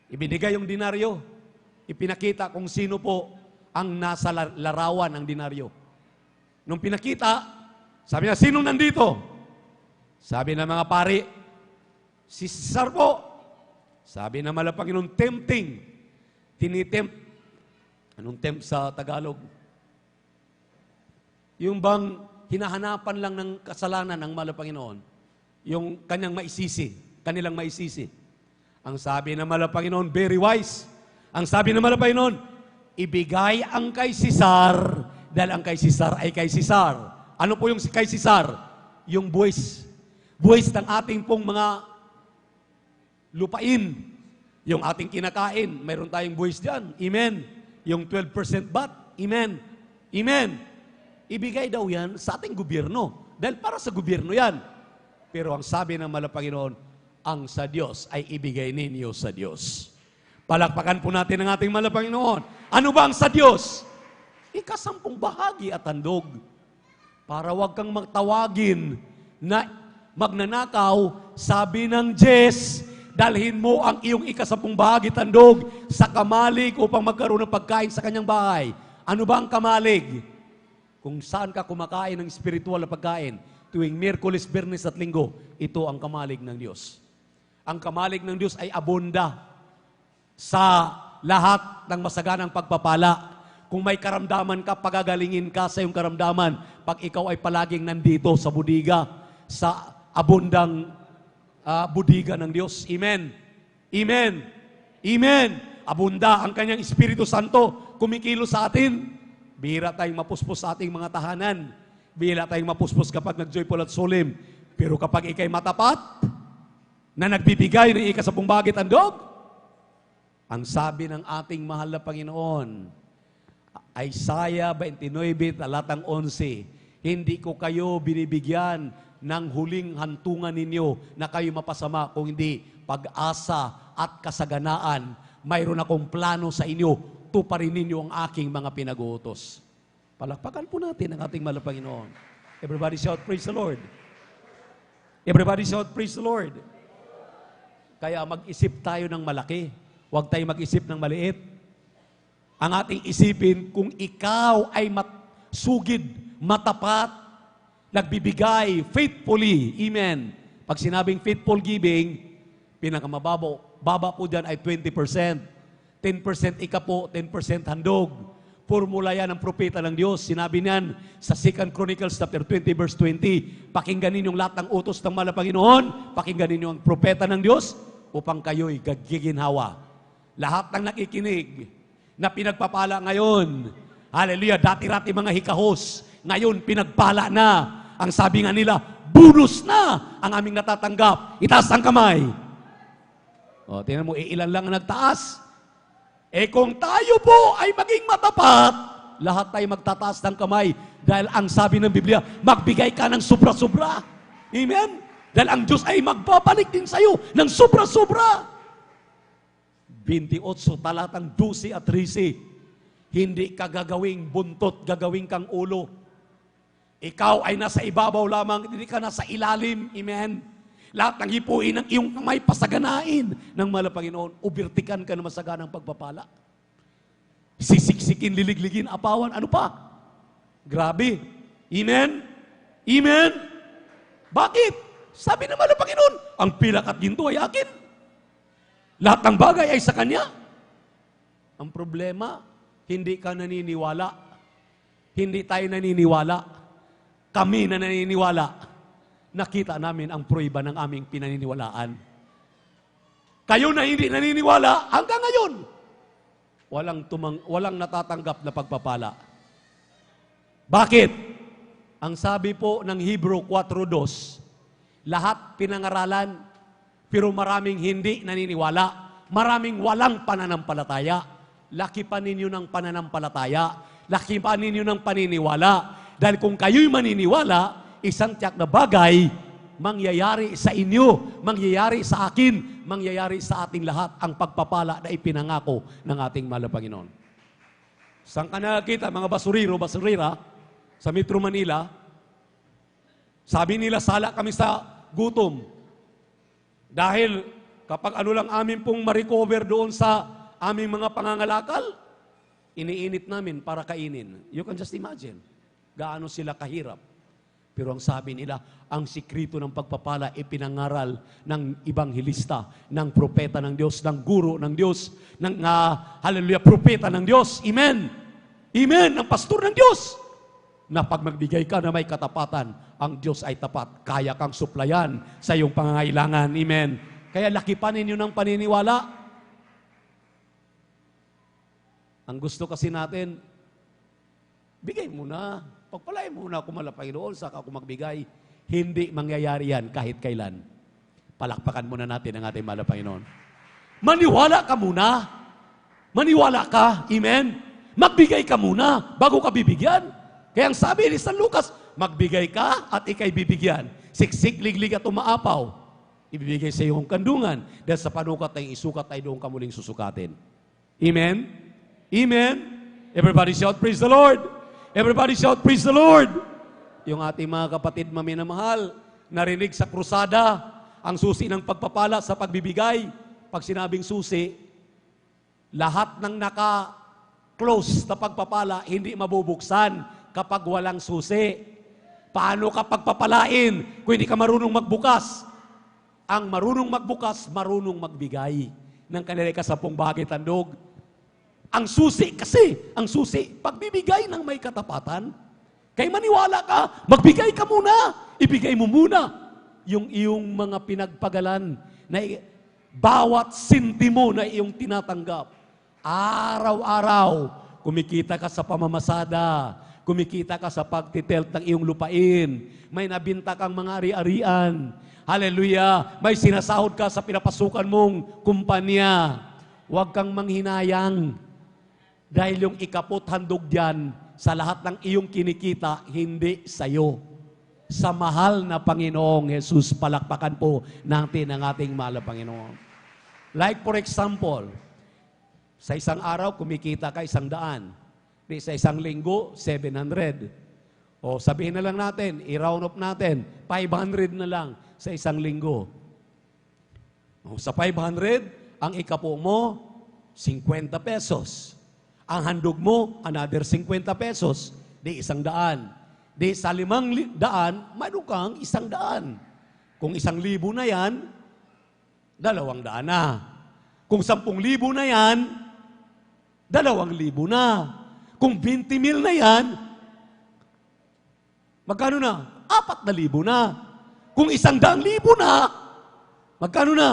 Ibinigay yung dinaryo. Ipinakita kung sino po ang nasa larawan ng dinaryo. Nung pinakita, sabi niya, sinong nandito? Sabi ng mga pari, si Cesar po. Sabi ng mahal na Panginoon, tempting. Tinitempt. Anong tempt sa Tagalog? Yung bang hinahanapan lang ng kasalanan ng mahal na Panginoon, yung kanyang maisisi, kanilang maisisi. Ang sabi ng mahal na Panginoon, very wise. Ang sabi ng mahal na Panginoon, ibigay ang kay Cesar, dahil ang kay Cesar ay kay Cesar. Ano po yung kay Cesar? Yung buwis. Buwis ng ating pong mga lupain, yung ating kinakain, mayroon tayong buwis dyan. Amen. Yung 12% bat. Amen. Amen. Ibigay daw yan sa ating gobyerno. Dahil para sa gobyerno yan. Pero ang sabi ng mahal na Panginoon, ang sa Diyos ay ibigay ninyo sa Diyos. Palakpakan po natin ang ating mahal na Panginoon. Ano ba ang sa Diyos? Ikasampung bahagi at handog. Para wag kang magtawagin na magnanakaw, sabi ng Jess, dalhin mo ang iyong ikasampung bahagi tandog sa kamalig upang magkaroon ng pagkain sa kanyang bahay. Ano ba ang kamalig? Kung saan ka kumakain ng spiritual na pagkain, tuwing Miyerkules, Biyernes at Linggo, ito ang kamalig ng Diyos. Ang kamalig ng Diyos ay abunda sa lahat ng masaganang pagpapala. Kung may karamdaman ka, pagagalingin ka sa iyong karamdaman. Pag ikaw ay palaging nandito sa budiga, sa abundang budiga ng Diyos. Amen. Amen. Amen. Abunda ang kanyang Espiritu Santo kumikilo sa atin. Bihira tayong mapuspos sa ating mga tahanan. Bihira tayong mapuspos kapag nag-joyful at solemn. Pero kapag ikay matapat, na nagbibigay ng ikasampung bahagi tandog, ang sabi ng ating mahal na Panginoon, Isaiah 29, talatang 11, hindi ko kayo binibigyan ng huling hantungan ninyo na kayo mapasama, kung hindi pag-asa at kasaganaan. Mayroon akong plano sa inyo, tuparin ninyo ang aking mga pinag-uutos. Palakpakan po natin ang ating mahal na Panginoon. Everybody shout, praise the Lord. Everybody shout, praise the Lord. Kaya mag-isip tayo ng malaki. Huwag tayo mag-isip ng maliit. Ang ating isipin, kung ikaw ay sugid, matapat, nagbibigay faithfully. Amen. Pag sinabing faithful giving, baba po dyan ay 20%. 10% ikapo, 10% handog. Formula yan ng propeta ng Diyos. Sinabi niyan sa 2 Chronicles chapter 20 verse 20, pakinggan ninyong lahat ng utos ng mahal na Panginoon, pakinggan ninyo ang propeta ng Diyos upang kayo'y gagiginhawa. Lahat ng nakikinig na pinagpapala ngayon. Hallelujah. Dati-rati mga hikahos. Ngayon, pinagpala na. Ang sabi nga nila, bonus na ang aming natatanggap. Itaas ang kamay. O, tingnan mo, ilan lang ang nagtaas. Kung tayo po ay maging matapat, lahat tayo magtataas ng kamay. Dahil ang sabi ng Biblia, magbigay ka ng sobra-sobra. Amen? Dahil ang Diyos ay magbabalik din sa iyo ng sobra-sobra. 28, talatang 12 at 13. Hindi ka gagawing buntot, gagawing kang ulo. Ikaw ay nasa ibabaw lamang, hindi ka nasa ilalim. Amen? Lahat ng hipuin ng iyong kamay, pasaganain ng mahal na Panginoon. Ubirtikan ka na masaganang pagpapala. Sisiksikin, liligligin, apawan, ano pa? Grabe. Amen? Amen? Bakit? Sabi ng mahal na Panginoon, ang pilak at ginto ay akin. Lahat ng bagay ay sa Kanya. Ang problema, hindi ka naniniwala. Hindi tayo naniniwala. Kami na naniniwala. Nakita namin ang pruiba ng aming pinaniniwalaan. Kayo na hindi naniniwala, hanggang ngayon, walang natatanggap na pagpapala. Bakit? Ang sabi po ng Hebrew 4:2, lahat pinangaralan, pero maraming hindi naniniwala. Maraming walang pananampalataya. Laki pa ninyo ng pananampalataya. Laki pa ninyo ng paniniwala. Dahil kung kayo'y maniniwala, isang tiyak na bagay, mangyayari sa inyo, mangyayari sa akin, mangyayari sa ating lahat ang pagpapala na ipinangako ng ating mahal na Panginoon. Saan ka nakakita, mga basurira, sa Metro Manila, sabi nila, sala kami sa gutom. Dahil kapag ano lang amin pong ma-recover doon sa aming mga pangangalakal, iniinit namin para kainin. You can just imagine gaano sila kahirap. Pero ang sabi nila, ang sikrito ng pagpapala ipinangaral ng ibanghilista, ng propeta ng Diyos, ng guro ng Diyos, ng hallelujah, propeta ng Diyos. Amen. Amen. Ang pastor ng Diyos. Na pag magbigay ka na may katapatan, ang Diyos ay tapat. Kaya kang suplayan sa iyong pangangailangan. Amen. Kaya lakipan ninyo ng paniniwala. Ang gusto kasi natin, bigay muna. Pagpalain muna ako mahal na Panginoon, saka ako magbigay. Hindi mangyayari yan kahit kailan. Palakpakan muna natin ang ating mahal na Panginoon. Maniwala ka muna. Maniwala ka. Amen. Magbigay ka muna bago ka bibigyan. Kaya ang sabi ni San Lucas, magbigay ka at ikay bibigyan. Siksik, liglig at umaapaw. Ibibigay sa iyong kandungan. Dahil sa panukat ay isukat ay doon ka muling susukatin. Amen? Amen? Everybody shout, praise the Lord! Everybody shout, praise the Lord! Yung ating mga kapatid maminamahal, narinig sa krusada, ang susi ng pagpapala sa pagbibigay. Pag sinabing susi, lahat ng naka-close na pagpapala, hindi mabubuksan kapag walang susi. Paano ka pagpapalain kung hindi ka marunong magbukas? Ang marunong magbukas, marunong magbigay ng kanila'y 10 bagay tandog. Ang susi kasi, pagbibigay ng may katapatan. Kaya maniwala ka, magbigay ka muna. Ibigay mo muna yung iyong mga pinagpagalan na bawat sintimo na iyong tinatanggap. Araw-araw, kumikita ka sa pamamasada, kumikita ka sa pagtitelt ng iyong lupain. May nabinta kang mga ari-arian. Hallelujah! May sinasahod ka sa pinapasukan mong kumpanya. Huwag kang manghinayang. Dahil yung ikapot handog dyan, sa lahat ng iyong kinikita, hindi sa'yo. Sa mahal na Panginoong Jesus, palakpakan po natin ang ating mahal na Panginoon. Like for example, sa isang araw, kumikita ka 100. Sa isang linggo, 700. O sabihin na lang natin, i-round up natin, 500 na lang sa isang linggo. O, sa 500, ang ikapo mo, 50 pesos. Ang handog mo, another 50 pesos. Di 100. Di sa 500, mayroon kang 100. Kung 1,000 na yan, 200 na. Kung 10,000 na yan, 2,000 na. Kung 20,000 na yan, magkano na? 4,000 na. Kung 100,000 na, magkano na?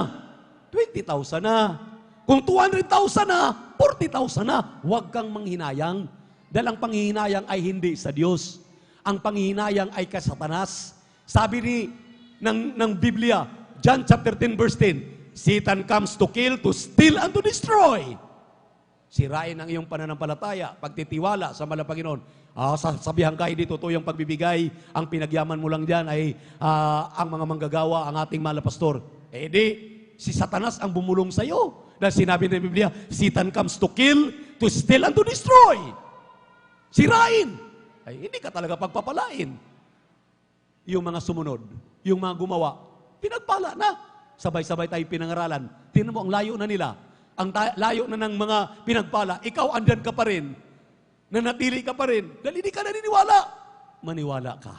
20,000 na. Kung 200,000 na, 40,000 na. Huwag kang manghinayang. Dahil ang panghihinayang ay hindi sa Diyos. Ang panghihinayang ay kay Satanas. Sabi ng Biblia, John chapter 10 verse 10, Satan comes to kill, to steal, and to destroy. Sirain ang iyong pananampalataya, pagtitiwala sa mahal na Panginoon. Sasabihan ka, hindi totoo yung pagbibigay. Ang pinagyaman mo lang dyan ay ang mga manggagawa, ang ating mahal na pastor. Eh di, si Satanas ang bumulong sa iyo. Dahil sinabi ng Biblia, Satan comes to kill, to steal, and to destroy. Sirain. Ay, hindi ka talaga pagpapalain. Yung mga sumunod, yung mga gumawa, pinagpala na. Sabay-sabay tayo pinangaralan. Tingnan mo, ang layo na nila. Ang layo na ng mga pinagpala. Ikaw, andyan ka pa rin. Nanatili ka pa rin. Dahil hindi ka naniniwala. Maniwala ka.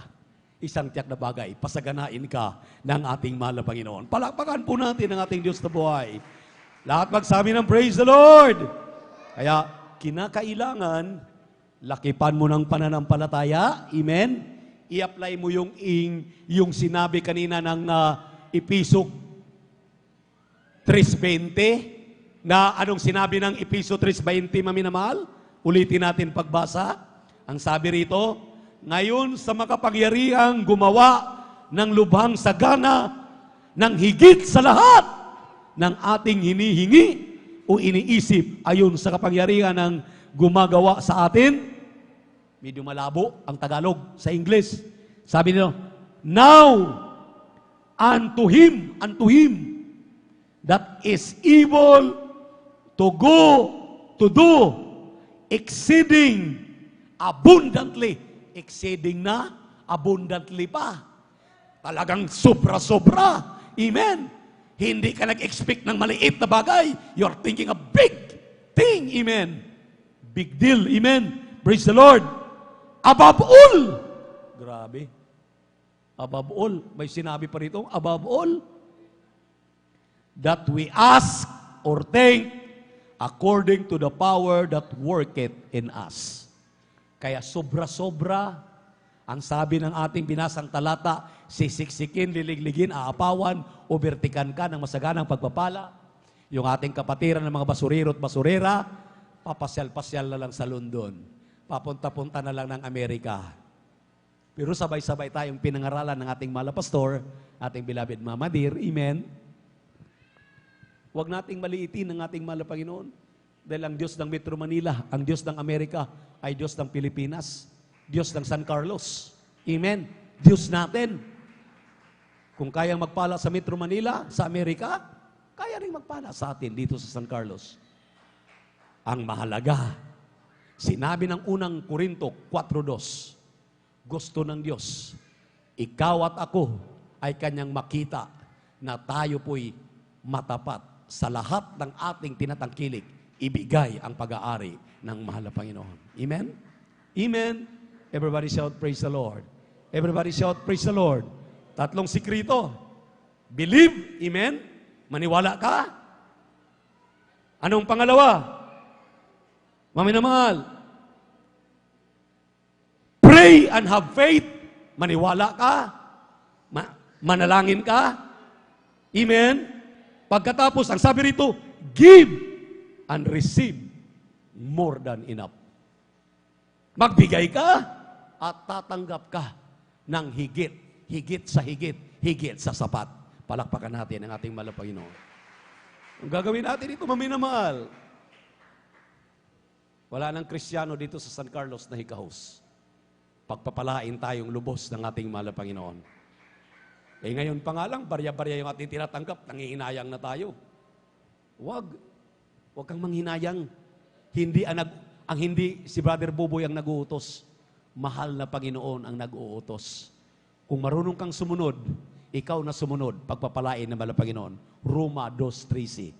Isang tiyak na bagay, pasaganain ka ng ating mahal na Panginoon. Palakpakan po natin ang ating Diyos na buhay. Lahat magsabi ng praise the Lord. Kaya, kinakailangan, lakipan mo ng pananampalataya. Amen? I-apply mo yung sinabi kanina ng Episo 3:20 na anong sinabi ng Episo 3:20, maminamahal? Ulitin natin pagbasa. Ang sabi rito, ngayon sa makapangyarihang gumawa ng lubhang sagana ng higit sa lahat ng ating hinihingi o iniisip ayon sa kapangyarihan ng gumagawa sa atin. Medyo malabo ang Tagalog sa English. Sabi nila, now unto Him that is able to go to do exceeding abundantly. Exceeding na, abundantly pa. Talagang sobra-sobra. Amen. Hindi ka nag-expect ng maliit na bagay. You're thinking a big thing. Amen. Big deal. Amen. Praise the Lord. Above all. Grabe. Above all. May sinabi pa rito, above all. That we ask or think according to the power that worketh in us. Kaya sobra-sobra, ang sabi ng ating binasang talata, sisiksikin, liligligin, aapawan, o bertikan ka ng masaganang pagpapala. Yung ating kapatiran ng mga basurero at basurera, papasyal-pasyal na lang sa London. Papunta-punta na lang ng Amerika. Pero sabay-sabay tayong pinangaralan ng ating mahal na pastor, ating beloved Mama Dear, amen. Huwag nating maliitin ang ating mahal na Panginoon. Dahil ang Diyos ng Metro Manila, ang Diyos ng Amerika, ay Diyos ng Pilipinas, Diyos ng San Carlos. Amen. Diyos natin. Kung kayang magpala sa Metro Manila, sa Amerika, kaya rin magpala sa atin dito sa San Carlos. Ang mahalaga, sinabi ng unang Korinto 4:2, gusto ng Diyos, ikaw at ako ay kanyang makita na tayo po'y matapat sa lahat ng ating tinatangkilik, ibigay ang pag-aari ng mahal na Panginoon. Amen? Amen? Everybody shout, praise the Lord. Everybody shout, praise the Lord. Tatlong sikrito. Believe, amen? Maniwala ka. Anong pangalawa? Maminamahal. Pray and have faith. Maniwala ka. Manalangin ka. Amen? Pagkatapos, ang sabi rito, give and receive more than enough. Magbigay ka at tatanggap ka ng higit, higit sa higit, higit sa sapat. Palakpakan natin ang ating mahal na Panginoon. Ang gagawin natin ito, maminamahal. Wala nang Kristiyano dito sa San Carlos na hikahos. Pagpapalain tayong lubos ng ating mahal na Panginoon. Eh ngayon pa nga lang, barya-barya yung ating tinatanggap, nangihinayang na tayo. Huwag kang manghinayang. Hindi si Brother Buboy ang nag-uutos. Mahal na Panginoon ang nag-uutos. Kung marunong kang sumunod, ikaw na sumunod, pagpapalain ng mahal na Panginoon. Roma 2:13.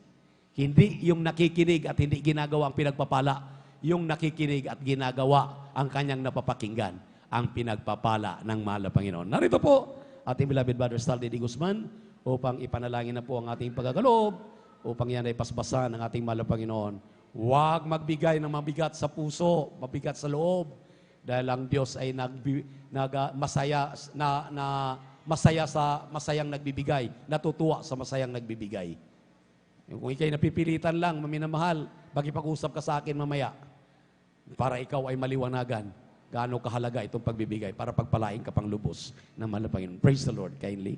Hindi yung nakikinig at hindi ginagawa ang pinagpapala. Yung nakikinig at ginagawa ang kanyang napapakinggan, ang pinagpapala ng mahal na Panginoon. Narito po, ating beloved Brother Staldy D. Guzman, upang ipanalangin na po ang ating pagkakaloob, upang yan ay pasbasan ng ating mahal na Panginoon. Huwag magbigay ng mabigat sa puso, mabigat sa loob, dahil ang Diyos ay masayang nagbibigay, natutuwa sa masayang nagbibigay. Kung ikay napipilitan lang, maminamahal, pakipag-usap ka sa akin mamaya para ikaw ay maliwanagan gaano kahalaga itong pagbibigay para pagpalain ka pang lubos ng mahal na Panginoon. Praise the Lord kindly.